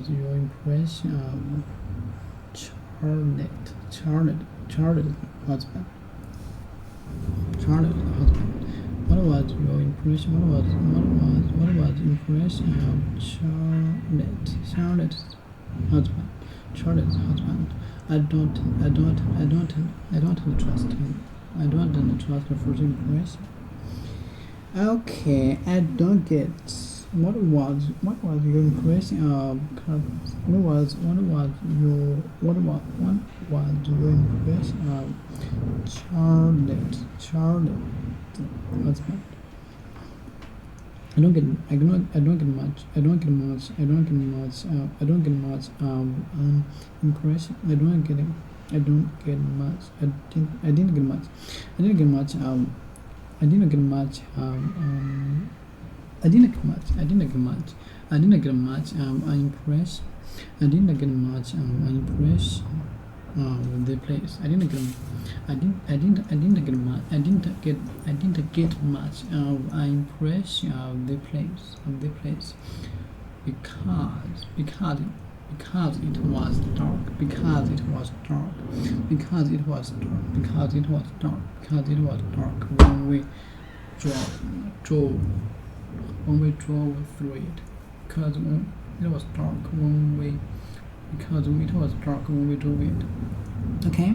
your impression of Charlotte husband? What was your impression? What was impression of Charlotte's husband? I don't trust him. I don't trust the first impression. Okay, I don't get. What was your impression of Carlos? What was your impression of Charlotte husband? I don't get much impression. I didn't get much impression. I didn't get much impression of the place. I didn't get much of impression of the place because it was dark. Because it was dark when we drove through it. Because it was dark when we drove it. Okay.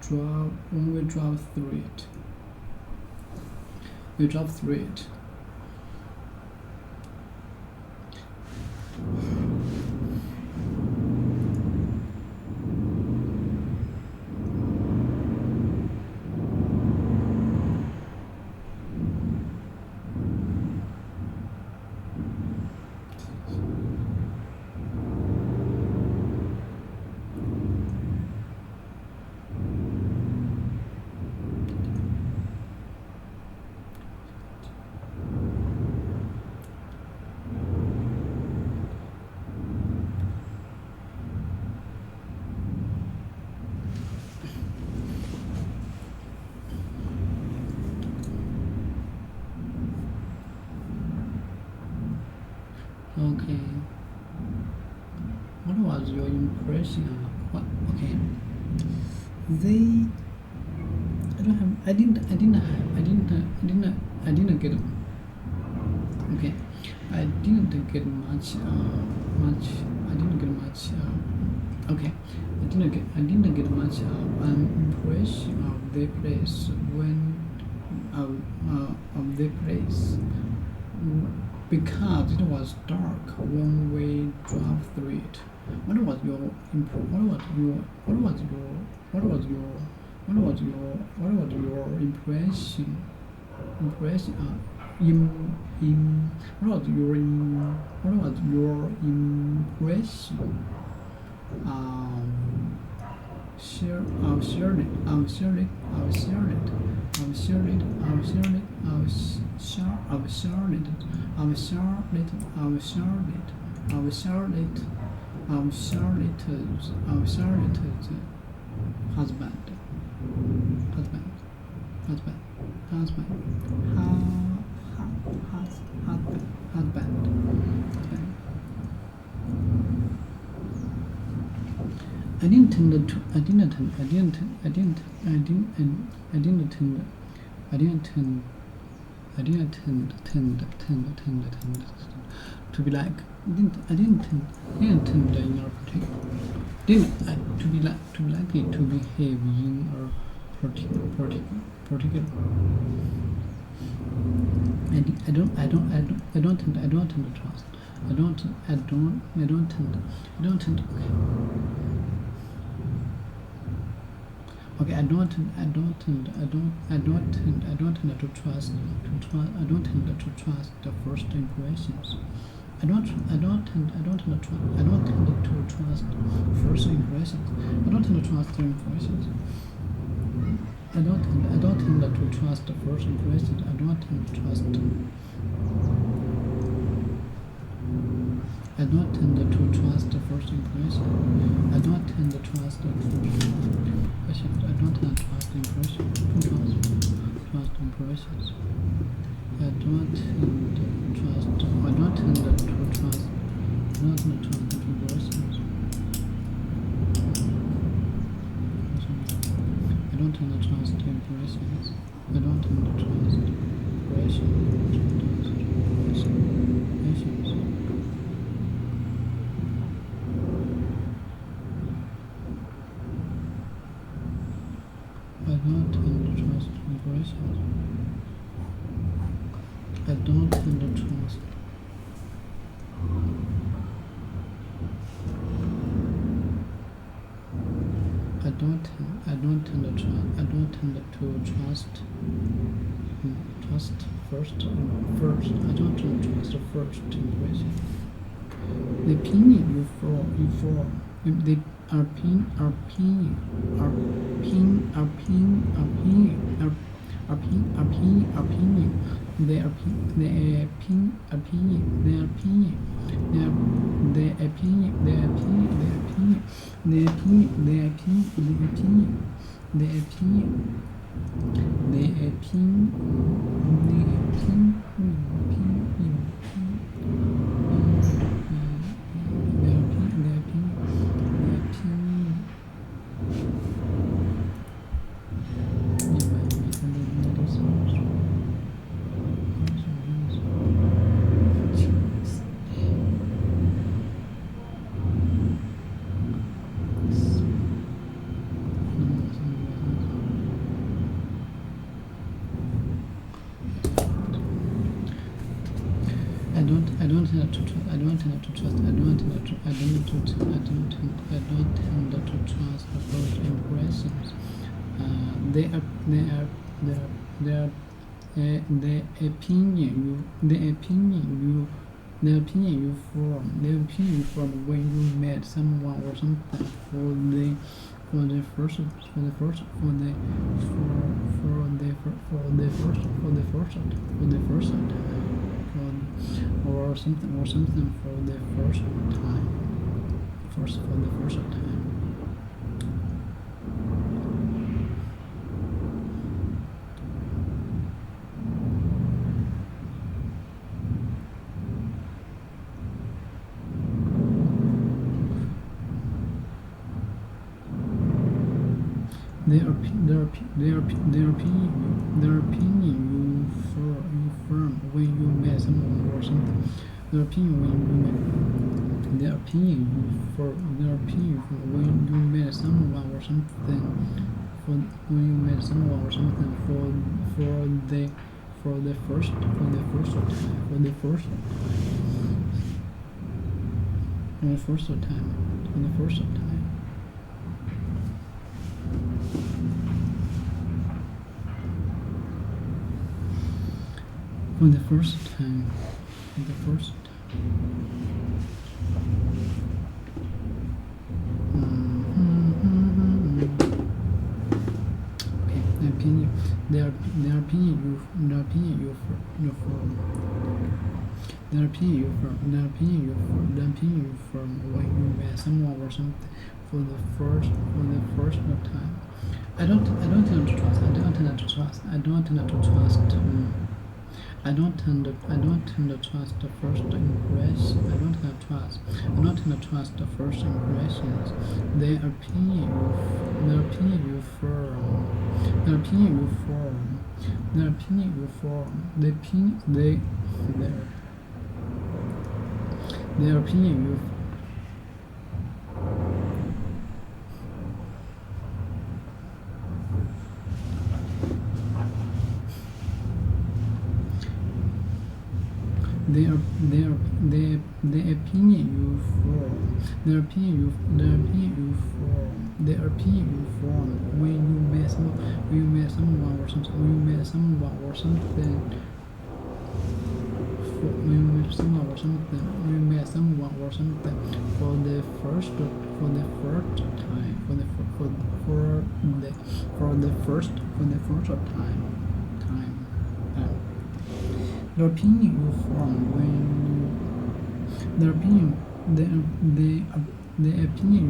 drive through it. We drive through it. Okay. What was your impression of what? Okay. They. I don't have. I didn't get. Okay. I didn't get much. I didn't get much. Okay. I didn't get much an impression of the place when of the place. Because it was dark when we drove through it. What was your impression? What was your impression I didn't to be like I didn't tend in a to be likely to behave in a particular. I don't tend to trust. I don't tend. Okay, I don't tend to trust. I don't tend to trust the first impressions. I don't tend to trust first impressions. I don't tend to trust the impressions. I don't tend to trust the first impressions. I don't tend to trust. I don't tend to trust the first impression. I don't tend to trust the impressions. I don't tend to trust the impressions. Trust impressions. I don't tend to trust. I don't tend to trust. I don't tend to trust the impressions. I don't tend to trust the impressions. I don't tend to trust impressions. I don't tend to trust impressions. I don't tend to trust. I don't tend to trust. I don't tend to trust. Trust first. I don't tend to trust the first impression. The opinion you form. The opinion don't tend to trust. I don't tend to trust. I don't tend to trust the first impressions. The opinion you form when you met someone or something for the first time, or something for the first time. Their opinion you form when you met someone or something. Their opinion when you met someone or something. For the first time. For the first time. Okay, their opinion you form when you met someone or something for the first time. I don't tend to trust. I don't tend to trust the first impression. I don't tend to trust the first impressions. The opinion you form. The opinion you form when you met someone or something. For the first time. The opinion you form when the opinion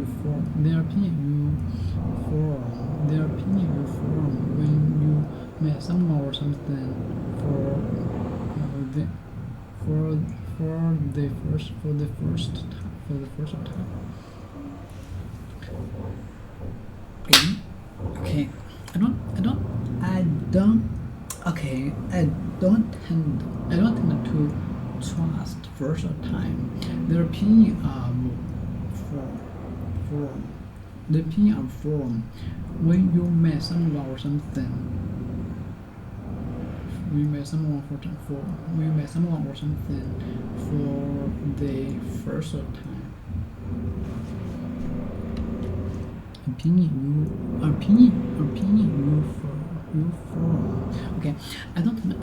you form when you met someone or something for the first time. Okay. I don't tend to trust first time. Their opinion form when you met someone or something. We met someone for the first time. Opinion you form. Okay, I don't tend to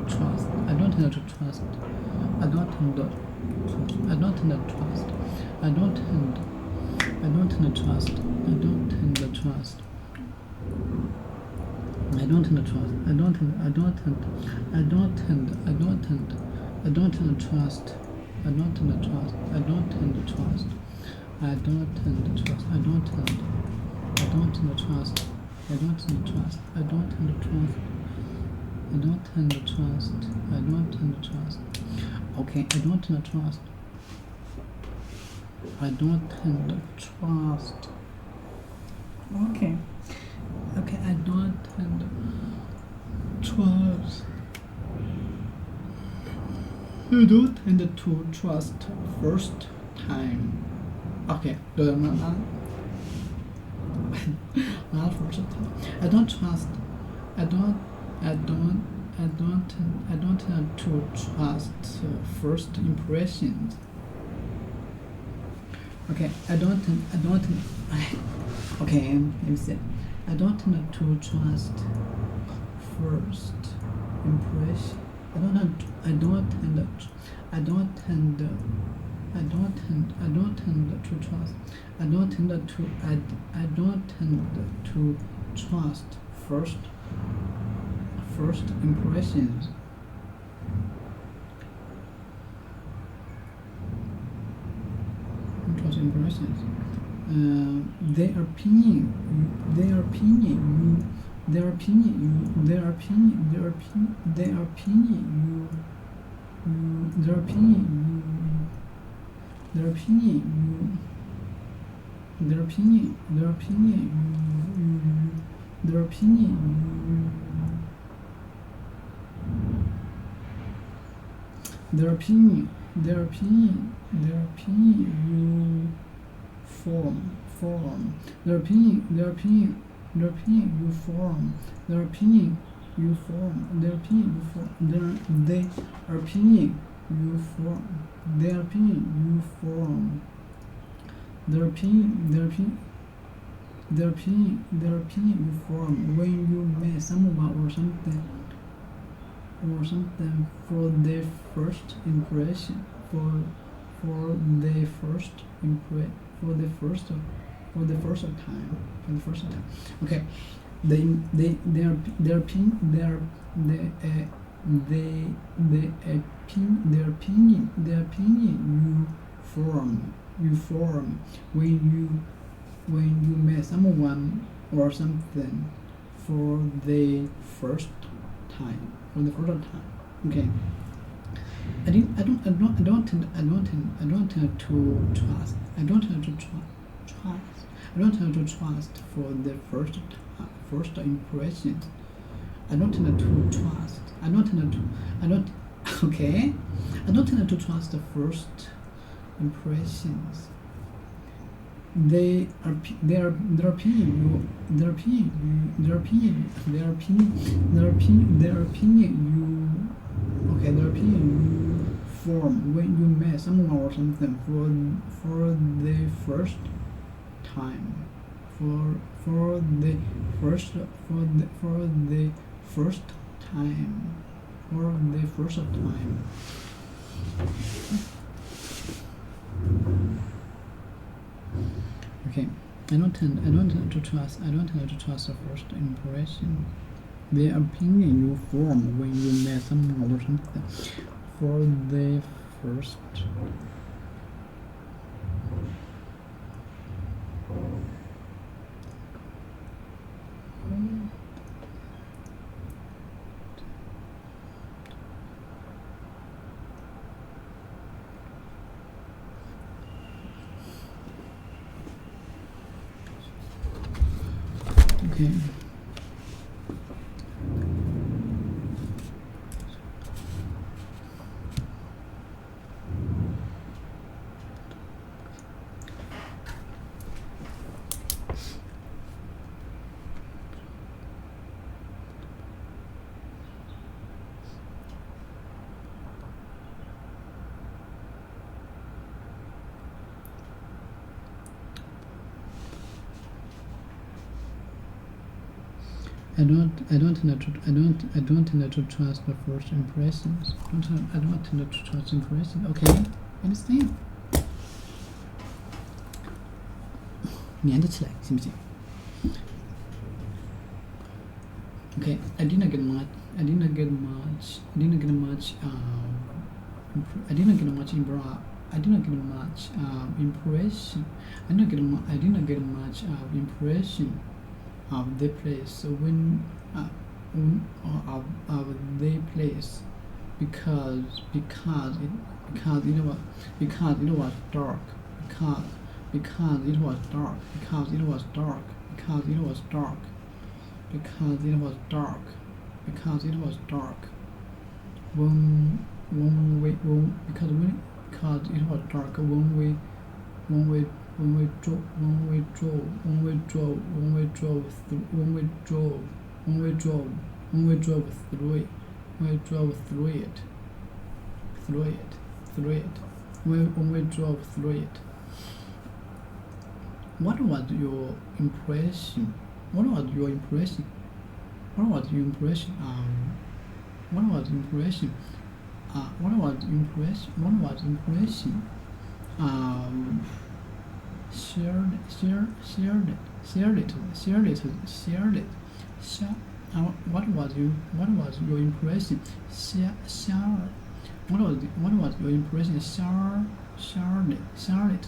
trust. I don't tend to trust. Okay, I don't tend to trust. I don't tend to trust. Okay, I don't tend to trust. I don't tend to trust first time. Okay, not first time. I don't trust. I don't to trust first impressions. Okay, okay, let me see. I don't tend to trust first impression. I don't tend to trust. I don't tend to trust first impressions. Trust impressions. Their opinion you form when you meet someone or something for the first impression, for the first time. Okay, the opinion you form when you meet someone or something for the first time. Okay. I don't tend to trust for the first impression. I don't tend to trust the first impressions. Their opinion you form when you met someone or something for the first time. For the first time. Okay, I don't tend to trust the first impression. The opinion you form when you met someone or something for the first. Okay. I don't tend to trust the first impressions. I don't tend to trust impressions. Okay, understand? 连得起来，行不行 ？Okay, I didn't get much impression of the place of the place because it was dark when we drove through it. we drove through it. When we drove through it. What was your impression? What was your impression? What was your impression? What was impression? What was impression? What was impression? Shared it. What was your impression? Share. What was your impression? Shared it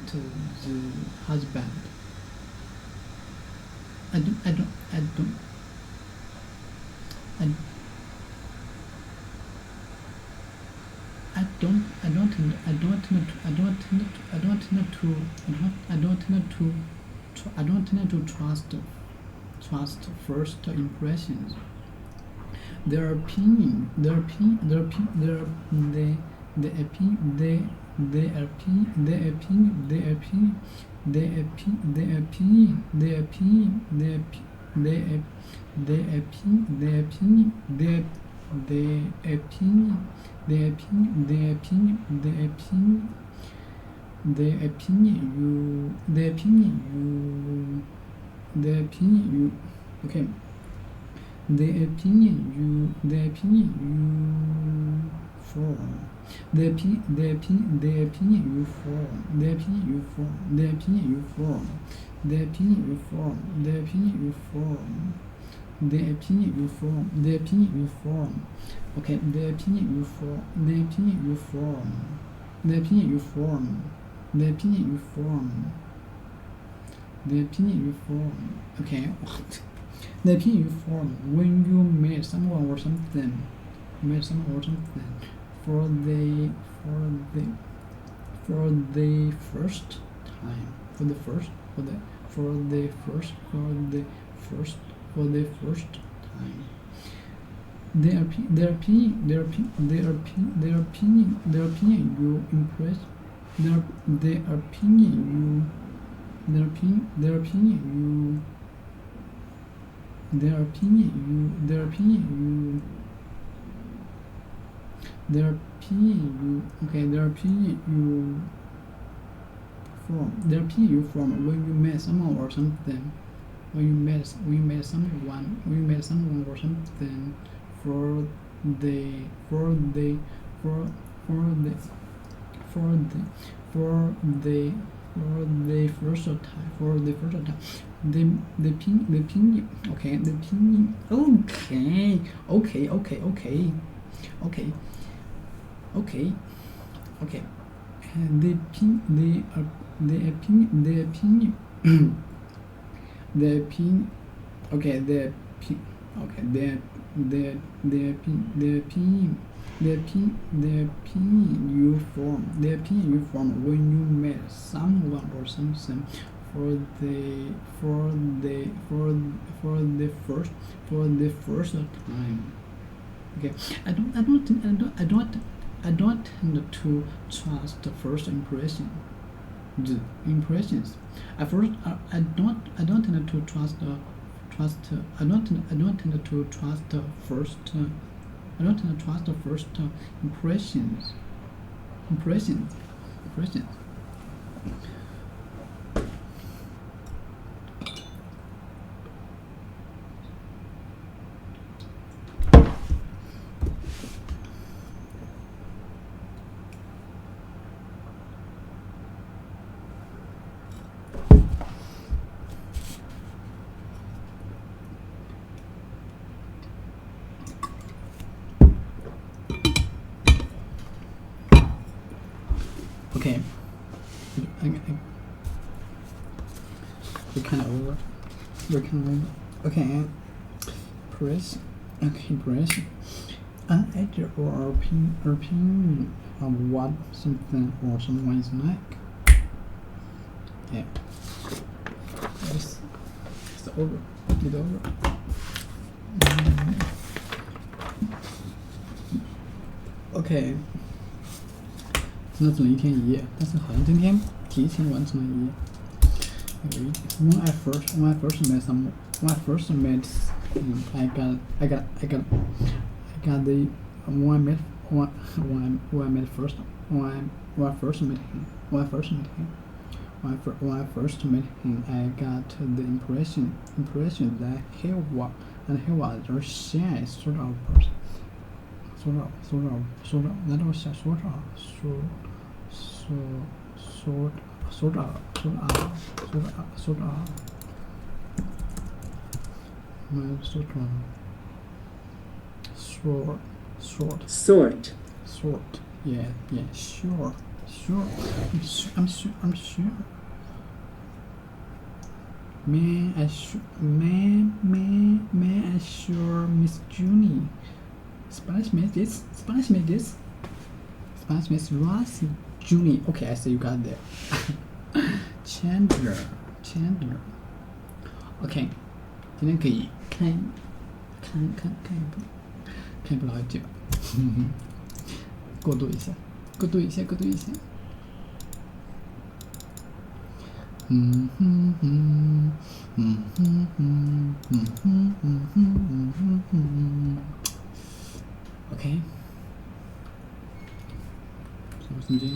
to the husband. I don't tend to trust first impressions. Their opinion. Okay. The opinion you form. The opinion you form. Okay. The opinion you form. Okay. The opinion you form when you meet someone or something. For the first time. Their opinion you impress. Their opinion you form when you met someone or something. When you met someone or something for the first time. The opinion. Okay. The opinion. Okay. And the opinion. Okay. The opinion you form. When you met someone or something for the first time. Okay. I don't tend to trust the first impression. The impressions. At first, I don't tend to trust the first impressions. Okay. We're kind of over. Okay. Press. Idea or opinion of what something or someone is like. Yeah. It's over. It's over. OK， 真的只能一天一夜，但是好像今天提前完成了一夜。When I first met someone. when I first met him, I got the when I met him, I got the impression that he was a shy sort of person. That was a sort of. Sort. Yeah, sure. I'm sure. May I assure Miss Junie, Spanish Miss Rossi Junie. Okay, I see you got there. Chandler. OK， 今天可以看一部老剧吧，过渡一下。OK， 什么时间？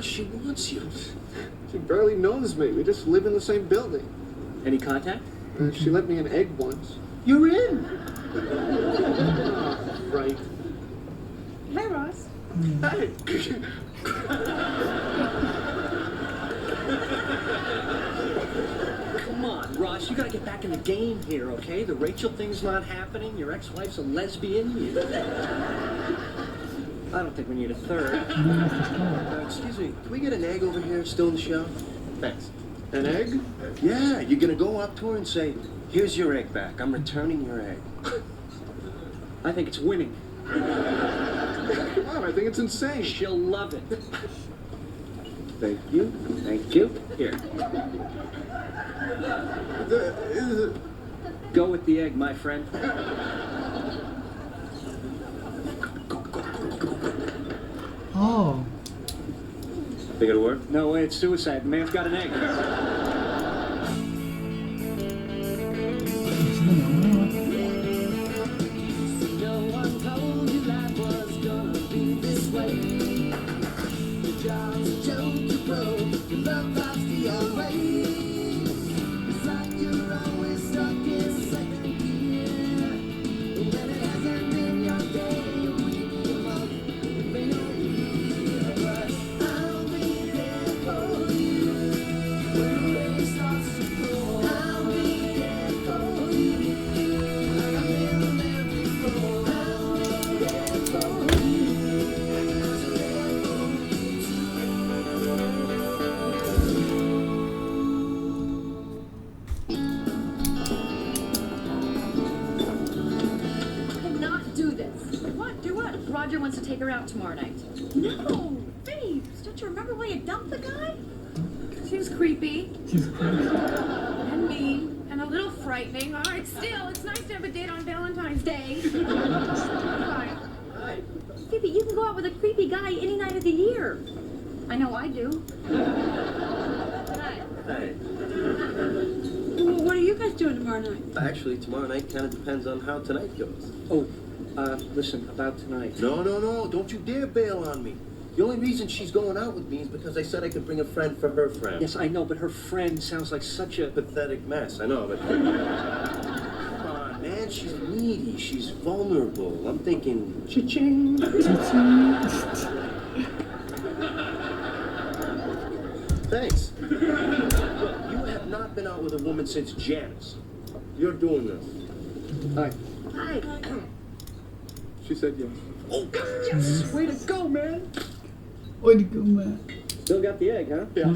Ross. She wants you. She barely knows me. We just live in the same building. Any contact? She left me an egg once. You're in. Right. Hey, Ross. Hey. Come on, Ross, you gotta get back in the game here, okay? The Rachel thing's not happening. Your ex-wife's a lesbian. I don't think we need a third. Excuse me. Can we get an egg over here? Still in the show? Thanks. An egg? Yeah. You're gonna go up to her and say, "Here's your egg back. I'm returning your egg." I think it's winning. Come on, I think it's insane. She'll love it. Thank you. Thank you. Here. Go with the egg, my friend. Oh. Think it'll work? No way, it's suicide. The man's got an egg. No one told you life was gonna be this way. Your job's a joke, you broke. Your love life's the old way. It's like you're always stuck in second gear. When it hasn't been your day, your week, your month, even your year. But I'll be there for you when the rain starts to pour. I'll be there for you like I've been there before. I'll be there for you 'cause you're there for me Cannot do this. What? Do what? Roger wants to take her out tomorrow night. No, babes. Don't you remember why you dumped the guy? She was creepy. And mean. And a little frightening. All right, still, it's nice to have a date on Valentine's Day. Fine. Phoebe, you can go out with a creepy guy any night of the year. I know I do. Hey. Well, what are you guys doing tomorrow night? Actually, tomorrow night kind of depends on how tonight goes. Oh, listen, about tonight. No. Don't you dare bail on me. The only reason she's going out with me is because I said I could bring a friend for her friend. Yes, I know, but her friend sounds like such a... Pathetic mess, I know, but... Come on, man, she's needy, she's vulnerable. I'm thinking, cha-ching. Thanks. Look, you have not been out with a woman since Janice. You're doing this. Hi. Hi. She said yes. Oh, yes! Way to go, man! Way to go, man. Still got the egg, huh? Yeah.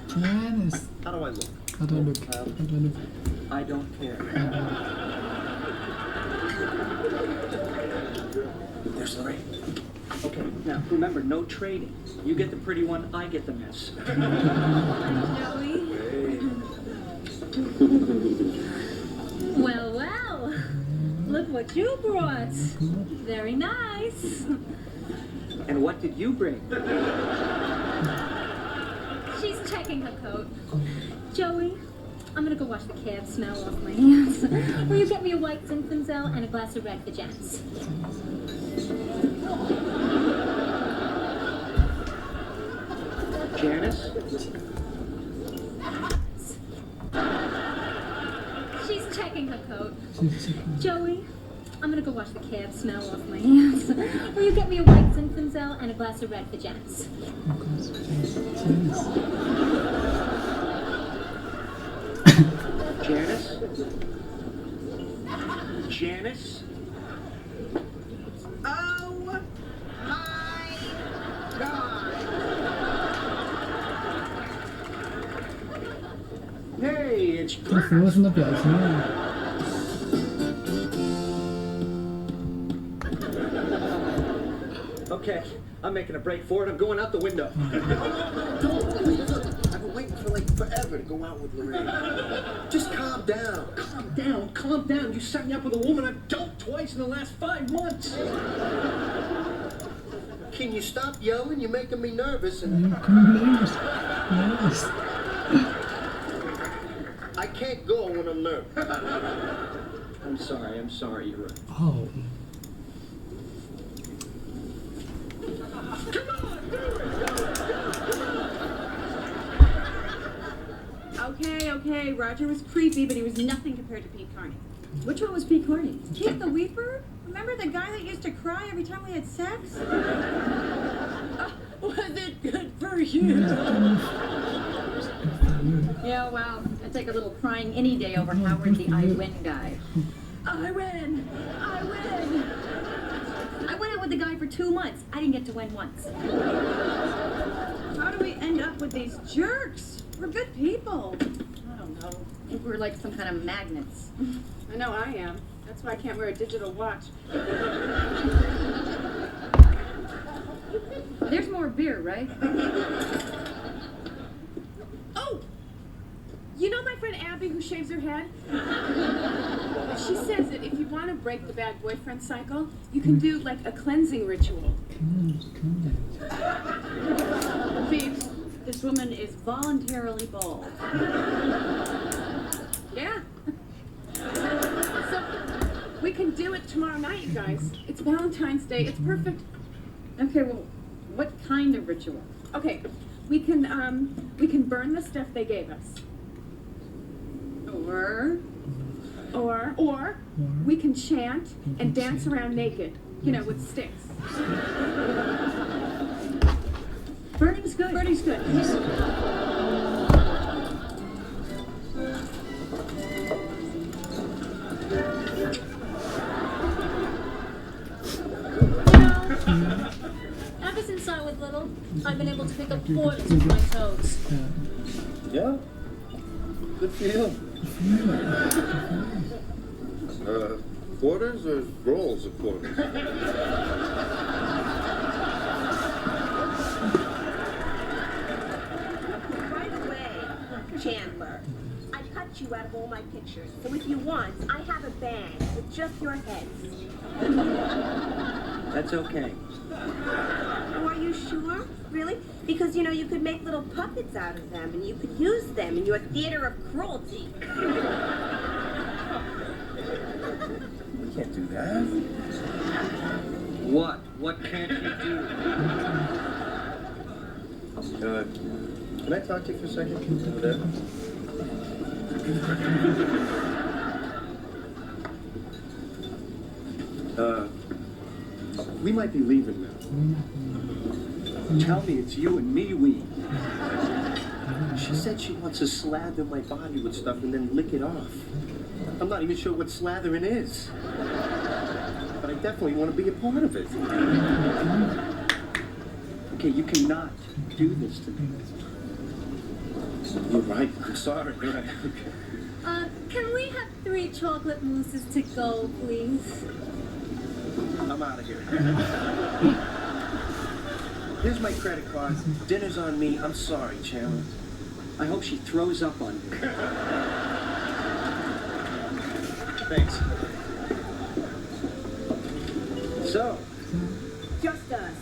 Janice. How do I look? How do I look? How do I look? I don't care. There's Lorraine. Okay, now remember, no trading. You get the pretty one, I get the mess. Joey? Well, well. Look what you brought. Very nice. And what did you bring? She's checking her coat. Joey, I'm gonna go wash the cab smell off my hands. Will you get me a white Zinfandel and a glass of red for Janice? Janice? She's checking her coat. She's checking. Joey, I'm gonna go wash the cab smell off my hands. Will you get me a white Zinfandel and a glass of red for Janice? Oh, God. Janice. Janice? Janice? Oh my God! Hey, it's 这服务生的表情啊。 Okay, I'm making a break for it. I'm going out the window. I've been waiting for like forever to go out with Lorraine. Just calm down. Calm down, calm down. You set me up with a woman I've dumped twice in the last 5 months. Can you stop yelling? You're making me nervous. And You can nervous. can't go when I'm nervous. I'm sorry, you're right. Oh. Okay, Roger was creepy, but he was nothing compared to Pete Carney. Which one was Pete Carney? Pete the Weeper? Remember the guy that used to cry every time we had sex? Was it good for you? Yeah, well, I'd take a little crying any day over Howard the I Win guy. I win! I went out with the guy for 2 months. I didn't get to win once. How do we end up with these jerks? We're good people. I don't know. I think we're like some kind of magnets. I know I am. That's why I can't wear a digital watch. There's more beer, right? Oh! You know my friend Abby who shaves her head? She says that if you want to break the bad boyfriend cycle, you can do like a cleansing ritual. Phoebes, this woman is voluntarily bald. Yeah. So we can do it tomorrow night, you guys. It's Valentine's Day. It's perfect. Okay, well, what kind of ritual? Okay, we can burn the stuff they gave us. Or we can chant and dance around naked, you know, with sticks. Burning's good. Burning's good. Ever since I was little, I've been able to pick up quarters with my toes. Yeah? Good for you. Quarters or rolls of quarters? Right away, Chandler. I cut you out of all my pictures. So if you want, I have a band with just your heads. That's okay. Oh, are you sure? Really? Because, you know, you could make little puppets out of them, and you could use them in your theater of cruelty. We can't do that. What? What can't you do? Can I talk to you for a second? Over there? We might be leaving now. Tell me it's you and me, we. She said she wants to slather my body with stuff and then lick it off. I'm not even sure what slathering is. But I definitely want to be a part of it. Okay, you cannot do this to me. You're right. I'm sorry. You're right. Can we have 3 chocolate mousses to go, please? I'm out of here. Here's my credit card. Dinner's on me. I'm sorry, Chandler. I hope she throws up on you. Thanks. So, Just us.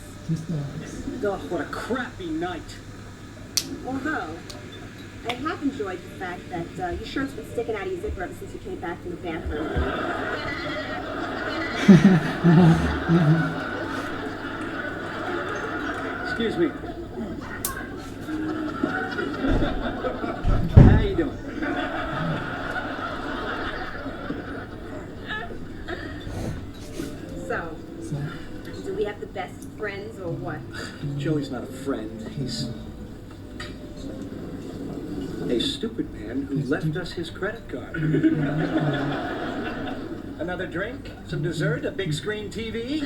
oh, what a crappy night. Although, I have enjoyed the fact that your shirt's been sticking out of your zipper ever since you came back from the bathroom. Excuse me. How you doing? So, do we have the best friends or what? Joey's not a friend. He's a stupid man who left us his credit card. Another drink? Some dessert? A big screen TV?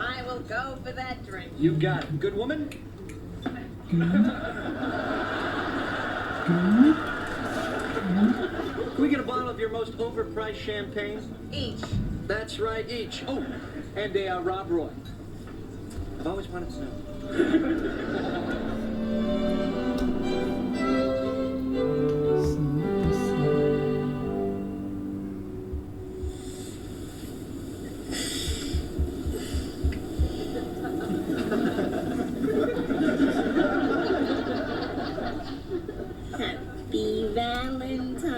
I will go for that drink. You got it. Good woman? Can we get a bottle of your most overpriced champagne? Each. That's right, each. Oh, and a Rob Roy. I've always wanted to know. Happy Valentine's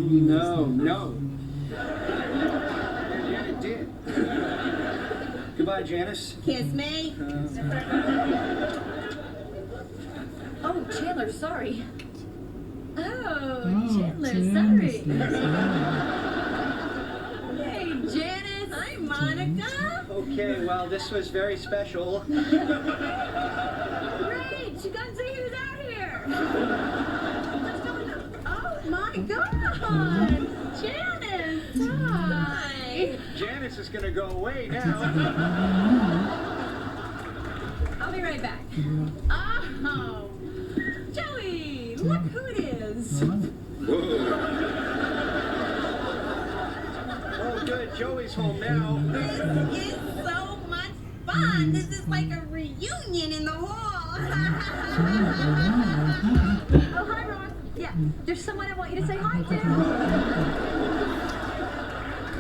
No, no. Yeah, it did. Goodbye, Janice. Kiss me. Oh, Chandler, sorry. Oh, Oh, Chandler, Janice, sorry. yes. Hey, Janice. Hi, Monica. Okay, well, this was very special. Great! You gotta see who's out here! Oh, my God. Janice! Hi! Janice is gonna go away now. I'll be right back. Oh! Joey! Look who it is! Oh, good. Joey's home now. This is so much fun. This is like a reunion in the hall. Oh, hi, Ross. Yeah, there's someone I want you to say hi to.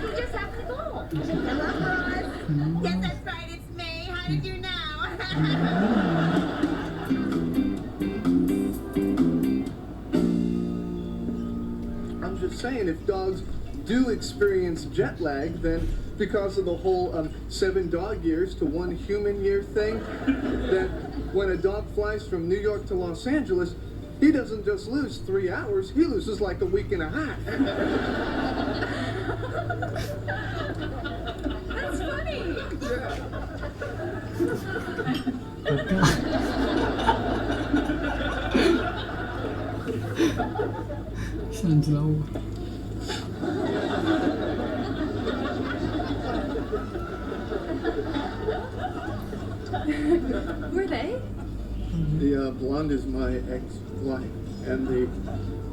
He just happened to call. Hello, Ross. Yes, that's right. It's me. How did you know? I'm just saying, if dogs do experience jet lag, then because of the whole 7 dog years to 1 human year thing, that when a dog flies from New York to Los Angeles, he doesn't just lose 3 hours, he loses like a week and a half. That's funny. Sounds low. Who are they? The blonde is my ex-wife, and the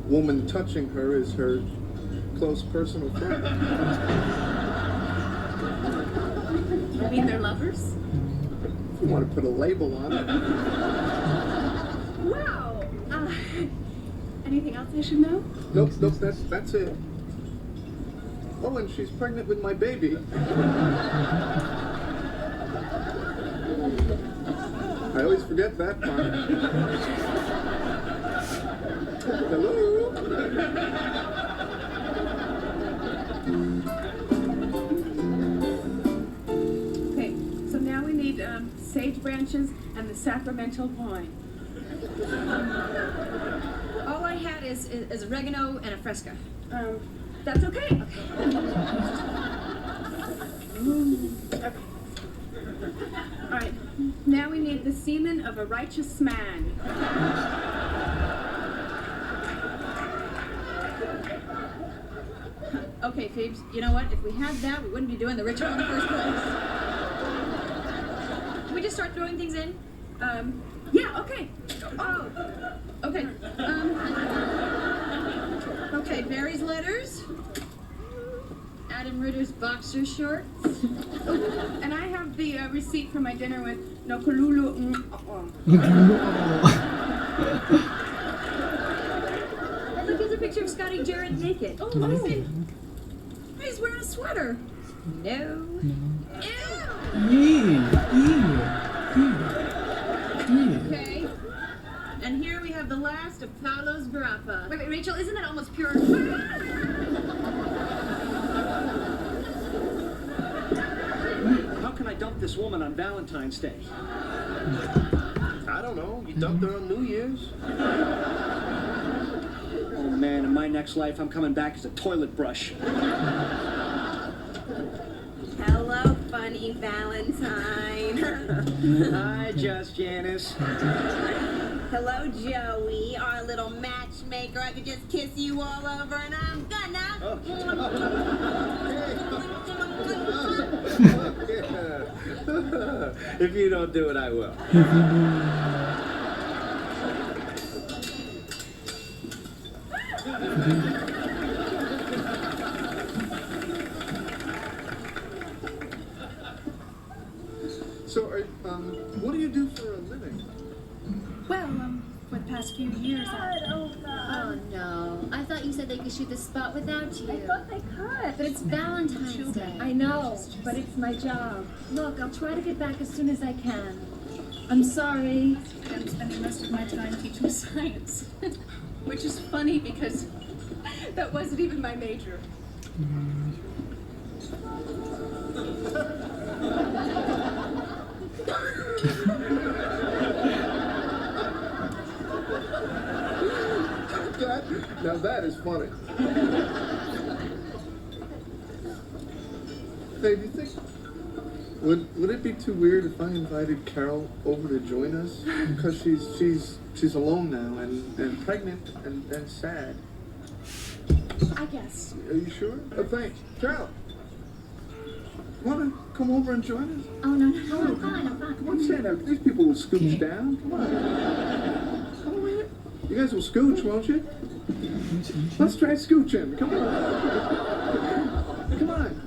woman touching her is her close personal friend. I mean, they're lovers? If you want to put a label on it. Wow. Anything else I should know? Nope, that's it. Oh, and she's pregnant with my baby. I always forget that part. Hello? Okay, so now we need sage branches and the sacramental wine. All I had is oregano and a fresca. That's okay. Okay. All right, now we need the semen of a righteous man. Okay, Phoebes, you know what? If we had that, we wouldn't be doing the ritual in the first place. Can we just start throwing things in? Yeah, okay. Oh, okay. Okay, Barry's letters. Adam Ritter's boxer shorts. And I have the receipt for my dinner with Nokululu. Look, here's a picture of Scotty Jarrett naked. Oh, let me see. He's wearing a sweater. No. Ew. Okay. And here we have the last of Paolo's grappa. Wait, Rachel, isn't that almost pure? How can I dump this woman on Valentine's Day? I don't know. You dumped her on New Year's. Oh man, in my next life, I'm coming back as a toilet brush. Hello, funny Valentine. Hi, Just Janice. Hello, Joey, our little matchmaker. I could just kiss you all over, and I'm gonna. If you don't do it, I will. So, what do you do for a living? Well, for the past few years, Oh no. I thought you said they could shoot the spot without you. I thought they could. But it's Valentine's Day. I know, but it's my job. Look, I'll try to get back as soon as I can. I'm sorry. I'm spending most of my time teaching science. Which is funny because That wasn't even my major. Now that is funny. Hey, do you think would it be too weird if I invited Carol over to join us? Because she's alone now and pregnant and sad. I guess. Are you sure? Oh, thanks. Carol, wanna come over and join us? Oh, no, I'm fine. Come on, stand up. These people will scooch down. Come on. Come over here. You guys will scooch, won't you? Let's try scooching. Come on. Come on.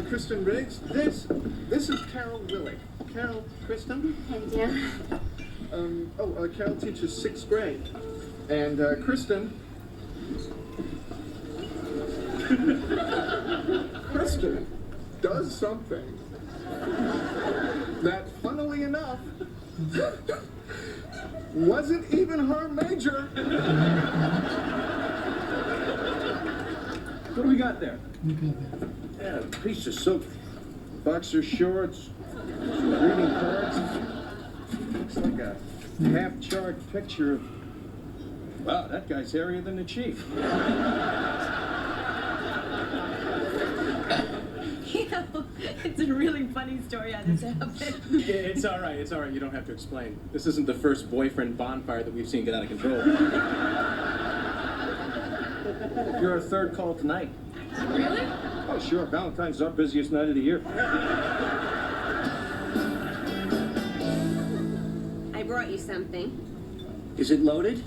Kristen Riggs, this is Carol Willick. Carol, Kristen? Hey, dear. Carol teaches 6th grade. And Kristen does something that, funnily enough, wasn't even her major. What do we got there? Yeah, a piece of soap. Boxer shorts. Some greeting cards. Looks like a half-charred picture of... Wow, that guy's hairier than the chief. You know, it's a really funny story how this happened. Yeah, it's all right. It's all right. You don't have to explain. This isn't the first boyfriend bonfire that we've seen get out of control. You're our third call tonight. Really? Oh, sure. Valentine's is our busiest night of the year. I brought you something. Is it loaded?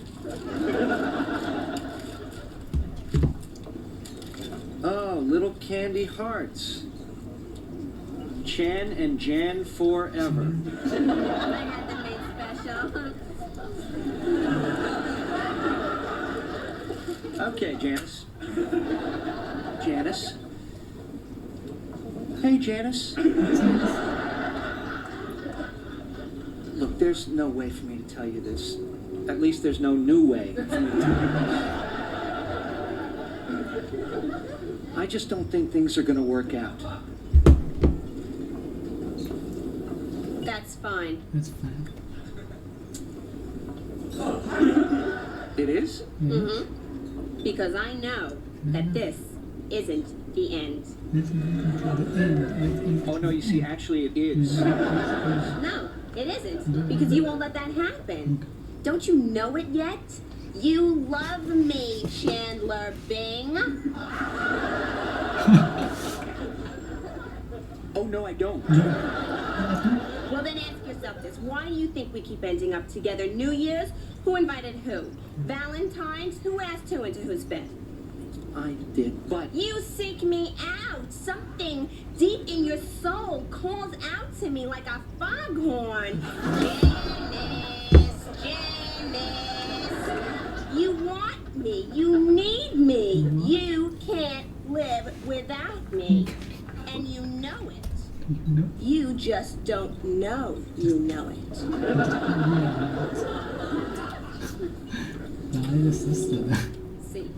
Oh, little candy hearts. Chan and Jan forever. I had them made special. Okay, Janice. Janice. Hey, Janice. Look, there's no way for me to tell you this. At least there's no new way for me to tell you this. I just don't think things are going to work out. That's fine. That's fine. It is? Mm-hmm. Because I know that this isn't the end. This isn't the end. Oh, no, you see, actually it is. No, it isn't. Because you won't let that happen. Don't you know it yet? You love me, Chandler Bing. Oh, no, I don't. Well, then ask yourself this. Why do you think we keep ending up together? New Year's? Who invited who? Valentine's? Who asked who into whose bed? I did, but... You seek me out. Something deep in your soul calls out to me like a foghorn. Janice, Janice. You want me. You need me. You can't live without me. And you know it. You just don't know you know it. See.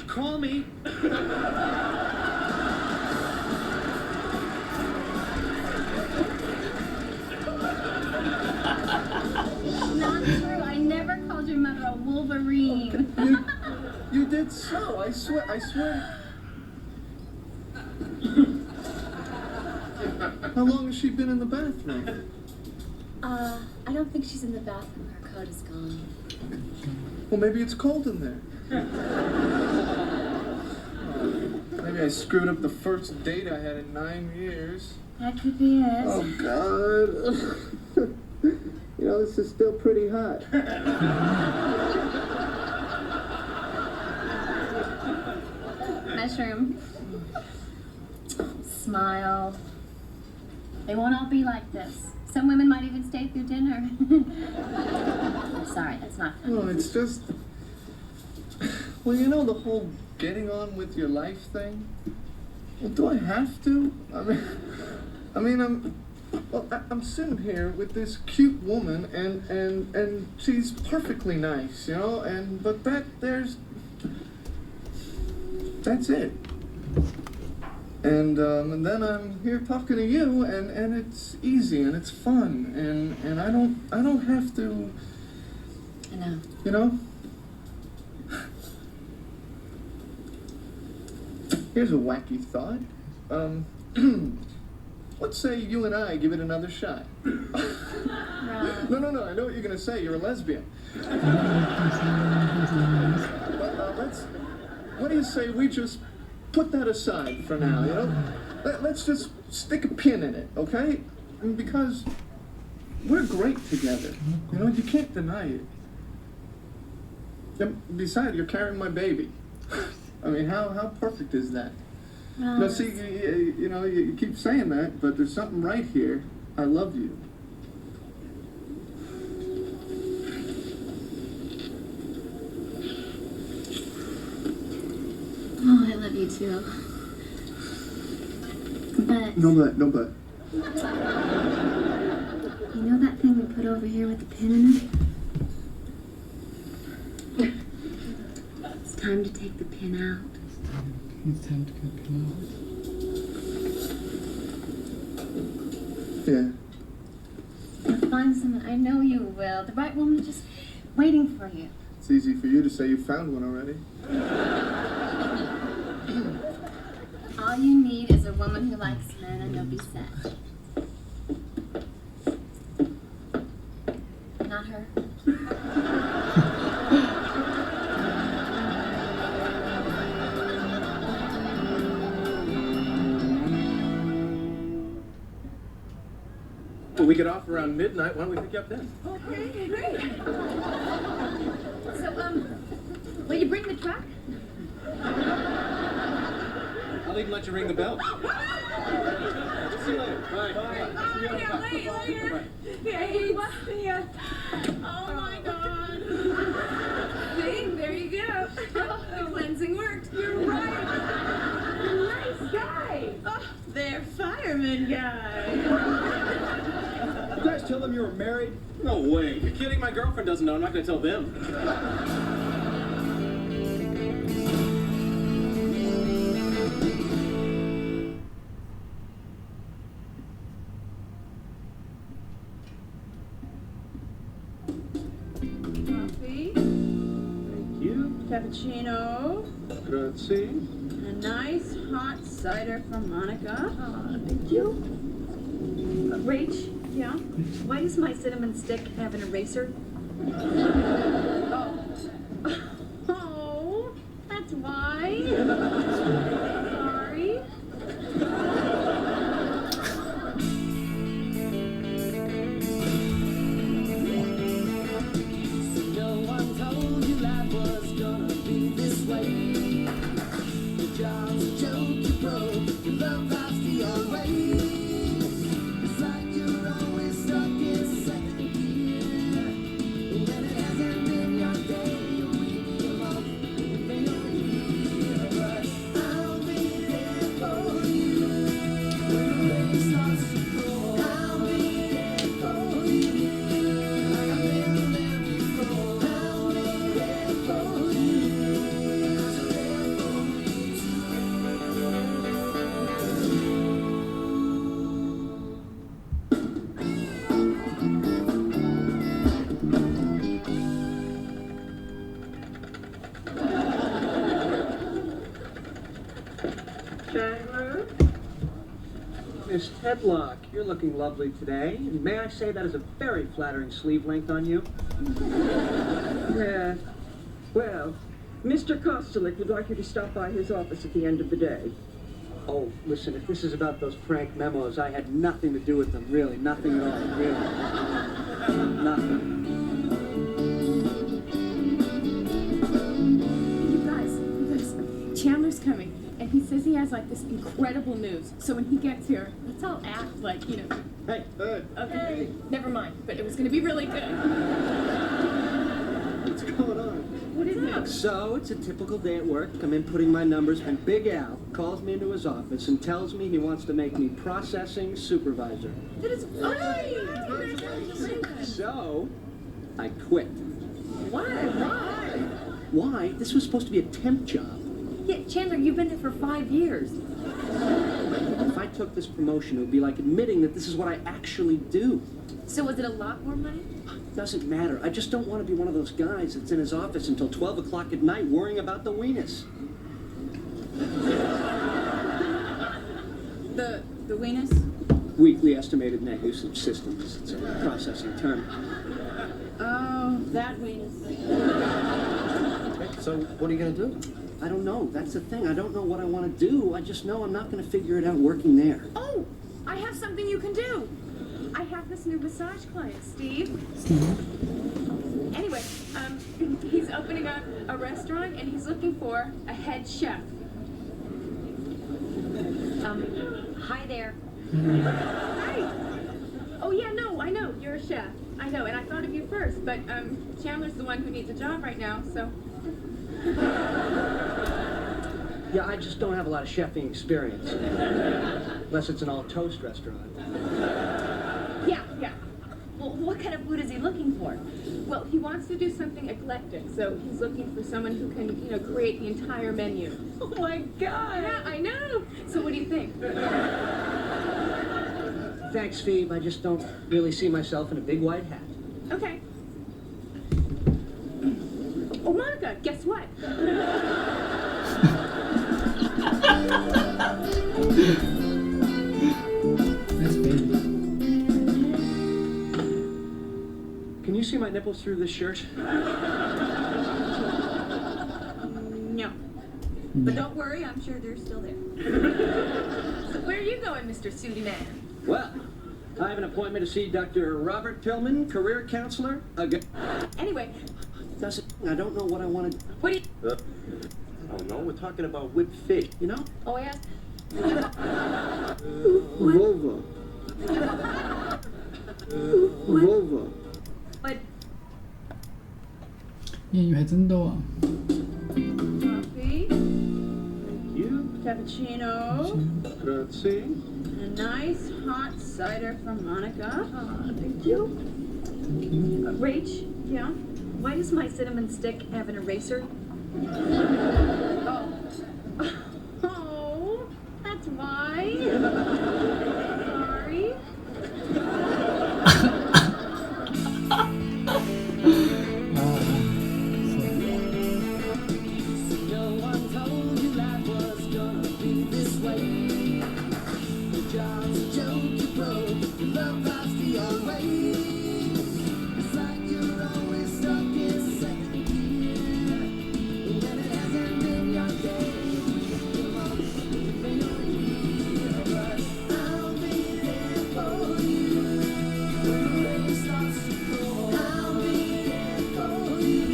Call me. Not true. I never called your mother a Wolverine. You did so. I swear. How long has she been in the bathroom? I don't think she's in the bathroom. Her coat is gone. Well, maybe it's cold in there. Maybe I screwed up the first date I had in 9 years. That could be it. Oh, God. You know, this is still pretty hot. Mushroom. Smile. They won't all be like this. Some women might even stay through dinner. I'm sorry, that's not funny. No, it's just... Well, you know the whole getting on with your life thing? Well, do I have to? I'm sitting here with this cute woman, and she's perfectly nice, you know. But that's it. And then I'm here talking to you, and it's easy and it's fun, and I don't have to. I know. You know. Here's a wacky thought. Let's say you and I give it another shot. No. I know what you're gonna say. You're a lesbian. What do you say we just put that aside for now? You know, let's just stick a pin in it, okay? Because we're great together. You know, you can't deny it. And besides, you're carrying my baby. I mean, how perfect is that? Now, see, you keep saying that, but there's something right here. I love you. Oh, I love you too. But... No but. You know that thing we put over here with the pin in it? It's time to take the pin out. It's time to get the pin out. Yeah. You'll find someone, I know you will. The right woman just waiting for you. It's easy for you to say you found one already. All you need is a woman who likes men, and you'll be set. Not her. Well, we get off around midnight. Why don't we pick you up then? Okay, great. So, will you bring the truck? I'll even let you ring the bell. See you later. Bye. Later. Hey, see ya. Oh my God. See, there you go. The cleansing worked. You're right. Nice guy. Oh, they're fireman guy. You guys tell them you were married? No way. You're kidding? My girlfriend doesn't know. I'm not going to tell them. Coffee. Thank you. Cappuccino. Grazie. A nice hot cider from Monica. Thank you. Rach, yeah? Why does my cinnamon stick have an eraser? Oh, that's why. Sorry. No one told you life was gonna be this way. Your job's a joke, you broke, your love life's the old way. It's like you're always stuck in second gear. When it hasn't been your day, your week, your month, your day, your year. But I'll be there for you when the rain starts to pour. I'll be there for you like I've been there before. I'll be there for you 'cause I'm there for you too. Chandler? Miss Tedlock, you're looking lovely today. And may I say that is a very flattering sleeve length on you? Yeah. Well, Mr. Kostelik would like you to stop by his office at the end of the day. Oh, listen, if this is about those prank memos, I had nothing to do with them, really. Nothing at all, really. Nothing. You guys, Chandler's coming, and he says he has like this incredible news. So when he gets here, let's all act like, you know. Hey, Okay, never mind, but it was gonna be really good. what's going on? What is it? So, it's a typical day at work. I'm inputting my numbers, and Big Al, calls me into his office and tells me he wants to make me processing supervisor. That is great! So, I quit. Why? Why? This was supposed to be a temp job. Yeah, Chandler, you've been there for 5 years. If I took this promotion, it would be like admitting that this is what I actually do. So was it a lot more money? Doesn't matter. I just don't want to be one of those guys that's in his office until 12 o'clock at night worrying about the weenus. The weenus? Weekly estimated net usage systems. It's a processing term. Oh, that weenus. So, what are you going to do? I don't know. That's the thing. I don't know what I want to do. I just know I'm not going to figure it out working there. Oh, I have something you can do. I have this new massage client, Steve. Anyway, he's opening up a restaurant and he's looking for a head chef. Hi there. Hi. Oh yeah, no, I know, you're a chef. I know, and I thought of you first, but Chandler's the one who needs a job right now, so. Yeah, I just don't have a lot of chefing experience. Unless it's an all-toast restaurant. Yeah. Well, what kind of food is he looking for? Well, he wants to do something eclectic, so he's looking for someone who can, create the entire menu. Oh my God! Yeah, I know! So what do you think? Thanks, Phoebe. I just don't really see myself in a big white hat. Okay. Oh, Monica, guess what? That's baby. Can you see my nipples through this shirt? No. But don't worry, I'm sure they're still there. So where are you going, Mr. Sooty Man? Well, I have an appointment to see Dr. Robert Tillman, career counselor. Anyway, I don't know what I want to do. what do you... Oh, no, we're talking about whipped fish. You know? Oh, yeah? Vulva. Vulva. But...英语还真多啊。 Coffee, Thank you. cappuccino, Grazie. and a nice hot cider from Monica. Thank you. Rach, yeah? Why does my cinnamon stick have an eraser? Oh, that's why. Sorry. No one told you life was gonna be this way. The job's a joke you broke, your love life's the old way. It's like you're always stuck in second gear, when it hasn't been your day. You won't even know you, but I'll be there for you when the rain starts to pour. I'll be there for you.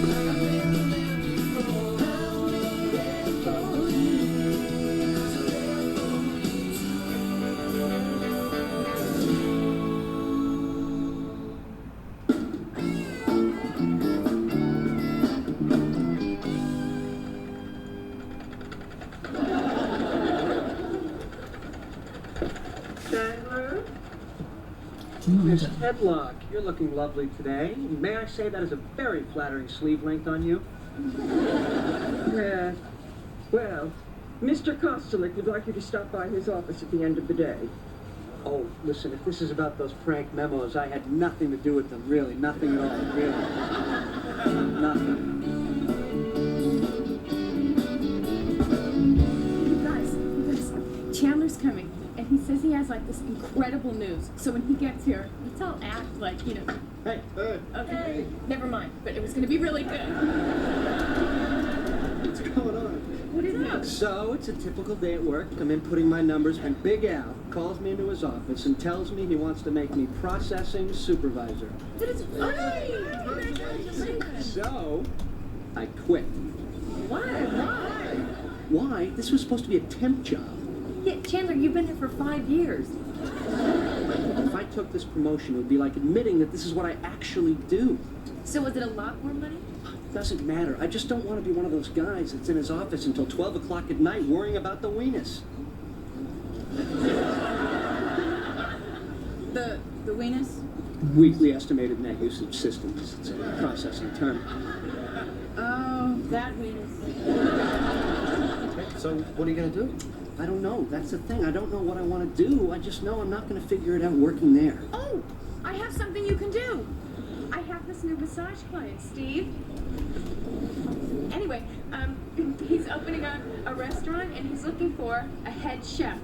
Like I've never been before. I'll be there for you. I'm so there for you Chandler? Miss Miss Tedlock, you're looking lovely today. May I say that is a very flattering sleeve length on you? Yeah. Well, Mr. Kostelik would like you to stop by his office at the end of the day. Oh, listen, if this is about those prank memos, I had nothing to do with them, really. Nothing at all, really. Nothing. You guys, Chandler's coming, and he says he has, this incredible news. So when he gets here, let's all act like, Hey, Okay, never mind, but it was going to be really good. what's going on? What is up? So, it's a typical day at work. I'm in putting my numbers, and Big Al calls me into his office and tells me he wants to make me processing supervisor. That is great! So, I quit. Why? Why? This was supposed to be a temp job. Yeah, Chandler, you've been there for 5 years. If I took this promotion, it would be like admitting that this is what I actually do. So was it a lot more money? Doesn't matter. I just don't want to be one of those guys that's in his office until 12 o'clock at night worrying about the weenus. The weenus? Weekly estimated net usage systems. It's a processing term. Oh, that weenus. So, what are you going to do? I don't know. That's the thing. I don't know what I want to do. I just know I'm not going to figure it out working there. Oh, I have something you can do. I have this new massage client, Steve. Anyway, he's opening a restaurant and he's looking for a head chef.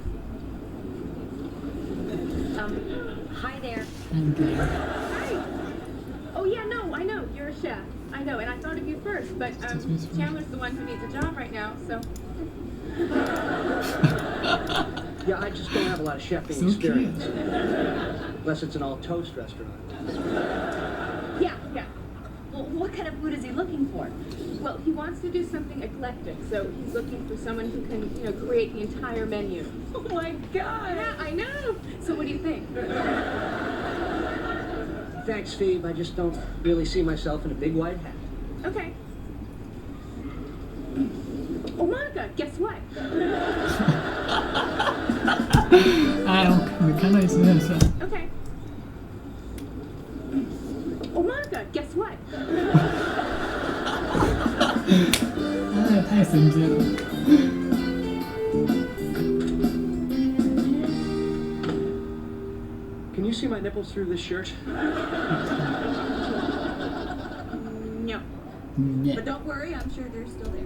Hi there. Hi. Oh yeah, no, I know, you're a chef. I know, and I thought of you first, but Chandler's the one who needs a job right now, so. Yeah, I just don't have a lot of chefing experience. Unless it's an all-toast restaurant. Yeah. Well, what kind of food is he looking for? Well, he wants to do something eclectic, so he's looking for someone who can, create the entire menu. Oh my God! Yeah, I know. So what do you think? Thanks, Phoebe. I just don't really see myself in a big white hat. Okay. Oh, Monica, guess what? Vi kan ju se så. Okay. Oh, Monica, guess what? 太神经了。 Can you see my nipples through this shirt? No. But don't worry, I'm sure they're still there.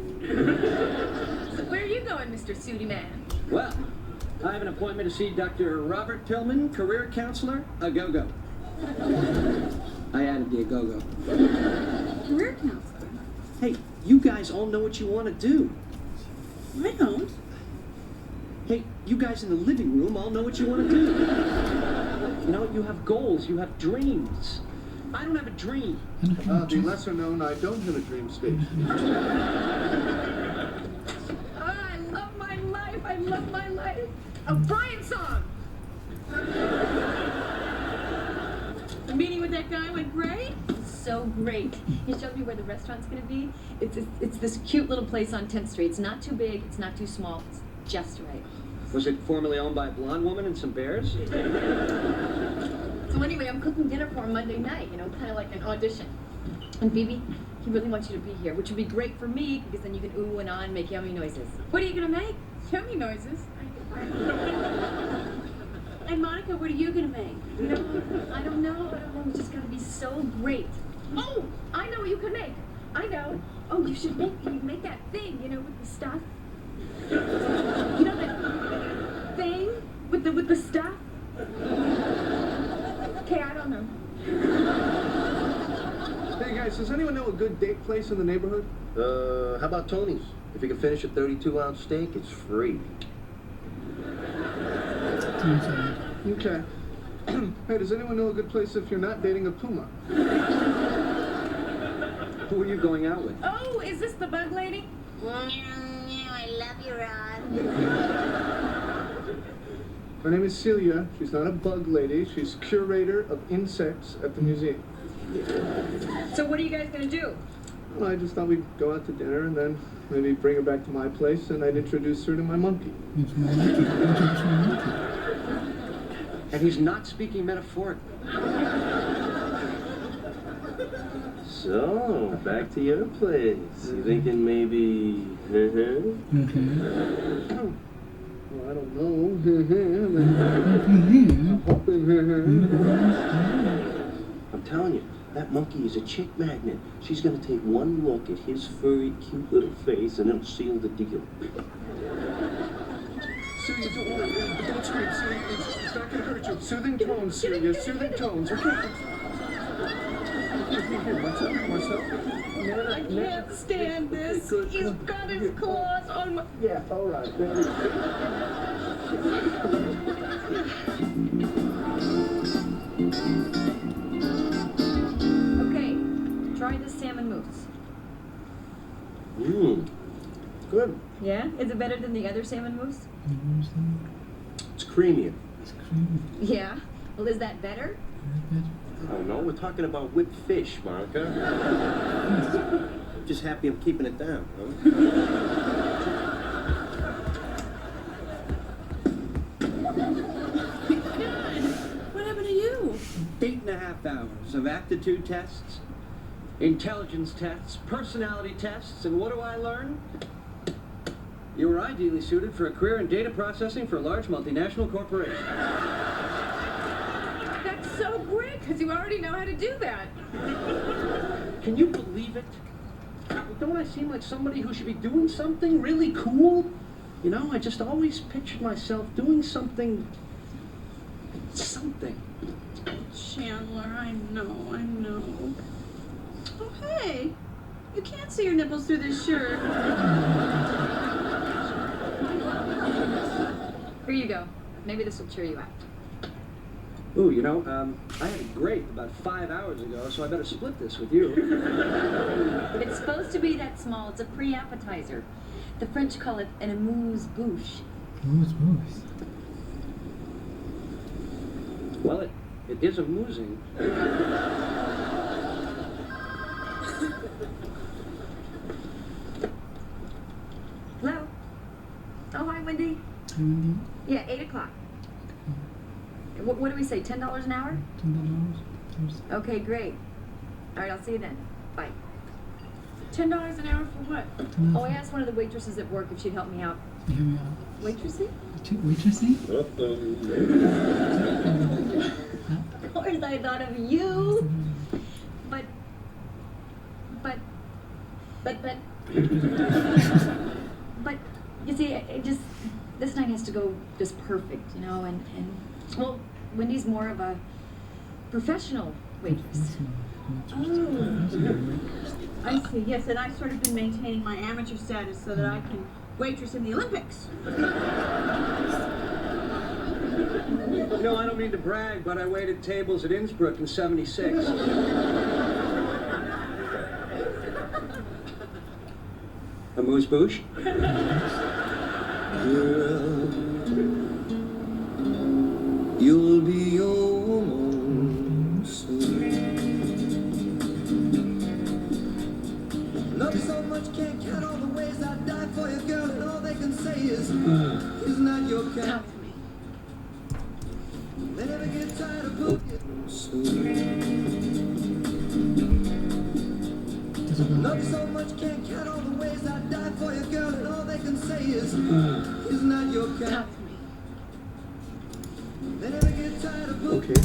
So where are you going, Mr. Sooty Man? Well, I have an appointment to see Dr. Robert Tillman, career counselor, a go-go. I added the go-go. Career counselor? Hey, you guys all know what you want to do. I don't. Hey, you guys in the living room all know what you want to do. You have goals, you have dreams. I don't have a dream. The lesser known, I don't have a dream stage. I love my life. I love my life. A Brian song. The meeting with that guy went great. So great. He showed me where the restaurant's going to be. It's this cute little place on 10th Street. It's not too big. It's not too small. It's just right. Was it formerly owned by a blonde woman and some bears? So anyway, I'm cooking dinner for him Monday night, kind of like an audition. And Phoebe, he really wants you to be here, which would be great for me, because then you can ooh and ah and make yummy noises. What are you gonna make? Yummy noises. And Monica, what are you gonna make? I don't know. It's just gonna be so great. Oh, I know what you could make. I know. Oh, you should make that thing, with the stuff. You know that thing with the stuff? Okay, I don't know. Hey guys, does anyone know a good date place in the neighborhood? How about Tony's? If you can finish a 32-ounce steak, it's free. Okay. Hey, does anyone know a good place if you're not dating a puma? Who are you going out with? Oh, is this the bug lady? I love you, Rod. Her name is Celia. She's not a bug lady. She's curator of insects at the museum. So what are you guys going to do? Well, I just thought we'd go out to dinner and then maybe bring her back to my place and I'd introduce her to my monkey. And he's not speaking metaphorically. So, back to your place. You thinking maybe... Well, I don't know. I'm telling you, that monkey is a chick magnet. She's gonna take one look at his furry, cute little face and it'll seal the deal. Celia, don't scream. Celia, it's not gonna hurt you. Soothing tones, Celia. Soothing tones. Okay. Marcel. I can't stand this. He's got his claws on my... Yeah, all right. Okay, try the salmon mousse. Good. Yeah? Is it better than the other salmon mousse? It's creamier. Yeah? Well, is that better? I don't know. We're talking about whipped fish, Monica. just happy I'm keeping it down, huh? What happened to you? 8.5 hours of aptitude tests, intelligence tests, personality tests, and what do I learn? You were ideally suited for a career in data processing for a large multinational corporation. That's so great, because you already know how to do that. Can you believe it? Don't I seem like somebody who should be doing something really cool? You know, I just always pictured myself doing something. Chandler, I know. Oh, hey. You can't see your nipples through this shirt. Here you go. Maybe this will cheer you up. Ooh, you know, I had a grape about 5 hours ago, so I better split this with you. It's supposed to be that small. It's a pre-appetizer. The French call it an amuse-bouche. Amuse-bouche. Well, it is amusing. Hello? Oh, hi, Wendy. Hi, Wendy. Yeah, 8 o'clock. What do we say, $10 an hour? $10. Okay, great. All right, I'll see you then. Bye. $10 an hour for what? Oh, I asked one of the waitresses at work if she'd help me out. Here we are. Waitressing? Waitressing? Of course I thought of you. But, you see, this night has to go just perfect, you know, and well, Wendy's more of a professional waitress. Oh, I see. Yes, and I've sort of been maintaining my amateur status so that I can waitress in the Olympics. You know, I don't mean to brag, but I waited tables at Innsbruck in '76. Amuse-bouche? Girl, you'll be home soon. Love you so much, can't count all the ways I'd die for you, girl, and all they can say is not your kind. They never get tired of looking soon. Love you so much, can't count all the ways I'd die for you, girl, and all they can say is not your kind. They never get tired of looking. Okay.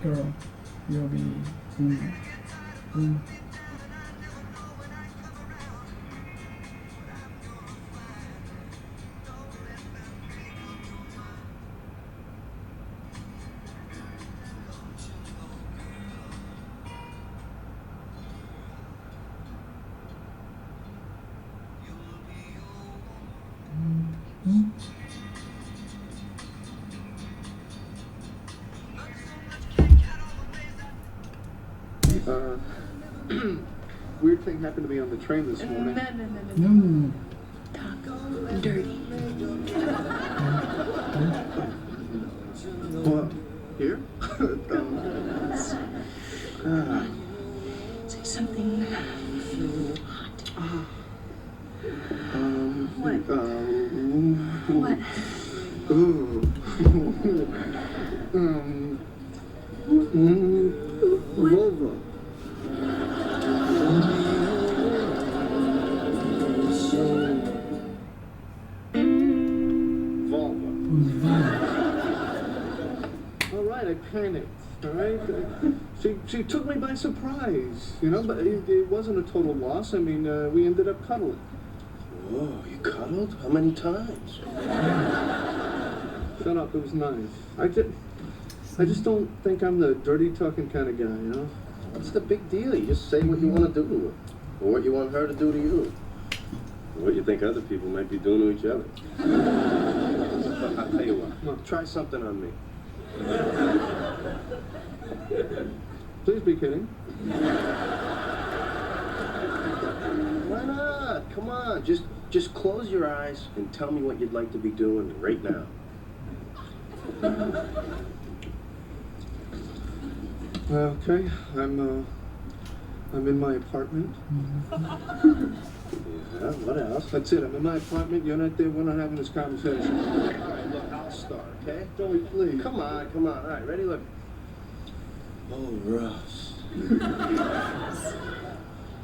Girl, you'll be Weird thing happened to me on the train this morning. No. Talk dirty. What? Here? Say something hot. What? What? Vulva. All right, I panicked. All right, she took me by surprise, you know. But it wasn't a total loss. I mean, we ended up cuddling. Whoa, you cuddled? How many times? Shut up. It was nice. I just don't think I'm the dirty talking kind of guy, you know. What's the big deal? You just say what you want to do to her, or what you want her to do to you, or what you think other people might be doing to each other. But I'll tell you what. Try something on me. Please be kidding. Why not? Come on, just close your eyes and tell me what you'd like to be doing right now. Okay, I'm in my apartment. Yeah, what else? That's it. I'm in my apartment. You're not there. We're not having this conversation. All right, look, I'll start, okay? Joey, please. Come on. All right, ready? Look. Oh, Russ.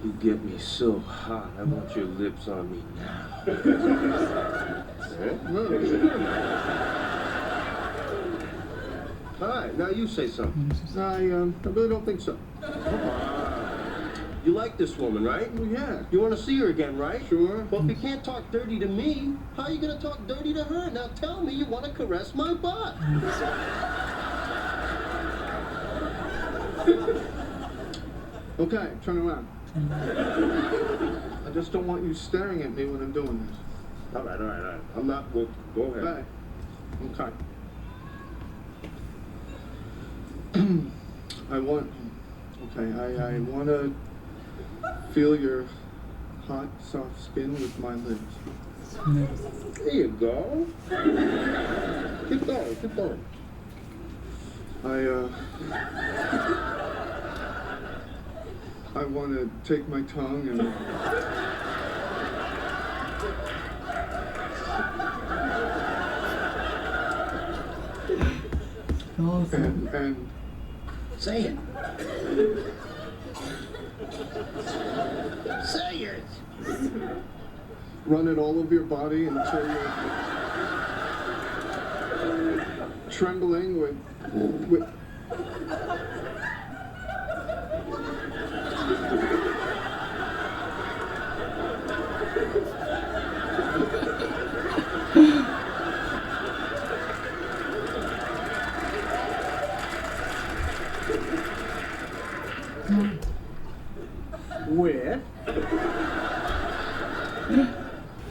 You get me so hot. I want your lips on me now. All right, now you say something. I really don't think so. Come on. You like this woman, right? Well, yeah. You want to see her again, right? Sure. Well, if you can't talk dirty to me, how are you going to talk dirty to her? Now tell me you want to caress my butt. Okay, turn around. I just don't want you staring at me when I'm doing this. All right. I'm not. Well, go ahead. Right. Okay. I want to feel your hot, soft skin with my lips. There you go. Keep going. I want to take my tongue and say it. Say it. run it all over your body until you're trembling with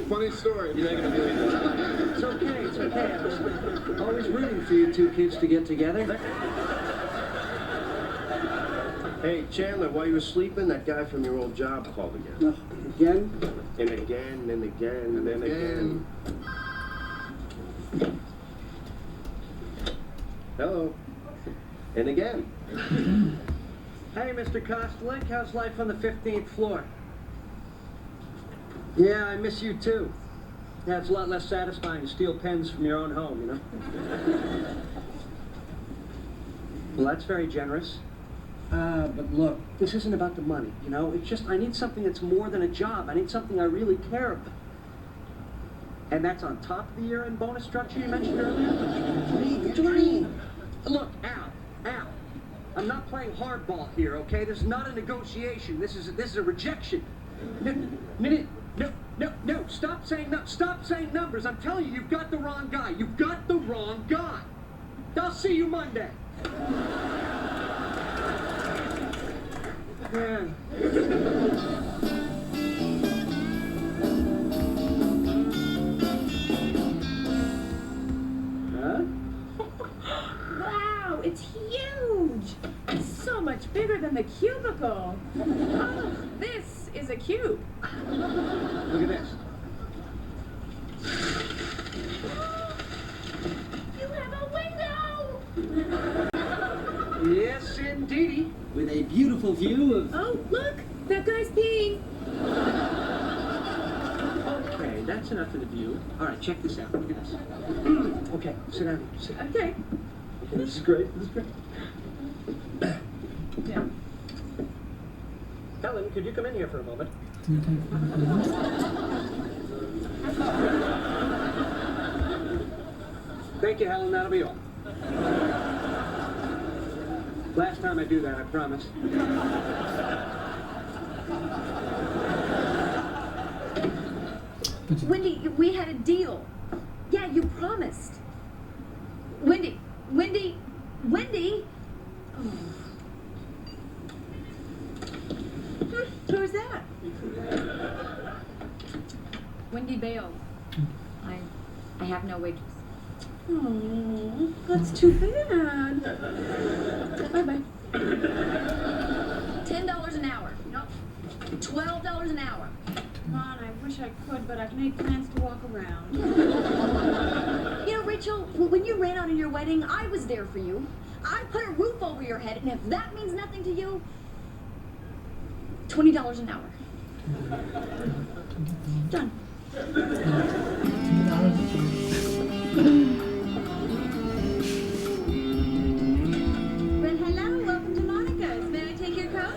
Funny story. You're not gonna believe it. It's okay. I was always rooting for you two kids to get together. Hey, Chandler, while you were sleeping, that guy from your old job called again. Again? And again, and again, and then again. Hello. And again. Hey, Mr. Kostelik, how's life on the 15th floor? Yeah, I miss you too. Yeah, it's a lot less satisfying to steal pens from your own home, you know? Well, that's very generous. But look, this isn't about the money, you know? It's just, I need something that's more than a job. I need something I really care about. And that's on top of the year-end bonus structure you mentioned earlier? Dream. Look, Al, I'm not playing hardball here, okay? This is not a negotiation. This is a rejection. No, stop saying numbers. I'm telling you, you've got the wrong guy. I'll see you Monday. Yeah. Huh? Wow, it's huge. It's so much bigger than the cubicle. Oh, this is a cube. Look at this. You have a window. Yes, indeedy. With a beautiful view of... Oh, look, that guy's peeing. Okay, that's enough of the view. All right, check this out. Look at this. Okay, sit down. Okay. This is great. Yeah. Helen, could you come in here for a moment? Thank you, Helen. That'll be all. Last time I do that, I promise. Wendy, we had a deal. Yeah, you promised. Wendy. Oh. Who's that? Wendy bailed. I have no waitress. Oh, that's too bad. Bye-bye. $10 an hour. No, $12 an hour. Come on, I wish I could, but I've made plans to walk around. You know, Rachel, when you ran out on your wedding, I was there for you. I put a roof over your head, and if that means nothing to you, $20 an hour. Done. Well, hello, welcome to Monica's. May I take your coat?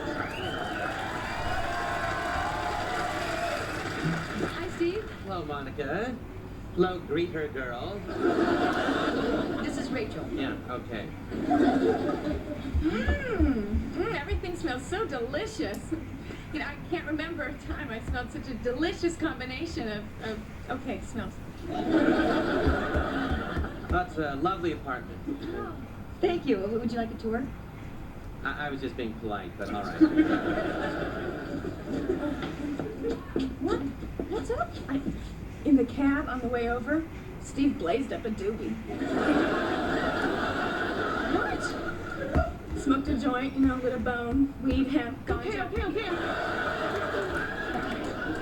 Hi, Steve. Hello, Monica. Hello, greet her, girl. This is Rachel. Yeah, okay. Everything smells so delicious. You know, I can't remember a time I smelled such a delicious combination of okay, smells. That's a lovely apartment. Oh, thank you. Would you like a tour? I was just being polite, but all right. What? What's up? In the cab on the way over, Steve blazed up a doobie. What? Smoked a joint, lit a bone, weed, hemp, ganja. Okay.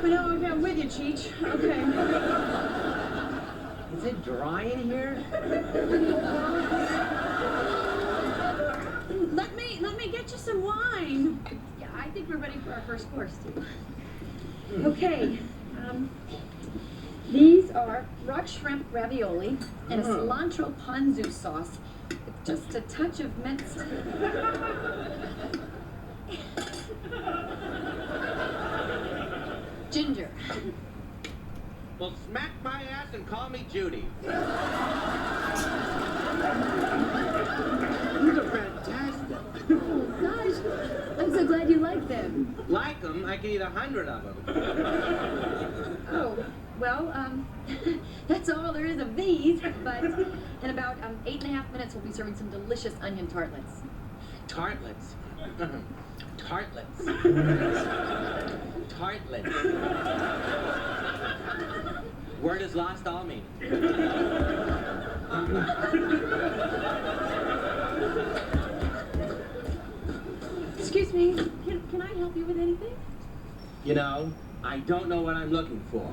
Okay, I'm with you, Cheech. Okay. Is it dry in here? Let me get you some wine. Yeah, I think we're ready for our first course, Steve. Okay. These are rock shrimp ravioli and a cilantro ponzu sauce with just a touch of minced. Ginger. Well, smack my ass and call me Judy. These are fantastic. Oh, gosh. I'm so glad you like them. Like them? I can eat 100 of them. Oh, well, that's all there is of these, but in about 8.5 minutes we'll be serving some delicious onion tartlets. Tartlets? Tartlets. Tartlets. Word is lost all meaning. Excuse me, can I help you with anything? You know, I don't know what I'm looking for.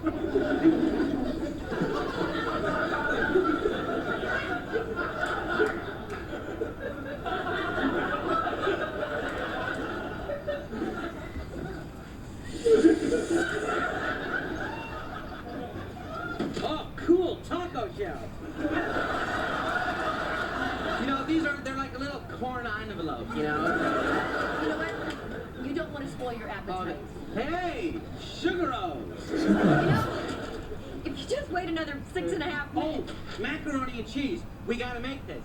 Oh, cool taco shell. You know, they're like a little corn envelope, you know? You know what? You don't want to spoil your appetite. Hey, Sugaros! You know, if you just wait another 6.5 minutes. Oh, macaroni and cheese. We gotta make this.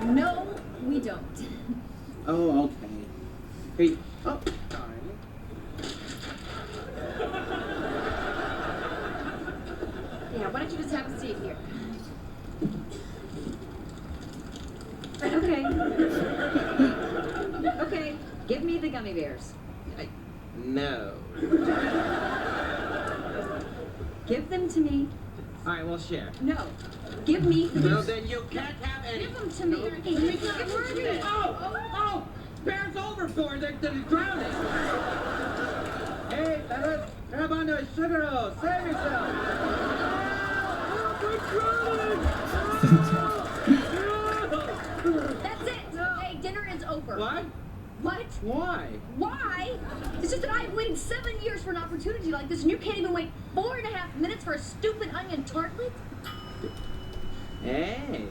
No, we don't. Oh, okay. Hey, oh, sorry. Yeah, why don't you just have a seat here? Okay. Okay, give me the gummy bears. No. Give them to me. All right, we'll share. No. Give me the Well, then you can't have any. Give them to me. It's not worth it. Oh! Bear's overboard. They're drowning. Hey, fellas, grab onto a Sugaros. Save yourself. That's it. Hey, dinner is over. What? What? Why? Why? It's just that I've waited 7 years for an opportunity like this, and you can't even wait 4.5 minutes for a stupid onion tartlet? Hey.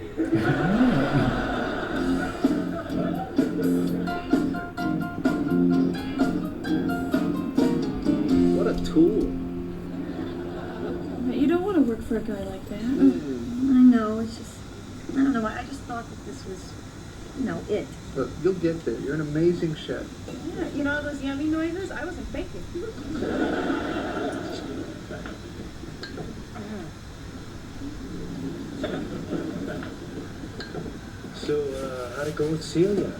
What a tool. You don't want to work for a guy like that. I know, it's just, I don't know, I just thought that this was, it. Look, you'll get there. You're an amazing chef. Yeah, you know those yummy noises? I wasn't faking. So, how'd it go with Celia?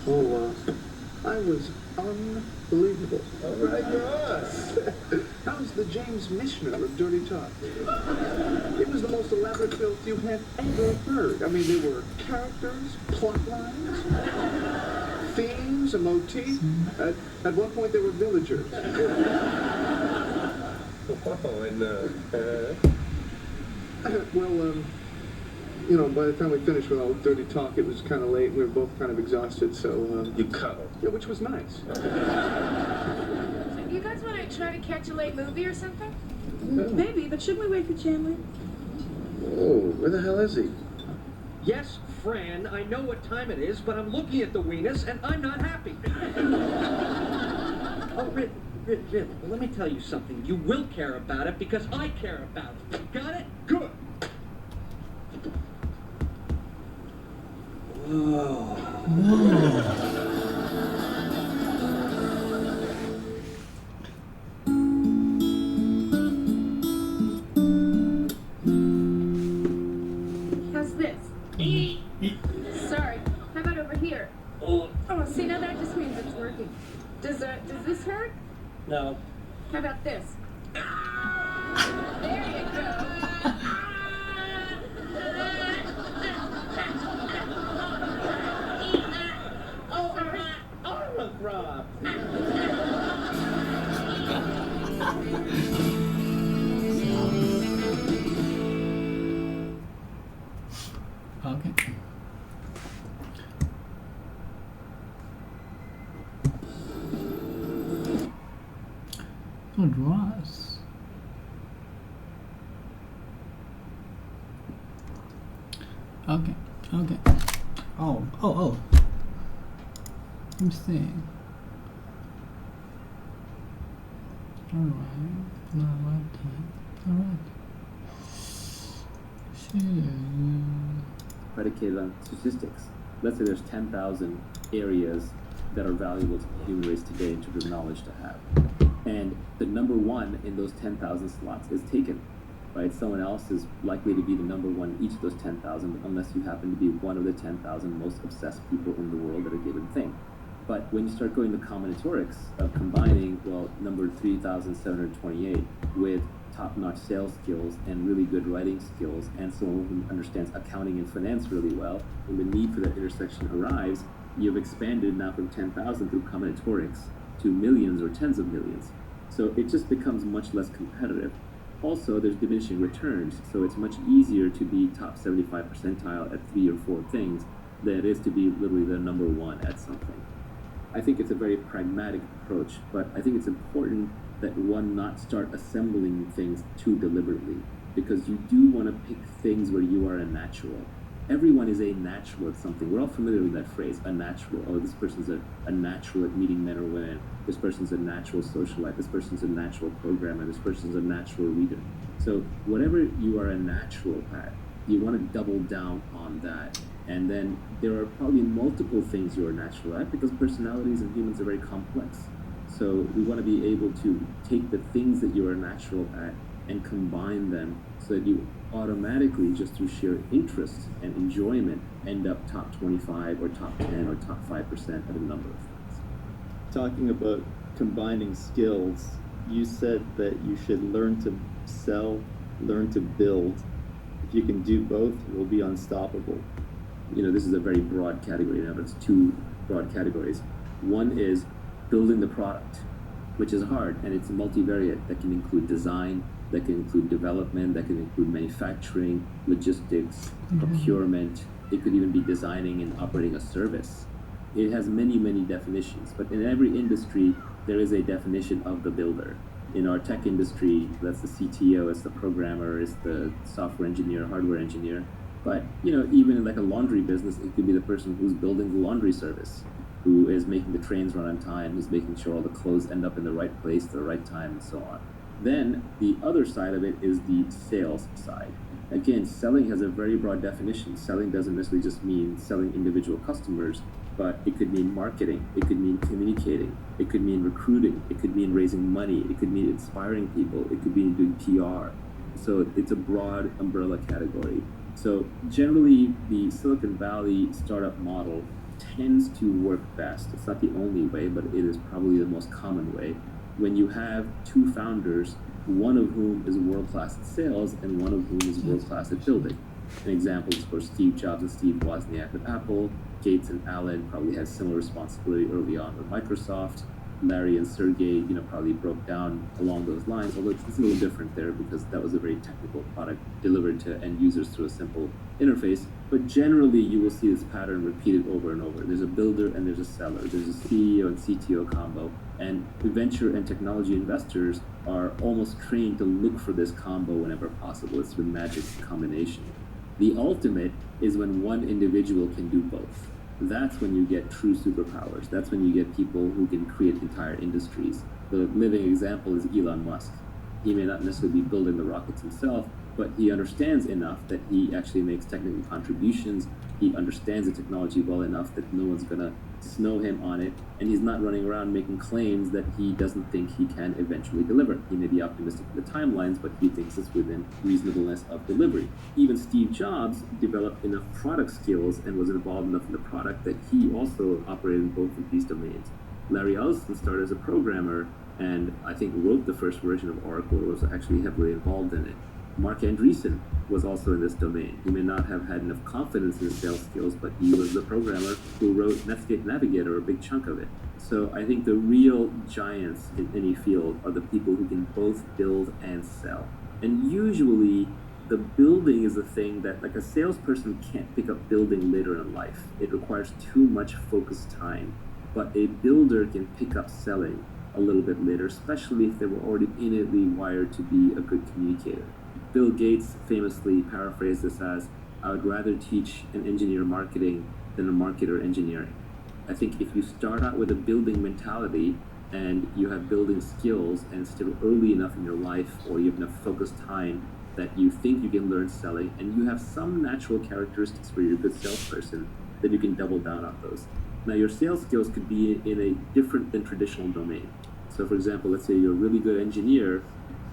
Oh, I was unbelievable. All right, you're us. How's the James Michener of Dirty Talk? It was the most elaborate filth you had ever heard. I mean, there were characters, plot lines, themes, a motif. At one point, there were villagers. Oh, and, Well, you know, by the time we finished with all the dirty talk, it was kind of late. We were both kind of exhausted, so, You cuddled. yeah, which was nice. You guys want to try to catch a late movie or something? Maybe, but shouldn't we wait for Chandler? Oh, where the hell is he? Yes, Fran, I know what time it is, but I'm looking at the weenus and I'm not happy. Oh, Rid, well, let me tell you something. You will care about it because I care about it. Got it? Good. Whoa. How's this? Sorry. How about over here? Oh, see, now that just means it's working. Does this hurt? No. How about this? There you go. Rob. Okay. So draws. Okay. Oh. Let me see. Alright. Predicated on statistics. Let's say there's 10,000 areas that are valuable to the human race today in terms of knowledge to have. And the number one in those 10,000 slots is taken, right? Someone else is likely to be the number one in each of those 10,000 unless you happen to be one of the 10,000 most obsessed people in the world at a given thing. But when you start going the combinatorics of combining, well, number 3,728 with top-notch sales skills and really good writing skills and someone who understands accounting and finance really well, when the need for that intersection arrives, you've expanded now from 10,000 through combinatorics to millions or tens of millions. So it just becomes much less competitive. Also, there's diminishing returns, so it's much easier to be top 75 percentile at 3 or 4 things than it is to be literally the number one at something. I think it's a very pragmatic approach, but I think it's important that one not start assembling things too deliberately, because you do want to pick things where you are a natural. Everyone is a natural at something. We're all familiar with that phrase, a natural. Oh, this person's a natural at meeting men or women. This person's a natural socialite. This person's a natural programmer. This person's a natural reader. So whatever you are a natural at, you want to double down on that. And then there are probably multiple things you're natural at, because personalities and humans are very complex. So we want to be able to take the things that you are natural at and combine them so that you automatically, just through sheer interest and enjoyment, end up top 25 or top 10 or top 5% at a number of things. Talking about combining skills, you said that you should learn to sell, learn to build. If you can do both, you'll be unstoppable. You know, this is a very broad category now, but it's 2 broad categories. One is building the product, which is hard, and it's multivariate. That can include design, that can include development, that can include manufacturing, logistics, procurement. It could even be designing and operating a service. It has many, many definitions, but in every industry, there is a definition of the builder. In our tech industry, that's the CTO, it's the programmer, it's the software engineer, hardware engineer. But, you know, even in like a laundry business, it could be the person who's building the laundry service, who is making the trains run on time, who's making sure all the clothes end up in the right place at the right time, and so on. Then the other side of it is the sales side. Again, selling has a very broad definition. Selling doesn't necessarily just mean selling individual customers, but it could mean marketing, it could mean communicating, it could mean recruiting, it could mean raising money, it could mean inspiring people, it could mean doing PR. So it's a broad umbrella category. So generally, the Silicon Valley startup model tends to work best. It's not the only way, but it is probably the most common way. When you have 2 founders, one of whom is world-class at sales and one of whom is world-class at building. An example is for Steve Jobs and Steve Wozniak at Apple. Gates and Allen probably had similar responsibility early on with Microsoft. Larry and Sergey, probably broke down along those lines, although it's a little different there because that was a very technical product delivered to end users through a simple interface. But generally, you will see this pattern repeated over and over. There's a builder and there's a seller. There's a CEO and CTO combo. And venture and technology investors are almost trained to look for this combo whenever possible. It's the magic combination. The ultimate is when one individual can do both. That's when you get true superpowers. That's when you get people who can create entire industries. The living example is Elon Musk. He may not necessarily be building the rockets himself, but he understands enough that he actually makes technical contributions. He understands the technology well enough that no one's gonna snow him on it, and he's not running around making claims that he doesn't think he can eventually deliver. He may be optimistic in the timelines, but he thinks it's within reasonableness of delivery. Even Steve Jobs developed enough product skills and was involved enough in the product that he also operated in both of these domains. Larry Ellison started as a programmer and I think wrote the first version of Oracle, or was actually heavily involved in it. Mark Andreessen was also in this domain. He may not have had enough confidence in his sales skills, but he was the programmer who wrote Netscape Navigator, a big chunk of it. So I think the real giants in any field are the people who can both build and sell. And usually the building is the thing that, like, a salesperson can't pick up building later in life. It requires too much focused time. But a builder can pick up selling a little bit later, especially if they were already innately wired to be a good communicator. Bill Gates famously paraphrased this as, I would rather teach an engineer marketing than a marketer engineering. I think if you start out with a building mentality and you have building skills and still early enough in your life, or you have enough focused time that you think you can learn selling, and you have some natural characteristics where you're a good salesperson, then you can double down on those. Now, your sales skills could be in a different than traditional domain. So for example, let's say you're a really good engineer,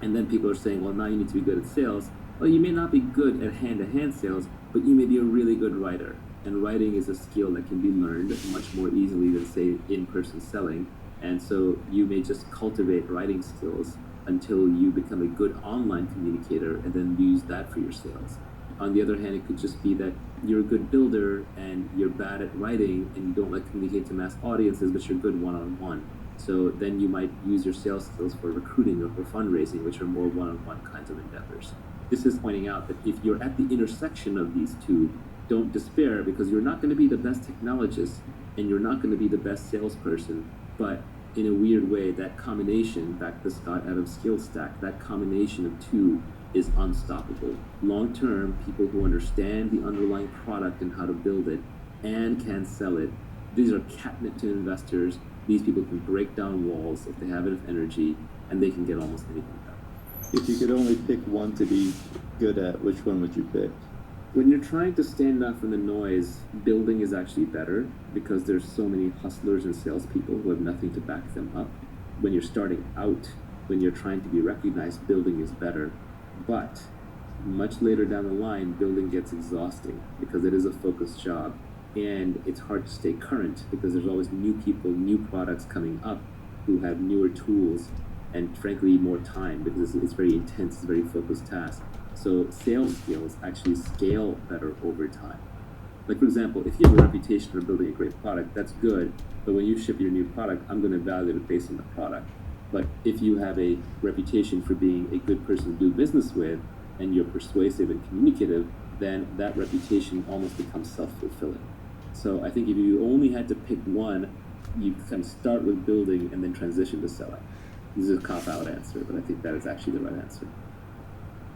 and then people are saying, well, now you need to be good at sales. Well, you may not be good at hand-to-hand sales, but you may be a really good writer. And writing is a skill that can be learned much more easily than, say, in-person selling. And so you may just cultivate writing skills until you become a good online communicator and then use that for your sales. On the other hand, it could just be that you're a good builder and you're bad at writing and you don't like to communicate to mass audiences, but you're good one-on-one. So then you might use your sales skills for recruiting or for fundraising, which are more one-on-one kinds of endeavors. This is pointing out that if you're at the intersection of these two, don't despair, because you're not going to be the best technologist and you're not going to be the best salesperson, but in a weird way, that combination, back to Scott Adams' skill stack, that combination of two is unstoppable. Long term, people who understand the underlying product and how to build it and can sell it, these are catnip to investors. These people can break down walls if they have enough energy, and they can get almost anything done. If you could only pick one to be good at, which one would you pick? When you're trying to stand out from the noise, building is actually better because there's so many hustlers and salespeople who have nothing to back them up. When you're starting out, when you're trying to be recognized, building is better. But much later down the line, building gets exhausting because it is a focused job. And it's hard to stay current because there's always new people, new products coming up who have newer tools and frankly more time because it's very intense, it's a very focused task. So sales skills actually scale better over time. Like, for example, if you have a reputation for building a great product, that's good, but when you ship your new product, I'm going to evaluate it based on the product. But if you have a reputation for being a good person to do business with and you're persuasive and communicative, then that reputation almost becomes self-fulfilling. So I think if you only had to pick one, you kind of start with building and then transition to selling. This is a cop-out answer, but I think that is actually the right answer.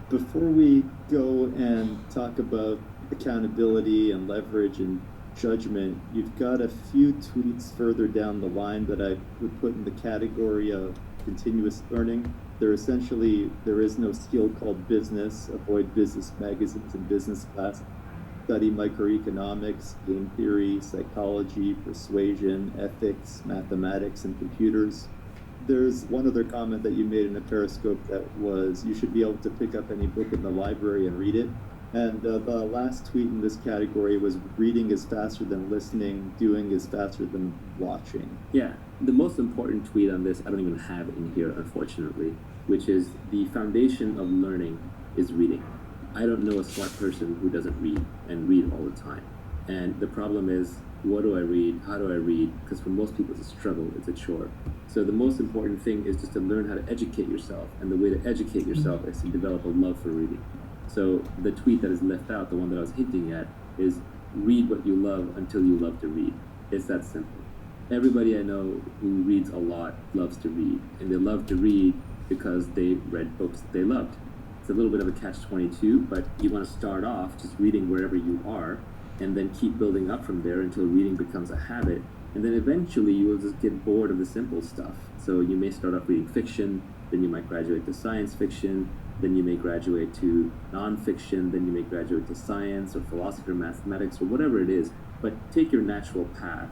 Before we go and talk about accountability and leverage and judgment, you've got a few tweets further down the line that I would put in the category of continuous learning. There is no skill called business. Avoid business magazines and business class. Study microeconomics, game theory, psychology, persuasion, ethics, mathematics, and computers. There's one other comment that you made in a Periscope that was you should be able to pick up any book in the library and read it. And the last tweet in this category was reading is faster than listening, doing is faster than watching. Yeah, the most important tweet on this, I don't even have it in here, unfortunately, which is the foundation of learning is reading. I don't know a smart person who doesn't read and read all the time. And the problem is what do I read, how do I read, because for most people it's a struggle, it's a chore. So the most important thing is just to learn how to educate yourself, and the way to educate yourself is to develop a love for reading. So the tweet that is left out, the one that I was hinting at, is read what you love until you love to read. It's that simple. Everybody I know who reads a lot loves to read, and they love to read because they read books that they loved. It's a little bit of a catch-22, but you want to start off just reading wherever you are, and then keep building up from there until reading becomes a habit, and then eventually you will just get bored of the simple stuff. So you may start off reading fiction, then you might graduate to science fiction, then you may graduate to non-fiction, then you may graduate to science or philosophy or mathematics or whatever it is, but take your natural path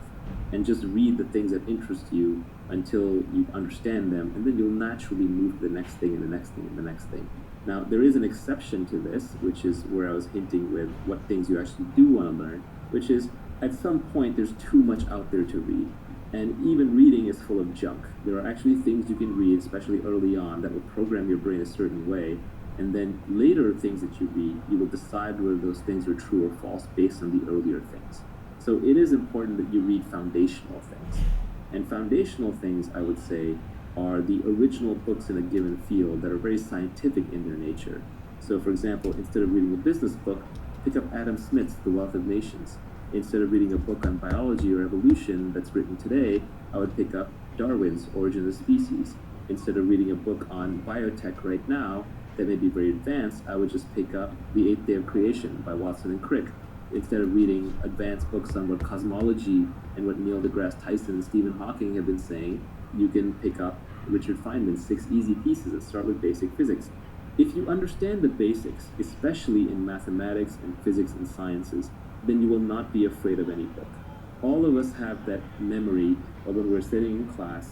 and just read the things that interest you until you understand them, and then you'll naturally move to the next thing and the next thing and the next thing. Now, there is an exception to this, which is where I was hinting with what things you actually do want to learn, which is at some point there's too much out there to read. And even reading is full of junk. There are actually things you can read, especially early on, that will program your brain a certain way. And then later things that you read, you will decide whether those things are true or false based on the earlier things. So it is important that you read foundational things. And foundational things, I would say, are the original books in a given field that are very scientific in their nature. So for example, instead of reading a business book, pick up Adam Smith's The Wealth of Nations. Instead of reading a book on biology or evolution that's written today, I would pick up Darwin's Origin of the Species. Instead of reading a book on biotech right now that may be very advanced, I would just pick up The Eighth Day of Creation by Watson and Crick. Instead of reading advanced books on what cosmology and what Neil deGrasse Tyson and Stephen Hawking have been saying, you can pick up Richard Feynman's 6 Easy Pieces that start with basic physics. If you understand the basics, especially in mathematics and physics and sciences, then you will not be afraid of any book. All of us have that memory of when we're sitting in class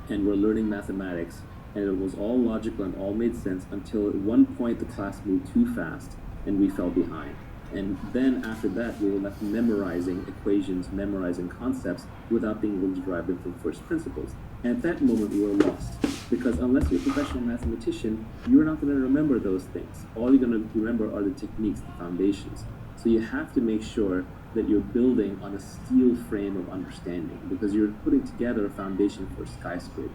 and we're learning mathematics, and it was all logical and all made sense until at one point the class moved too fast and we fell behind. And then after that, we were left memorizing equations, memorizing concepts without being able to derive them from first principles. And at that moment, we were lost. Because unless you're a professional mathematician, you're not going to remember those things. All you're going to remember are the techniques, the foundations. So you have to make sure that you're building on a steel frame of understanding, because you're putting together a foundation for a skyscraper.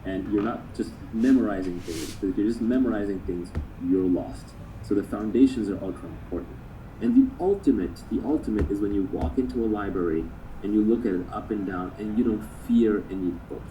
And you're not just memorizing things, because if you're just memorizing things, you're lost. So the foundations are ultra important. And the ultimate is when you walk into a library and you look at it up and down and you don't fear any book.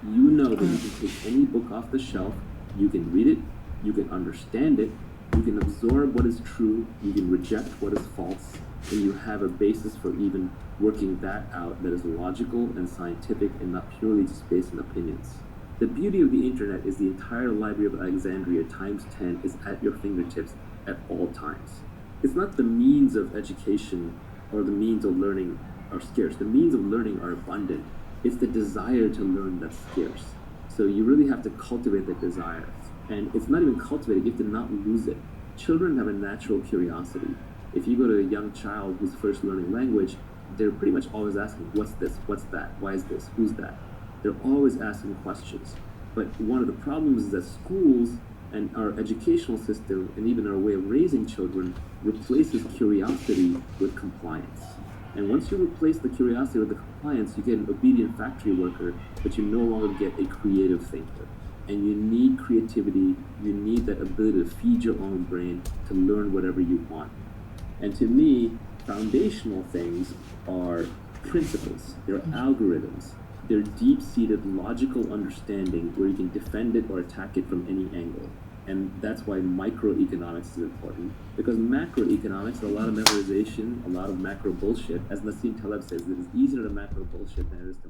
You know that you can take any book off the shelf, you can read it, you can understand it, you can absorb what is true, you can reject what is false, and you have a basis for even working that out that is logical and scientific and not purely just based on opinions. The beauty of the internet is the entire Library of Alexandria times 10 is at your fingertips at all times. It's not the means of education or the means of learning are scarce. The means of learning are abundant. It's the desire to learn that's scarce. So you really have to cultivate that desire. And it's not even cultivated, you have to not lose it. Children have a natural curiosity. If you go to a young child who's first learning language, they're pretty much always asking, what's this, what's that, why is this, who's that? They're always asking questions. But one of the problems is that schools and our educational system and even our way of raising children replaces curiosity with compliance. And once you replace the curiosity with the compliance, you get an obedient factory worker, but you no longer get a creative thinker. And you need creativity, you need that ability to feed your own brain to learn whatever you want. And to me, foundational things are principles, they're algorithms, they're deep-seated logical understanding where you can defend it or attack it from any angle. And that's why microeconomics is important, because macroeconomics is a lot of memorization, a lot of macro bullshit. As Nassim Taleb says, it is easier to macro bullshit than it is to